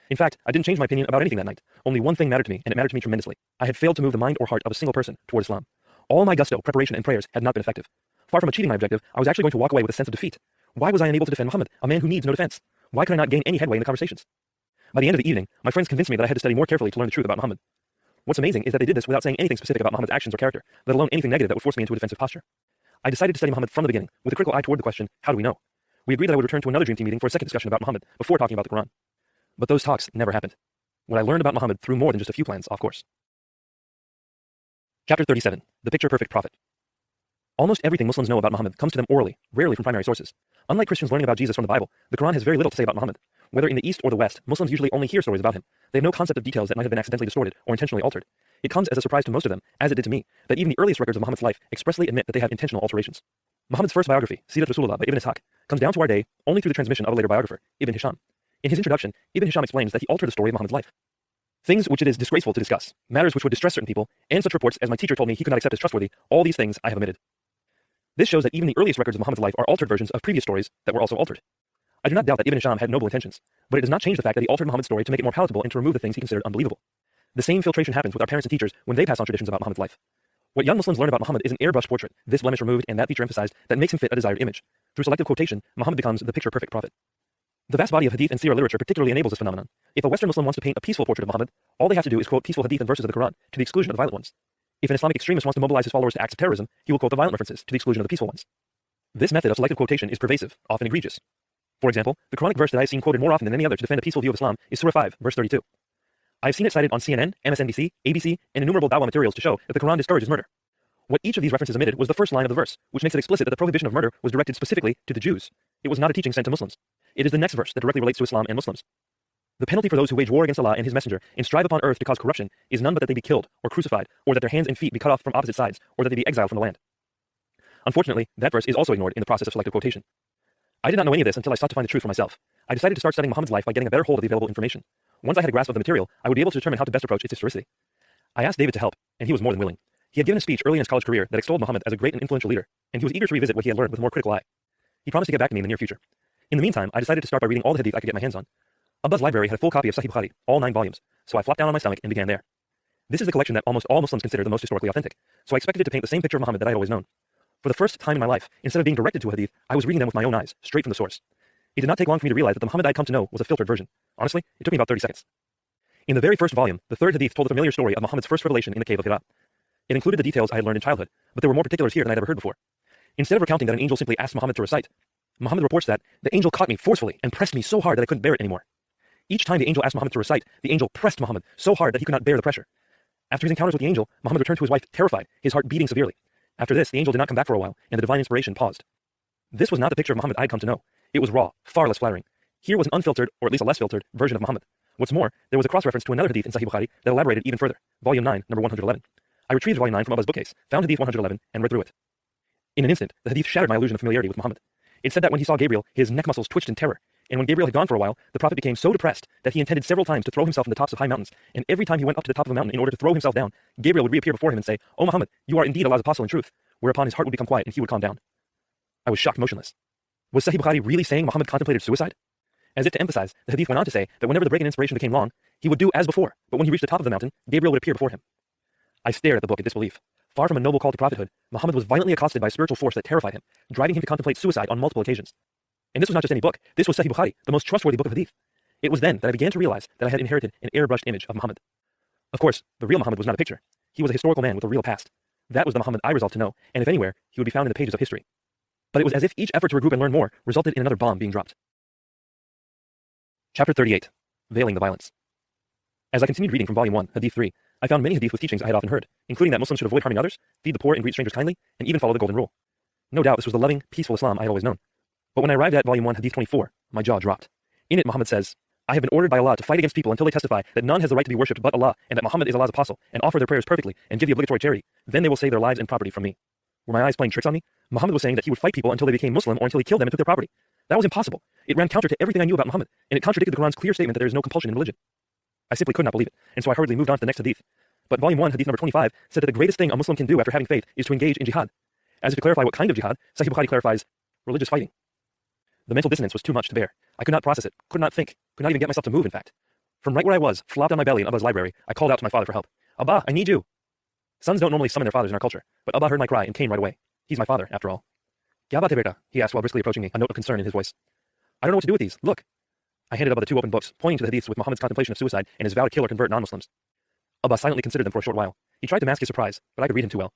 In fact, I didn't change my opinion about anything that night. Only one thing mattered to me, and it mattered to me tremendously. I had failed to move the mind or heart of a single person toward Islam. All my gusto, preparation, and prayers had not been effective. Far from achieving my objective, I was actually going to walk away with a sense of defeat. Why was I unable to defend Muhammad, a man who needs no defense? Why could I not gain any headway in the conversations? By the end of the evening, my friends convinced me that I had to study more carefully to learn the truth about Muhammad. What's amazing is that they did this without saying anything specific about Muhammad's actions or character, let alone anything negative that would force me into a defensive posture. I decided to study Muhammad from the beginning, with a critical eye toward the question, how do we know? We agreed that I would return to another Dream Team meeting for a second discussion about Muhammad before talking about the Quran. But those talks never happened. What I learned about Muhammad threw more than just a few plans off course. Chapter 37. The Picture-Perfect Prophet. Almost everything Muslims know about Muhammad comes to them orally, rarely from primary sources. Unlike Christians learning about Jesus from the Bible, the Quran has very little to say about Muhammad. Whether in the East or the West, Muslims usually only hear stories about him. They have no concept of details that might have been accidentally distorted or intentionally altered. It comes as a surprise to most of them, as it did to me, that even the earliest records of Muhammad's life expressly admit that they have intentional alterations. Muhammad's first biography, Sirat Rasulullah by Ibn Ishaq, comes down to our day only through the transmission of a later biographer, Ibn Hisham. In his introduction, Ibn Hisham explains that he altered the story of Muhammad's life. Things which it is disgraceful to discuss, matters which would distress certain people, and such reports as my teacher told me he could not accept as trustworthy, all these things I have omitted. This shows that even the earliest records of Muhammad's life are altered versions of previous stories that were also altered. I do not doubt that Ibn Hisham had noble intentions, but it does not change the fact that he altered Muhammad's story to make it more palatable and to remove the things he considered unbelievable. The same filtration happens with our parents and teachers when they pass on traditions about Muhammad's life. What young Muslims learn about Muhammad is an airbrushed portrait, this blemish removed and that feature emphasized, that makes him fit a desired image. Through selective quotation, Muhammad becomes the picture-perfect prophet. The vast body of hadith and seerah literature particularly enables this phenomenon. If a Western Muslim wants to paint a peaceful portrait of Muhammad, all they have to do is quote peaceful hadith and verses of the Quran, to the exclusion of the violent ones. If an Islamic extremist wants to mobilize his followers to acts of terrorism, he will quote the violent references, to the exclusion of the peaceful ones. This method of selective quotation is pervasive, often egregious. For example, the Quranic verse that I have seen quoted more often than any other to defend a peaceful view of Islam is Surah 5, verse 32. I have seen it cited on CNN, MSNBC, ABC, and innumerable dawah materials to show that the Quran discourages murder. What each of these references omitted was the first line of the verse, which makes it explicit that the prohibition of murder was directed specifically to the Jews. It was not a teaching sent to Muslims. It is the next verse that directly relates to Islam and Muslims. The penalty for those who wage war against Allah and His Messenger and strive upon earth to cause corruption is none but that they be killed or crucified, or that their hands and feet be cut off from opposite sides, or that they be exiled from the land. Unfortunately, that verse is also ignored in the process of selective quotation. I did not know any of this until I sought to find the truth for myself. I decided to start studying Muhammad's life by getting a better hold of the available information. Once I had a grasp of the material, I would be able to determine how to best approach its historicity. I asked David to help, and he was more than willing. He had given a speech early in his college career that extolled Muhammad as a great and influential leader, and he was eager to revisit what he had learned with a more critical eye. He promised to get back to me in the near future. In the meantime, I decided to start by reading all the hadith I could get my hands on. Abba's library had a full copy of Sahih Bukhari, all 9 volumes, so I flopped down on my stomach and began there. This is the collection that almost all Muslims consider the most historically authentic, so I expected it to paint the same picture of Muhammad that I had always known. For the first time in my life, instead of being directed to a hadith, I was reading them with my own eyes, straight from the source. It did not take long for me to realize that the Muhammad I had come to know was a filtered version. Honestly, it took me about 30 seconds. In the very first volume, the third hadith told the familiar story of Muhammad's first revelation in the cave of Hira. It included the details I had learned in childhood, but there were more particulars here than I had ever heard before. Instead of recounting that an angel simply asked Muhammad to recite, Muhammad reports that the angel caught me forcefully and pressed me so hard that I couldn't bear it anymore. Each time the angel asked Muhammad to recite, the angel pressed Muhammad so hard that he could not bear the pressure. After his encounters with the angel, Muhammad returned to his wife terrified, his heart beating severely. After this, the angel did not come back for a while, and the divine inspiration paused. This was not the picture of Muhammad I had come to know. It was raw, far less flattering. Here was an unfiltered, or at least a less filtered, version of Muhammad. What's more, there was a cross-reference to another hadith in Sahih Bukhari that elaborated even further. Volume 9, number 111. I retrieved volume 9 from Abba's bookcase, found hadith 111, and read through it. In an instant, the hadith shattered my illusion of familiarity with Muhammad. It said that when he saw Gabriel, his neck muscles twitched in terror, and when Gabriel had gone for a while, the prophet became so depressed that he intended several times to throw himself from the tops of high mountains, and every time he went up to the top of a mountain in order to throw himself down, Gabriel would reappear before him and say, "O Muhammad, you are indeed Allah's apostle in truth," whereupon his heart would become quiet and he would calm down. I was shocked motionless. Was Sahih Bukhari really saying Muhammad contemplated suicide? As if to emphasize, the hadith went on to say that whenever the break in inspiration became long, he would do as before, but when he reached the top of the mountain, Gabriel would appear before him. I stared at the book in disbelief. Far from a noble call to prophethood, Muhammad was violently accosted by a spiritual force that terrified him, driving him to contemplate suicide on multiple occasions. And this was not just any book, this was Sahih Bukhari, the most trustworthy book of hadith. It was then that I began to realize that I had inherited an airbrushed image of Muhammad. Of course, the real Muhammad was not a picture. He was a historical man with a real past. That was the Muhammad I resolved to know, and if anywhere, he would be found in the pages of history. But it was as if each effort to regroup and learn more resulted in another bomb being dropped. Chapter 38. Veiling the Violence. As I continued reading from Volume 1, Hadith 3, I found many hadith with teachings I had often heard, including that Muslims should avoid harming others, feed the poor and greet strangers kindly, and even follow the Golden Rule. No doubt this was the loving, peaceful Islam I had always known. But when I arrived at Volume 1, Hadith 24, my jaw dropped. In it, Muhammad says, "I have been ordered by Allah to fight against people until they testify that none has the right to be worshipped but Allah, and that Muhammad is Allah's apostle, and offer their prayers perfectly, and give the obligatory charity. Then they will save their lives and property from me." Were my eyes playing tricks on me? Muhammad was saying that he would fight people until they became Muslim or until he killed them and took their property. That was impossible. It ran counter to everything I knew about Muhammad, and it contradicted the Quran's clear statement that there is no compulsion in religion. I simply could not believe it, and so I hurriedly moved on to the next hadith. But Volume 1, Hadith number 25, said that the greatest thing a Muslim can do after having faith is to engage in jihad. As if to clarify what kind of jihad, Sahih Bukhari clarifies, religious fighting. The mental dissonance was too much to bear. I could not process it, could not think, could not even get myself to move, in fact. From right where I was, flopped on my belly in Abba's library, I called out to my father for help. Abba, I need you. Sons don't normally summon their fathers in our culture, but Abba heard my cry and came right away. He's my father, after all. Kya baat hai beta? He asked while briskly approaching me, a note of concern in his voice. I don't know what to do with these. Look. I handed Abba the two open books, pointing to the hadiths with Muhammad's contemplation of suicide and his vow to kill or convert non-Muslims. Abba silently considered them for a short while. He tried to mask his surprise, but I could read him too well.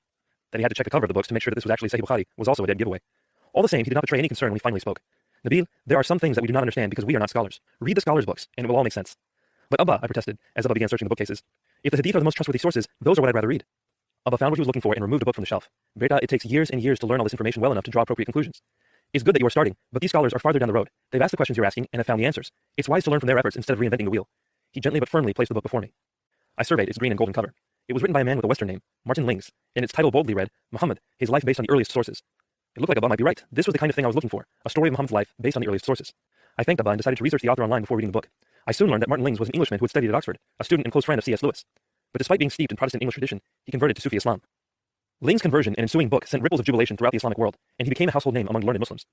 Then he had to check the cover of the books to make sure that this was actually Sahih Bukhari, was also a dead giveaway. All the same, he did not betray any concern when he finally spoke. Nabeel, there are some things that we do not understand because we are not scholars. Read the scholars' books, and it will all make sense. But Abba, I protested, as Abba began searching the bookcases. If the hadith are the most trustworthy sources, those are what I'd rather read. Abba found what he was looking for and removed a book from the shelf. Beta, it takes years and years to learn all this information well enough to draw appropriate conclusions. It's good that you are starting, but these scholars are farther down the road. They've asked the questions you're asking and have found the answers. It's wise to learn from their efforts instead of reinventing the wheel. He gently but firmly placed the book before me. I surveyed its green and golden cover. It was written by a man with a Western name, Martin Lings, and its title boldly read, Muhammad, his life based on the earliest sources. It looked like Abba might be right. This was the kind of thing I was looking for, a story of Muhammad's life based on the earliest sources. I thanked Abba and decided to research the author online before reading the book. I soon learned that Martin Lings was an Englishman who had studied at Oxford, a student and close friend of C.S. Lewis. But despite being steeped in Protestant English tradition, he converted to Sufi Islam. Lings' conversion and ensuing book sent ripples of jubilation throughout the Islamic world, and he became a household name among learned Muslims.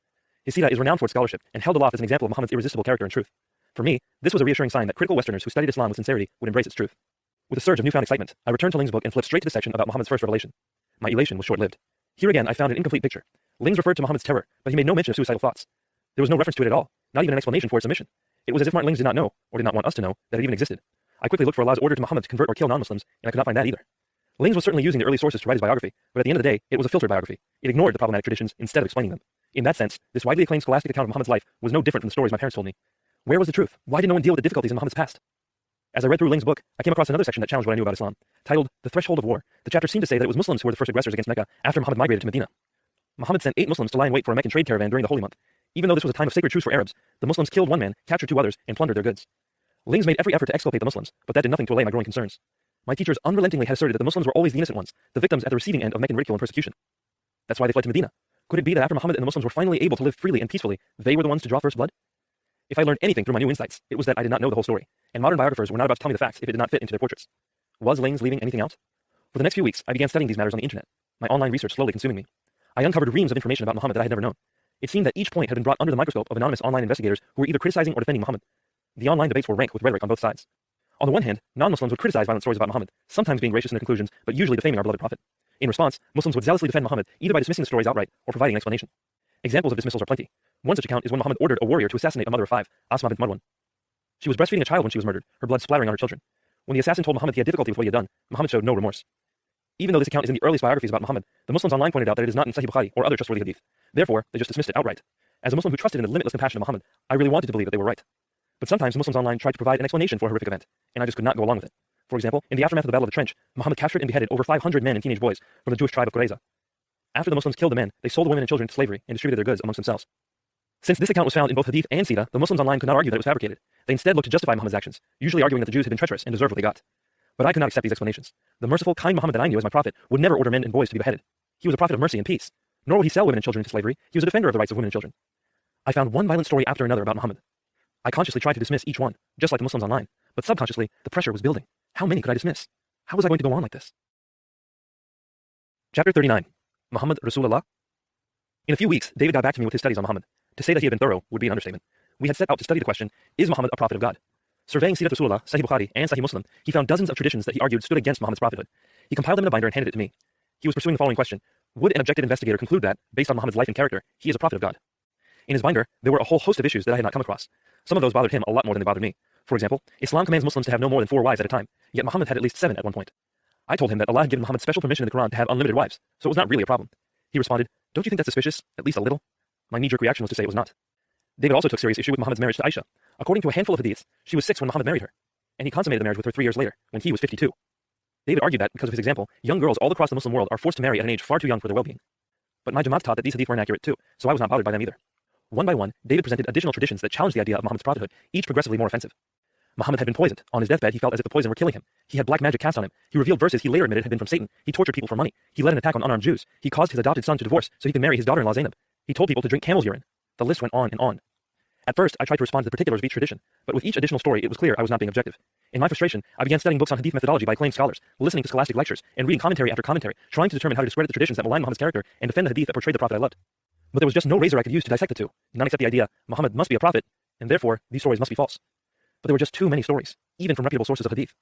His Sira is renowned for its scholarship and held aloft as an example of Muhammad's irresistible character and truth. For me, this was a reassuring sign that critical Westerners who studied Islam with sincerity would embrace its truth. With a surge of newfound excitement, I returned to Lings' book and flipped straight to the section about Muhammad's first revelation. My elation was short-lived. Here again, I found an incomplete picture. Lings referred to Muhammad's terror, but he made no mention of suicidal thoughts. There was no reference to it at all, not even an explanation for its omission. It was as if Martin Lings did not know, or did not want us to know, that it even existed. I quickly looked for Allah's order to Muhammad to convert or kill non-Muslims, and I could not find that either. Lings was certainly using the early sources to write his biography, but at the end of the day, it was a filtered biography. It ignored the problematic traditions instead of explaining them. In that sense, this widely acclaimed scholastic account of Muhammad's life was no different from the stories my parents told me. Where was the truth? Why did no one deal with the difficulties in Muhammad's past? As I read through Lings' book, I came across another section that challenged what I knew about Islam. Titled, The Threshold of War, the chapter seemed to say that it was Muslims who were the first aggressors against Mecca after Muhammad migrated to Medina. Muhammad sent 8 Muslims to lie in wait for a Meccan trade caravan during the Holy Month. Even though this was a time of sacred truce for Arabs, the Muslims killed one man, captured 2 others, and plundered their goods. Lings made every effort to exculpate the Muslims, but that did nothing to allay my growing concerns. My teachers unrelentingly had asserted that the Muslims were always the innocent ones, the victims at the receiving end of Meccan ridicule and persecution. That's why they fled to Medina. Could it be that after Muhammad and the Muslims were finally able to live freely and peacefully, they were the ones to draw first blood? If I learned anything through my new insights, it was that I did not know the whole story, and modern biographers were not about to tell me the facts if it did not fit into their portraits. Was Lings leaving anything out? For the next few weeks, I began studying these matters on the internet, my online research slowly consuming me. I uncovered reams of information about Muhammad that I had never known. It seemed that each point had been brought under the microscope of anonymous online investigators who were either criticizing or defending Muhammad. The online debates were rank with rhetoric on both sides. On the one hand, non-Muslims would criticize violent stories about Muhammad, sometimes being gracious in their conclusions, but usually defaming our beloved prophet. In response, Muslims would zealously defend Muhammad, either by dismissing the stories outright or providing an explanation. Examples of dismissals are plenty. One such account is when Muhammad ordered a warrior to assassinate a mother of 5, Asma bint Marwan. She was breastfeeding a child when she was murdered, her blood splattering on her children. When the assassin told Muhammad he had difficulty with what he had done, Muhammad showed no remorse. Even though this account is in the earliest biographies about Muhammad, the Muslims online pointed out that it is not in Sahih Bukhari or other trustworthy hadith. Therefore, they just dismissed it outright. As a Muslim who trusted in the limitless compassion of Muhammad, I really wanted to believe that they were right. But sometimes Muslims online tried to provide an explanation for a horrific event, and I just could not go along with it. For example, in the aftermath of the Battle of the Trench, Muhammad captured and beheaded over 500 men and teenage boys from the Jewish tribe of Qureshi. After the Muslims killed the men, they sold the women and children to slavery and distributed their goods amongst themselves. Since this account was found in both hadith and Sira, the Muslims online could not argue that it was fabricated. They instead looked to justify Muhammad's actions, usually arguing that the Jews had been treacherous and deserved what they got. But I could not accept these explanations. The merciful, kind Muhammad that I knew as my prophet would never order men and boys to be beheaded. He was a prophet of mercy and peace. Nor would he sell women and children into slavery. He was a defender of the rights of women and children. I found one violent story after another about Muhammad. I consciously tried to dismiss each one, just like the Muslims online, but subconsciously, the pressure was building. How many could I dismiss? How was I going to go on like this? Chapter 39. Muhammad Rasulullah. In a few weeks, David got back to me with his studies on Muhammad. To say that he had been thorough would be an understatement. We had set out to study the question, is Muhammad a prophet of God? Surveying Sirat Rasulullah, Sahih Bukhari, and Sahih Muslim, he found dozens of traditions that he argued stood against Muhammad's prophethood. He compiled them in a binder and handed it to me. He was pursuing the following question: would an objective investigator conclude that, based on Muhammad's life and character, he is a prophet of God? In his binder, there were a whole host of issues that I had not come across. Some of those bothered him a lot more than they bothered me. For example, Islam commands Muslims to have no more than 4 wives at a time, yet Muhammad had at least 7 at one point. I told him that Allah had given Muhammad special permission in the Quran to have unlimited wives, so it was not really a problem. He responded, "Don't you think that's suspicious? At least a little?" My knee-jerk reaction was to say it was not. David also took serious issue with Muhammad's marriage to Aisha. According to a handful of hadiths, she was 6 when Muhammad married her, and he consummated the marriage with her 3 years later, when he was 52. David argued that, because of his example, young girls all across the Muslim world are forced to marry at an age far too young for their well-being. But my Jamaat taught that these hadith were inaccurate too, so I was not bothered by them either. One by one, David presented additional traditions that challenged the idea of Muhammad's prophethood, each progressively more offensive. Muhammad had been poisoned. On his deathbed, he felt as if the poison were killing him. He had black magic cast on him. He revealed verses he later admitted had been from Satan. He tortured people for money. He led an attack on unarmed Jews. He caused his adopted son to divorce so he could marry his daughter-in-law Zainab. He told people to drink camel's urine. The list went on and on. At first, I tried to respond to the particulars of each tradition, but with each additional story, it was clear I was not being objective. In my frustration, I began studying books on hadith methodology by acclaimed scholars, listening to scholastic lectures, and reading commentary after commentary, trying to determine how to discredit the traditions that malign Muhammad's character and defend the hadith that portrayed the prophet I loved. But there was just no razor I could use to dissect the two, none except the idea Muhammad must be a prophet, and therefore these stories must be false. But there were just too many stories, even from reputable sources of hadith.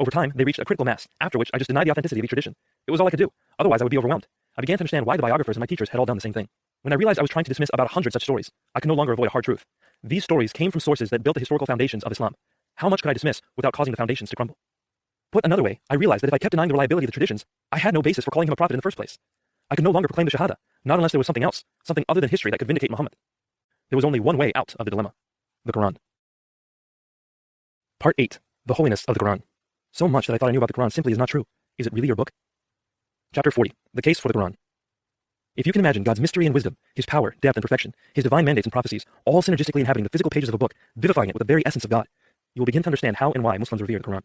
Over time, they reached a critical mass, after which I just denied the authenticity of each tradition. It was all I could do, otherwise I would be overwhelmed. I began to understand why the biographers and my teachers had all done the same thing. When I realized I was trying to dismiss about 100 such stories, I could no longer avoid a hard truth. These stories came from sources that built the historical foundations of Islam. How much could I dismiss without causing the foundations to crumble? Put another way, I realized that if I kept denying the reliability of the traditions, I had no basis for calling him a prophet in the first place. I could no longer proclaim the Shahada, not unless there was something else, something other than history that could vindicate Muhammad. There was only one way out of the dilemma: the Quran. Part 8. The Holiness of the Quran. So much that I thought I knew about the Quran simply is not true. Is it really your book? Chapter 40. The Case for the Quran. If you can imagine God's mystery and wisdom, His power, depth, and perfection, His divine mandates and prophecies, all synergistically inhabiting the physical pages of a book, vivifying it with the very essence of God, you will begin to understand how and why Muslims revere the Quran.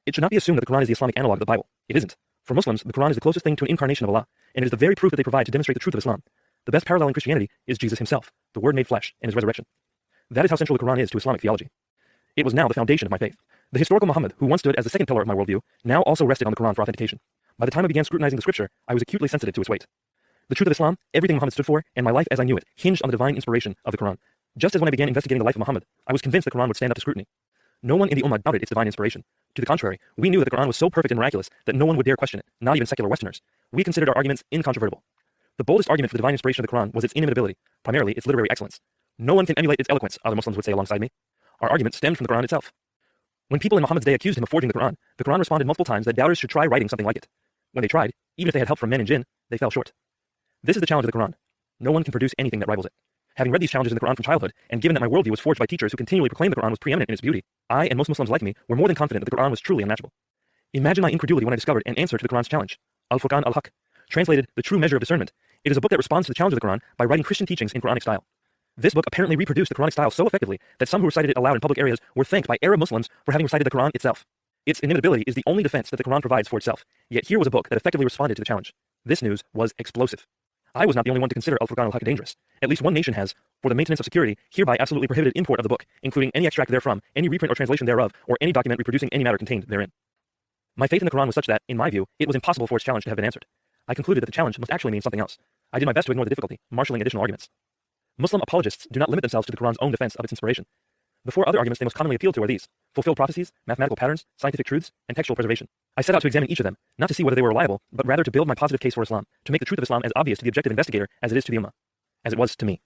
It should not be assumed that the Quran is the Islamic analog of the Bible. It isn't. For Muslims, the Quran is the closest thing to an incarnation of Allah, and it is the very proof that they provide to demonstrate the truth of Islam. The best parallel in Christianity is Jesus Himself, the Word made flesh, and His resurrection. That is how central the Quran is to Islamic theology. It was now the foundation of my faith. The historical Muhammad, who once stood as the second pillar of my worldview, now also rested on the Quran for authentication. By the time I began scrutinizing the scripture, I was acutely sensitive to its weight. The truth of Islam, everything Muhammad stood for, and my life as I knew it, hinged on the divine inspiration of the Quran. Just as when I began investigating the life of Muhammad, I was convinced the Quran would stand up to scrutiny. No one in the Ummah doubted its divine inspiration. To the contrary, we knew that the Quran was so perfect and miraculous that no one would dare question it, not even secular Westerners. We considered our arguments incontrovertible. The boldest argument for the divine inspiration of the Quran was its inimitability, primarily its literary excellence. No one can emulate its eloquence, other Muslims would say alongside me. Our argument stemmed from the Quran itself. When people in Muhammad's day accused him of forging the Quran responded multiple times that doubters should try writing something like it. When they tried, even if they had help from men and jinn, they fell short. This is the challenge of the Quran. No one can produce anything that rivals it. Having read these challenges in the Quran from childhood, and given that my worldview was forged by teachers who continually proclaimed the Quran was preeminent in its beauty, I and most Muslims like me were more than confident that the Quran was truly unmatchable. Imagine my incredulity when I discovered an answer to the Quran's challenge. Al-Furqan al-Haq, translated the true measure of discernment. It is a book that responds to the challenge of the Quran by writing Christian teachings in Quranic style. This book apparently reproduced the Quranic style so effectively that some who recited it aloud in public areas were thanked by Arab Muslims for having recited the Quran itself. Its inimitability is the only defense that the Quran provides for itself, yet here was a book that effectively responded to the challenge. This news was explosive. I was not the only one to consider Al-Furqan al-Haq dangerous. At least one nation has, for the maintenance of security, hereby absolutely prohibited import of the book, including any extract therefrom, any reprint or translation thereof, or any document reproducing any matter contained therein. My faith in the Quran was such that, in my view, it was impossible for its challenge to have been answered. I concluded that the challenge must actually mean something else. I did my best to ignore the difficulty, marshalling additional arguments. Muslim apologists do not limit themselves to the Quran's own defense of its inspiration. The four other arguments they most commonly appeal to are these: fulfilled prophecies, mathematical patterns, scientific truths, and textual preservation. I set out to examine each of them, not to see whether they were reliable, but rather to build my positive case for Islam, to make the truth of Islam as obvious to the objective investigator as it is to the Ummah, as it was to me.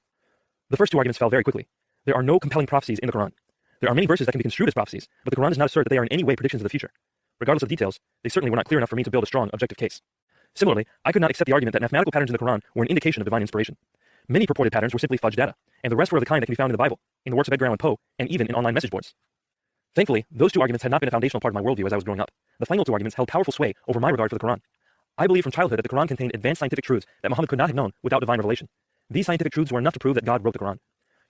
The first two arguments fell very quickly. There are no compelling prophecies in the Quran. There are many verses that can be construed as prophecies, but the Quran does not assert that they are in any way predictions of the future. Regardless of details, they certainly were not clear enough for me to build a strong, objective case. Similarly, I could not accept the argument that mathematical patterns in the Quran were an indication of divine inspiration. Many purported patterns were simply fudged data, and the rest were of the kind that can be found in the Bible, in the works of Edgar Allan Poe, and even in online message boards. Thankfully, those two arguments had not been a foundational part of my worldview as I was growing up. The final two arguments held powerful sway over my regard for the Quran. I believed from childhood that the Quran contained advanced scientific truths that Muhammad could not have known without divine revelation. These scientific truths were enough to prove that God wrote the Quran.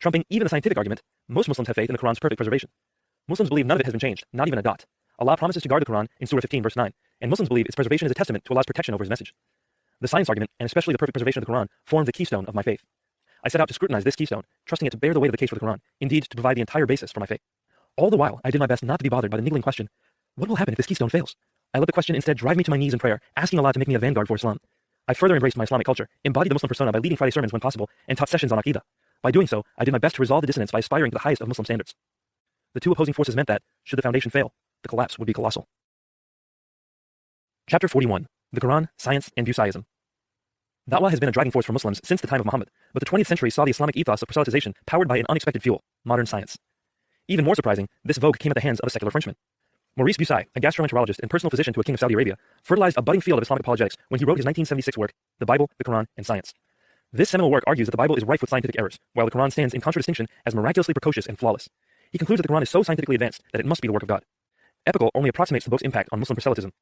Trumping even the scientific argument, most Muslims have faith in the Quran's perfect preservation. Muslims believe none of it has been changed, not even a dot. Allah promises to guard the Quran in Surah 15 verse 9, and Muslims believe its preservation is a testament to Allah's protection over His message. The science argument, and especially the perfect preservation of the Quran, formed the keystone of my faith. I set out to scrutinize this keystone, trusting it to bear the weight of the case for the Quran, indeed to provide the entire basis for my faith. All the while, I did my best not to be bothered by the niggling question, what will happen if this keystone fails? I let the question instead drive me to my knees in prayer, asking Allah to make me a vanguard for Islam. I further embraced my Islamic culture, embodied the Muslim persona by leading Friday sermons when possible, and taught sessions on Aqidah. By doing so, I did my best to resolve the dissonance by aspiring to the highest of Muslim standards. The two opposing forces meant that, should the foundation fail, the collapse would be colossal. Chapter 41. The Quran, Science, and Busaism. Da'wah has been a driving force for Muslims since the time of Muhammad, but the 20th century saw the Islamic ethos of proselytization powered by an unexpected fuel, modern science. Even more surprising, this vogue came at the hands of a secular Frenchman. Maurice Bucaille, a gastroenterologist and personal physician to a king of Saudi Arabia, fertilized a budding field of Islamic apologetics when he wrote his 1976 work, The Bible, the Quran, and Science. This seminal work argues that the Bible is rife with scientific errors, while the Quran stands in contradistinction as miraculously precocious and flawless. He concludes that the Quran is so scientifically advanced that it must be the work of God. Epical only approximates the book's impact on Muslim proselytism.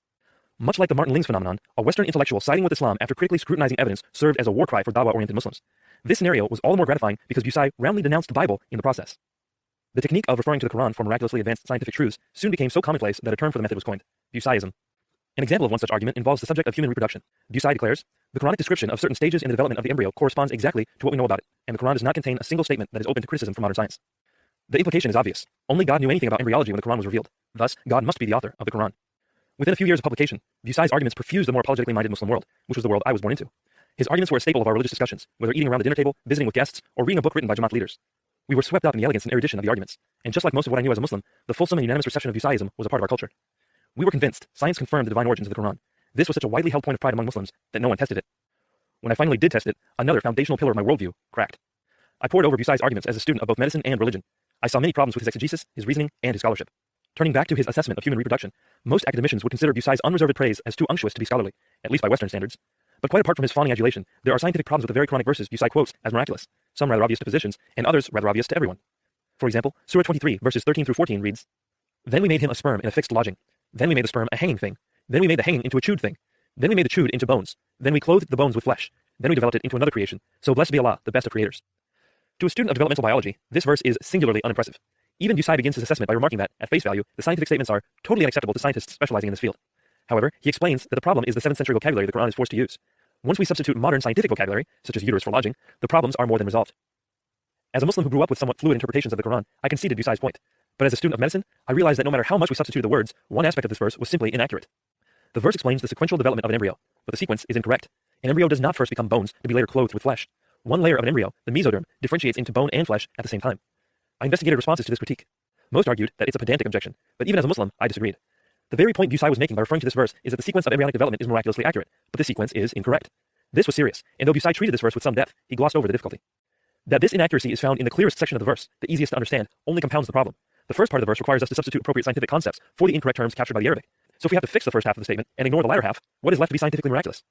Much like the Martin Lings phenomenon, a Western intellectual siding with Islam after critically scrutinizing evidence served as a war cry for Dawah-oriented Muslims. This scenario was all the more gratifying because Bucaille roundly denounced the Bible in the process. The technique of referring to the Quran for miraculously advanced scientific truths soon became so commonplace that a term for the method was coined, Bucaillism. An example of one such argument involves the subject of human reproduction. Bucay declares, the Quranic description of certain stages in the development of the embryo corresponds exactly to what we know about it, and the Quran does not contain a single statement that is open to criticism from modern science. The implication is obvious. Only God knew anything about embryology when the Quran was revealed. Thus, God must be the author of the Quran. Within a few years of publication, Bucay's arguments perfused the more apologetically minded Muslim world, which was the world I was born into. His arguments were a staple of our religious discussions, whether eating around the dinner table, visiting with guests, or reading a book written by Jamaat leaders. We were swept up in the elegance and erudition of the arguments, and just like most of what I knew as a Muslim, the fulsome and unanimous reception of Bucayism was a part of our culture. We were convinced science confirmed the divine origins of the Quran. This was such a widely held point of pride among Muslims that no one tested it. When I finally did test it, another foundational pillar of my worldview cracked. I pored over Bucay's arguments as a student of both medicine and religion. I saw many problems with his exegesis, his reasoning, and his scholarship. Turning back to his assessment of human reproduction, most academicians would consider Bucay's unreserved praise as too unctuous to be scholarly, at least by Western standards. But quite apart from his fawning adulation, there are scientific problems with the very Quranic verses Bucay quotes as miraculous, some rather obvious to physicians, and others rather obvious to everyone. For example, Surah 23, verses 13 through 14 reads, Then we made him a sperm in a fixed lodging. Then we made the sperm a hanging thing. Then we made the hanging into a chewed thing. Then we made the chewed into bones. Then we clothed the bones with flesh. Then we developed it into another creation. So blessed be Allah, the best of creators. To a student of developmental biology, this verse is singularly unimpressive. Even Bucay begins his assessment by remarking that, at face value, the scientific statements are totally unacceptable to scientists specializing in this field. However, he explains that the problem is the 7th century vocabulary the Quran is forced to use. Once we substitute modern scientific vocabulary, such as uterus for lodging, the problems are more than resolved. As a Muslim who grew up with somewhat fluid interpretations of the Quran, I conceded Bucay's point. But as a student of medicine, I realized that no matter how much we substituted the words, one aspect of this verse was simply inaccurate. The verse explains the sequential development of an embryo, but the sequence is incorrect. An embryo does not first become bones to be later clothed with flesh. One layer of an embryo, the mesoderm, differentiates into bone and flesh at the same time. I investigated responses to this critique. Most argued that it's a pedantic objection, but even as a Muslim, I disagreed. The very point Bucay was making by referring to this verse is that the sequence of embryonic development is miraculously accurate, but the sequence is incorrect. This was serious, and though Bucay treated this verse with some depth, he glossed over the difficulty. That this inaccuracy is found in the clearest section of the verse, the easiest to understand, only compounds the problem. The first part of the verse requires us to substitute appropriate scientific concepts for the incorrect terms captured by the Arabic. So if we have to fix the first half of the statement and ignore the latter half, what is left to be scientifically miraculous?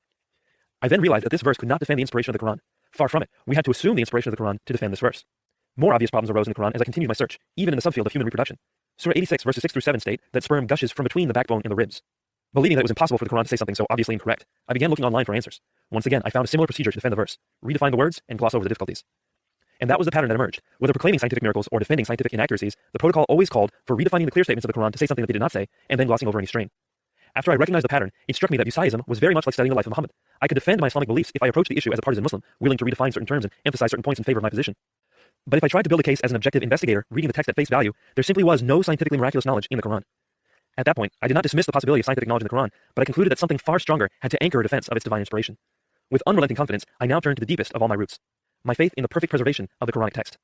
I then realized that this verse could not defend the inspiration of the Quran. Far from it, we had to assume the inspiration of the Quran to defend this verse. More obvious problems arose in the Quran as I continued my search, even in the subfield of human reproduction. Surah 86 verses 6 through 7 state that sperm gushes from between the backbone and the ribs. Believing that it was impossible for the Quran to say something so obviously incorrect, I began looking online for answers. Once again, I found a similar procedure to defend the verse, redefine the words, and gloss over the difficulties. And that was the pattern that emerged. Whether proclaiming scientific miracles or defending scientific inaccuracies, the protocol always called for redefining the clear statements of the Quran to say something that they did not say, and then glossing over any strain. After I recognized the pattern, it struck me that Bucayism was very much like studying the life of Muhammad. I could defend my Islamic beliefs if I approached the issue as a partisan Muslim, willing to redefine certain terms and emphasize certain points in favor of my position. But if I tried to build a case as an objective investigator, reading the text at face value, there simply was no scientifically miraculous knowledge in the Quran. At that point, I did not dismiss the possibility of scientific knowledge in the Quran, but I concluded that something far stronger had to anchor a defense of its divine inspiration. With unrelenting confidence, I now turned to the deepest of all my roots, my faith in the perfect preservation of the Quranic text.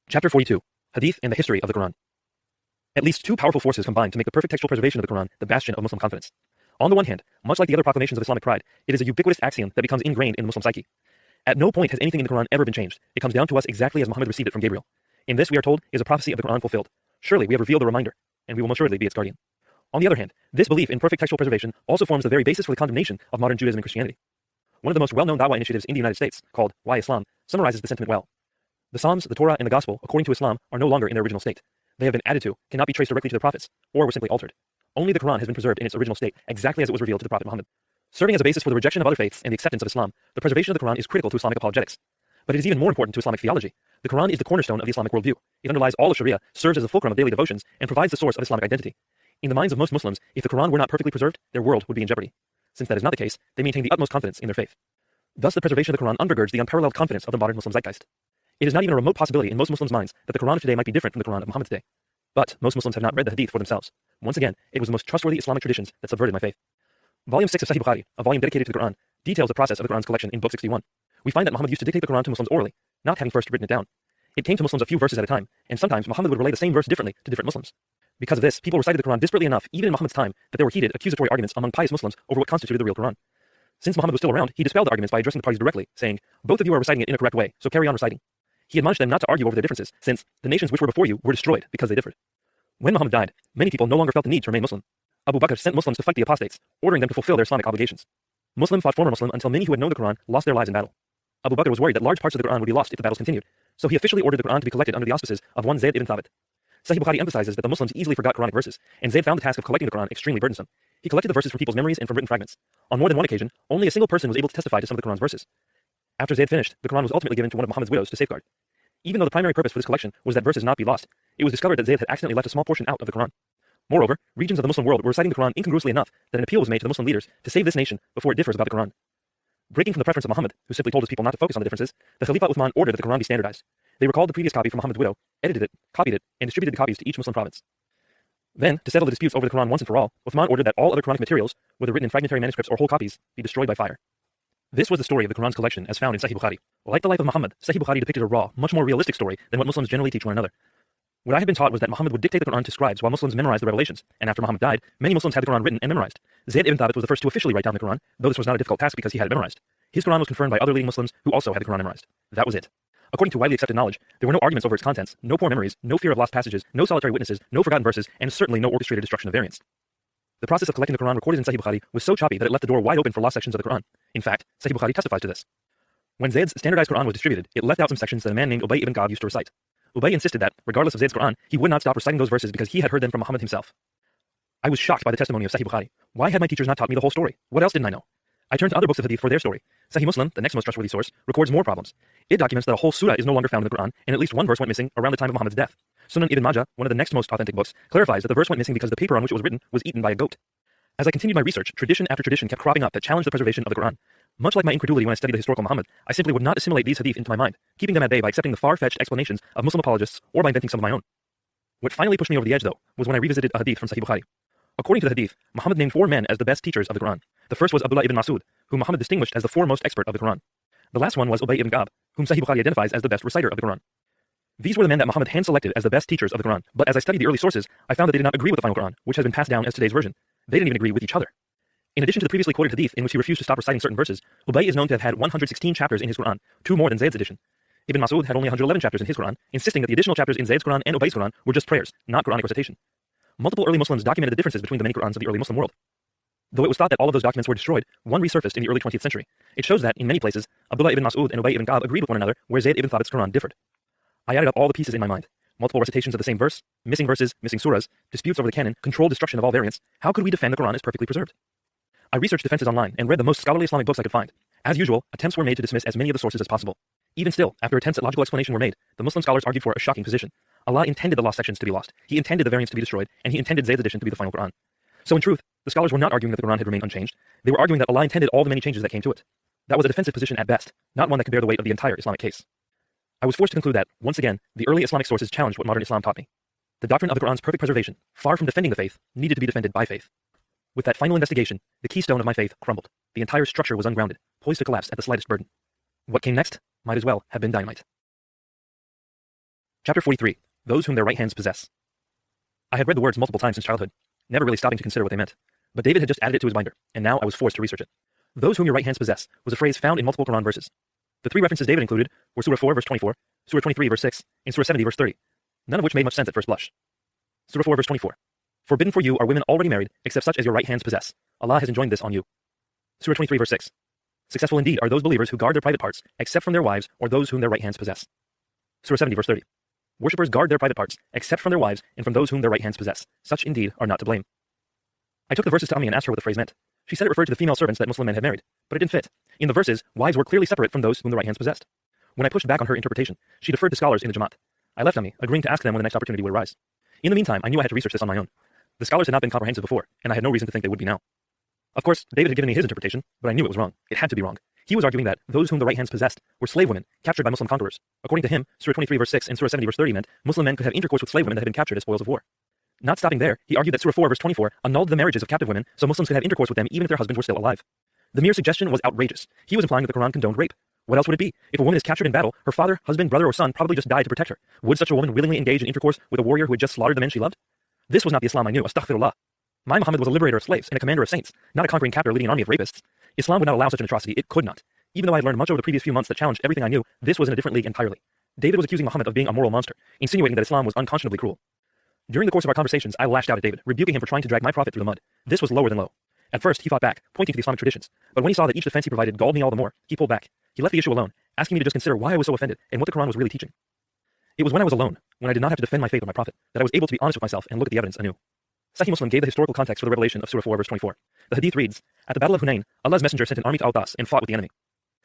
Chapter 42, Hadith and the History of the Quran. At least two powerful forces combine to make the perfect textual preservation of the Quran the bastion of Muslim confidence. On the one hand, much like the other proclamations of Islamic pride, it is a ubiquitous axiom that becomes ingrained in the Muslim psyche. At no point has anything in the Quran ever been changed. It comes down to us exactly as Muhammad received it from Gabriel. In this, we are told, is a prophecy of the Quran fulfilled. Surely we have revealed the reminder, and we will most assuredly be its guardian. On the other hand, this belief in perfect textual preservation also forms the very basis for the condemnation of modern Judaism and Christianity. One of the most well-known dawah initiatives in the United States, called Why Islam, summarizes the sentiment well. The Psalms, the Torah, and the Gospel, according to Islam, are no longer in their original state. They have been added to, cannot be traced directly to the prophets, or were simply altered. Only the Quran has been preserved in its original state, exactly as it was revealed to the Prophet Muhammad. Serving as a basis for the rejection of other faiths and the acceptance of Islam, the preservation of the Quran is critical to Islamic apologetics. But it is even more important to Islamic theology. The Quran is the cornerstone of the Islamic worldview. It underlies all of Sharia, serves as the fulcrum of daily devotions, and provides the source of Islamic identity. In the minds of most Muslims, if the Quran were not perfectly preserved, their world would be in jeopardy. Since that is not the case, they maintain the utmost confidence in their faith. Thus, the preservation of the Quran undergirds the unparalleled confidence of the modern Muslim zeitgeist. It is not even a remote possibility in most Muslims' minds that the Quran of today might be different from the Quran of Muhammad today. But most Muslims have not read the Hadith for themselves. Once again, it was the most trustworthy Islamic traditions that subverted my faith. Volume 6 of Sahih Bukhari, a volume dedicated to the Quran, details the process of the Quran's collection in Book 61. We find that Muhammad used to dictate the Quran to Muslims orally, not having first written it down. It came to Muslims a few verses at a time, and sometimes Muhammad would relay the same verse differently to different Muslims. Because of this, people recited the Quran disparately enough, even in Muhammad's time, that there were heated, accusatory arguments among pious Muslims over what constituted the real Quran. Since Muhammad was still around, he dispelled the arguments by addressing the parties directly, saying, "Both of you are reciting it in a correct way, so carry on reciting." He admonished them not to argue over their differences, since the nations which were before you were destroyed because they differed. When Muhammad died, many people no longer felt the need to remain Muslim. Abu Bakr sent Muslims to fight the apostates, ordering them to fulfill their Islamic obligations. Muslim fought former Muslim until many who had known the Quran lost their lives in battle. Abu Bakr was worried that large parts of the Quran would be lost if the battles continued, so he officially ordered the Quran to be collected under the auspices of one Zayd ibn Thabit. Sahih Bukhari emphasizes that the Muslims easily forgot Quranic verses, and Zayd found the task of collecting the Quran extremely burdensome. He collected the verses from people's memories and from written fragments. On more than one occasion, only a single person was able to testify to some of the Quran's verses. After Zayd finished, the Quran was ultimately given to one of Muhammad's widows to safeguard. Even though the primary purpose for this collection was that verses not be lost, it was discovered that Zayd had accidentally left a small portion out of the Quran. Moreover, regions of the Muslim world were reciting the Quran incongruously enough that an appeal was made to the Muslim leaders to save this nation before it differs about the Quran. Breaking from the preference of Muhammad, who simply told his people not to focus on the differences, the Khalifa Uthman ordered that the Quran be standardized. They recalled the previous copy from Muhammad's widow, edited it, copied it, and distributed the copies to each Muslim province. Then, to settle the disputes over the Quran once and for all, Uthman ordered that all other Quranic materials, whether written in fragmentary manuscripts or whole copies, be destroyed by fire. This was the story of the Quran's collection as found in Sahih Bukhari. Like the life of Muhammad, Sahih Bukhari depicted a raw, much more realistic story than what Muslims generally teach one another. What I had been taught was that Muhammad would dictate the Quran to scribes while Muslims memorized the revelations, and after Muhammad died, many Muslims had the Quran written and memorized. Zayd ibn Thabit was the first to officially write down the Quran, though this was not a difficult task because he had it memorized. His Quran was confirmed by other leading Muslims who also had the Quran memorized. That was it. According to widely accepted knowledge, there were no arguments over its contents, no poor memories, no fear of lost passages, no solitary witnesses, no forgotten verses, and certainly no orchestrated destruction of variants. The process of collecting the Quran recorded in Sahih Bukhari was so choppy that it left the door wide open for lost sections of the Quran. In fact, Sahih Bukhari testifies to this. When Zayd's standardized Quran was distributed, it left out some sections that a man named Ubay ibn Ka'b used to recite. Ubay insisted that, regardless of Zayd's Quran, he would not stop reciting those verses because he had heard them from Muhammad himself. I was shocked by the testimony of Sahih Bukhari. Why had my teachers not taught me the whole story? What else didn't I know? I turned to other books of hadith for their story. Sahih Muslim, the next most trustworthy source, records more problems. It documents that a whole surah is no longer found in the Quran, and at least one verse went missing around the time of Muhammad's death. Sunan Ibn Majah, one of the next most authentic books, clarifies that the verse went missing because the paper on which it was written was eaten by a goat. As I continued my research, tradition after tradition kept cropping up that challenged the preservation of the Quran. Much like my incredulity when I studied the historical Muhammad, I simply would not assimilate these hadith into my mind, keeping them at bay by accepting the far-fetched explanations of Muslim apologists or by inventing some of my own. What finally pushed me over the edge, though, was when I revisited a hadith from Sahih Bukhari. According to the hadith, Muhammad named 4 men as the best teachers of the Quran. The first was Abdullah ibn Mas'ud, whom Muhammad distinguished as the foremost expert of the Quran. The last one was Ubay ibn Ka'b, whom Sahih Bukhari identifies as the best reciter of the Quran. These were the men that Muhammad hand-selected as the best teachers of the Quran, but as I studied the early sources, I found that they did not agree with the final Quran, which has been passed down as today's version. They didn't even agree with each other. In addition to the previously quoted hadith in which he refused to stop reciting certain verses, Ubay is known to have had 116 chapters in his Quran, 2 more than Zayd's edition. Ibn Mas'ud had only 111 chapters in his Quran, insisting that the additional chapters in Zayd's Quran and Ubay's Quran were just prayers, not Quranic recitation. Multiple early Muslims documented the differences between the many Qurans of the early Muslim world. Though it was thought that all of those documents were destroyed, one resurfaced in the early 20th century. It shows that, in many places, Abdullah ibn Mas'ud and Ubay ibn Ka'b agreed with one another where Zayd ibn Thabit's Quran differed. I added up all the pieces in my mind. Multiple recitations of the same verse, missing verses, missing surahs, disputes over the canon, controlled destruction of all variants. How could we defend the Quran as perfectly preserved? I researched defenses online and read the most scholarly Islamic books I could find. As usual, attempts were made to dismiss as many of the sources as possible. Even still, after attempts at logical explanation were made, the Muslim scholars argued for a shocking position. Allah intended the lost sections to be lost, He intended the variants to be destroyed, and He intended Zayd's edition to be the final Quran. So in truth, the scholars were not arguing that the Quran had remained unchanged. They were arguing that Allah intended all the many changes that came to it. That was a defensive position at best, not one that could bear the weight of the entire Islamic case. I was forced to conclude that, once again, the early Islamic sources challenged what modern Islam taught me. The doctrine of the Quran's perfect preservation, far from defending the faith, needed to be defended by faith. With that final investigation, the keystone of my faith crumbled. The entire structure was ungrounded, poised to collapse at the slightest burden. What came next might as well have been dynamite. Chapter 43. Those whom their right hands possess. I had read the words multiple times since childhood, never really stopping to consider what they meant. But David had just added it to his binder, and now I was forced to research it. Those whom your right hands possess was a phrase found in multiple Quran verses. The 3 references David included were Surah 4 verse 24, Surah 23 verse 6, and Surah 70 verse 30, none of which made much sense at first blush. Surah 4 verse 24. Forbidden for you are women already married, except such as your right hands possess. Allah has enjoined this on you. Surah 23 verse 6. Successful indeed are those believers who guard their private parts, except from their wives or those whom their right hands possess. Surah 70 verse 30. Worshippers guard their private parts, except from their wives and from those whom their right hands possess. Such indeed are not to blame. I took the verses to Ammi and asked her what the phrase meant. She said it referred to the female servants that Muslim men had married, but it didn't fit. In the verses, wives were clearly separate from those whom the right hands possessed. When I pushed back on her interpretation, she deferred to scholars in the Jamaat. I left Ammi, agreeing to ask them when the next opportunity would arise. In the meantime, I knew I had to research this on my own. The scholars had not been comprehensive before, and I had no reason to think they would be now. Of course, David had given me his interpretation, but I knew it was wrong. It had to be wrong. He was arguing that those whom the right hands possessed were slave women, captured by Muslim conquerors. According to him, Surah 23 verse 6 and Surah 70 verse 30 meant Muslim men could have intercourse with slave women that had been captured as spoils of war. Not stopping there, he argued that Surah 4 verse 24 annulled the marriages of captive women, so Muslims could have intercourse with them even if their husbands were still alive. The mere suggestion was outrageous. He was implying that the Quran condoned rape. What else would it be? If a woman is captured in battle, her father, husband, brother, or son probably just died to protect her. Would such a woman willingly engage in intercourse with a warrior who had just slaughtered the men she loved? This was not the Islam I knew, astaghfirullah. My Muhammad was a liberator of slaves and a commander of saints, not a conquering captor leading an army of rapists. Islam would not allow such an atrocity, it could not. Even though I had learned much over the previous few months that challenged everything I knew, this was in a different league entirely. David was accusing Muhammad of being a moral monster, insinuating that Islam was unconscionably cruel. During the course of our conversations, I lashed out at David, rebuking him for trying to drag my prophet through the mud. This was lower than low. At first, he fought back, pointing to the Islamic traditions, but when he saw that each defense he provided galled me all the more, he pulled back. He left the issue alone, asking me to just consider why I was so offended and what the Quran was really teaching. It was when I was alone, when I did not have to defend my faith or my prophet, that I was able to be honest with myself and look at the evidence anew. Sahih Muslim gave the historical context for the revelation of Surah 4 verse 24. The hadith reads, "At the battle of Hunayn, Allah's messenger sent an army to Audas and fought with the enemy.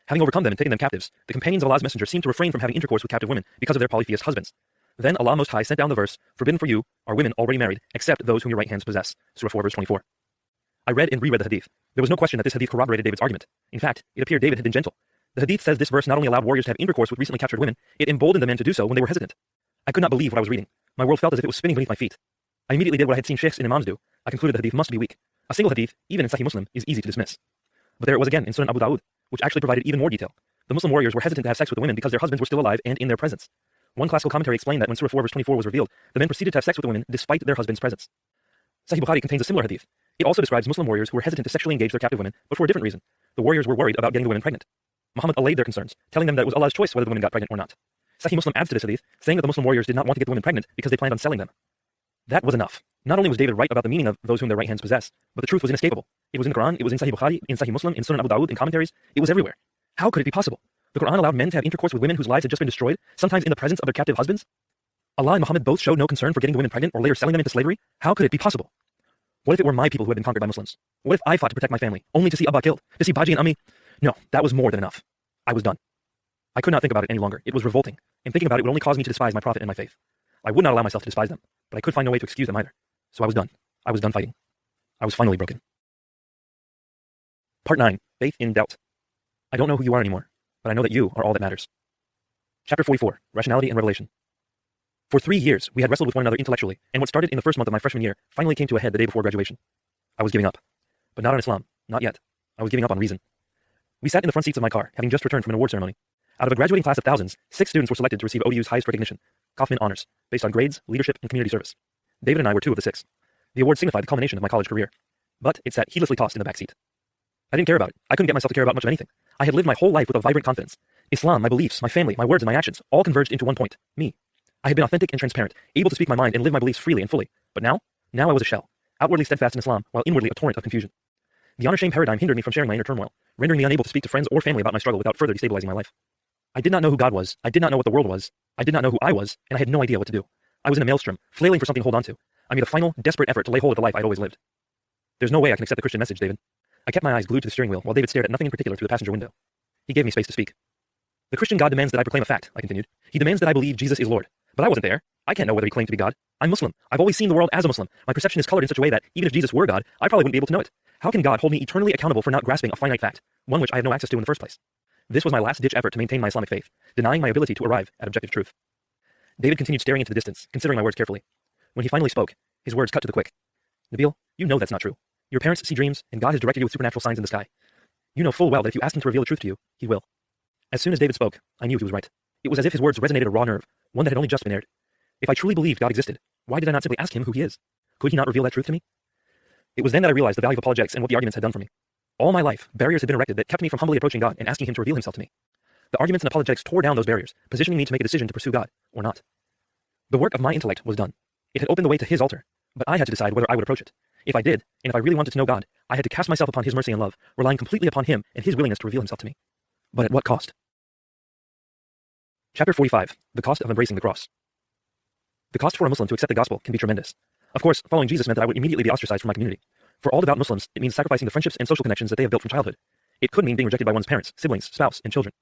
Having overcome them and taken them captives, the companions of Allah's messenger seemed to refrain from having intercourse with captive women because of their polytheist husbands. Then Allah Most High sent down the verse, "Forbidden for you are women already married, except those whom your right hands possess." Surah 4, verse 24. I read and reread the hadith. There was no question that this hadith corroborated David's argument. In fact, it appeared David had been gentle. The hadith says this verse not only allowed warriors to have intercourse with recently captured women, it emboldened the men to do so when they were hesitant. I could not believe what I was reading. My world felt as if it was spinning beneath my feet. I immediately did what I had seen sheikhs and imams do. I concluded the hadith must be weak. A single hadith, even in Sahih Muslim, is easy to dismiss. But there it was again in Sunan Abu Dawud, which actually provided even more detail. The Muslim warriors were hesitant to have sex with the women because their husbands were still alive and in their presence. One classical commentary explained that when Surah 4 verse 24 was revealed, the men proceeded to have sex with the women despite their husband's presence. Sahih Bukhari contains a similar hadith. It also describes Muslim warriors who were hesitant to sexually engage their captive women, but for a different reason. The warriors were worried about getting the women pregnant. Muhammad allayed their concerns, telling them that it was Allah's choice whether the women got pregnant or not. Sahih Muslim adds to this hadith, saying that the Muslim warriors did not want to get the women pregnant because they planned on selling them. That was enough. Not only was David right about the meaning of those whom their right hands possess, but the truth was inescapable. It was in the Quran, it was in Sahih Bukhari, in Sahih Muslim, in Sunan Abu Dawud, in commentaries. It was everywhere. How could it be possible? The Quran allowed men to have intercourse with women whose lives had just been destroyed, sometimes in the presence of their captive husbands? Allah and Muhammad both showed no concern for getting the women pregnant or later selling them into slavery? How could it be possible? What if it were my people who had been conquered by Muslims? What if I fought to protect my family, only to see Abba killed, to see Baji and Ammi? No, that was more than enough. I was done. I could not think about it any longer. It was revolting, and thinking about it would only cause me to despise my prophet and my faith. I would not allow myself to despise them, but I could find no way to excuse them either. So I was done. I was done fighting. I was finally broken. Part 9. Faith in Doubt. I don't know who you are anymore, but I know that you are all that matters. Chapter 44. Rationality and Revelation. For 3 years, we had wrestled with one another intellectually, and what started in the first month of my freshman year finally came to a head the day before graduation. I was giving up. But not on Islam. Not yet. I was giving up on reason. We sat in the front seats of my car, having just returned from an award ceremony. Out of a graduating class of thousands, 6 students were selected to receive ODU's highest recognition, Kaufman Honors, based on grades, leadership, and community service. David and I were 2 of the 6. The award signified the culmination of my college career. But it sat heedlessly tossed in the back seat. I didn't care about it. I couldn't get myself to care about much of anything. I had lived my whole life with a vibrant confidence. Islam, my beliefs, my family, my words, and my actions all converged into one point: me. I had been authentic and transparent, able to speak my mind and live my beliefs freely and fully. But now I was a shell, outwardly steadfast in Islam, while inwardly a torrent of confusion. The honor-shame paradigm hindered me from sharing my inner turmoil, rendering me unable to speak to friends or family about my struggle without further destabilizing my life. I did not know who God was, I did not know what the world was, I did not know who I was, and I had no idea what to do. I was in a maelstrom, flailing for something to hold on to. I made a final, desperate effort to lay hold of the life I'd always lived. There's no way I can accept the Christian message, David. I kept my eyes glued to the steering wheel while David stared at nothing in particular through the passenger window. He gave me space to speak. The Christian God demands that I proclaim a fact, I continued. He demands that I believe Jesus is Lord. But I wasn't there. I can't know whether he claimed to be God. I'm Muslim. I've always seen the world as a Muslim. My perception is colored in such a way that, even if Jesus were God, I probably wouldn't be able to know it. How can God hold me eternally accountable for not grasping a finite fact, one which I had no access to in the first place? This was my last-ditch effort to maintain my Islamic faith, denying my ability to arrive at objective truth. David continued staring into the distance, considering my words carefully. When he finally spoke, his words cut to the quick. Nabeel, you know that's not true. Your parents see dreams, and God has directed you with supernatural signs in the sky. You know full well that if you ask him to reveal the truth to you, he will. As soon as David spoke, I knew he was right. It was as if his words resonated a raw nerve, one that had only just been aired. If I truly believed God existed, why did I not simply ask him who he is? Could he not reveal that truth to me? It was then that I realized the value of apologetics and what the arguments had done for me. All my life, barriers had been erected that kept me from humbly approaching God and asking him to reveal himself to me. The arguments and apologetics tore down those barriers, positioning me to make a decision to pursue God, or not. The work of my intellect was done. It had opened the way to his altar, but I had to decide whether I would approach it. If I did, and if I really wanted to know God, I had to cast myself upon his mercy and love, relying completely upon him and his willingness to reveal himself to me. But at what cost? Chapter 45. The Cost of Embracing the Cross. The cost for a Muslim to accept the gospel can be tremendous. Of course, following Jesus meant that I would immediately be ostracized from my community. For all devout Muslims, it means sacrificing the friendships and social connections that they have built from childhood. It could mean being rejected by one's parents, siblings, spouse, and children.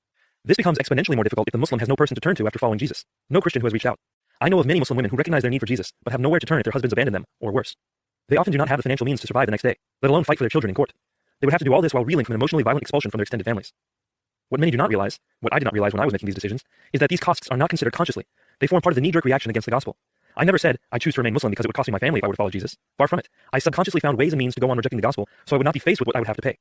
This becomes exponentially more difficult if the Muslim has no person to turn to after following Jesus, no Christian who has reached out. I know of many Muslim women who recognize their need for Jesus, but have nowhere to turn if their husbands abandon them, or worse. They often do not have the financial means to survive the next day, let alone fight for their children in court. They would have to do all this while reeling from an emotionally violent expulsion from their extended families. What many do not realize, what I did not realize when I was making these decisions, is that these costs are not considered consciously. They form part of the knee-jerk reaction against the gospel. I never said, I choose to remain Muslim because it would cost me my family if I were to follow Jesus. Far from it. I subconsciously found ways and means to go on rejecting the gospel, so I would not be faced with what I would have to pay.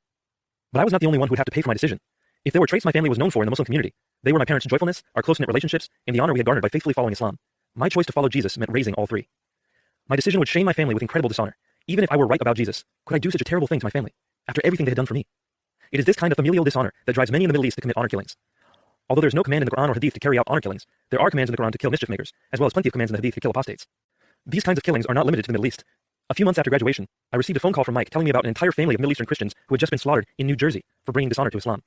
But I was not the only one who would have to pay for my decision. If there were traits my family was known for in the Muslim community, they were my parents' joyfulness, our close-knit relationships, and the honor we had garnered by faithfully following Islam. My choice to follow Jesus meant raising all three. My decision would shame my family with incredible dishonor. Even if I were right about Jesus, could I do such a terrible thing to my family, after everything they had done for me? It is this kind of familial dishonor that drives many in the Middle East to commit honor killings. Although there is no command in the Quran or Hadith to carry out honor killings, there are commands in the Quran to kill mischief makers, as well as plenty of commands in the Hadith to kill apostates. These kinds of killings are not limited to the Middle East. A few months after graduation, I received a phone call from Mike telling me about an entire family of Middle Eastern Christians who had just been slaughtered in New Jersey for bringing dishonor to Islam.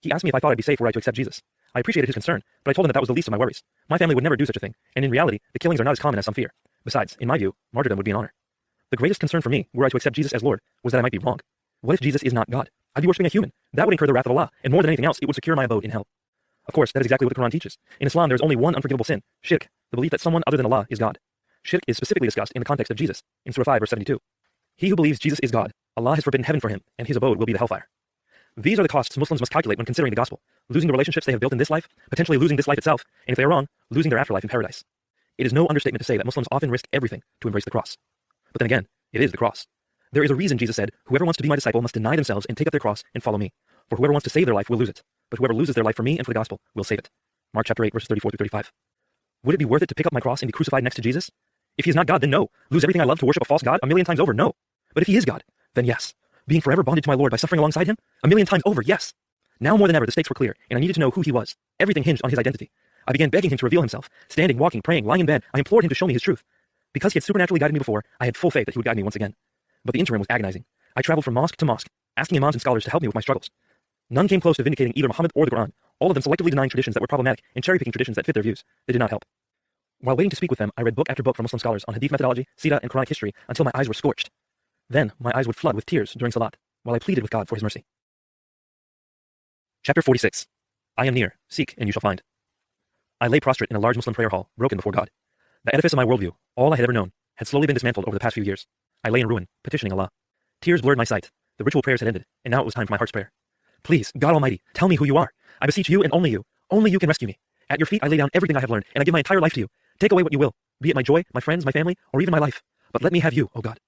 He asked me if I thought I'd be safe were I to accept Jesus. I appreciated his concern, but I told him that that was the least of my worries. My family would never do such a thing, and in reality, the killings are not as common as some fear. Besides, in my view, martyrdom would be an honor. The greatest concern for me, were I to accept Jesus as Lord, was that I might be wrong. What if Jesus is not God? I'd be worshipping a human. That would incur the wrath of Allah, and more than anything else, it would secure my abode in hell. Of course, that is exactly what the Quran teaches. In Islam, there is only one unforgivable sin, shirk, the belief that someone other than Allah is God. Shirk is specifically discussed in the context of Jesus, in Surah 5, verse 72. He who believes Jesus is God, Allah has forbidden heaven for him, and his abode will be the hellfire. These are the costs Muslims must calculate when considering the gospel, losing the relationships they have built in this life, potentially losing this life itself, and if they are wrong, losing their afterlife in paradise. It is no understatement to say that Muslims often risk everything to embrace the cross. But then again, it is the cross. There is a reason Jesus said, whoever wants to be my disciple must deny themselves and take up their cross and follow me. For whoever wants to save their life will lose it, but whoever loses their life for me and for the gospel will save it. Mark chapter 8, verses 34 through 35. Would it be worth it to pick up my cross and be crucified next to Jesus? If he is not God, then no. Lose everything I love to worship a false God 1,000,000 times over? No. But if he is God, then yes. Being forever bonded to my Lord by suffering alongside him? 1,000,000 times over, yes. Now more than ever, the stakes were clear, and I needed to know who he was. Everything hinged on his identity. I began begging him to reveal himself. Standing, walking, praying, lying in bed, I implored him to show me his truth. Because he had supernaturally guided me before, I had full faith that he would guide me once again. But the interim was agonizing. I traveled from mosque to mosque, asking imams and scholars to help me with my struggles. None came close to vindicating either Muhammad or the Quran, all of them selectively denying traditions that were problematic and cherry-picking traditions that fit their views. They did not help. While waiting to speak with them, I read book after book from Muslim scholars on hadith methodology, seerah, and Quranic history until my eyes were scorched. Then, my eyes would flood with tears during salat, while I pleaded with God for his mercy. Chapter 46. I am near. Seek, and you shall find. I lay prostrate in a large Muslim prayer hall, broken before God. The edifice of my worldview, all I had ever known, had slowly been dismantled over the past few years. I lay in ruin, petitioning Allah. Tears blurred my sight. The ritual prayers had ended, and now it was time for my heart's prayer. Please, God Almighty, tell me who you are. I beseech you and only you. Only you can rescue me. At your feet I lay down everything I have learned, and I give my entire life to you. Take away what you will, be it my joy, my friends, my family, or even my life. But let me have you, O God.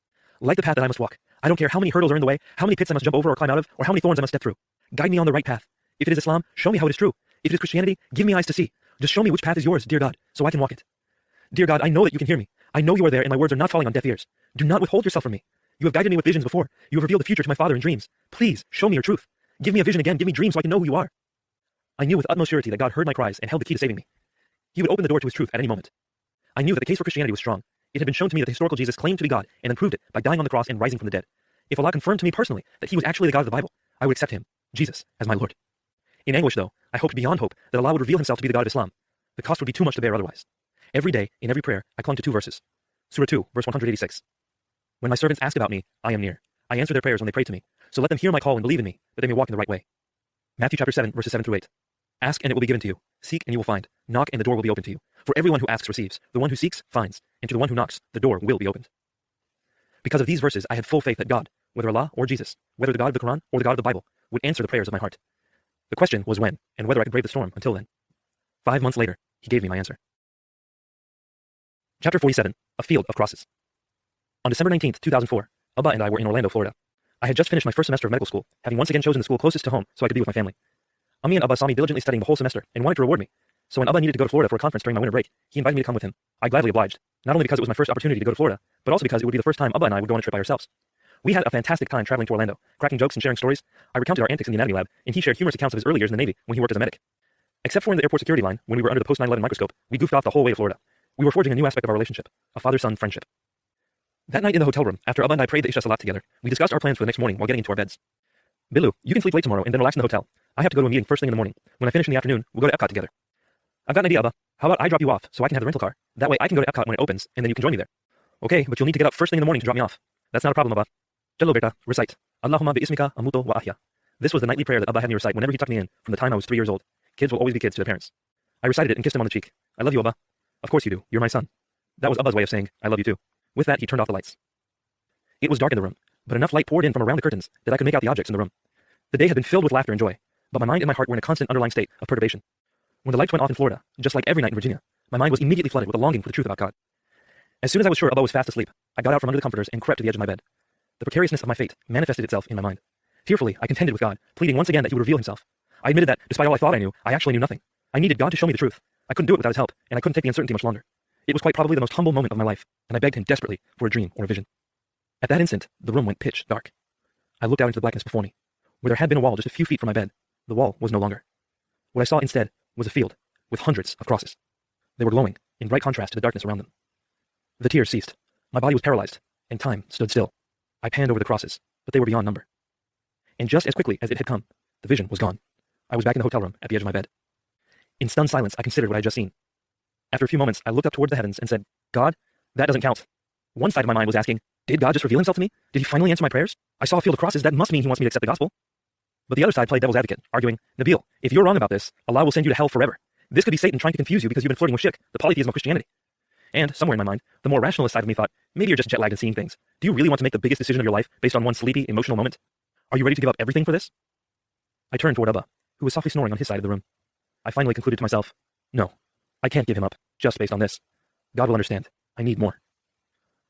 Light the path that I must walk. I don't care how many hurdles are in the way, how many pits I must jump over or climb out of, or how many thorns I must step through. Guide me on the right path. If it is Islam, show me how it is true. If it is Christianity, give me eyes to see. Just show me which path is yours, dear God, so I can walk it. Dear God, I know that you can hear me. I know you are there, and my words are not falling on deaf ears. Do not withhold yourself from me. You have guided me with visions before. You have revealed the future to my father in dreams. Please, show me your truth. Give me a vision again. Give me dreams so I can know who you are. I knew with utmost surety that God heard my cries and held the key to saving me. He would open the door to his truth at any moment. I knew that the case for Christianity was strong. It had been shown to me that the historical Jesus claimed to be God and then proved it by dying on the cross and rising from the dead. If Allah confirmed to me personally that he was actually the God of the Bible, I would accept him, Jesus, as my Lord. In anguish, though, I hoped beyond hope that Allah would reveal himself to be the God of Islam. The cost would be too much to bear otherwise. Every day, in every prayer, I clung to two verses. Surah 2, verse 186. When my servants ask about me, I am near. I answer their prayers when they pray to me. So let them hear my call and believe in me, that they may walk in the right way. Matthew chapter 7, verses 7 through 8. Ask and it will be given to you. Seek and you will find. Knock and the door will be opened to you. For everyone who asks receives. The one who seeks finds. And to the one who knocks, the door will be opened. Because of these verses, I had full faith that God, whether Allah or Jesus, whether the God of the Quran or the God of the Bible, would answer the prayers of my heart. The question was when, and whether I could brave the storm until then. 5 months later, he gave me my answer. Chapter 47. A Field of Crosses. On December 19th, 2004, Abba and I were in Orlando, Florida. I had just finished my first semester of medical school, having once again chosen the school closest to home so I could be with my family. Ami and Abba saw me diligently studying the whole semester and wanted to reward me. So when Abba needed to go to Florida for a conference during my winter break, he invited me to come with him. I gladly obliged, not only because it was my first opportunity to go to Florida, but also because it would be the first time Abba and I would go on a trip by ourselves. We had a fantastic time traveling to Orlando, cracking jokes and sharing stories. I recounted our antics in the anatomy lab, and he shared humorous accounts of his early years in the Navy when he worked as a medic. Except for in the airport security line, when we were under the post 9/11 microscope, we goofed off the whole way to Florida. We were forging a new aspect of our relationship, a father-son friendship. That night in the hotel room, after Abba and I prayed the Isha Salat together, we discussed our plans for the next morning while getting into our beds. Bilu, you can sleep late tomorrow and then relax in the hotel. I have to go to a meeting first thing in the morning. When I finish in the afternoon, we'll go to Epcot together. I've got an idea, Abba. How about I drop you off so I can have the rental car? That way I can go to Epcot when it opens, and then you can join me there. Okay, but you'll need to get up first thing in the morning to drop me off. That's not a problem, Abba. Jallo Berta, recite. Allahumma bi ismika amuto wa ahya. This was the nightly prayer that Abba had me recite whenever he tucked me in from the time I was 3 years old. Kids will always be kids to their parents. I recited it and kissed him on the cheek. I love you, Abba. Of course you do. You're my son. That was Abba's way of saying, I love you too. With that, he turned off the lights. It was dark in the room, but enough light poured in from around the curtains that I could make out the objects in the room. The day had been filled with laughter and joy, but my mind and my heart were in a constant underlying state of perturbation. When the lights went off in Florida, just like every night in Virginia, my mind was immediately flooded with a longing for the truth about God. As soon as I was sure Abba was fast asleep, I got out from under the comforters and crept to the edge of my bed. The precariousness of my fate manifested itself in my mind. Tearfully, I contended with God, pleading once again that he would reveal himself. I admitted that, despite all I thought I knew, I actually knew nothing. I needed God to show me the truth. I couldn't do it without his help, and I couldn't take the uncertainty much longer. It was quite probably the most humble moment of my life, and I begged him desperately for a dream or a vision. At that instant, the room went pitch dark. I looked out into the blackness before me. Where there had been a wall just a few feet from my bed, the wall was no longer. What I saw instead was a field with hundreds of crosses. They were glowing in bright contrast to the darkness around them. The tears ceased. My body was paralyzed, and time stood still. I panned over the crosses, but they were beyond number. And just as quickly as it had come, the vision was gone. I was back in the hotel room at the edge of my bed. In stunned silence, I considered what I had just seen. After a few moments, I looked up toward the heavens and said, God, that doesn't count. One side of my mind was asking, did God just reveal himself to me? Did he finally answer my prayers? I saw a field of crosses. That must mean he wants me to accept the gospel. But the other side played devil's advocate, arguing, Nabeel, if you're wrong about this, Allah will send you to hell forever. This could be Satan trying to confuse you because you've been flirting with shirk, the polytheism of Christianity. And, somewhere in my mind, the more rationalist side of me thought, maybe you're just jet-lagged and seeing things. Do you really want to make the biggest decision of your life based on one sleepy, emotional moment? Are you ready to give up everything for this? I turned toward Abba, who was softly snoring on his side of the room. I finally concluded to myself, no, I can't give him up, just based on this. God will understand. I need more.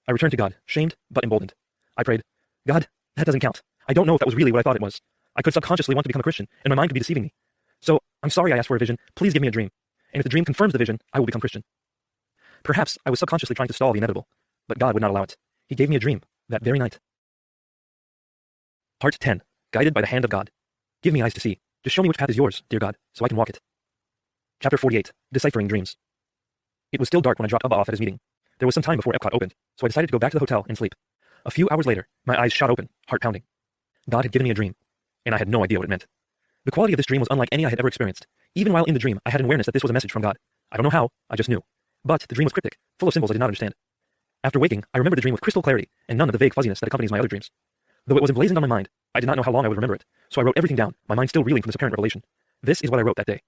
I returned to God, shamed but emboldened. I prayed, God, that doesn't count. I don't know if that was really what I thought it was. I could subconsciously want to become a Christian, and my mind could be deceiving me. So, I'm sorry I asked for a vision. Please give me a dream. And if the dream confirms the vision, I will become Christian. Perhaps I was subconsciously trying to stall the inevitable, but God would not allow it. He gave me a dream that very night. Part 10. Guided by the hand of God. Give me eyes to see. Just show me which path is yours, dear God, so I can walk it. Chapter 48. Deciphering Dreams. It was still dark when I dropped Abba off at his meeting. There was some time before Epcot opened, so I decided to go back to the hotel and sleep. A few hours later, my eyes shot open, heart pounding. God had given me a dream, and I had no idea what it meant. The quality of this dream was unlike any I had ever experienced. Even while in the dream, I had an awareness that this was a message from God. I don't know how, I just knew. But the dream was cryptic, full of symbols I did not understand. After waking, I remembered the dream with crystal clarity, and none of the vague fuzziness that accompanies my other dreams. Though it was emblazoned on my mind, I did not know how long I would remember it, so I wrote everything down, my mind still reeling from this apparent revelation. This is what I wrote that day.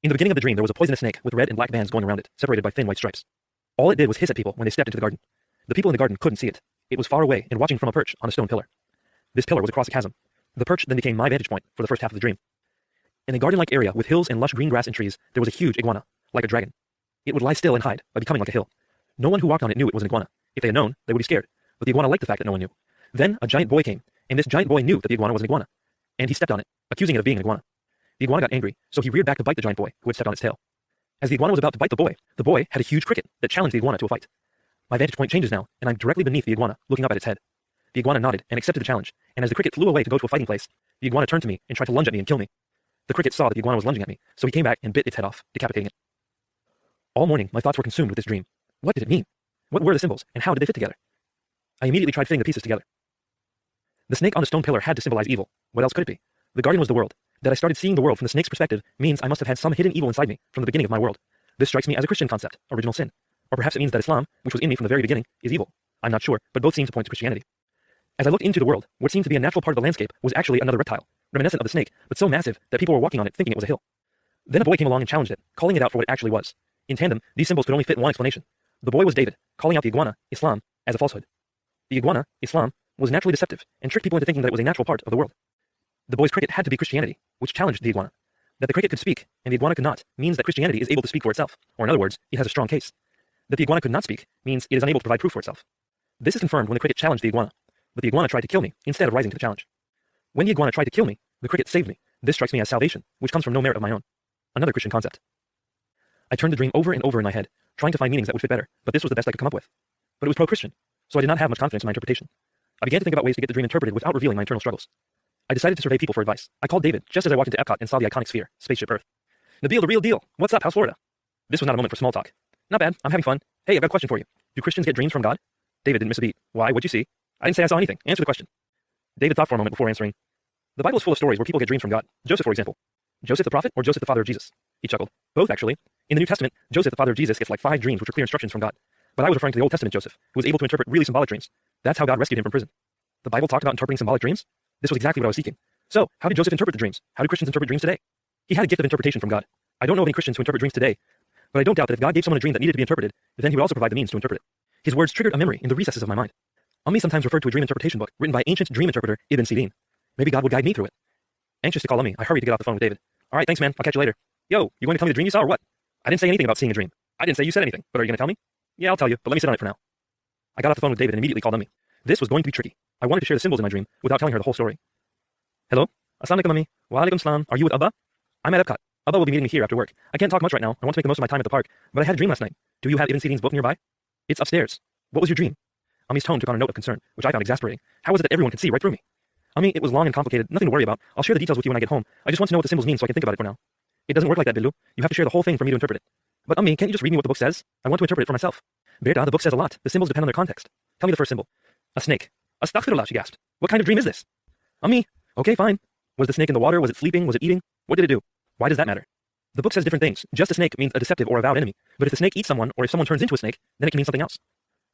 In the beginning of the dream, there was a poisonous snake with red and black bands going around it, separated by thin white stripes. All it did was hiss at people when they stepped into the garden. The people in the garden couldn't see it. It was far away and watching from a perch on a stone pillar. This pillar was across a chasm. The perch then became my vantage point for the first half of the dream. In a garden-like area with hills and lush green grass and trees, there was a huge iguana, like a dragon. It would lie still and hide by becoming like a hill. No one who walked on it knew it was an iguana. If they had known, they would be scared, but the iguana liked the fact that no one knew. Then a giant boy came, and this giant boy knew that the iguana was an iguana, and he stepped on it, accusing it of being an iguana. The iguana got angry, so he reared back to bite the giant boy, who had stepped on its tail. As the iguana was about to bite the boy had a huge cricket that challenged the iguana to a fight. My vantage point changes now, and I'm directly beneath the iguana, looking up at its head. The iguana nodded and accepted the challenge, and as the cricket flew away to go to a fighting place, the iguana turned to me and tried to lunge at me and kill me. The cricket saw that the iguana was lunging at me, so he came back and bit its head off, decapitating it. All morning, my thoughts were consumed with this dream. What did it mean? What were the symbols, and how did they fit together? I immediately tried fitting the pieces together. The snake on the stone pillar had to symbolize evil. What else could it be? The garden was the world. That I started seeing the world from the snake's perspective means I must have had some hidden evil inside me from the beginning of my world. This strikes me as a Christian concept, original sin. Or perhaps it means that Islam, which was in me from the very beginning, is evil. I'm not sure, but both seem to point to Christianity. As I looked into the world, what seemed to be a natural part of the landscape was actually another reptile, reminiscent of the snake, but so massive that people were walking on it thinking it was a hill. Then a boy came along and challenged it, calling it out for what it actually was. In tandem, these symbols could only fit one explanation. The boy was David, calling out the iguana, Islam, as a falsehood. The iguana, Islam, was naturally deceptive and tricked people into thinking that it was a natural part of the world. The boy's cricket had to be Christianity, which challenged the iguana. That the cricket could speak, and the iguana could not, means that Christianity is able to speak for itself, or in other words, it has a strong case. That the iguana could not speak, means it is unable to provide proof for itself. This is confirmed when the cricket challenged the iguana, but the iguana tried to kill me, instead of rising to the challenge. When the iguana tried to kill me, the cricket saved me. This strikes me as salvation, which comes from no merit of my own. Another Christian concept. I turned the dream over and over in my head, trying to find meanings that would fit better, but this was the best I could come up with. But it was pro-Christian, so I did not have much confidence in my interpretation. I began to think about ways to get the dream interpreted without revealing my internal struggles. I decided to survey people for advice. I called David just as I walked into Epcot and saw the iconic sphere, Spaceship Earth. Nabeel, the real deal. What's up? How's Florida? This was not a moment for small talk. Not bad. I'm having fun. Hey, I've got a question for you. Do Christians get dreams from God? David didn't miss a beat. Why? What'd you see? I didn't say I saw anything. Answer the question. David thought for a moment before answering. The Bible is full of stories where people get dreams from God. Joseph, for example. Joseph the prophet or Joseph the father of Jesus? He chuckled. Both, actually. In the New Testament, Joseph the father of Jesus gets like 5 dreams which are clear instructions from God. But I was referring to the Old Testament Joseph, who was able to interpret really symbolic dreams. That's how God rescued him from prison. The Bible talked about interpreting symbolic dreams? This was exactly what I was seeking. So, how did Joseph interpret the dreams? How do Christians interpret dreams today? He had a gift of interpretation from God. I don't know of any Christians who interpret dreams today, but I don't doubt that if God gave someone a dream that needed to be interpreted, then he would also provide the means to interpret it. His words triggered a memory in the recesses of my mind. Ummi sometimes referred to a dream interpretation book written by ancient dream interpreter Ibn Sirin. Maybe God would guide me through it. Anxious to call Ummi, I hurried to get off the phone with David. All right, thanks, man. I'll catch you later. Yo, you going to tell me the dream you saw or what? I didn't say anything about seeing a dream. I didn't say you said anything, but are you going to tell me? Yeah, I'll tell you, but let me sit on it for now. I got off the phone with David and immediately called Ummi. This was going to be tricky. I wanted to share the symbols in my dream without telling her the whole story. Hello? Assalamu alaikum, Ummi. Wa alaikum salam. Are you with Abba? I'm at Epcot. Abba will be meeting me here after work. I can't talk much right now. I want to make the most of my time at the park, but I had a dream last night. Do you have Ibn Sirin's book nearby? It's upstairs. What was your dream? Ummi's tone took on a note of concern, which I found exasperating. How was it that everyone could see right through me? Ummi, it was long and complicated. Nothing to worry about. I'll share the details with you when I get home. I just want to know what the symbols mean so I can think about it for now. It doesn't work like that, Billu. You have to share the whole thing for me to interpret it. But Ummi, can't you just read me what the book says? I want to interpret it for myself. Berta, the book says a lot. The symbols depend on their context. Tell me the first symbol. A snake. Astaghfirullah, she gasped. What kind of dream is this? Ummi, okay, fine. Was the snake in the water? Was it sleeping? Was it eating? What did it do? Why does that matter? The book says different things. Just a snake means a deceptive or avowed enemy. But if the snake eats someone, or if someone turns into a snake, then it can mean something else.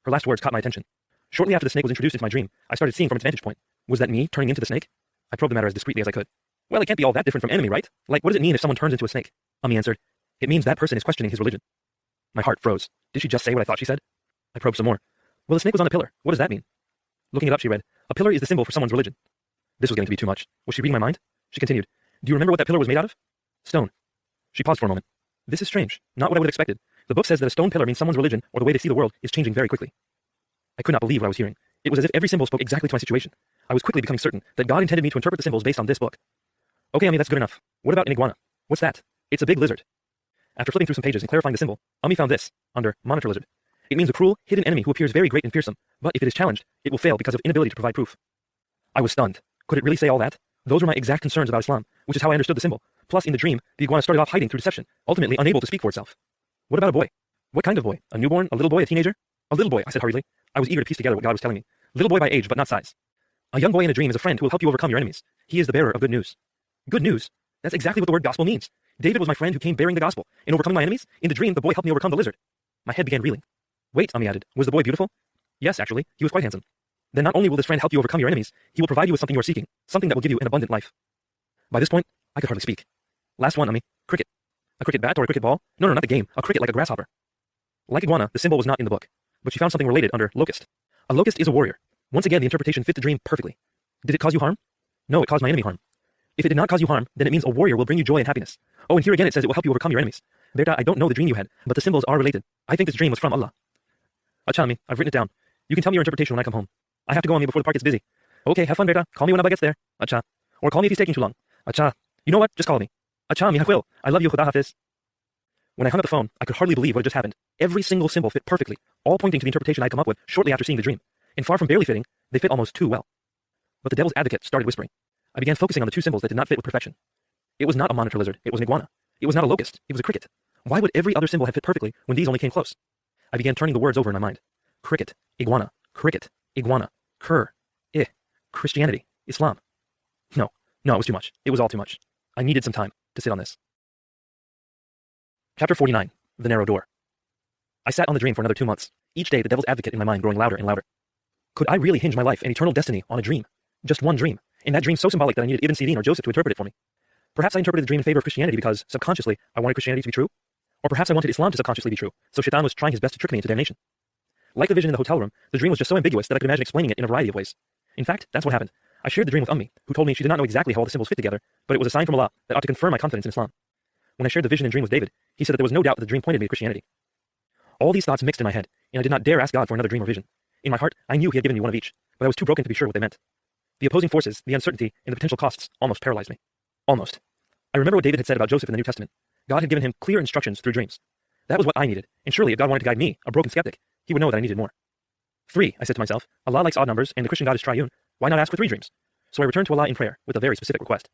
Her last words caught my attention. Shortly after the snake was introduced into my dream, I started seeing from its vantage point. Was that me turning into the snake? I probed the matter as discreetly as I could. Well, it can't be all that different from enemy, right? Like, what does it mean if someone turns into a snake? Ummi answered, It means that person is questioning his religion. My heart froze. Did she just say what I thought she said? I probed some more. Well, the snake was on a pillar. What does that mean? Looking it up, she read, a pillar is the symbol for someone's religion. This was getting to be too much. Was she reading my mind? She continued, do you remember what that pillar was made out of? Stone. She paused for a moment. This is strange. Not what I would have expected. The book says that a stone pillar means someone's religion or the way they see the world is changing very quickly. I could not believe what I was hearing. It was as if every symbol spoke exactly to my situation. I was quickly becoming certain that God intended me to interpret the symbols based on this book. Okay, Ami, that's good enough. What about an iguana? What's that? It's a big lizard. After flipping through some pages and clarifying the symbol, Ami found this, under monitor lizard. It means a cruel, hidden enemy who appears very great and fearsome, but if it is challenged, it will fail because of inability to provide proof. I was stunned. Could it really say all that? Those were my exact concerns about Islam, which is how I understood the symbol. Plus, in the dream, the iguana started off hiding through deception, ultimately unable to speak for itself. What about a boy? What kind of boy? A newborn? A little boy? A teenager? A little boy, I said hurriedly. I was eager to piece together what God was telling me. Little boy by age, but not size. A young boy in a dream is a friend who will help you overcome your enemies. He is the bearer of good news. Good news? That's exactly what the word gospel means. David was my friend who came bearing the gospel. In overcoming my enemies, in the dream, the boy helped me overcome the lizard. My head began reeling. Wait, Ami added. Was the boy beautiful? Yes, actually. He was quite handsome. Then not only will this friend help you overcome your enemies, he will provide you with something you are seeking, something that will give you an abundant life. By this point, I could hardly speak. Last one, Ami. Cricket. A cricket bat or a cricket ball? No, not the game. A cricket like a grasshopper. Like iguana, the symbol was not in the book, but she found something related under locust. A locust is a warrior. Once again, the interpretation fit the dream perfectly. Did it cause you harm? No, it caused my enemy harm. If it did not cause you harm, then it means a warrior will bring you joy and happiness. Oh, and here again it says it will help you overcome your enemies. Berta, I don't know the dream you had, but the symbols are related. I think this dream was from Allah. Acha, Ami, I've written it down. You can tell me your interpretation when I come home. I have to go, Ami, before the park gets busy. Okay, have fun, Berta. Call me when Abba gets there. Acha. Or call me if he's taking too long. Acha. You know what? Just call me. Acha, Ami, I will. I love you, Khuda Hafiz. When I hung up the phone, I could hardly believe what had just happened. Every single symbol fit perfectly, all pointing to the interpretation I had come up with shortly after seeing the dream. And far from barely fitting, they fit almost too well. But the devil's advocate started whispering. I began focusing on the two symbols that did not fit with perfection. It was not a monitor lizard, it was an iguana. It was not a locust, it was a cricket. Why would every other symbol have fit perfectly when these only came close? I began turning the words over in my mind. Cricket, iguana, cur, Christianity, Islam. No, it was too much. It was all too much. I needed some time to sit on this. Chapter 49, The Narrow Door. I sat on the dream for another 2 months, each day the devil's advocate in my mind growing louder and louder. Could I really hinge my life and eternal destiny on a dream? Just one dream, and that dream so symbolic that I needed Ibn Sirin or Joseph to interpret it for me. Perhaps I interpreted the dream in favor of Christianity because, subconsciously, I wanted Christianity to be true? Or perhaps I wanted Islam to subconsciously be true, so Shaitan was trying his best to trick me into damnation. Like the vision in the hotel room, the dream was just so ambiguous that I could imagine explaining it in a variety of ways. In fact, that's what happened. I shared the dream with Ummi, who told me she did not know exactly how all the symbols fit together, but it was a sign from Allah that ought to confirm my confidence in Islam. When I shared the vision and dream with David, he said that there was no doubt that the dream pointed me to Christianity. All these thoughts mixed in my head, and I did not dare ask God for another dream or vision. In my heart, I knew he had given me one of each, but I was too broken to be sure what they meant. The opposing forces, the uncertainty, and the potential costs almost paralyzed me. Almost. I remember what David had said about Joseph in the New Testament. God had given him clear instructions through dreams. That was what I needed, and surely if God wanted to guide me, a broken skeptic, he would know that I needed more. 3, I said to myself. Allah likes odd numbers, and the Christian God is triune. Why not ask for 3 dreams? So I returned to Allah in prayer with a very specific request.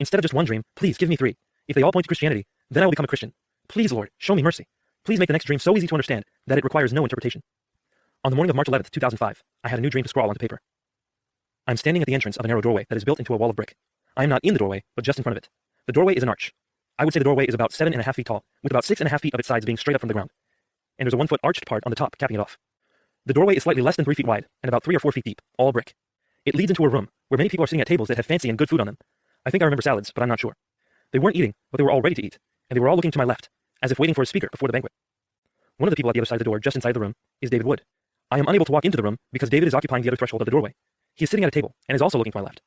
Instead of just one dream, please give me 3. If they all point to Christianity, then I will become a Christian. Please, Lord, show me mercy. Please make the next dream so easy to understand that it requires no interpretation. On the morning of March 11th, 2005, I had a new dream to scrawl onto paper. I'm standing at the entrance of a narrow doorway that is built into a wall of brick. I am not in the doorway, but just in front of it. The doorway is an arch. I would say the doorway is about 7.5 feet tall, with about 6.5 feet of its sides being straight up from the ground. And there's a 1-foot arched part on the top, capping it off. The doorway is slightly less than 3 feet wide, and about 3 or 4 feet deep, all brick. It leads into a room, where many people are sitting at tables that have fancy and good food on them. I think I remember salads, but I'm not sure. They weren't eating, but they were all ready to eat, and they were all looking to my left, as if waiting for a speaker before the banquet. One of the people at the other side of the door, just inside the room, is David Wood. I am unable to walk into the room because David is occupying the other threshold of the doorway. He is sitting at a table, and is also looking to my left.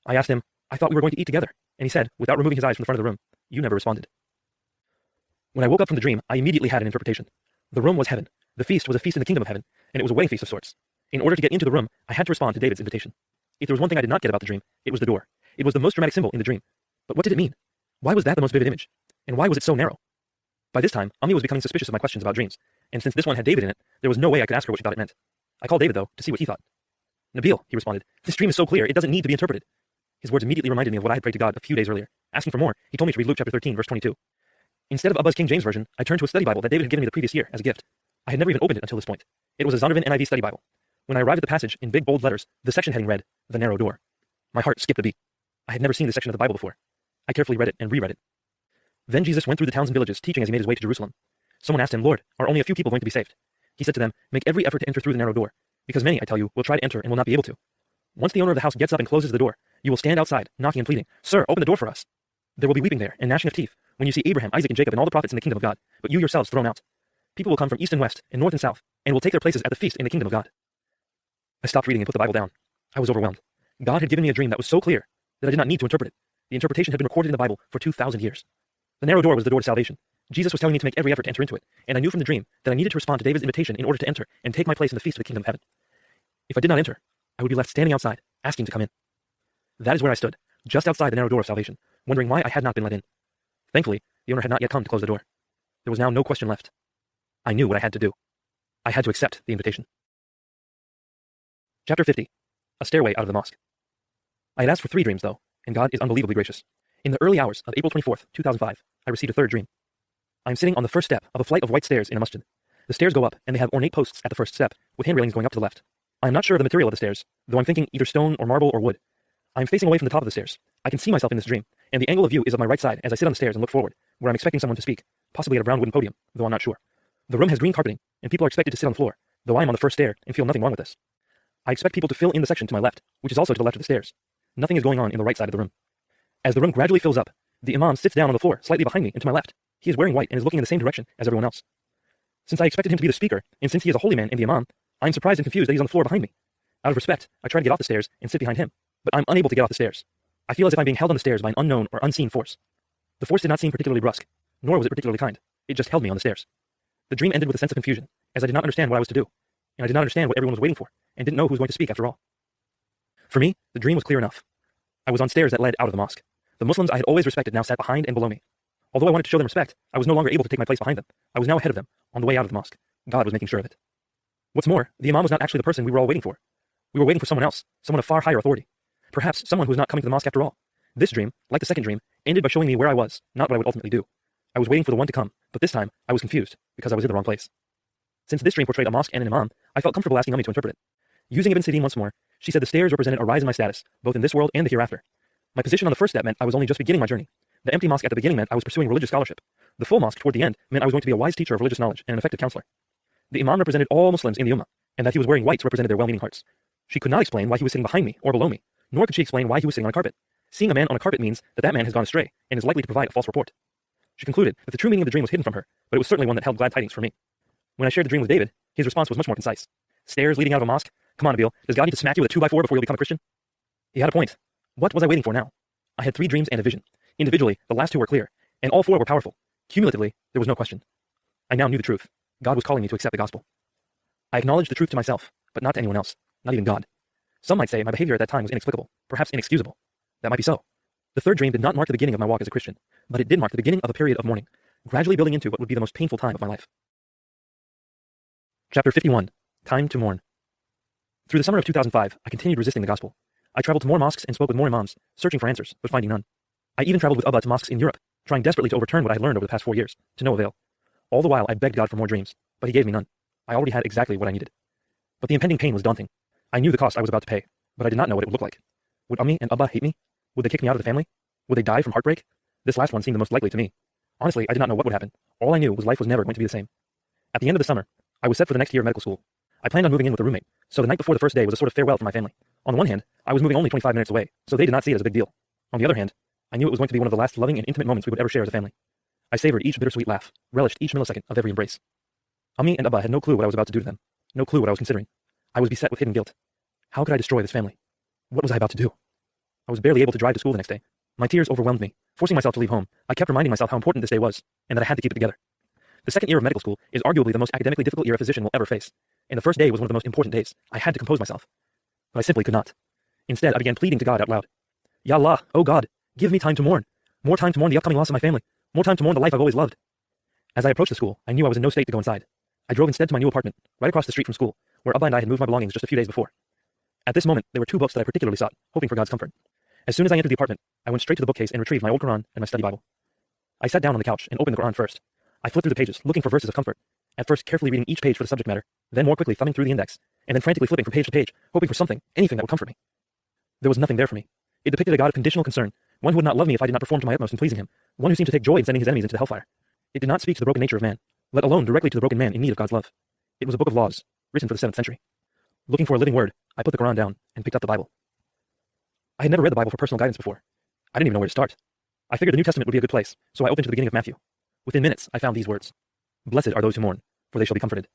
I asked him, I thought we were going to eat together, and he said, without removing his eyes from the front of the room, you never responded. When I woke up from the dream, I immediately had an interpretation. The room was heaven. The feast was a feast in the kingdom of heaven, and it was a wedding feast of sorts. In order to get into the room, I had to respond to David's invitation. If there was one thing I did not get about the dream, it was the door. It was the most dramatic symbol in the dream. But what did it mean? Why was that the most vivid image? And why was it so narrow? By this time, Ami was becoming suspicious of my questions about dreams, and since this one had David in it, there was no way I could ask her what she thought it meant. I called David, though, to see what he thought. Nabeel, he responded, this dream is so clear, it doesn't need to be interpreted. His words immediately reminded me of what I had prayed to God a few days earlier. Asking for more, he told me to read Luke chapter 13, verse 22. Instead of Abba's King James Version, I turned to a study Bible that David had given me the previous year as a gift. I had never even opened it until this point. It was a Zondervan NIV study Bible. When I arrived at the passage, in big bold letters, the section heading read, The Narrow Door. My heart skipped a beat. I had never seen this section of the Bible before. I carefully read it and reread it. Then Jesus went through the towns and villages, teaching as he made his way to Jerusalem. Someone asked him, Lord, are only a few people going to be saved? He said to them, make every effort to enter through the narrow door, because many, I tell you, will try to enter and will not be able to. Once the owner of the house gets up and closes the door, you will stand outside, knocking and pleading, Sir, open the door for us. There will be weeping there and gnashing of teeth, when when you see Abraham, Isaac, and Jacob and all the prophets in the kingdom of God, but you yourselves thrown out. People will come from east and west, and north and south, and will take their places at the feast in the kingdom of God. I stopped reading and put the Bible down. I was overwhelmed. God had given me a dream that was so clear that I did not need to interpret it. The interpretation had been recorded in the Bible for 2,000 years. The narrow door was the door to salvation. Jesus was telling me to make every effort to enter into it, and I knew from the dream that I needed to respond to David's invitation in order to enter and take my place in the feast of the kingdom of heaven. If I did not enter, I would be left standing outside, asking to come in. That is where I stood, just outside the narrow door of salvation, wondering why I had not been let in. Thankfully, the owner had not yet come to close the door. There was now no question left. I knew what I had to do. I had to accept the invitation. Chapter 50. A Stairway Out of the Mosque. I had asked for 3 dreams, though, and God is unbelievably gracious. In the early hours of April 24th, 2005, I received a 3rd dream. I am sitting on the first step of a flight of white stairs in a masjid. The stairs go up, and they have ornate posts at the first step, with hand railings going up to the left. I am not sure of the material of the stairs, though I'm thinking either stone or marble or wood. I am facing away from the top of the stairs. I can see myself in this dream, and the angle of view is of my right side as I sit on the stairs and look forward, where I'm expecting someone to speak, possibly at a brown wooden podium, though I'm not sure. The room has green carpeting, and people are expected to sit on the floor, though I am on the first stair and feel nothing wrong with this. I expect people to fill in the section to my left, which is also to the left of the stairs. Nothing is going on in the right side of the room. As the room gradually fills up, the imam sits down on the floor, slightly behind me and to my left. He is wearing white and is looking in the same direction as everyone else. Since I expected him to be the speaker, and since he is a holy man and the imam, I am surprised and confused that he's on the floor behind me. Out of respect, I try to get off the stairs and sit behind him, but I'm unable to get off the stairs. I feel as if I'm being held on the stairs by an unknown or unseen force. The force did not seem particularly brusque, nor was it particularly kind. It just held me on the stairs. The dream ended with a sense of confusion, as I did not understand what I was to do, and I did not understand what everyone was waiting for, and didn't know who was going to speak after all. For me, the dream was clear enough. I was on stairs that led out of the mosque. The Muslims I had always respected now sat behind and below me. Although I wanted to show them respect, I was no longer able to take my place behind them. I was now ahead of them, on the way out of the mosque. God was making sure of it. What's more, the imam was not actually the person we were all waiting for. We were waiting for someone else, someone of far higher authority. Perhaps someone who was not coming to the mosque after all. This dream, like the second dream, ended by showing me where I was, not what I would ultimately do. I was waiting for the one to come, but this time, I was confused, because I was in the wrong place. Since this dream portrayed a mosque and an imam, I felt comfortable asking Ummi to interpret it. Using Ibn Sirin once more, she said the stairs represented a rise in my status, both in this world and the hereafter. My position on the first step meant I was only just beginning my journey. The empty mosque at the beginning meant I was pursuing religious scholarship. The full mosque toward the end meant I was going to be a wise teacher of religious knowledge and an effective counselor. The imam represented all Muslims in the ummah, and that he was wearing whites represented their well-meaning hearts. She could not explain why he was sitting behind me or below me, nor could she explain why he was sitting on a carpet. Seeing a man on a carpet means that that man has gone astray and is likely to provide a false report. She concluded that the true meaning of the dream was hidden from her, but it was certainly one that held glad tidings for me. When I shared the dream with David, his response was much more concise. Stairs leading out of a mosque? Come on, Nabeel, does God need to smack you with a 2x4 before you'll become a Christian? He had a point. What was I waiting for now? I had 3 dreams and a vision. Individually, the last 2 were clear, and all 4 were powerful. Cumulatively, there was no question. I now knew the truth. God was calling me to accept the gospel. I acknowledged the truth to myself, but not to anyone else, not even God. Some might say my behavior at that time was inexplicable, perhaps inexcusable. That might be so. The third dream did not mark the beginning of my walk as a Christian, but it did mark the beginning of a period of mourning, gradually building into what would be the most painful time of my life. Chapter 51. Time to Mourn. Through the summer of 2005, I continued resisting the gospel. I traveled to more mosques and spoke with more imams, searching for answers, but finding none. I even traveled with Abba to mosques in Europe, trying desperately to overturn what I had learned over the past 4 years, to no avail. All the while, I begged God for more dreams, but he gave me none. I already had exactly what I needed. But the impending pain was daunting. I knew the cost I was about to pay, but I did not know what it would look like. Would Ummi and Abba hate me? Would they kick me out of the family? Would they die from heartbreak? This last one seemed the most likely to me. Honestly, I did not know what would happen. All I knew was life was never going to be the same. At the end of the summer, I was set for the next year of medical school. I planned on moving in with a roommate, so the night before the first day was a sort of farewell for my family. On the one hand, I was moving only 25 minutes away, so they did not see it as a big deal. On the other hand, I knew it was going to be one of the last loving and intimate moments we would ever share as a family. I savored each bittersweet laugh, relished each millisecond of every embrace. Ummi and Abba had no clue what I was about to do to them, no clue what I was considering. I was beset with hidden guilt. How could I destroy this family? What was I about to do? I was barely able to drive to school the next day. My tears overwhelmed me. Forcing myself to leave home, I kept reminding myself how important this day was, and that I had to keep it together. The second year of medical school is arguably the most academically difficult year a physician will ever face, and the first day was one of the most important days. I had to compose myself. But I simply could not. Instead, I began pleading to God out loud. Ya Allah, oh God, give me time to mourn. More time to mourn the upcoming loss of my family. More time to mourn the life I've always loved. As I approached the school, I knew I was in no state to go inside. I drove instead to my new apartment, right across the street from school, where Abba and I had moved my belongings just a few days before. At this moment, there were 2 books that I particularly sought, hoping for God's comfort. As soon as I entered the apartment, I went straight to the bookcase and retrieved my old Quran and my study Bible. I sat down on the couch and opened the Quran first. I flipped through the pages, looking for verses of comfort, at first carefully reading each page for the subject matter, then more quickly thumbing through the index, and then frantically flipping from page to page, hoping for something, anything that would comfort me. There was nothing there for me. It depicted a God of conditional concern, one who would not love me if I did not perform to my utmost in pleasing him, one who seemed to take joy in sending his enemies into the hellfire. It did not speak to the broken nature of man, let alone directly to the broken man in need of God's love. It was a book of laws, written for the 7th century. Looking for a living word, I put the Quran down and picked up the Bible. I had never read the Bible for personal guidance before. I didn't even know where to start. I figured the New Testament would be a good place, so I opened to the beginning of Matthew. Within minutes, I found these words. Blessed are those who mourn, for they shall be comforted.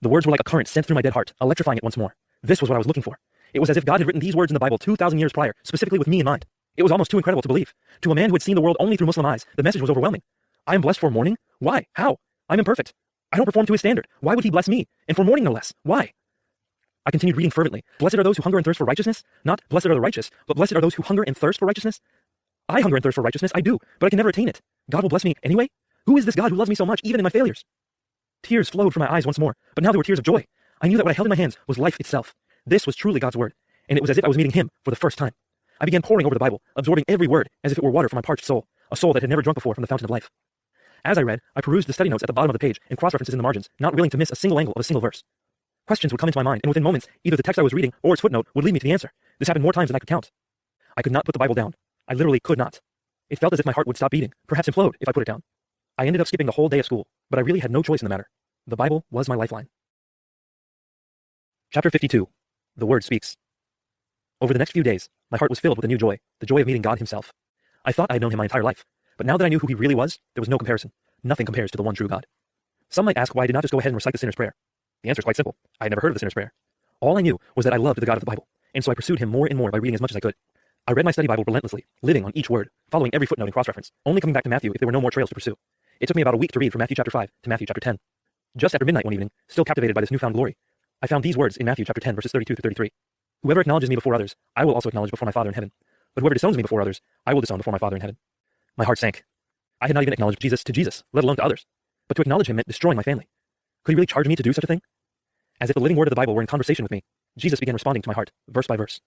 The words were like a current sent through my dead heart, electrifying it once more. This was what I was looking for. It was as if God had written these words in the Bible 2,000 years prior, specifically with me in mind. It was almost too incredible to believe. To a man who had seen the world only through Muslim eyes, the message was overwhelming. I am blessed for mourning? Why? How? I'm imperfect. I don't perform to his standard. Why would he bless me? And for mourning no less. Why? I continued reading fervently. Blessed are those who hunger and thirst for righteousness? Not blessed are the righteous, but blessed are those who hunger and thirst for righteousness? I hunger and thirst for righteousness, I do, but I can never attain it. God will bless me anyway? Who is this God who loves me so much, even in my failures? Tears flowed from my eyes once more, but now they were tears of joy. I knew that what I held in my hands was life itself. This was truly God's word, and it was as if I was meeting him for the first time. I began poring over the Bible, absorbing every word as if it were water for my parched soul, a soul that had never drunk before from the fountain of life. As I read, I perused the study notes at the bottom of the page and cross-references in the margins, not willing to miss a single angle of a single verse. Questions would come into my mind, and within moments, either the text I was reading or its footnote would lead me to the answer. This happened more times than I could count. I could not put the Bible down. I literally could not. It felt as if my heart would stop beating, perhaps implode, if I put it down. I ended up skipping the whole day of school, but I really had no choice in the matter. The Bible was my lifeline. Chapter 52. The Word Speaks. Over the next few days, my heart was filled with a new joy, the joy of meeting God himself. I thought I had known him my entire life, but now that I knew who he really was, there was no comparison. Nothing compares to the one true God. Some might ask why I did not just go ahead and recite the sinner's prayer. The answer is quite simple. I had never heard of the sinner's prayer. All I knew was that I loved the God of the Bible, and so I pursued him more and more by reading as much as I could. I read my study Bible relentlessly, living on each word, following every footnote and cross-reference, only coming back to Matthew if there were no more trails to pursue. It took me about a week to read from Matthew chapter 5 to Matthew chapter 10. Just after midnight one evening, still captivated by this newfound glory, I found these words in Matthew chapter 10 verses 32 through 33. Whoever acknowledges me before others, I will also acknowledge before my Father in heaven. But whoever disowns me before others, I will disown before my Father in heaven. My heart sank. I had not even acknowledged Jesus to Jesus, let alone to others. But to acknowledge him meant destroying my family. Could he really charge me to do such a thing? As if the living word of the Bible were in conversation with me, Jesus began responding to my heart, verse by verse.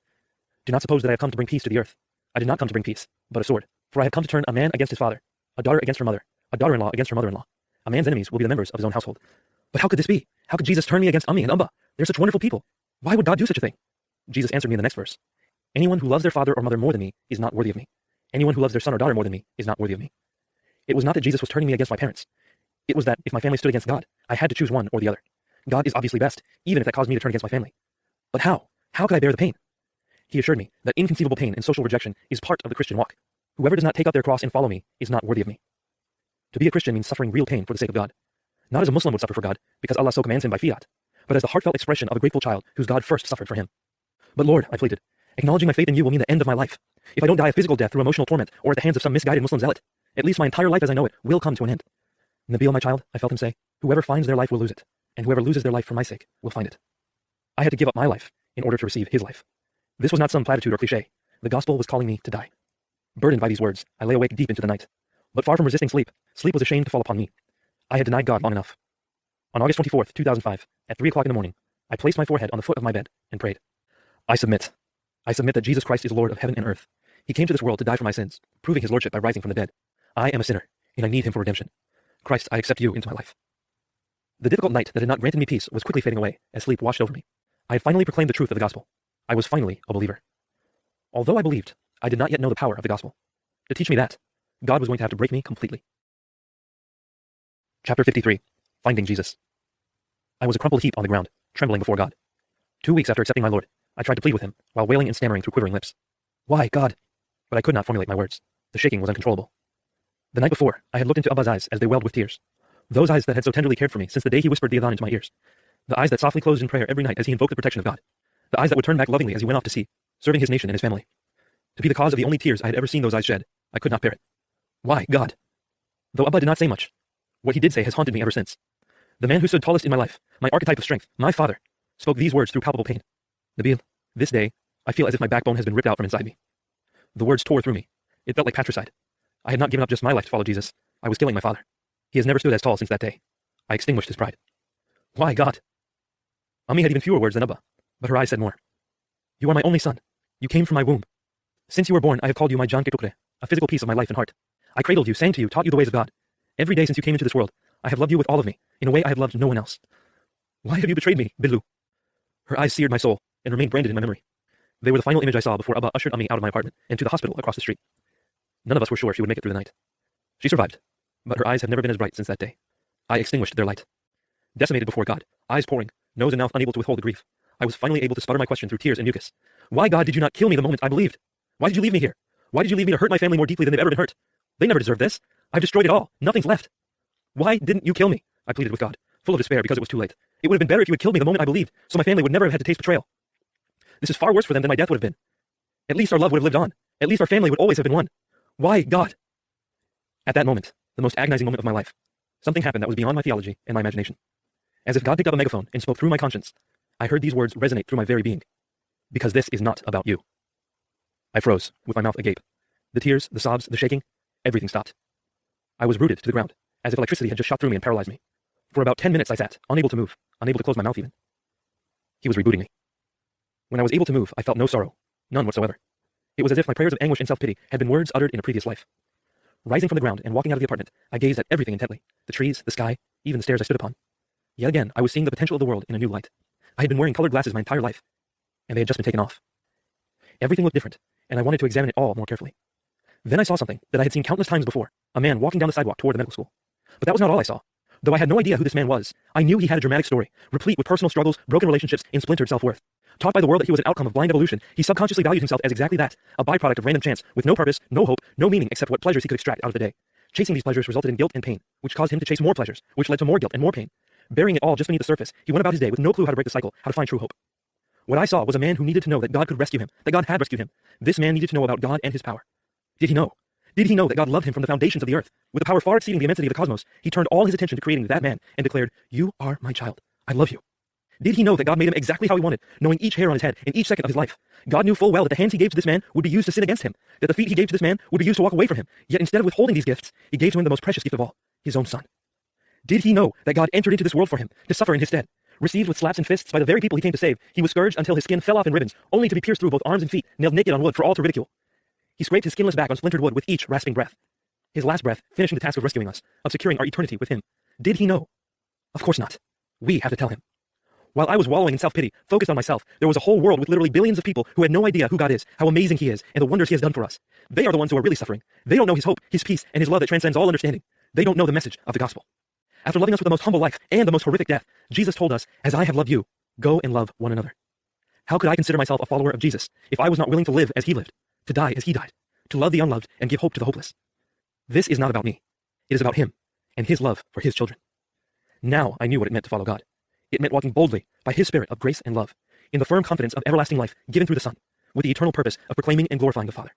Do not suppose that I have come to bring peace to the earth. I did not come to bring peace, but a sword. For I have come to turn a man against his father, a daughter against her mother, a daughter-in-law against her mother-in-law. A man's enemies will be the members of his own household. But how could this be? How could Jesus turn me against Ummi and Abba? They're such wonderful people. Why would God do such a thing? Jesus answered me in the next verse. Anyone who loves their father or mother more than me is not worthy of me. Anyone who loves their son or daughter more than me is not worthy of me. It was not that Jesus was turning me against my parents. It was that if my family stood against God, I had to choose one or the other. God is obviously best, even if that caused me to turn against my family. But how? How could I bear the pain? He assured me that inconceivable pain and social rejection is part of the Christian walk. Whoever does not take up their cross and follow me is not worthy of me. To be a Christian means suffering real pain for the sake of God. Not as a Muslim would suffer for God, because Allah so commands him by fiat, but as the heartfelt expression of a grateful child whose God first suffered for him. But Lord, I pleaded, acknowledging my faith in you will mean the end of my life. If I don't die a physical death through emotional torment or at the hands of some misguided Muslim zealot, at least my entire life as I know it will come to an end. Nabeel, my child, I felt him say, whoever finds their life will lose it, and whoever loses their life for my sake will find it. I had to give up my life in order to receive his life. This was not some platitude or cliché. The gospel was calling me to die. Burdened by these words, I lay awake deep into the night. But far from resisting sleep, sleep was ashamed to fall upon me. I had denied God long enough. On August 24th, 2005, at 3 o'clock in the morning, I placed my forehead on the foot of my bed and prayed. I submit. I submit that Jesus Christ is Lord of heaven and earth. He came to this world to die for my sins, proving his lordship by rising from the dead. I am a sinner, and I need him for redemption. Christ, I accept you into my life. The difficult night that had not granted me peace was quickly fading away as sleep washed over me. I had finally proclaimed the truth of the gospel. I was finally a believer. Although I believed, I did not yet know the power of the gospel. To teach me that, God was going to have to break me completely. Chapter 53. Finding Jesus. I was a crumpled heap on the ground, trembling before God. 2 weeks after accepting my Lord, I tried to plead with him, while wailing and stammering through quivering lips. Why, God? But I could not formulate my words. The shaking was uncontrollable. The night before, I had looked into Abba's eyes as they welled with tears. Those eyes that had so tenderly cared for me since the day he whispered the adhan into my ears. The eyes that softly closed in prayer every night as he invoked the protection of God. The eyes that would turn back lovingly as he went off to sea, serving his nation and his family. To be the cause of the only tears I had ever seen those eyes shed, I could not bear it. Why, God? Though Abba did not say much, what he did say has haunted me ever since. The man who stood tallest in my life, my archetype of strength, my father, spoke these words through palpable pain. Nabeel, this day, I feel as if my backbone has been ripped out from inside me. The words tore through me. It felt like patricide. I had not given up just my life to follow Jesus. I was killing my father. He has never stood as tall since that day. I extinguished his pride. Why, God? Ummi had even fewer words than Abba, but her eyes said more. You are my only son. You came from my womb. Since you were born, I have called you my Jan ke Tukre, a physical piece of my life and heart. I cradled you, sang to you, taught you the ways of God. Every day since you came into this world, I have loved you with all of me, in a way I have loved no one else. Why have you betrayed me, Billu? Her eyes seared my soul, and remained branded in my memory. They were the final image I saw before Abba ushered Ummi out of my apartment, and to the hospital across the street. None of us were sure she would make it through the night. She survived, but her eyes have never been as bright since that day. I extinguished their light. Decimated before God, eyes pouring, nose and mouth unable to withhold the grief, I was finally able to sputter my question through tears and mucus. Why, God, did you not kill me the moment I believed? Why did you leave me here? Why did you leave me to hurt my family more deeply than they've ever been hurt? They never deserved this. I've destroyed it all. Nothing's left. Why didn't you kill me? I pleaded with God, full of despair because it was too late. It would have been better if you had killed me the moment I believed, so my family would never have had to taste betrayal. This is far worse for them than my death would have been. At least our love would have lived on. At least our family would always have been one. Why, God? At that moment, the most agonizing moment of my life, something happened that was beyond my theology and my imagination. As if God picked up a megaphone and spoke through my conscience, I heard these words resonate through my very being. Because this is not about you. I froze, with my mouth agape. The tears, the sobs, the shaking, everything stopped. I was rooted to the ground, as if electricity had just shot through me and paralyzed me. For about 10 minutes I sat, unable to move, unable to close my mouth even. He was rebooting me. When I was able to move, I felt no sorrow, none whatsoever. It was as if my prayers of anguish and self-pity had been words uttered in a previous life. Rising from the ground and walking out of the apartment, I gazed at everything intently, the trees, the sky, even the stairs I stood upon. Yet again, I was seeing the potential of the world in a new light. I had been wearing colored glasses my entire life, and they had just been taken off. Everything looked different, and I wanted to examine it all more carefully. Then I saw something that I had seen countless times before, a man walking down the sidewalk toward the medical school. But that was not all I saw. Though I had no idea who this man was, I knew he had a dramatic story, replete with personal struggles, broken relationships, and splintered self-worth. Taught by the world that he was an outcome of blind evolution, he subconsciously valued himself as exactly that, a byproduct of random chance, with no purpose, no hope, no meaning except what pleasures he could extract out of the day. Chasing these pleasures resulted in guilt and pain, which caused him to chase more pleasures, which led to more guilt and more pain. Burying it all just beneath the surface, he went about his day with no clue how to break the cycle, how to find true hope. What I saw was a man who needed to know that God could rescue him, that God had rescued him. This man needed to know about God and his power. Did he know? Did he know that God loved him from the foundations of the earth? With a power far exceeding the immensity of the cosmos, he turned all his attention to creating that man and declared, "You are my child. I love you." Did he know that God made him exactly how he wanted, knowing each hair on his head and each second of his life? God knew full well that the hands he gave to this man would be used to sin against him, that the feet he gave to this man would be used to walk away from him. Yet instead of withholding these gifts, he gave to him the most precious gift of all, his own son. Did he know that God entered into this world for him, to suffer in his stead? Received with slaps and fists by the very people he came to save, he was scourged until his skin fell off in ribbons, only to be pierced through both arms and feet, nailed naked on wood for all to ridicule. He scraped his skinless back on splintered wood with each rasping breath. His last breath, finishing the task of rescuing us, of securing our eternity with him. Did he know? Of course not. We have to tell him. While I was wallowing in self-pity, focused on myself, there was a whole world with literally billions of people who had no idea who God is, how amazing he is, and the wonders he has done for us. They are the ones who are really suffering. They don't know his hope, his peace, and his love that transcends all understanding. They don't know the message of the gospel. After loving us with the most humble life and the most horrific death, Jesus told us, "As I have loved you, go and love one another." How could I consider myself a follower of Jesus if I was not willing to live as he lived, to die as he died, to love the unloved and give hope to the hopeless? This is not about me. It is about him and his love for his children. Now I knew what it meant to follow God. It meant walking boldly by his spirit of grace and love, in the firm confidence of everlasting life given through the Son, with the eternal purpose of proclaiming and glorifying the Father.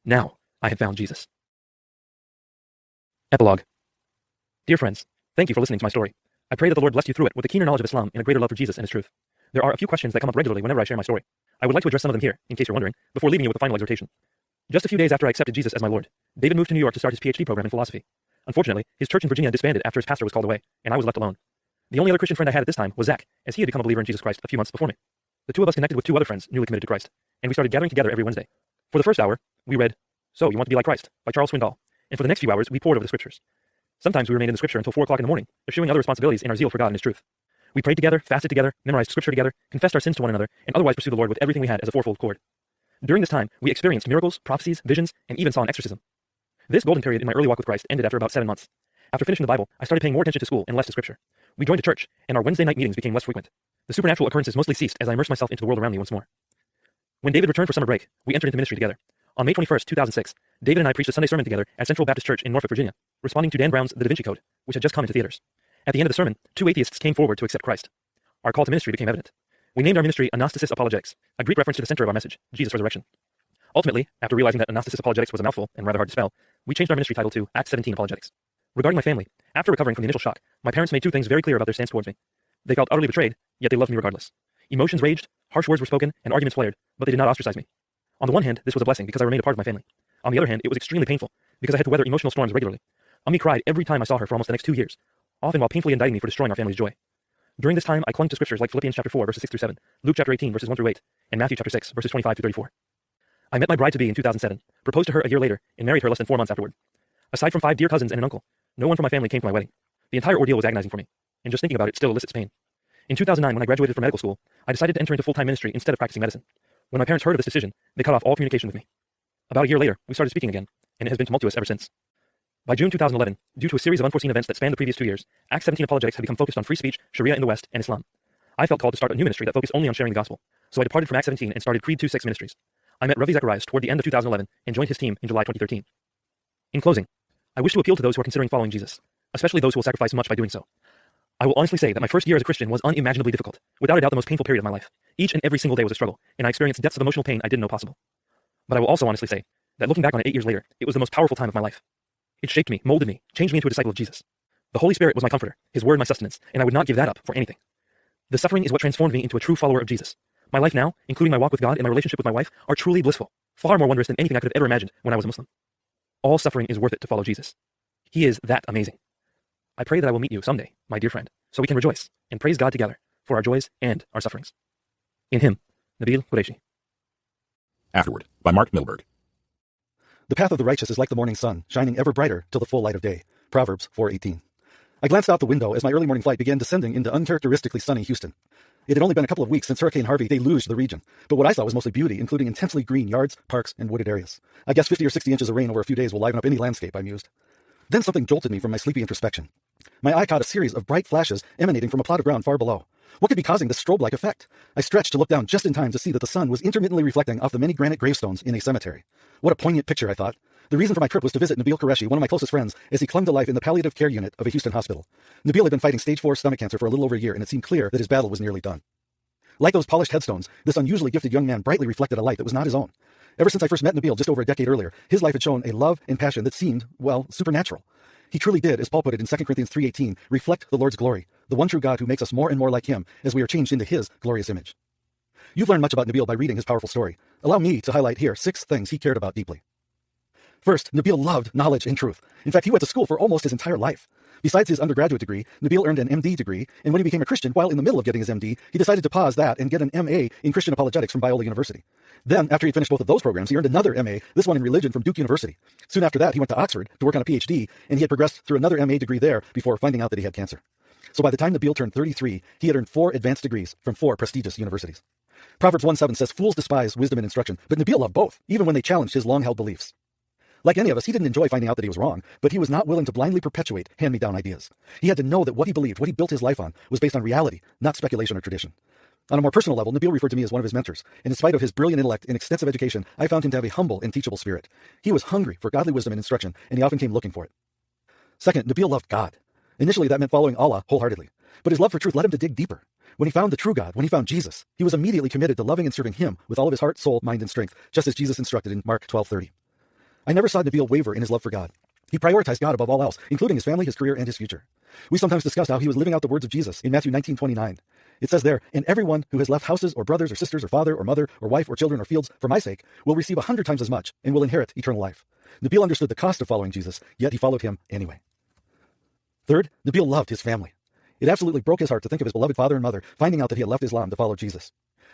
Now I had found Jesus. Epilogue. Dear friends, thank you for listening to my story. I pray that the Lord bless you through it with a keener knowledge of Islam and a greater love for Jesus and his truth. There are a few questions that come up regularly whenever I share my story. I would like to address some of them here, in case you're wondering, before leaving you with a final exhortation. Just a few days after I accepted Jesus as my Lord, David moved to New York to start his PhD program in philosophy. Unfortunately, his church in Virginia disbanded after his pastor was called away, and I was left alone. The only other Christian friend I had at this time was Zach, as he had become a believer in Jesus Christ a few months before me. The two of us connected with two other friends newly committed to Christ, and we started gathering together every Wednesday. For the first hour, we read So You Want to Be Like Christ by Charles Swindoll, and for the next few hours, we pored over the scriptures. Sometimes we remained in the scripture until 4 o'clock in the morning, eschewing other responsibilities in our zeal for God and his truth. We prayed together, fasted together, memorized scripture together, confessed our sins to one another, and otherwise pursued the Lord with everything we had as a fourfold cord. During this time, we experienced miracles, prophecies, visions, and even saw an exorcism. This golden period in my early walk with Christ ended after about 7 months. After finishing the Bible, I started paying more attention to school and less to scripture. We joined a church, and our Wednesday night meetings became less frequent. The supernatural occurrences mostly ceased as I immersed myself into the world around me once more. When David returned for summer break, we entered into ministry together. On May 21st, 2006, David and I preached a Sunday sermon together at Central Baptist Church in Norfolk, Virginia, responding to Dan Brown's The Da Vinci Code, which had just come into theaters. At the end of the sermon, 2 atheists came forward to accept Christ. Our call to ministry became evident. We named our ministry Anastasis Apologetics, a Greek reference to the center of our message, Jesus' resurrection. Ultimately, after realizing that Anastasis Apologetics was a mouthful and rather hard to spell, we changed our ministry title to Acts 17 Apologetics. Regarding my family, after recovering from the initial shock, my parents made 2 things very clear about their stance towards me. They felt utterly betrayed, yet they loved me regardless. Emotions raged, harsh words were spoken, and arguments flared, but they did not ostracize me. On the one hand, this was a blessing because I remained a part of my family. On the other hand, it was extremely painful because I had to weather emotional storms regularly. Ami cried every time I saw her for almost the next 2 years, often while painfully indicting me for destroying our family's joy. During this time, I clung to scriptures like Philippians chapter 4, verses 6 through 7, Luke chapter 18, verses 1 through 8, and Matthew chapter 6, verses 25 through 34. I met my bride-to-be in 2007, proposed to her a year later, and married her less than 4 months afterward. Aside from 5 dear cousins and an uncle, no one from my family came to my wedding. The entire ordeal was agonizing for me, and just thinking about it still elicits pain. In 2009, when I graduated from medical school, I decided to enter into full-time ministry instead of practicing medicine. When my parents heard of this decision, they cut off all communication with me. About a year later, we started speaking again, and it has been tumultuous ever since. By June 2011, due to a series of unforeseen events that spanned the previous 2 years, Acts 17 Apologetics had become focused on free speech, Sharia in the West, and Islam. I felt called to start a new ministry that focused only on sharing the gospel, so I departed from Acts 17 and started Creed 2.6 Ministries. I met Ravi Zacharias toward the end of 2011 and joined his team in July 2013. In closing, I wish to appeal to those who are considering following Jesus, especially those who will sacrifice much by doing so. I will honestly say that my first year as a Christian was unimaginably difficult, without a doubt the most painful period of my life. Each and every single day was a struggle, and I experienced depths of emotional pain I didn't know possible. But I will also honestly say that looking back on it 8 years later, it was the most powerful time of my life. It shaped me, molded me, changed me into a disciple of Jesus. The Holy Spirit was my comforter, His word my sustenance, and I would not give that up for anything. The suffering is what transformed me into a true follower of Jesus. My life now, including my walk with God and my relationship with my wife, are truly blissful, far more wondrous than anything I could have ever imagined when I was a Muslim. All suffering is worth it to follow Jesus. He is that amazing. I pray that I will meet you someday, my dear friend, so we can rejoice and praise God together for our joys and our sufferings. In Him, Nabeel, Qureshi. Afterward, by Mark Milberg. The path of the righteous is like the morning sun, shining ever brighter till the full light of day. Proverbs 4:18. I glanced out the window as my early morning flight began descending into uncharacteristically sunny Houston. It had only been a couple of weeks since Hurricane Harvey deluged the region, but what I saw was mostly beauty, including intensely green yards, parks, and wooded areas. I guess 50 or 60 inches of rain over a few days will liven up any landscape, I mused. Then something jolted me from my sleepy introspection. My eye caught a series of bright flashes emanating from a plot of ground far below. What could be causing this strobe-like effect? I stretched to look down just in time to see that the sun was intermittently reflecting off the many granite gravestones in a cemetery. What a poignant picture, I thought. The reason for my trip was to visit Nabeel Qureshi, one of my closest friends, as he clung to life in the palliative care unit of a Houston hospital. Nabeel had been fighting stage 4 stomach cancer for a little over a year, and it seemed clear that his battle was nearly done. Like those polished headstones, this unusually gifted young man brightly reflected a light that was not his own. Ever since I first met Nabeel just over a decade earlier, his life had shown a love and passion that seemed, well, supernatural. He truly did, as Paul put it in 2 Corinthians 3:18, reflect the Lord's glory, the one true God who makes us more and more like Him as we are changed into His glorious image. You've learned much about Nabeel by reading his powerful story. Allow me to highlight here 6 things he cared about deeply. First, Nabeel loved knowledge and truth. In fact, he went to school for almost his entire life. Besides his undergraduate degree, Nabeel earned an MD degree, and when he became a Christian, while in the middle of getting his MD, he decided to pause that and get an MA in Christian apologetics from Biola University. Then, after he finished both of those programs, he earned another MA, this one in religion from Duke University. Soon after that, he went to Oxford to work on a PhD, and he had progressed through another MA degree there before finding out that he had cancer. So by the time Nabeel turned 33, he had earned 4 advanced degrees from 4 prestigious universities. Proverbs 1:7 says, "Fools despise wisdom and instruction," but Nabeel loved both, even when they challenged his long-held beliefs. Like any of us, he didn't enjoy finding out that he was wrong, but he was not willing to blindly perpetuate hand-me-down ideas. He had to know that what he believed, what he built his life on, was based on reality, not speculation or tradition. On a more personal level, Nabeel referred to me as one of his mentors, and in spite of his brilliant intellect and extensive education, I found him to have a humble and teachable spirit. He was hungry for godly wisdom and instruction, and he often came looking for it. Second, Nabeel loved God. Initially, that meant following Allah wholeheartedly, but his love for truth led him to dig deeper. When he found the true God, when he found Jesus, he was immediately committed to loving and serving Him with all of his heart, soul, mind, and strength, just as Jesus instructed in Mark 12:30. I never saw Nabeel waver in his love for God. He prioritized God above all else, including his family, his career, and his future. We sometimes discussed how he was living out the words of Jesus in Matthew 19:29. It says there, "And everyone who has left houses or brothers or sisters or father or mother or wife or children or fields for my sake will receive 100 times as much and will inherit eternal life." Nabeel understood the cost of following Jesus, yet he followed Him anyway. Third, Nabeel loved his family. It absolutely broke his heart to think of his beloved father and mother finding out that he had left Islam to follow Jesus.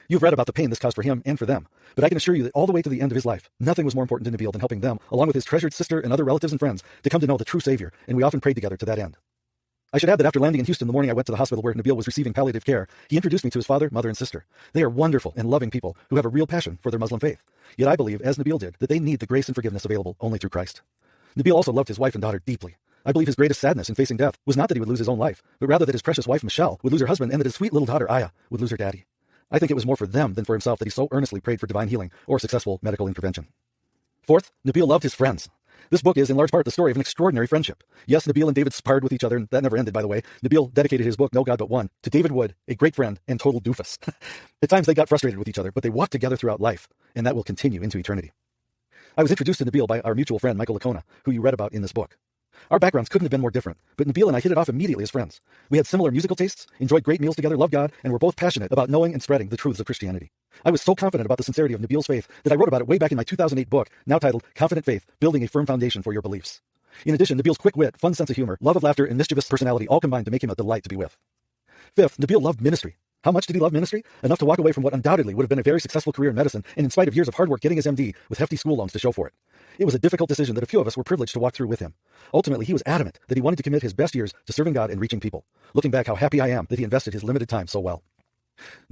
You've read about the pain this caused for him and for them, but I can assure you that all the way to the end of his life, nothing was more important to Nabeel than helping them, along with his treasured sister and other relatives and friends, to come to know the true Savior, and we often prayed together to that end. I should add that after landing in Houston the morning I went to the hospital where Nabeel was receiving palliative care, he introduced me to his father, mother, and sister. They are wonderful and loving people who have a real passion for their Muslim faith. Yet I believe, as Nabeel did, that they need the grace and forgiveness available only through Christ. Nabeel also loved his wife and daughter deeply. I believe his greatest sadness in facing death was not that he would lose his own life, but rather that his precious wife, Michelle, would lose her husband and that his sweet little daughter, Aya, would lose her daddy. I think it was more for them than for himself that he so earnestly prayed for divine healing or successful medical intervention. Fourth, Nabeel loved his friends. This book is in large part the story of an extraordinary friendship. Yes, Nabeel and David sparred with each other, and that never ended, by the way. Nabeel dedicated his book, No God But One, to David Wood, a great friend and total doofus. At times they got frustrated with each other, but they walked together throughout life, and that will continue into eternity. I was introduced to Nabeel by our mutual friend, Michael Lacona, who you read about in this book. Our backgrounds couldn't have been more different, but Nabeel and I hit it off immediately as friends. We had similar musical tastes, enjoyed great meals together, loved God, and were both passionate about knowing and spreading the truths of Christianity. I was so confident about the sincerity of Nabeel's faith that I wrote about it way back in my 2008 book, now titled Confident Faith, Building a Firm Foundation for Your Beliefs. In addition, Nabeel's quick wit, fun sense of humor, love of laughter, and mischievous personality all combined to make him a delight to be with. Fifth, Nabeel loved ministry. How much did he love ministry? Enough to walk away from what undoubtedly would have been a very successful career in medicine, and in spite of years of hard work getting his MD with hefty school loans to show for it. It was a difficult decision that a few of us were privileged to walk through with him. Ultimately, he was adamant that he wanted to commit his best years to serving God and reaching people. Looking back, how happy I am that he invested his limited time so well.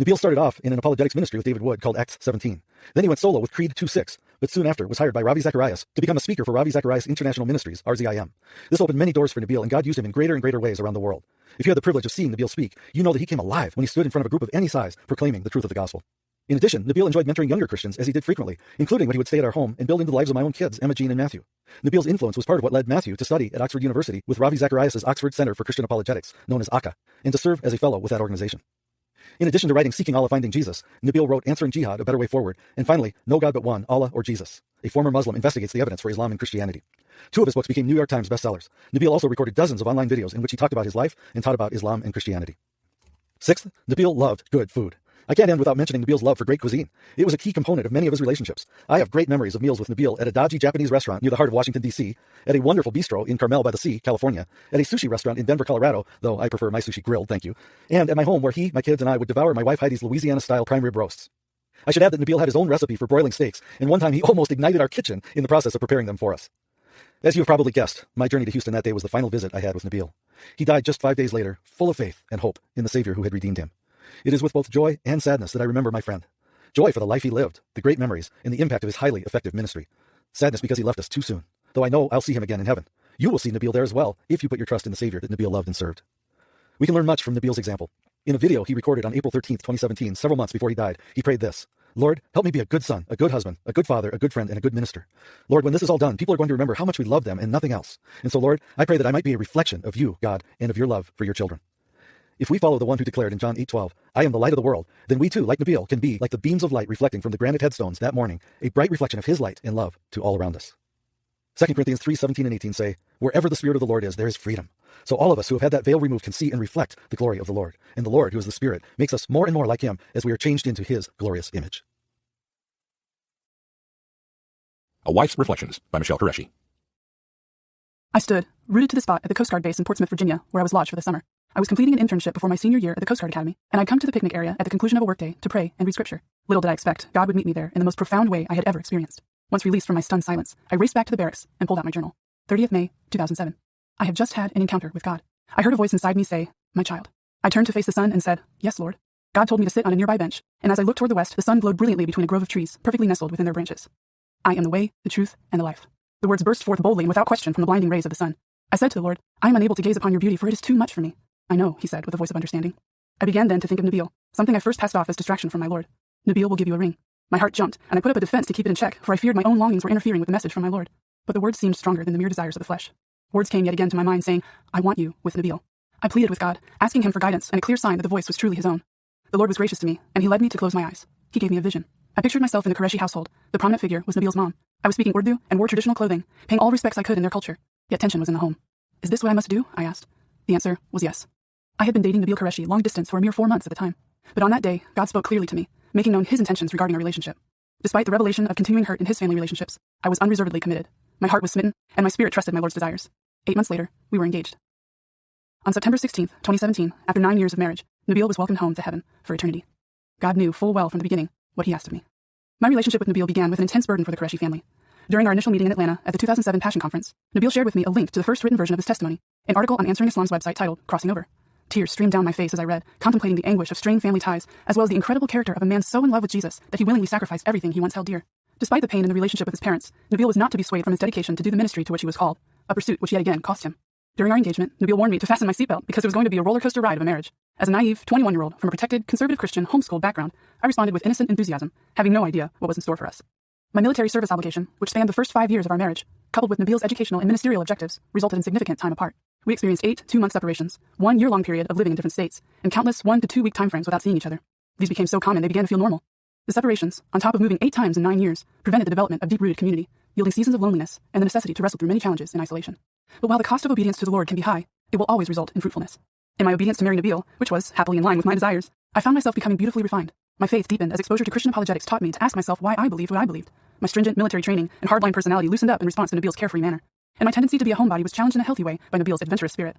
Nabeel started off in an apologetics ministry with David Wood called Acts 17. Then he went solo with Creed 2.6, but soon after was hired by Ravi Zacharias to become a speaker for Ravi Zacharias International Ministries, RZIM. This opened many doors for Nabeel, and God used him in greater and greater ways around the world. If you had the privilege of seeing Nabeel speak, you know that he came alive when he stood in front of a group of any size proclaiming the truth of the gospel. In addition, Nabeel enjoyed mentoring younger Christians as he did frequently, including when he would stay at our home and build into the lives of my own kids, Emma, Jean, and Matthew. Nabeel's influence was part of what led Matthew to study at Oxford University with Ravi Zacharias' Oxford Center for Christian Apologetics, known as ACA, and to serve as a fellow with that organization. In addition to writing Seeking Allah, Finding Jesus, Nabeel wrote Answering Jihad, A Better Way Forward, and finally, No God But One, Allah or Jesus. A former Muslim investigates the evidence for Islam and Christianity. 2 of his books became New York Times bestsellers. Nabeel also recorded dozens of online videos in which he talked about his life and taught about Islam and Christianity. 6th, Nabeel loved good food. I can't end without mentioning Nabeel's love for great cuisine. It was a key component of many of his relationships. I have great memories of meals with Nabeel at a dodgy Japanese restaurant near the heart of Washington, D.C., at a wonderful bistro in Carmel by the Sea, California, at a sushi restaurant in Denver, Colorado, though I prefer my sushi grilled, thank you, and at my home where he, my kids, and I would devour my wife Heidi's Louisiana-style prime rib roasts. I should add that Nabeel had his own recipe for broiling steaks, and one time he almost ignited our kitchen in the process of preparing them for us. As you have probably guessed, my journey to Houston that day was the final visit I had with Nabeel. He died just 5 days later, full of faith and hope in the Savior who had redeemed him. It is with both joy and sadness that I remember my friend. Joy for the life he lived, the great memories, and the impact of his highly effective ministry. Sadness because he left us too soon, though I know I'll see him again in heaven. You will see Nabeel there as well, if you put your trust in the Savior that Nabeel loved and served. We can learn much from Nabeel's example. In a video he recorded on April 13th, 2017, several months before he died, he prayed this: Lord, help me be a good son, a good husband, a good father, a good friend, and a good minister. Lord, when this is all done, people are going to remember how much we love them and nothing else. And so, Lord, I pray that I might be a reflection of you, God, and of your love for your children. If we follow the one who declared in John 8:12, I am the light of the world, then we too, like Nabeel, can be like the beams of light reflecting from the granite headstones that morning, a bright reflection of his light and love to all around us. 2 Corinthians 3:17 and 18 say, wherever the Spirit of the Lord is, there is freedom. So all of us who have had that veil removed can see and reflect the glory of the Lord. And the Lord, who is the Spirit, makes us more and more like him as we are changed into his glorious image. A Wife's Reflections by Michelle Qureshi. I stood, rooted to the spot at the Coast Guard base in Portsmouth, Virginia, where I was lodged for the summer. I was completing an internship before my senior year at the Coast Guard Academy, and I'd come to the picnic area at the conclusion of a workday to pray and read scripture. Little did I expect God would meet me there in the most profound way I had ever experienced. Once released from my stunned silence, I raced back to the barracks and pulled out my journal. 30th May, 2007. I have just had an encounter with God. I heard a voice inside me say, my child. I turned to face the sun and said, yes, Lord. God told me to sit on a nearby bench, and as I looked toward the west, the sun glowed brilliantly between a grove of trees, perfectly nestled within their branches. I am the way, the truth, and the life. The words burst forth boldly and without question from the blinding rays of the sun. I said to the Lord, I am unable to gaze upon your beauty, for it is too much for me. I know, he said with a voice of understanding. I began then to think of Nabeel, something I first passed off as distraction from my Lord. Nabeel will give you a ring. My heart jumped, and I put up a defense to keep it in check, for I feared my own longings were interfering with the message from my Lord. But the words seemed stronger than the mere desires of the flesh. Words came yet again to my mind saying, I want you with Nabeel. I pleaded with God, asking him for guidance and a clear sign that the voice was truly his own. The Lord was gracious to me, and he led me to close my eyes. He gave me a vision. I pictured myself in the Qureshi household. The prominent figure was Nabeel's mom. I was speaking Urdu and wore traditional clothing, paying all respects I could in their culture. Yet tension was in the home. Is this what I must do? I asked. The answer was yes. I had been dating Nabeel Qureshi long distance for a mere 4 months at the time. But on that day, God spoke clearly to me, making known his intentions regarding our relationship. Despite the revelation of continuing hurt in his family relationships, I was unreservedly committed. My heart was smitten, and my spirit trusted my Lord's desires. 8 months later, we were engaged. On September 16th, 2017, after 9 years of marriage, Nabeel was welcomed home to heaven for eternity. God knew full well from the beginning what he asked of me. My relationship with Nabeel began with an intense burden for the Qureshi family. During our initial meeting in Atlanta at the 2007 Passion Conference, Nabeel shared with me a link to the first written version of his testimony, an article on Answering Islam's website titled Crossing Over. Tears streamed down my face as I read, contemplating the anguish of strained family ties, as well as the incredible character of a man so in love with Jesus that he willingly sacrificed everything he once held dear. Despite the pain in the relationship with his parents, Nabeel was not to be swayed from his dedication to do the ministry to which he was called, a pursuit which yet again cost him. During our engagement, Nabeel warned me to fasten my seatbelt because it was going to be a roller coaster ride of a marriage. As a naive 21-year-old from a protected, conservative Christian, homeschooled background, I responded with innocent enthusiasm, having no idea what was in store for us. My military service obligation, which spanned the first 5 years of our marriage, coupled with Nabeel's educational and ministerial objectives, resulted in significant time apart. We experienced 8 2-month separations, 1 year-long period of living in different states, and countless 1 to 2 week timeframes without seeing each other. These became so common they began to feel normal. The separations, on top of moving 8 times in 9 years, prevented the development of deep-rooted community, yielding seasons of loneliness and the necessity to wrestle through many challenges in isolation. But while the cost of obedience to the Lord can be high, it will always result in fruitfulness. In my obedience to marry Nabeel, which was happily in line with my desires, I found myself becoming beautifully refined. My faith deepened as exposure to Christian apologetics taught me to ask myself why I believed what I believed. My stringent military training and hardline personality loosened up in response to Nabeel's carefree manner, and my tendency to be a homebody was challenged in a healthy way by Nabeel's adventurous spirit.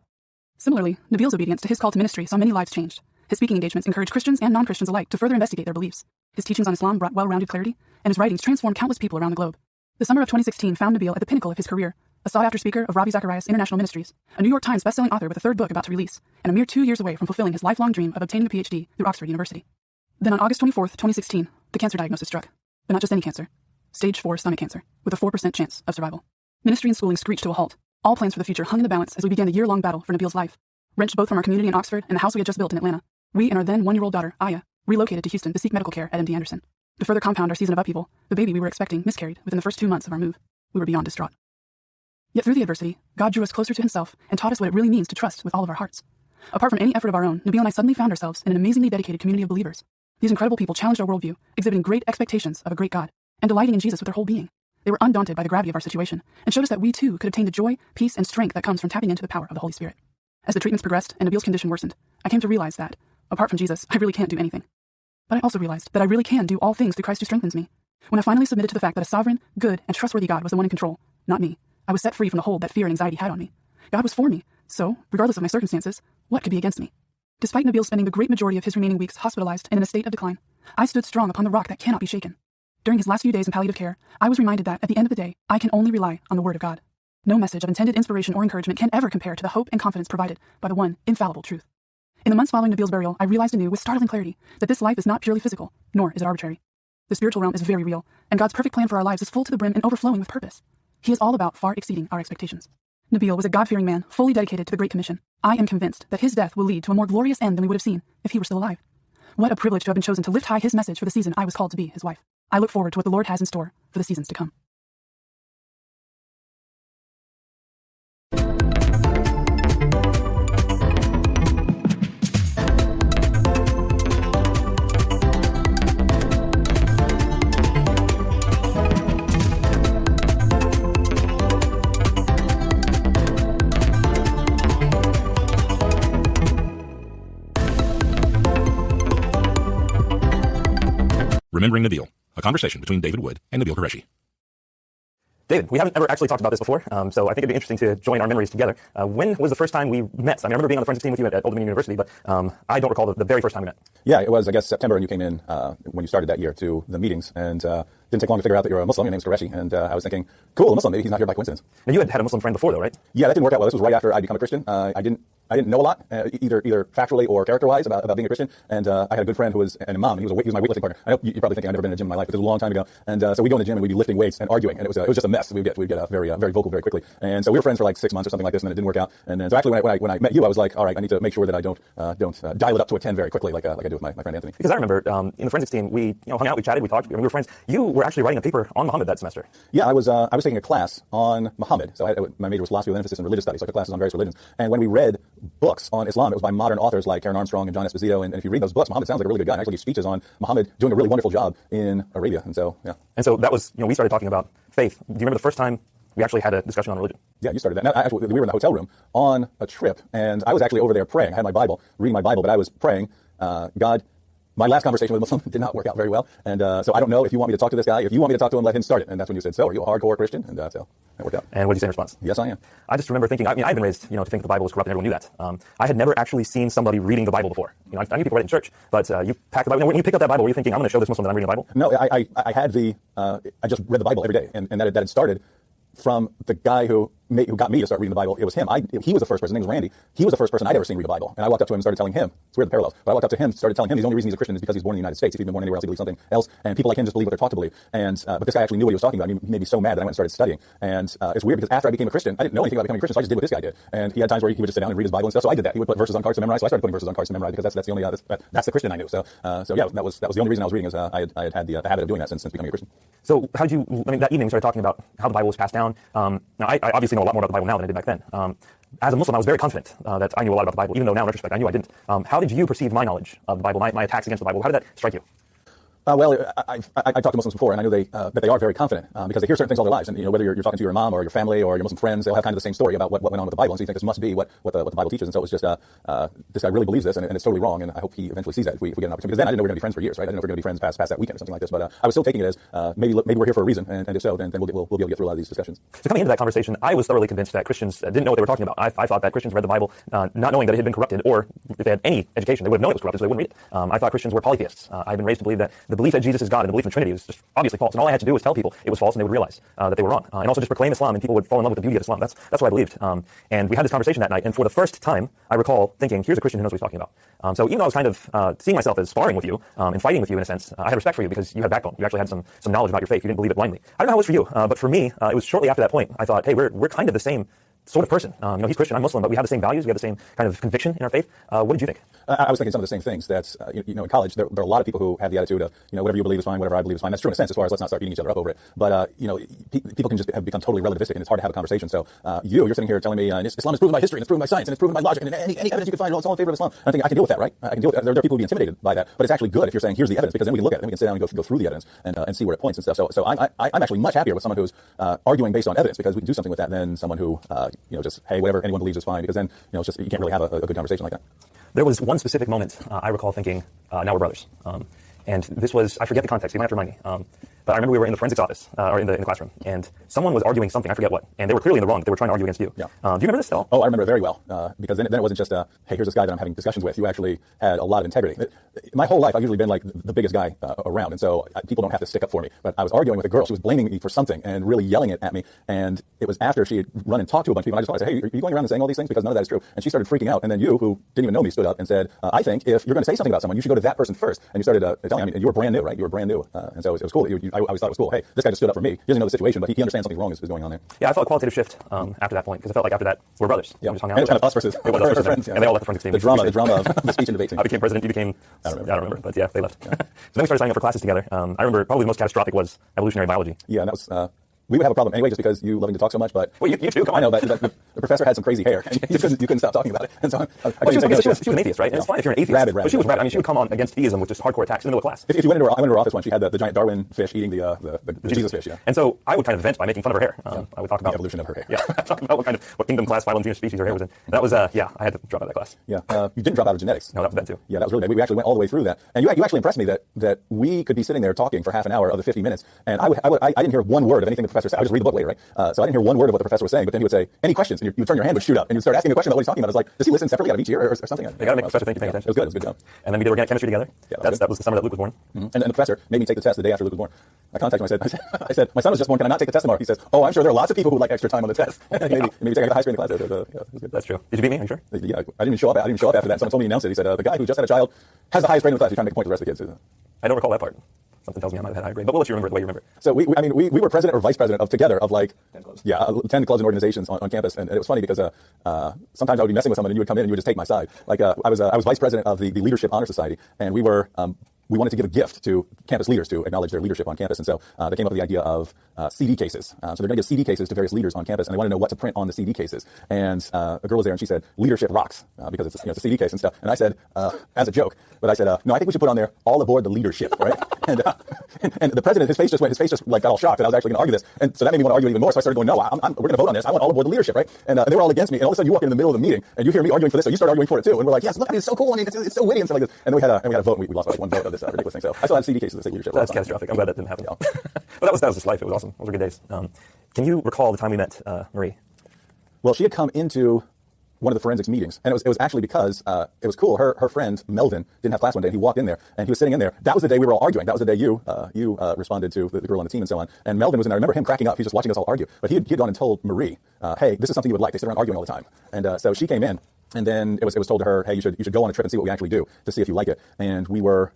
Similarly, Nabeel's obedience to his call to ministry saw many lives changed. His speaking engagements encouraged Christians and non-Christians alike to further investigate their beliefs. His teachings on Islam brought well-rounded clarity, and his writings transformed countless people around the globe. The summer of 2016 found Nabeel at the pinnacle of his career, a sought-after speaker of Ravi Zacharias International Ministries, a New York Times bestselling author with a 3rd book about to release, and a mere 2 years away from fulfilling his lifelong dream of obtaining a PhD through Oxford University. Then on August 24th, 2016, the cancer diagnosis struck. But not just any cancer. Stage 4 stomach cancer, with a 4% chance of survival. Ministry and schooling screeched to a halt. All plans for the future hung in the balance as we began a year-long battle for Nabeel's life. Wrenched both from our community in Oxford and the house we had just built in Atlanta, we and our then 1-year-old daughter, Aya, relocated to Houston to seek medical care at MD Anderson. To further compound our season of upheaval, the baby we were expecting miscarried within the first 2 months of our move. We were beyond distraught. Yet through the adversity, God drew us closer to himself and taught us what it really means to trust with all of our hearts. Apart from any effort of our own, Nabeel and I suddenly found ourselves in an amazingly dedicated community of believers. These incredible people challenged our worldview, exhibiting great expectations of a great God, and delighting in Jesus with their whole being. They were undaunted by the gravity of our situation, and showed us that we too could obtain the joy, peace, and strength that comes from tapping into the power of the Holy Spirit. As the treatments progressed and Nabeel's condition worsened, I came to realize that, apart from Jesus, I really can't do anything. But I also realized that I really can do all things through Christ who strengthens me. When I finally submitted to the fact that a sovereign, good, and trustworthy God was the one in control, not me, I was set free from the hold that fear and anxiety had on me. God was for me, so, regardless of my circumstances, what could be against me? Despite Nabeel spending the great majority of his remaining weeks hospitalized and in a state of decline, I stood strong upon the rock that cannot be shaken. During his last few days in palliative care, I was reminded that, at the end of the day, I can only rely on the Word of God. No message of intended inspiration or encouragement can ever compare to the hope and confidence provided by the one infallible truth. In the months following Nabeel's burial, I realized anew with startling clarity that this life is not purely physical, nor is it arbitrary. The spiritual realm is very real, and God's perfect plan for our lives is full to the brim and overflowing with purpose. He is all about far exceeding our expectations. Nabeel was a God-fearing man, fully dedicated to the Great Commission. I am convinced that his death will lead to a more glorious end than we would have seen if he were still alive. What a privilege to have been chosen to lift high his message for the season I was called to be his wife. I look forward to what the Lord has in store for the seasons to come. Remembering Nabeel, a conversation between David Wood and Nabeel Qureshi. David, we haven't ever actually talked about this before, so I think it'd be interesting to join our memories together. When was the first time we met? I mean, I remember being on the forensics team with you at Old Dominion University, but I don't recall the very first time we met. Yeah, it was, I guess, September, and you came in when you started that year to the meetings, and didn't take long to figure out that you're a Muslim. Your name's Qureshi, and I was thinking, cool, a Muslim. Maybe he's not here by coincidence. Now, you had a Muslim friend before, though, right? Yeah, that didn't work out well. This was right after I'd become a Christian. I didn't know a lot, either factually or character-wise about being a Christian. And I had a good friend who was an imam, and he was my weightlifting partner. I know you're probably thinking I've never been in a gym in my life, but it was a long time ago. And so we'd go in the gym and we'd be lifting weights and arguing, and it was just a mess. We'd get very vocal very quickly. And so we were friends for like 6 months or something like this, and then it didn't work out. And then so actually when I met you, I was like, all right, I need to make sure that I don't dial it up to a 10 very quickly like I do with my friend Anthony. Because I remember in the forensics team, we hung out, we chatted, we talked, we were friends. You were actually writing a paper on Muhammad that semester. Yeah, I was taking a class on Muhammad. So my major was philosophy with emphasis in religious studies. So I took classes on various religions. And when we read books on Islam, it was by modern authors like Karen Armstrong and John Esposito. And if you read those books, Muhammad sounds like a really good guy. And actually gives speeches on Muhammad doing a really wonderful job in Arabia. And so, yeah. And so that was, we started talking about faith. Do you remember the first time we actually had a discussion on religion? Yeah, you started that. Now, actually, we were in the hotel room on a trip, and I was actually over there praying. I had my Bible, reading my Bible, but I was praying, God, my last conversation with a Muslim did not work out very well. And so I don't know if you want me to talk to this guy. If you want me to talk to him, let him start it. And that's when you said, so are you a hardcore Christian? And so that worked out. And what did you say in response? Yes, I am. I just remember thinking, I've been raised, to think the Bible was corrupt, and everyone knew that. I had never actually seen somebody reading the Bible before. I knew people read it in church, but you packed the Bible. When you picked up that Bible, were you thinking, I'm going to show this Muslim that I'm reading the Bible? No, I had I just read the Bible every day, and that had started from the guy who got me to start reading the Bible. It was him. He was the first person. His name was Randy. He was the first person I'd ever seen read the Bible. And I walked up to him and started telling him. It's weird, the parallels. But I walked up to him, started telling him the only reason he's a Christian is because he's born in the United States. If he'd been born anywhere else, he'd believe something else. And people like him just believe what they're taught to believe. And but this guy actually knew what he was talking about. He made me so mad that I went and started studying. And it's weird because after I became a Christian, I didn't know anything about becoming a Christian, so I just did what this guy did. And he had times where he would just sit down and read his Bible and stuff. So I did that. He would put verses on cards to memorize. So I started putting verses on cards to memorize because that's the only that's the Christian I knew. So yeah, that was the only reason I was reading is I had the habit of doing that since becoming a Christian. So how did you? That evening we started talking about how the Bible was passed down. Now I obviously know a lot more about the Bible now than I did back then. As a Muslim, I was very confident that I knew a lot about the Bible, even though now in retrospect I knew I didn't. How did you perceive my knowledge of the Bible, my attacks against the Bible? How did that strike you? Well, I talked to Muslims before, and I know that they are very confident because they hear certain things all their lives. And whether you're talking to your mom or your family or your Muslim friends, they'll have kind of the same story about what went on with the Bible. And so you think this must be what the Bible teaches. And so it was just this guy really believes this, and it's totally wrong. And I hope he eventually sees that if we get an opportunity. Because then I didn't know we were going to be friends for years, right? I didn't know if we were going to be friends past that weekend or something like this. But I was still taking it as maybe we're here for a reason, and if so, then we'll be able to get through a lot of these discussions. So coming into that conversation, I was thoroughly convinced that Christians didn't know what they were talking about. I thought that Christians read the Bible not knowing that it had been corrupted, or if they had any education, they would have known it was corrupted, so they wouldn't read it. I thought Christians were polytheists. I've been raised to believe that the belief that Jesus is God and the belief in Trinity was just obviously false, and all I had to do was tell people it was false, and they would realize that they were wrong, and also just proclaim Islam, and people would fall in love with the beauty of Islam. That's what I believed. And we had this conversation that night, and for the first time, I recall thinking, here's a Christian who knows what he's talking about. So even though I was kind of seeing myself as sparring with you and fighting with you in a sense, I had respect for you because you had backbone. You actually had some knowledge about your faith. You didn't believe it blindly. I don't know how it was for you, but for me, it was shortly after that point I thought, hey, we're kind of the same sort of person. He's Christian, I'm Muslim, but we have the same values, we have the same kind of conviction in our faith. What did you think? I was thinking some of the same things. That in college there are a lot of people who have the attitude of whatever you believe is fine, whatever I believe is fine. That's true in a sense, as far as let's not start beating each other up over it. But people can just have become totally relativistic, and it's hard to have a conversation. So you're sitting here telling me Islam is proven by history, and it's proven by science, and it's proven by logic, and any evidence you can find, it's all in favor of Islam. I think I can deal with that, right? I can deal with that. There are people who be intimidated by that, but it's actually good if you're saying here's the evidence, because then we can look at it, and we can sit down and go through the evidence and see where it points and stuff. So I'm actually much happier with someone who's arguing based on evidence, because we can do something with that, than someone who just, hey, whatever anyone believes is fine, because then it's just, you can't really have a good conversation like that. There was one specific moment I recall thinking, now we're brothers. And this was, I forget the context, you might have to remind me. But I remember we were in the forensics office, or in the classroom, and someone was arguing something, I forget what, and they were clearly in the wrong, they were trying to argue against you. Yeah. Do you remember this at all? Oh, I remember it very well, because then it wasn't just, hey, here's this guy that I'm having discussions with. You actually had a lot of integrity. My whole life, I've usually been like the biggest guy around, and so people don't have to stick up for me. But I was arguing with a girl. She was blaming me for something and really yelling it at me, and it was after she had run and talked to a bunch of people, and I just wanted to say, hey, are you going around and saying all these things? Because none of that is true. And she started freaking out, and then you, who didn't even know me, stood up and said, I think if you're going to say something about someone, you should go to that person first. And you started telling me, I mean, you were brand new, right? You were brand new. And so it was cool. I always thought it was cool. Hey, this guy just stood up for me. He doesn't know the situation, but he understands something wrong is going on there. Yeah, I felt a qualitative shift after that point, because I felt like after that, we're brothers. Yeah. We just hung out. And it was kind of us versus our friends. And they all left the forensics team. The drama of the speech and debate team. I became president, you became, I don't remember, but yeah, they left. So then we started signing up for classes together. I remember probably the most catastrophic was evolutionary biology. Yeah, and that was, we would have a problem anyway, just because you loving to talk so much. But well, you too. Come on. I know, but the professor had some crazy hair, and you couldn't stop talking about it. And so she was an atheist, right? And it's fine if you're an atheist. Rabid, but she was rabid. I mean, she would come on against theism with just hardcore attacks in the middle of class. If you went into her office once, she had the giant Darwin fish eating the Jesus fish. Yeah. And so I would kind of vent by making fun of her hair. I would talk about the evolution of her hair. Yeah, talk about what kingdom, class, phylum, genus, species her hair was in. And that was I had to drop out of that class. Yeah, you didn't drop out of genetics. No, that was bad too. Yeah, that was really bad. We actually went all the way through that, and you actually impressed me that we could be sitting there talking for half an hour of the 50 minutes, and I didn't hear one word of anything the professor said. I would just read the book later, right? So I didn't hear one word of what the professor was saying, but then he would say, any questions? And you would turn your hand, would shoot up, and you'd start asking a question about what he's talking about. I was like, does he listen separately out of each ear or something? They got to make the professor think you're paying attention. It was good. It was a good job. And then we did organic chemistry together. Yeah, that was the summer that Luke was born. Mm-hmm. And the professor made me take the test the day after Luke was born. I contacted him. I said, my son was just born. Can I not take the test tomorrow? He says, oh, I'm sure there are lots of people who would like extra time on the test. maybe take the high screen in the class. It was good. That's true. Did you beat me? Are you sure? Yeah, I didn't even show up. After that. Someone told me he announced it. He said, the guy who just had a child has the highest grade in the class. He's trying to make a point to the rest of the kids. I don't recall that part. Something tells me I might have had a high grade, but we'll let you remember it the way you remember. So we were president or vice president of 10 clubs. Yeah, 10 clubs and organizations on campus, and it was funny because sometimes I would be messing with someone and you would come in and you would just take my side. Like I was vice president of the Leadership Honor Society, and we wanted to give a gift to campus leaders to acknowledge their leadership on campus, and so they came up with the idea of CD cases. So they're going to give CD cases to various leaders on campus, and they want to know what to print on the CD cases. And a girl was there, and she said, "Leadership rocks," because it's a CD case and stuff. And I said, as a joke, but I said, no, I think we should put on there, "All aboard the leadership," right? and the president, his face just like got all shocked that I was actually going to argue this, and so that made me want to argue even more. So I started going, "No, we're going to vote on this. I want all aboard the leadership," right? And they were all against me. And all of a sudden, you walk in the middle of the meeting, and you hear me arguing for this, so you start arguing for it too. And we're like, "Yes, look, it's so cool. I mean, it's so witty and stuff like this." And then we had a vote, and we lost like one vote of this ridiculous thing. So I still have CD cases that say leadership. That's catastrophic. I'm glad that didn't happen. Yeah. But that was just life. It was awesome. Those were good days. Can you recall the time we met Marie? Well, she had come into one of the forensics meetings, and it was actually because it was cool. Her friend Melvin didn't have class one day, and he walked in there, and he was sitting in there. That was the day we were all arguing. That was the day you responded to the girl on the team and so on. And Melvin was in there. I remember him cracking up. He was just watching us all argue. But he had gone and told Marie, "Hey, this is something you would like." They sit around arguing all the time, and so she came in, and then it was told to her, "Hey, you should go on a trip and see what we actually do to see if you like it." And we were.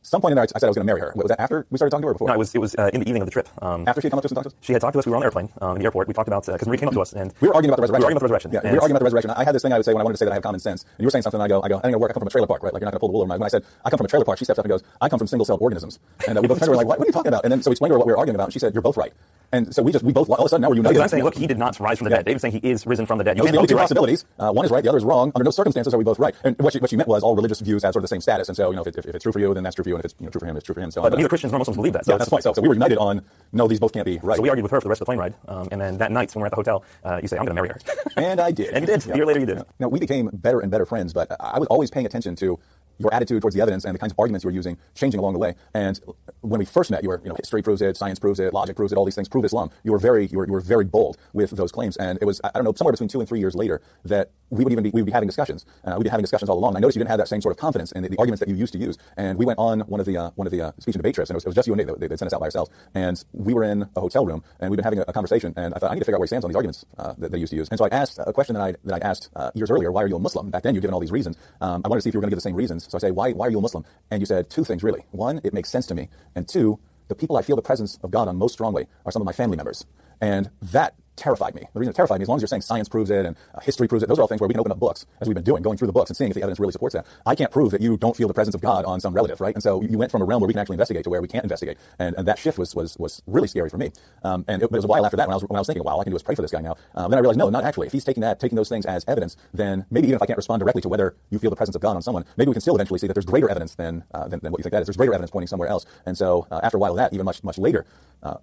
Some point in there, I said I was going to marry her. Was that after we started talking to her before? No, it was in the evening of the trip. After she had come up to us and talked to us? She had talked to us. We were on the airplane in the airport. We talked about, because Marie came up to us. And we were arguing about the resurrection. Yeah, we were arguing about the resurrection. I had this thing I would say when I wanted to say that I have common sense. And you were saying something, and I go, I didn't work. I come from a trailer park, right? Like, you're not going to pull the wool over my eyes. When I said, I come from a trailer park, she steps up and goes, I come from single-celled organisms. And we both were like, what are you talking about? And then so we explained to her what we were arguing about, and she said, you're both right. And so we both, all of a sudden, now we're united. Because I'm saying, look, he did not rise from the dead. David's saying he is risen from the dead. Those are the only two possibilities. One is right, the other is wrong. Under no circumstances are we both right. And what she meant was all religious views have sort of the same status. And so, if it's true for you, then that's true for you. And if it's true for him, it's true for him. So but neither Christians nor Muslims believe that. So yeah, that's the point. So we were united on, no, these both can't be right. So we argued with her for the rest of the plane ride. And then that night, when we were at the hotel, you say, I'm going to marry her. And I did. And you did. Yeah. A year later, you did. Now, we became better and better friends, but I was always paying attention to your attitude towards the evidence and the kinds of arguments you were using changing along the way. And when we first met, you were, history proves it, science proves it, logic proves it, all these things prove Islam. You were very bold with those claims. And it was, I don't know, somewhere between 2 and 3 years later that we would be having discussions. We'd be having discussions all along. And I noticed you didn't have that same sort of confidence in the arguments that you used to use. And we went on one of the speech and debate trips, and it was just you and they sent us out by ourselves. And we were in a hotel room, and we'd been having a conversation. And I thought, I need to figure out where he stands on these arguments that they used to use. And so I asked a question that I asked years earlier: why are you a Muslim? Back then, you'd given all these reasons. I wanted to see if you were going to give the same reasons. So I say, why are you a Muslim? And you said 2 things really. 1, it makes sense to me, and 2, the people I feel the presence of God on most strongly are some of my family members. And that terrified me. The reason it terrified me, as long as you're saying science proves it and history proves it, those are all things where we can open up books, as we've been doing, going through the books and seeing if the evidence really supports that. I can't prove that you don't feel the presence of God on some relative, right? And so you went from a realm where we can actually investigate to where we can't investigate. And that shift was really scary for me. And it was a while after that when I was thinking, wow, all I can do is pray for this guy now. Then I realized, no, not actually. If he's taking those things as evidence, then maybe even if I can't respond directly to whether you feel the presence of God on someone, maybe we can still eventually see that there's greater evidence than what you think that is. There's greater evidence pointing somewhere else. And so after a while of that, even much later,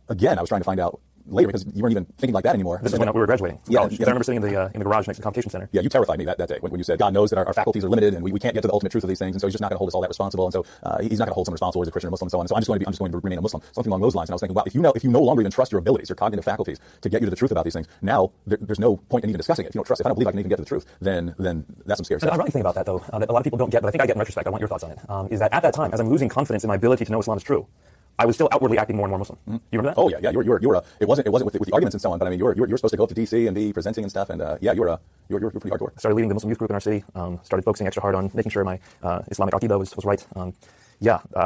again, I was trying to find out later because you weren't even thinking like that anymore. This is when we were graduating. Yeah, I remember sitting in the garage next to the competition center. Yeah, you terrified me that day when you said God knows that our faculties are limited and we can't get to the ultimate truth of these things, and so he's just not going to hold us all that responsible, and so he's not going to hold someone responsible as a Christian or Muslim and so on. And so I'm just going to remain a Muslim, something along those lines. And I was thinking, wow, if you no longer even trust your abilities, your cognitive faculties to get you to the truth about these things, now there's no point in even discussing it. If you don't trust, if I don't believe I can even get to the truth, then that's some scary stuff. The ironic thing about that, though, that a lot of people don't get, but I think I get in retrospect, I want your thoughts on it, is that at that time, as I'm losing confidence in my ability to know Islam is true, I was still outwardly acting more and more Muslim. Mm-hmm. You remember that? Oh yeah. You were. It wasn't with the arguments and so on. But I mean, you were supposed to go up to DC and be presenting and stuff. And you were pretty hardcore. I started leading the Muslim youth group in our city. Started focusing extra hard on making sure my Islamic aqidah was right. I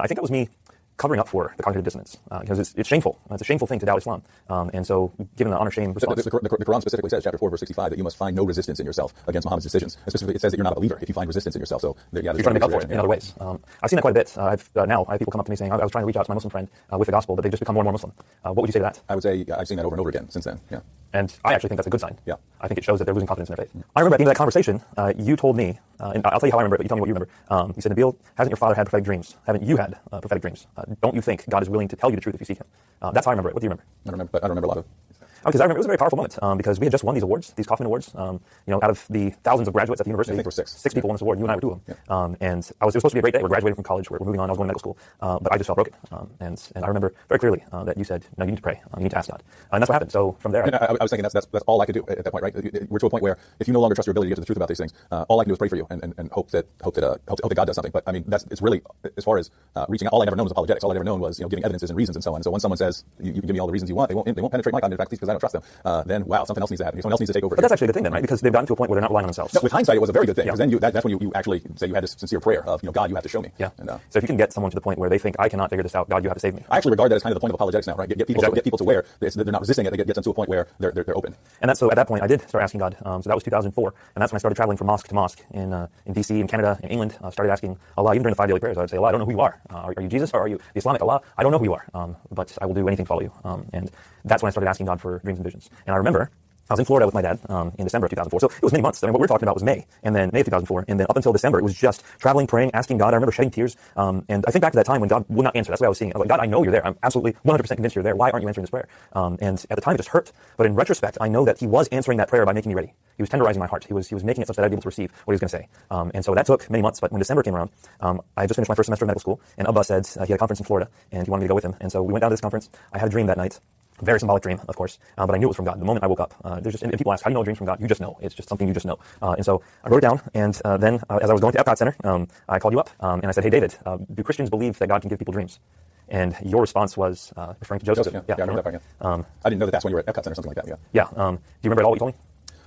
think that was me covering up for the cognitive dissonance, because it's shameful. It's a shameful thing to doubt Islam. And so given the honor-shame response. The Quran specifically says, chapter 4, verse 65, that you must find no resistance in yourself against Muhammad's decisions. And specifically, it says that you're not a believer if you find resistance in yourself. So you're trying to make up for it in other ways. I've seen that quite a bit. Now I have people come up to me saying, I was trying to reach out to my Muslim friend with the gospel, but they've just become more and more Muslim. What would you say to that? I would say I've seen that over and over again since then. Yeah. And I actually think that's a good sign. Yeah. I think it shows that they're losing confidence in their faith. I remember at the end of that conversation, you told me, and I'll tell you how I remember it, but you tell me what you remember. You said, Nabeel, hasn't your father had prophetic dreams? Haven't you had prophetic dreams? Don't you think God is willing to tell you the truth if you seek him? That's how I remember it. What do you remember? I don't remember a lot of. Because I remember it was a very powerful moment because we had just won these awards, these Kaufman Awards. Out of the thousands of graduates at the university, I think there were six. Six people won this award. You and I were two of them. Yeah. And it was supposed to be a great day. We're graduating from college. We're moving on. I was going to medical school, but I just felt broken. And I remember very clearly that you said, no, you need to pray. You need to ask God. And that's what happened. So from there, I was thinking that's all I could do at that point, right? We're to a point where if you no longer trust your ability to get to the truth about these things, all I can do is pray for you and hope that God does something. But I mean, it's really, as far as reaching out, all I never known was apologetics. All I ever known was giving evidences and reasons and so on. So when someone says you can give me all the reasons you want, they won't penetrate my cognitive faculties because I don't trust them. Then wow, something else needs to happen. Someone else needs to take over. But that's actually a good thing then, right? Because they've gotten to a point where they're not relying on themselves. No, with hindsight, it was a very good thing because then that's when you actually say you had this sincere prayer of God, you have to show me. Yeah. And, so if you can get someone to the point where they think I cannot figure this out, God, you have to save me. I actually regard that as kind of the point of apologetics now, right? Get people to where they're not resisting it. They get them to a point where they're open. And so at that point, I did start asking God. So that was 2004, and that's when I started traveling from mosque to mosque in DC, in Canada, in England. Started asking Allah, even during the 5 daily prayers. I would say, Allah, I don't know who you are. Are you Jesus or are you the Islamic Allah? I don't know who you are, but I will do anything to follow you. And that's when I started asking God for dreams and visions. And I remember I was in Florida with my dad in December of 2004. So it was many months. I mean, what we're talking about was May, and then May of 2004, and then up until December, it was just traveling, praying, asking God. I remember shedding tears. And I think back to that time when God would not answer. That's what I was seeing. I was like, God, I know you're there. I'm absolutely 100% convinced you're there. Why aren't you answering this prayer? And at the time, it just hurt. But in retrospect, I know that He was answering that prayer by making me ready. He was tenderizing my heart. He was making it such that I'd be able to receive what He was going to say. And so that took many months. But when December came around, I had just finished my first semester of medical school, and Abba said he had a conference in Florida, and he wanted me to go with him. And so we went down to this conference. I had a dream that night. Very symbolic dream, of course, but I knew it was from God. The moment I woke up, and people ask, how do you know a dream's from God? You just know. It's just something you just know. And so I wrote it down, and then as I was going to Epcot Center, I called you up, and I said, hey, David, do Christians believe that God can give people dreams? And your response was referring to Joseph. Yeah, I remember that part, I didn't know that's when you were at Epcot Center or something like that, yeah. Yeah. Do you remember at all what you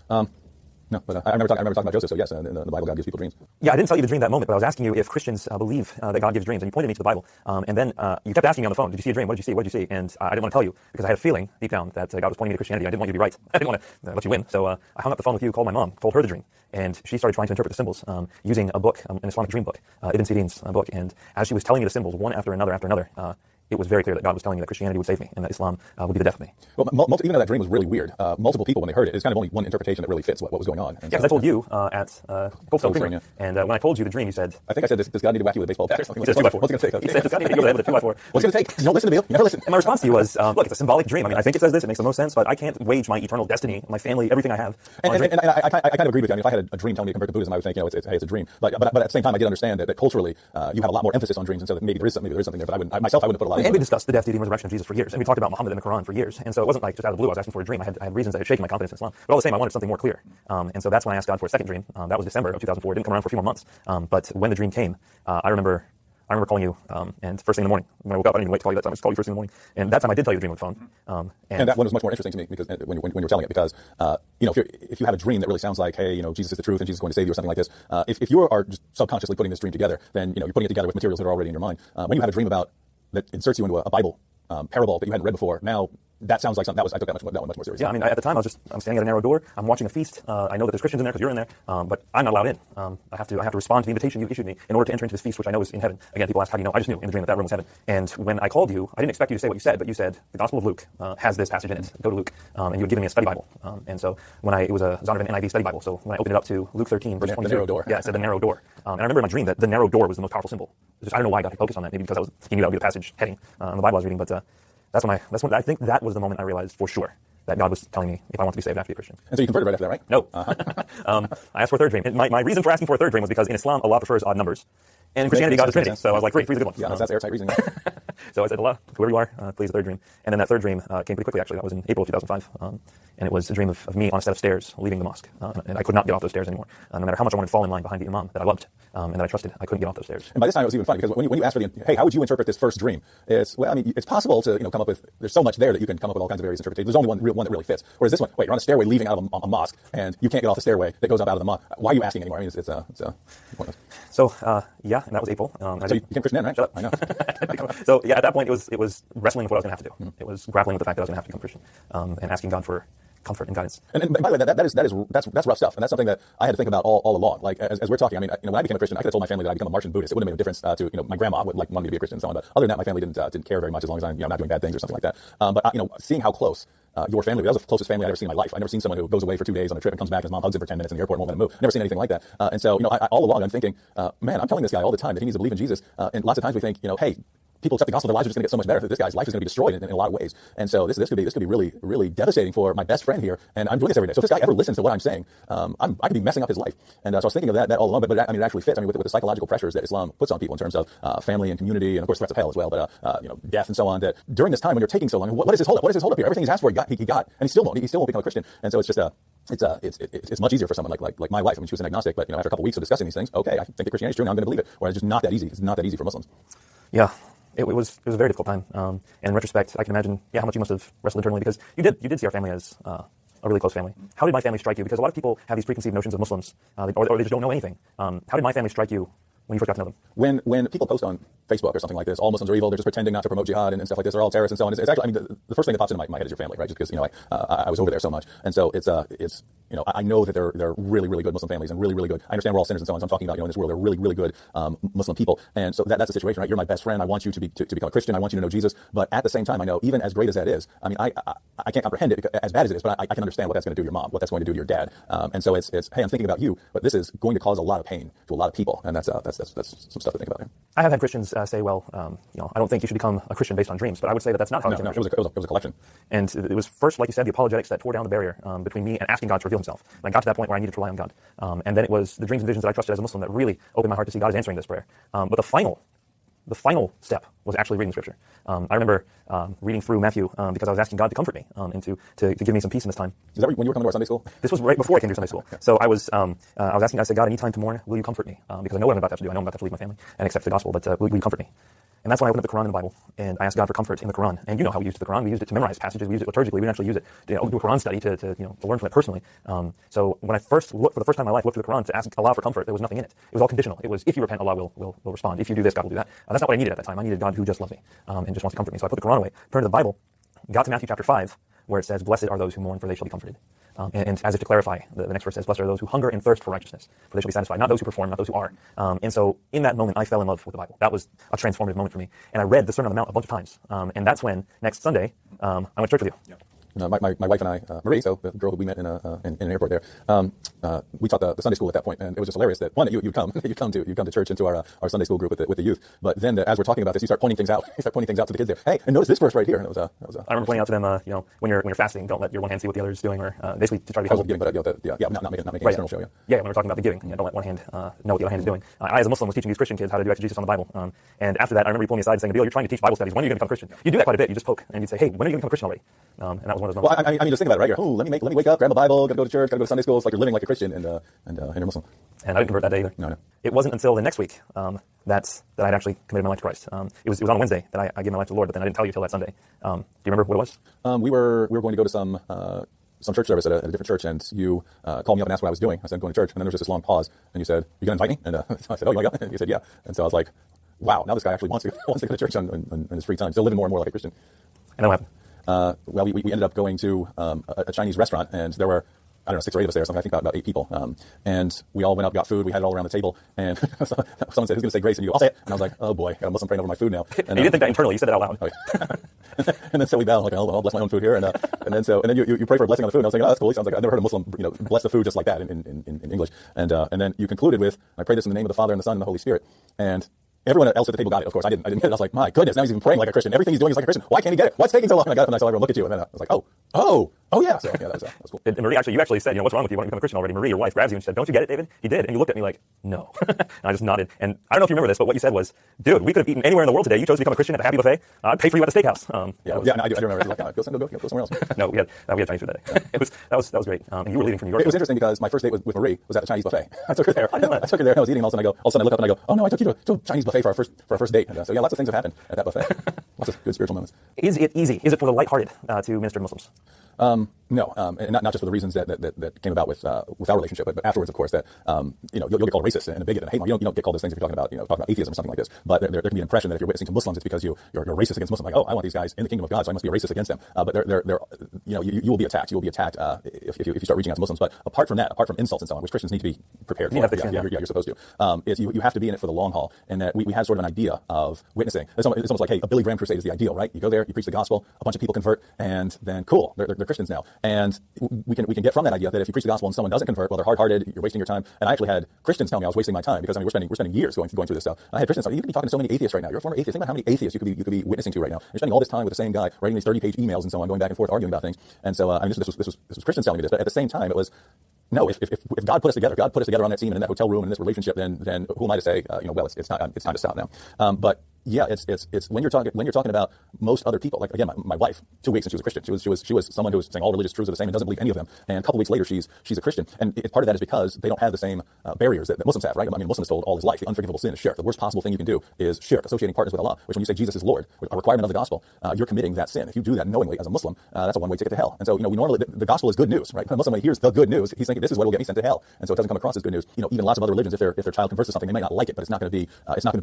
told me? No, but I remember talking about Joseph. So yes, in the Bible, God gives people dreams. Yeah, I didn't tell you the dream that moment, but I was asking you if Christians believe that God gives dreams, and you pointed me to the Bible. And then you kept asking me on the phone, "Did you see a dream? What did you see? What did you see?" And I didn't want to tell you because I had a feeling deep down that God was pointing me to Christianity. I didn't want you to be right. I didn't want to let you win. So I hung up the phone with you, called my mom, told her the dream, and she started trying to interpret the symbols using a book, an Islamic dream book, Ibn Sirin's book. And as she was telling me the symbols one after another, it was very clear that God was telling me that Christianity would save me and that Islam would be the death of me. Well, even though that dream was really weird, multiple people, when they heard it, it's kind of only one interpretation that really fits what was going on. And because I told you at Cold Stone Creamery, and when I told you the dream, you said... I think I said, does God need to whack you with a baseball bat or something? He said 2x4. What's it going to take? He said, does God need to go there with a 2x4? What's it going to take? You don't listen to Nabeel. You never listen. And my response to you was, look, it's a symbolic dream. I mean, I think it says this. It makes the most sense, but I can't wage my eternal destiny, my family, everything I have. And I kind of agreed with you. I mean, if I had a dream telling me to convert to Buddhism, I would think, it's a dream. But at the same time, I did understand that culturally, you have a lot more emphasis on dreams, and so that maybe there is something there. But I wouldn't put a lot into it. And we discussed the death, deity, and resurrection of Jesus for years. And we talked about Muhammad and the Quran for years. And so it wasn't like just out of the blue I was asking for a dream. I had reasons that had shaken my confidence in Islam. But all the same, I wanted something more clear. And so that's when I asked God for a second dream. That was December of 2004. It didn't come around for a few more months. But when the dream came, I remember calling you, and first thing in the morning, when I woke up, I didn't even wait to call you that time. I just called you first thing in the morning. And that time I did tell you the dream on the phone. And that one was much more interesting to me because when you were telling it, because, if you have a dream that really sounds like, hey, Jesus is the truth and Jesus is going to save you or something like this, if you are just subconsciously putting this dream together, then, you're putting it together with materials that are already in your mind. When you have a dream that inserts you into a Bible parable that you hadn't read before, now that sounds like something I took that much more seriously. Yeah, I mean, at the time, I'm standing at a narrow door. I'm watching a feast. I know that there's Christians in there because you're in there, but I'm not allowed in. I have to respond to the invitation you issued me in order to enter into this feast, which I know is in heaven. Again, people ask, how do you know? I just knew in the dream that room was heaven. And when I called you, I didn't expect you to say what you said, but you said the Gospel of Luke has this passage in it. Go to Luke, and you had given me a study Bible. And so it was a Zondervan NIV study Bible. So when I opened it up to Luke 13, verse 22, the narrow door. Yeah, it said the narrow door. And I remember in my dream that the narrow door was the most powerful symbol. I don't know why God focused on that. Maybe because he knew that would be the passage heading in the Bible I was reading. But that's when I think that was the moment I realized for sure that God was telling me if I want to be saved, I have to be a Christian. And so you converted right after that, right? No. I asked for a third dream. My reason for asking for a third dream was because in Islam, Allah prefers odd numbers. And in Christianity, God is Trinity. So I was like, great, three's a good one. Yeah, that's airtight reasoning. So I said, Allah, whoever you are, please, a third dream. And then that third dream came pretty quickly, actually. That was in April of 2005. And it was a dream of me on a set of stairs leaving the mosque. And I could not get off those stairs anymore. No matter how much I wanted to fall in line behind the imam that I loved and that I trusted, I couldn't get off those stairs. And by this time, it was even funny because when you asked for hey, how would you interpret this first dream? It's possible to come up with. There's so much there that you can come up with all kinds of various interpretations. There's only one that really fits. Whereas this one, wait, you're on a stairway leaving out of a mosque, and you can't get off the stairway that goes up out of the mosque. Why are you asking anymore? I mean, it's pointless. So yeah, and that was April. So you became Christian then, right? Shut up. I know. So yeah, at that point, it was wrestling with what I was going to have to do. It was grappling with the fact that I was going to have to become Christian and asking God for comfort and guidance. And by the way, that's rough stuff, and that's something that I had to think about all along. Like as we're talking, I mean, when I became a Christian, I could have told my family that I become a Martian Buddhist. It wouldn't have made a difference to my grandma would wanted me to be a Christian and so on. But other than that, my family didn't care very much as long as I'm not doing bad things or something like that. But seeing how close your family, that was the closest family I'd ever seen in my life. I've never seen someone who goes away for 2 days on a trip and comes back and his mom hugs him for 10 minutes in the airport and won't let him move. Never seen anything like that. And so all along I'm thinking, man, I'm telling this guy all the time that he needs to believe in Jesus. And lots of times we think, hey, people accept the gospel, their lives are just going to get so much better. This guy's life is going to be destroyed in a lot of ways. And so this could be really, really devastating for my best friend here. And I'm doing this every day. So if this guy ever listens to what I'm saying, I could be messing up his life. And so I was thinking of that all along. But it actually fits. I mean, with the psychological pressures that Islam puts on people in terms of family and community, and of course threats of hell as well. But death and so on. That during this time when you're taking so long, what is his holdup? What is his holdup here? Everything he's asked for, he got, and he still won't become a Christian. And so it's just it's much easier for someone like my wife. I mean, she was an agnostic, but after a couple weeks of discussing these things, okay, I think that Christianity is true. Now I'm going to believe it. Whereas it's just not that easy. It's not that easy for Muslims. Yeah. It was a very difficult time. And in retrospect, I can imagine, how much you must have wrestled internally, because you did see our family as a really close family. How did my family strike you? Because a lot of people have these preconceived notions of Muslims, or they just don't know anything. How did my family strike you when you first got to know them? When people post on Facebook or something like this, all Muslims are evil, they're just pretending not to promote jihad and stuff like this, they're all terrorists and so on. It's actually, I mean, the first thing that pops into my head is your family, right? Just because, I was over there so much. And so it's I know that they're really, really good Muslim families and really, really good. I understand we're all sinners and so on. So I'm talking about, in this world, they're really, really good Muslim people. And so that's the situation, right? You're my best friend. I want you to become a Christian. I want you to know Jesus. But at the same time, I know even as great as that is, I mean, I can't comprehend it as bad as it is, but I can understand what that's going to do to your mom, what that's going to do to your dad. And so it's hey, I'm thinking about you, but this is going to cause a lot of pain to a lot of people. And that's some stuff to think about here. I have had Christians say, well, I don't think you should become a Christian based on dreams, but I would say that's not how it came out. It was a collection. And it was first, like you said, the apologetics that tore down the barrier between me and asking God to reveal himself. And I got to that point where I needed to rely on God. And then it was the dreams and visions that I trusted as a Muslim that really opened my heart to see God is answering this prayer. But the final step was actually reading Scripture. I remember reading through Matthew because I was asking God to comfort me and to give me some peace in this time. Is that when you were coming to our Sunday school? This was right before I came to Sunday school. So I was asking God, I said, God, any time to mourn, will you comfort me? Because I know what I'm about to have to do. I know I'm about to have to leave my family and accept the gospel, but will you comfort me? And that's when I opened up the Quran and the Bible, and I asked God for comfort in the Quran. And you know how we used the Quran. We used it to memorize passages. We used it liturgically. We didn't actually use it to do a Quran study to learn from it personally. So when I first looked, for the first time in my life, looked through the Quran to ask Allah for comfort, there was nothing in it. It was all conditional. It was, if you repent, Allah will respond. If you do this, God will do that. That's not what I needed at that time. I needed God who just loves me and just wants to comfort me. So I put the Quran away, turned to the Bible, got to Matthew chapter 5, where it says, blessed are those who mourn, for they shall be comforted. And as if to clarify, the next verse says, blessed are those who hunger and thirst for righteousness, for they shall be satisfied. Not those who perform, not those who are. And so in that moment, I fell in love with the Bible. That was a transformative moment for me. And I read the Sermon on the Mount a bunch of times. And that's when, next Sunday, I went to church with you. Yeah. My wife and I, Marie, so the girl who we met in an airport there, we taught the Sunday school at that point, and it was just hilarious that one, that you'd come to church, into our Sunday school group with the youth, but then as we're talking about this, you start pointing things out. You start pointing things out to the kids there. Hey, and notice this verse right here. And I remember pointing out to them, when you're fasting, don't let your one hand see what the other is doing, or basically to try to be helpful. Giving, but not making right, external show. Yeah, when we're talking about the giving, don't let one hand know what the other hand is doing. I, as a Muslim, was teaching these Christian kids how to do exegesis on the Bible, and after that, I remember you pulling me aside and saying, Nabeel, you're trying to teach Bible studies. When are you going to become a Christian? You do that quite a bit. You just poke and you'd say, hey, when are you going to become a Christian already? And that was one of those moments. Well, I mean, just think about it right here. Oh, let me wake up, grab a Bible, gotta go to church, gotta go to Sunday school. It's like you're living like a Christian and you're Muslim. And I didn't convert that day either. No. It wasn't until the next week that I'd actually committed my life to Christ. It was on a Wednesday that I gave my life to the Lord, but then I didn't tell you till that Sunday. Do you remember what it was? We were going to go to some church service at a different church, and you called me up and asked what I was doing. I said, I'm going to church, and then there was just this long pause, and you said, you gonna invite me? And I said, oh, you want to go? And you said, yeah. And so I was like, wow, now this guy actually wants to go to church in his free time, still living more and more like a Christian. And then what happened? well, we ended up going to a Chinese restaurant, and there were, I don't know, 6 or 8 of us there, something. I think about 8 people. And we all went up, got food. We had it all around the table. And someone said, "Who's going to say grace?" And you, "I'll say it." And I was like, "Oh boy, got a Muslim praying over my food now." And you didn't think that internally. You said it out loud. Oh, yeah. And then so we bow, like, I'll bless my own food here. And then you pray for a blessing on the food. And I was thinking, "Oh, that's cool." It sounds like I've never heard a Muslim, bless the food just like that in English. And then you concluded with, "I pray this in the name of the Father and the Son and the Holy Spirit." And everyone else at the table got it. Of course, I didn't get it. I was like, "My goodness, now he's even praying like a Christian. Everything he's doing is like a Christian. Why can't he get it? What's taking so long?" And I got up and I saw everyone look at you, and then I was like, oh yeah. So yeah, that was cool. And Marie, actually, you actually said, "What's wrong with you? Why don't you become a Christian already?" Marie, your wife, grabs you and she said, "Don't you get it, David?" He did, and you looked at me like, "No." And I just nodded. And I don't know if you remember this, but what you said was, "Dude, we could have eaten anywhere in the world today. You chose to become a Christian at the Happy Buffet. I'd pay for you at the steakhouse." I do remember. Like, go somewhere else. No, we had Chinese food that day. That was great. And you were leaving from New York. It was interesting because my first date with Marie was at the Chinese buffet. I took her there. And I was eating, and all of a sudden I look up and I go, "Oh no, I took you to a Chinese buffet for our first date." And so yeah, lots of things have happened at that buffet. Lots of good spiritual moments. Is it easy? Is it for the lighthearted to minister to Muslims? No, and not just for the reasons that came about with our relationship, but afterwards, of course, that you'll get called racist and a bigot and a hate monger. You don't get called those things if you're talking about atheism or something like this. But there can be an impression that if you're witnessing to Muslims, it's because you're racist against Muslims. Like, oh, I want these guys in the kingdom of God, so I must be a racist against them. But you will be attacked. You will be attacked if you start reaching out to Muslims. But apart from that, apart from insults and so on, which Christians need to be prepared for, you're supposed to. Is you have to be in it for the long haul, and that we had sort of an idea of witnessing. It's almost like, hey, a Billy Graham crusade is the ideal, right? You go there, you preach the gospel, a bunch of people convert, and then cool, they're Christians now. And we can get from that idea that if you preach the gospel and someone doesn't convert, well, they're hard-hearted, you're wasting your time. And I actually had Christians tell me I was wasting my time because we're spending years going through this stuff. And I had Christians tell me, "You could be talking to so many atheists right now. You're a former atheist. Think about how many atheists you could be witnessing to right now. You're spending all this time with the same guy, writing these 30-page emails and so on, going back and forth, arguing about things." And so this was Christians telling me this, but at the same time, it was, no, if God put us together, on that team and in that hotel room and in this relationship, then who am I to say, well, it's time to stop now. But yeah, it's when you're talking about most other people, like again, my wife, 2 weeks and she was a Christian. She was someone who was saying all religious truths are the same and doesn't believe any of them. And a couple weeks later, she's a Christian. And part of that is because they don't have the same barriers that Muslims have, right? I mean, Muslims told all his life the unforgivable sin is shirk. The worst possible thing you can do is shirk, associating partners with Allah. Which when you say Jesus is Lord, a requirement of the gospel, you're committing that sin. If you do that knowingly as a Muslim, that's a one-way ticket to hell. And so we normally the gospel is good news, right? When a Muslim hears the good news, he's thinking this is what will get me sent to hell. And so it doesn't come across as good news. Even lots of other religions, if their child converts to something, they might not like it, but it's not going to be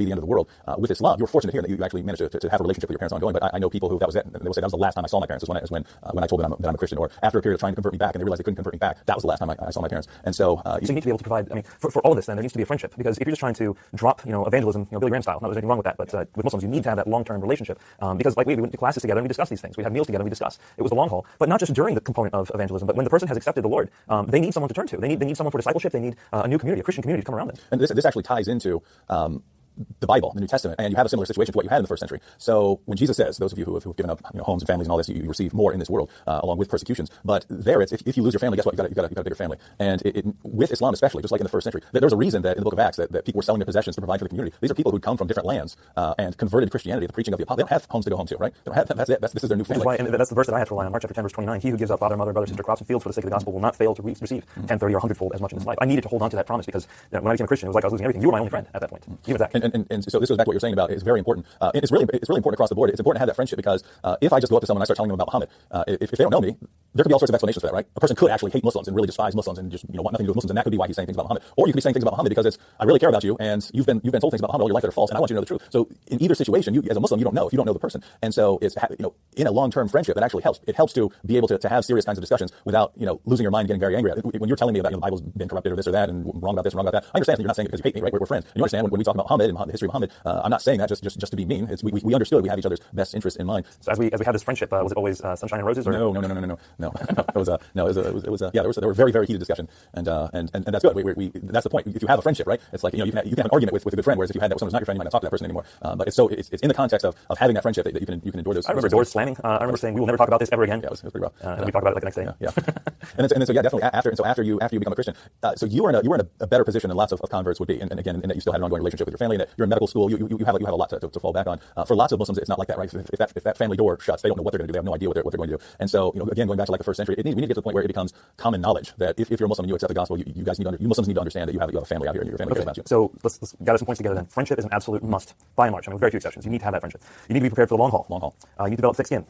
the end of the world. With Islam, you're fortunate here that you actually managed to have a relationship with your parents ongoing. But I know people who that was it. They will say that was the last time I saw my parents was when I told them that I'm a Christian, or after a period of trying to convert me back and they realized they couldn't convert me back. That was the last time I saw my parents. And so you need to be able to provide. I mean, for all of this, then there needs to be a friendship, because if you're just trying to drop evangelism, Billy Graham style, not there's anything wrong with that, but with Muslims you need to have that long-term relationship, because like we went to classes together and we discussed these things. We had meals together and we discussed. It was the long haul, but not just during the component of evangelism, but when the person has accepted the Lord, they need someone to turn to. They need someone for discipleship. They need a new community, a Christian community to come around them. And this actually ties into the Bible, the New Testament, and you have a similar situation to what you had in the first century. So when Jesus says, those of you who have given up homes and families and all this, you receive more in this world, along with persecutions. But there it's, if you lose your family, guess what? You got a bigger family. And with Islam especially, just like in the first century, there's a reason that in the book of Acts that people were selling their possessions to provide for the community. These are people who'd come from different lands and converted to Christianity, the preaching of the apostles. They don't have homes to go home to, right? They don't have, that's it. This is their new family. Which is why, and that's the verse that I had to rely on, Mark chapter 10, verse 29. He who gives up father, mother, brother, sister, crops, and fields for the sake of the gospel will not fail to receive 10, 30, or 100-fold as much in this life. I needed to hold on to that promise because when I became a Christian, it was like I was losing everything. You were my only friend at that point. Even Zach. And so this goes back to what you're saying about it's very important. And it's really important across the board. It's important to have that friendship because if I just go up to someone and I start telling them about Muhammad, if they don't know me, there could be all sorts of explanations for that, right? A person could actually hate Muslims and really despise Muslims and just want nothing to do with Muslims, and that could be why he's saying things about Muhammad. Or you could be saying things about Muhammad because I really care about you and you've been told things about Muhammad all your life that are false, and I want you to know the truth. So in either situation, you as a Muslim, you don't know if you don't know the person, and so it's in a long-term friendship that actually helps. It helps to be able to have serious kinds of discussions without losing your mind and getting very angry at it. When you're telling me about the Bible's been corrupted or this or that and wrong about this and wrong about that, I understand that you're not saying it because you hate me, right? We're friends. And you understand when we talk about Muhammad and the history of Muhammad, I'm not saying that just to be mean. It's we understood we have each other's best interests in mind. So as we had this friendship, was it always sunshine and roses? Or? No. There were very, very heated discussion, and that's good. That's the point. If you have a friendship, right? It's like you can have an argument with a good friend, whereas if you had that with someone who's not your friend, you might not talk to that person anymore. But it's in the context of having that friendship that you can endure those. I remember doors slamming. I remember saying we will never talk about this ever again. Yeah, it was pretty rough. And then we talked about it like the next day. Yeah. and then so definitely after you become a Christian, so you were in a better position than lots of converts would be, and again, in that you still had an ongoing relationship with your family, and that you're in medical school, you have a lot to fall back on. For lots of Muslims, it's not like that, right? If that family door shuts, they don't know what they're going to do. They have no idea what they're going to do. And so again, going back to like the first century, we need to get to the point where it becomes common knowledge that if you're a Muslim and you accept the gospel, you guys you Muslims need to understand that you have a family out here and your family cares about you. So let's gather some points together then. Friendship is an absolute must, by and large. I mean, with very few exceptions. You need to have that friendship. You need to be prepared for the long haul. You need to develop thick skin.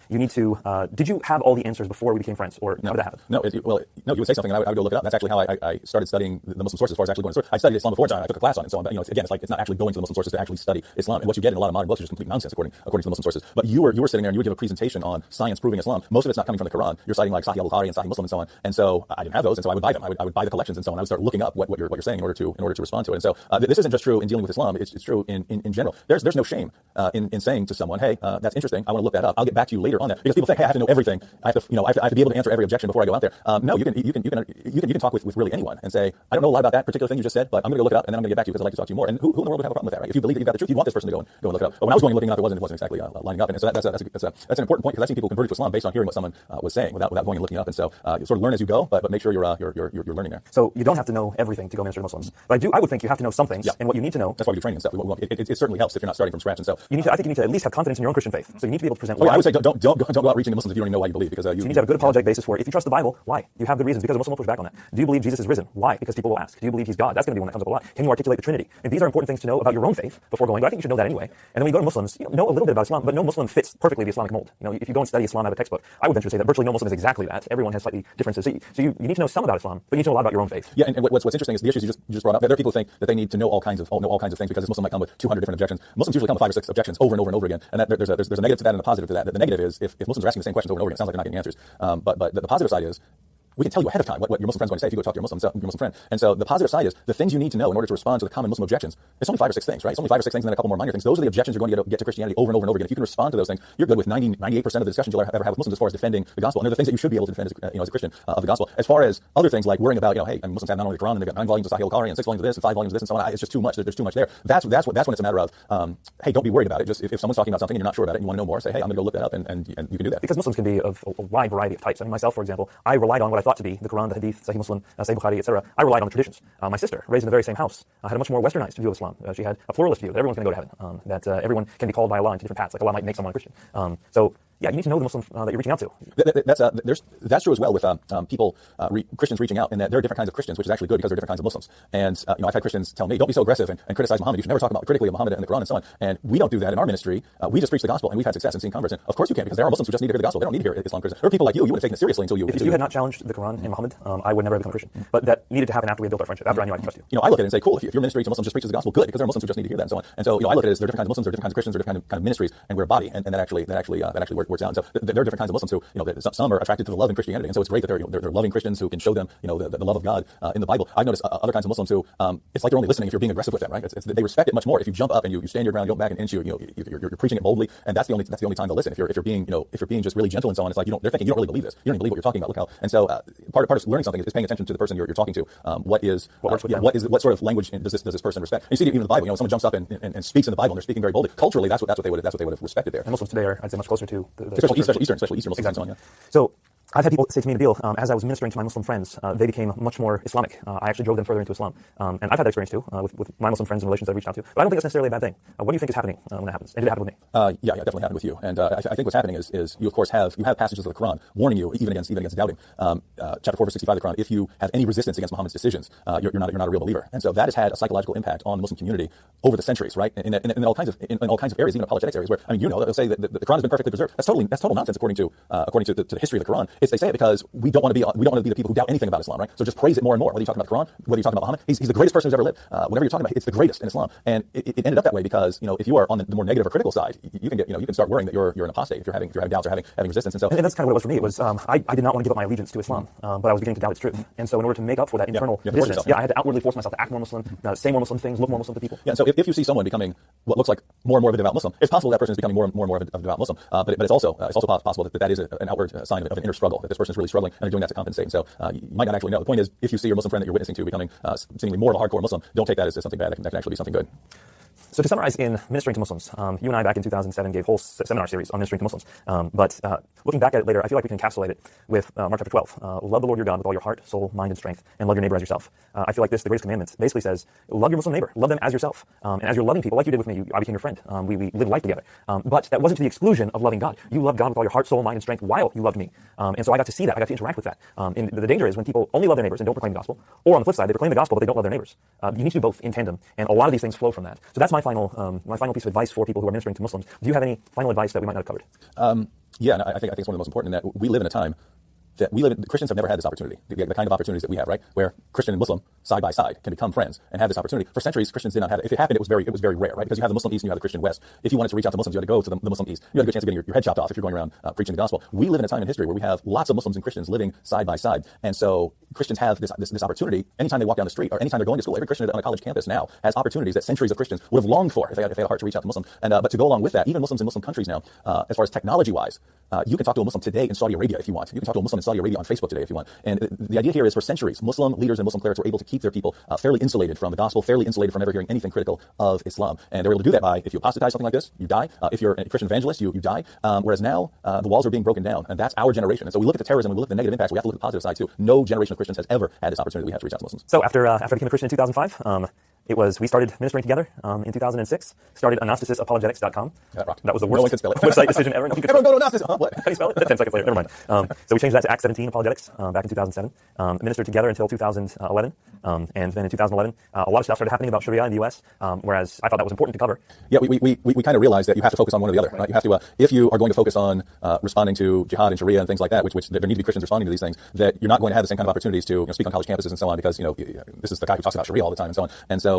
You need to, did you have all the answers before we became friends, or how did that happen? No, you would say something and I would go look it up. That's actually how I started studying the Muslim sources as far as actually going to source. I studied Islam before, I took a class on it, so again, it's not actually going to the Muslim sources to actually study Islam. And what you get in a lot of modern books is just complete nonsense according to the Muslim sources. But you were sitting there and you would give a presentation on science proving Islam. Most of it's not coming from the Quran. You're citing like Sahih al-Bukhari and Sahih Muslim and so on. And so I didn't have those, and so I would buy them. I would buy the collections and so on. I would start looking up what you're saying in order to respond to it. And so this isn't just true in dealing with Islam. It's true in general. There's no shame in saying to someone, hey, that's interesting. I want to look that up. I'll get back to you later on that, because people think, hey, I have to know everything. I have to be able to answer every objection before I go out there. No, you can talk with really anyone and say, I don't know a lot about that particular thing you just said, but I'm going to go look it up and then I'm going to get back to you because I'd like to talk to you more. And who in the world would have a problem with that, right? If you believe that you've got the truth, you want this person to go and look it up. But when I was going and looking it up, it wasn't exactly lining up. And so that's an important point, because I've seen people converted to Islam based on hearing what someone was saying without going and looking up. And so you sort of learn as you go, but make sure you're learning there. So you don't have to know everything to go minister to Muslims, but I would think you have to know some things, and what you need to know. That's why we do training and stuff. It certainly helps if you're not starting from scratch. And so I think you need to at least have confidence in your own Christian faith. So you need to be able to present. I would say don't go out reaching to Muslims if you don't even know why you believe, because you need to have a good apologetic basis for it. If you trust the Bible, why? You have good reasons, because a Muslim will push back on that. Do you believe Jesus is risen? Why? Because people will ask. Do you believe he's God? That's going to be one that comes up a lot. Can you articulate the Trinity? And these are important things to know about your own faith before going. But I think you should know that anyway. And then when you go to Muslims, know a little bit about Islam, but no Muslim fits perfectly the Islamic mold. If you go and study Islam out of a textbook, I would venture to say that virtually no Muslim is exactly that. Everyone has slightly differences. So you need to know some about Islam, but you need to know a lot about your own faith. Yeah, and what's interesting is the issues you just brought up. There are people who think that they need to know all kinds of things because this Muslim might come with 200 different objections. Muslims usually come with 5 or 6 objections over and over and over again, and that there's a negative to that and a positive to that. The negative is if Muslims are asking the same questions over and over again, it sounds like they're not getting answers. But the positive side is, we can tell you ahead of time what your Muslim friend's going to say if you go talk to your Muslim friend. And so the positive side is the things you need to know in order to respond to the common Muslim objections. It's only 5 or 6 things, right? It's only 5 or 6 things and then a couple more minor things. Those are the objections you're going to get to Christianity over and over and over again. If you can respond to those things, you're good with 98% of the discussions you'll ever have with Muslims as far as defending the gospel. And they're the things that you should be able to defend as a Christian of the gospel. As far as other things like worrying about, hey, Muslims have not only the Quran, and they've got 9 volumes of Sahih al-Bukhari and 6 volumes of this and 5 volumes of this and so on. It's just too much. There's too much there. That's when it's a matter of, hey, don't be worried about it. Just if someone's talking about something and you're not sure about it and you want to know more, say, hey, I'm going to go look that up, and you can do that. Because Muslims can be of a wide variety of types. I mean, myself, for example, I relied on what I thought to be the Quran, the Hadith, Sahih Muslim, Sahih Bukhari, etc. I relied on the traditions. My sister, raised in the very same house, had a much more westernized view of Islam. She had a pluralist view that everyone's going to go to heaven, that everyone can be called by Allah into different paths, like Allah might make someone a Christian. So yeah, you need to know the Muslim that you're reaching out to. That's true as well with Christians reaching out, and that there are different kinds of Christians, which is actually good because there are different kinds of Muslims. And I've had Christians tell me, don't be so aggressive and criticize Muhammad. You should never talk about critically of Muhammad and the Quran and so on. And we don't do that in our ministry. We just preach the gospel, and we've had success in seeing converts. And of course you can, because there are Muslims who just need to hear the gospel. They don't need to hear Islam criticism. There are people like you would have taken it seriously until you. If you had not challenged the Quran and Muhammad, I would never have become a Christian. But that needed to happen after we had built our friendship. After I knew I could trust you. I look at it and say, cool. If your ministry to Muslims just preaches the gospel, good, because there are Muslims who just need to hear that and so on. And so I look at it as there are different kinds of Muslims, there are different kinds of Christians, there are different kinds of ministries, and we're a body, and that actually works out. And so there are different kinds of Muslims who some are attracted to the love in Christianity, and so it's great that they're loving Christians who can show them the love of God in the Bible. I've noticed other kinds of Muslims who it's like they're only listening if you're being aggressive with them, right? They respect it much more if you jump up and you stand your ground, you don't back an inch, you're preaching it boldly, and that's the only time they'll listen. If you're being just really gentle and so on, it's like they're thinking you don't really believe this, you don't even believe what you're talking about. Look how. And so part of learning something is paying attention to the person you're talking to. What sort of language does this person respect? And you see it even in the Bible. Someone jumps up and speaks in the Bible, and they're speaking very boldly. Culturally, that's what they would have respected there. And Muslims today are, I'd say, much closer to especially Eastern Muslims. Exactly. And so on, yeah. So I've had people say to me, Nabeel, as I was ministering to my Muslim friends, they became much more Islamic. I actually drove them further into Islam. And I've had that experience too, with my Muslim friends and relations I've reached out to. But I don't think that's necessarily a bad thing. What do you think is happening when that happens? And did it happen with me? Yeah, definitely happened with you. And I think what's happening is you, of course, have passages of the Quran warning you even against doubting. Chapter 4, verse 65 of the Quran, if you have any resistance against Muhammad's decisions, you're not a real believer. And so that has had a psychological impact on the Muslim community over the centuries, right? In all kinds of areas, even apologetics areas, where they'll say that the Quran has been perfectly preserved. That's total nonsense according to the history of the Quran. They say it because we don't want to be the people who doubt anything about Islam, right? So just praise it more and more. Whether you talk about the Quran, whether you talk about Muhammad, he's the greatest person who's ever lived. Whatever you're talking about, it's the greatest in Islam. And it ended up that way because if you are on the more negative or critical side, you can start worrying that you're an apostate if you're having doubts or having resistance. And that's kind of what it was for me. It was I did not want to give up my allegiance to Islam, but I was beginning to doubt its truth. And so in order to make up for that internal distance, I had to outwardly force myself to act more Muslim, say more Muslim things, look more Muslim to people. Yeah. And so if you see someone becoming what looks like more and more of a devout Muslim, it's possible that person is becoming more and more of a devout Muslim. But it's also possible that is an outward sign of an inner struggle, that this person is really struggling and they're doing that to compensate. And so you might not actually know. The point is, if you see your Muslim friend that you're witnessing to becoming seemingly more of a hardcore Muslim, don't take that as something bad. That can actually be something good. So to summarize, in ministering to Muslims, you and I back in 2007 gave a whole seminar series on ministering to Muslims. But looking back at it later, I feel like we can encapsulate it with Mark chapter 12. Love the Lord your God with all your heart, soul, mind, and strength, and love your neighbor as yourself. I feel like this, the greatest commandment, basically says, love your Muslim neighbor, love them as yourself. And as you're loving people, like you did with me, I became your friend. We lived life together. But that wasn't to the exclusion of loving God. You loved God with all your heart, soul, mind, and strength while you loved me. And so I got to see that. I got to interact with that. And the danger is when people only love their neighbors and don't proclaim the gospel, or on the flip side, they proclaim the gospel but they don't love their neighbors. You need to do both in tandem, and a lot of these things flow from that. So that's my final piece of advice for people who are ministering to Muslims. Do you have any final advice that we might not have covered? Yeah, and I think it's one of the most important in that we live in a time that Christians have never had this opportunity, the kind of opportunities that we have, right? Where Christian and Muslim side by side can become friends and have this opportunity. For centuries, Christians did not have it. If it happened, it was very rare, right? Because you have the Muslim East and you have the Christian West. If you wanted to reach out to Muslims, you had to go to the Muslim East. You had a good chance of getting your head chopped off if you're going around preaching the gospel. We live in a time in history where we have lots of Muslims and Christians living side by side. And so Christians have this opportunity anytime they walk down the street or anytime they're going to school. Every Christian on a college campus now has opportunities that centuries of Christians would have longed for if they had a heart to reach out to Muslims. And but to go along with that, even Muslims in Muslim countries now, as far as technology-wise, you can talk to a Muslim today in Saudi Arabia if you want. You can talk to a Muslim in Saudi Arabia on Facebook today if you want. And the idea here is for centuries, Muslim leaders and Muslim clerics were able to keep their people fairly insulated from the gospel, fairly insulated from ever hearing anything critical of Islam. And they were able to do that by, if you apostatize something like this, you die. If you're a Christian evangelist, you die. Whereas now, the walls are being broken down. And that's our generation. And so we look at the terrorism, we look at the negative impacts, we have to look at the positive side too. No generation of Christians has ever had this opportunity we have to reach out to Muslims. So after I became a Christian in 2005, we started ministering together in 2006, started agnosticusapologetics.com. That was the worst website decision ever. No, everyone go to Agnostics. What? How do you spell it? 10 seconds later. Never mind. So we changed that to Act 17 Apologetics back in 2007. Ministered together until 2011. And then in 2011, a lot of stuff started happening about Sharia in the U.S., whereas I thought that was important to cover. Yeah, we kind of realized that you have to focus on one or the other. Right? You have to, if you are going to focus on responding to jihad and Sharia and things like that, which there need to be Christians responding to these things, that you're not going to have the same kind of opportunities to speak on college campuses and so on because, this is the guy who talks about Sharia all the time and so on. And so,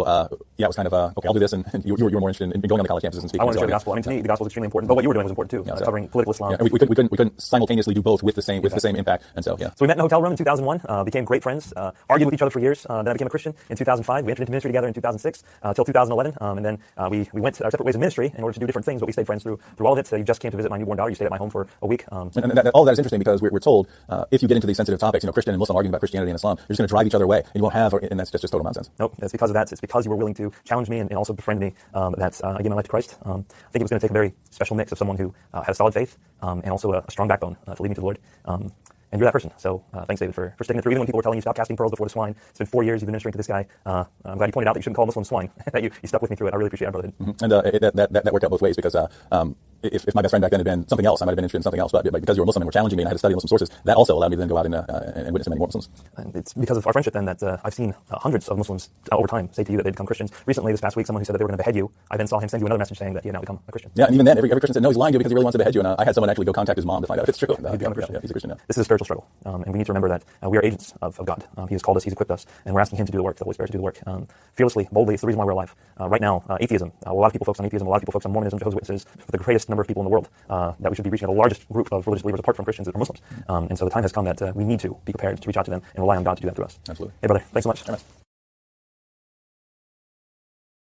yeah, it was kind of, okay, I'll do this, and you were more interested in going on the college campuses and speaking. I want to share the gospel. I mean, to me, the gospel is extremely important, but what you were doing was important too, covering political Islam. Yeah, we couldn't simultaneously do both with the same impact, and so, yeah. So we met in a hotel room in 2001, became great friends, argued with each other for years, then I became a Christian in 2005, we entered into ministry together in 2006, till 2011, and then we went our separate ways of ministry in order to do different things, but we stayed friends through all of it. So you just came to visit my newborn daughter, you stayed at my home for a week. And all of that is interesting because we're told, if you get into these sensitive topics, Christian and Muslim arguing about Christianity and Islam, you're just going to drive each other away, and you won't have, and that's just total nonsense. Nope, it's because of that. It's because you were willing to challenge me and also befriend me that I gave my life to Christ. I think it was going to take a very special mix of someone who had a solid faith and also a strong backbone to lead me to the Lord. And you're that person. So thanks, David, for sticking it through. Even when people were telling you stop casting pearls before the swine, it's been 4 years you've been ministering to this guy. I'm glad you pointed out that you shouldn't call Muslims swine. That you stuck with me through it. I really appreciate it, brother. Mm-hmm. And that worked out both ways because if my best friend back then had been something else, I might have been interested in something else. But because you were Muslim and were challenging me and I had to study Muslim sources, that also allowed me to then go out and witness to many more Muslims. And it's because of our friendship then that I've seen hundreds of Muslims over time say to you that they've become Christians. Recently, this past week, someone who said that they were going to behead you, I then saw him send you another message saying that he had now become a Christian. Yeah, and even then, every Christian said, no, he's lying to you because he really wants to behead you. And I had someone actually go contact his mom to find out if it's true. He's a Christian. Yeah, he's a Christian now. This is a spiritual struggle, and we need to remember that we are agents of God. He has called us, He's equipped us, and we're asking Him to do the work, the Holy Spirit to do the work. Fearlessly, boldly, it's the reason why we're alive. Right now, atheism, a lot of people focus on atheism, a lot of people focus on Mormonism, Jehovah's Witnesses, the greatest number of people in the world, that we should be reaching the largest group of religious believers apart from Christians that are Muslims. And so the time has come that we need to be prepared to reach out to them and rely on God to do that through us. Absolutely. Hey, brother, thanks so much.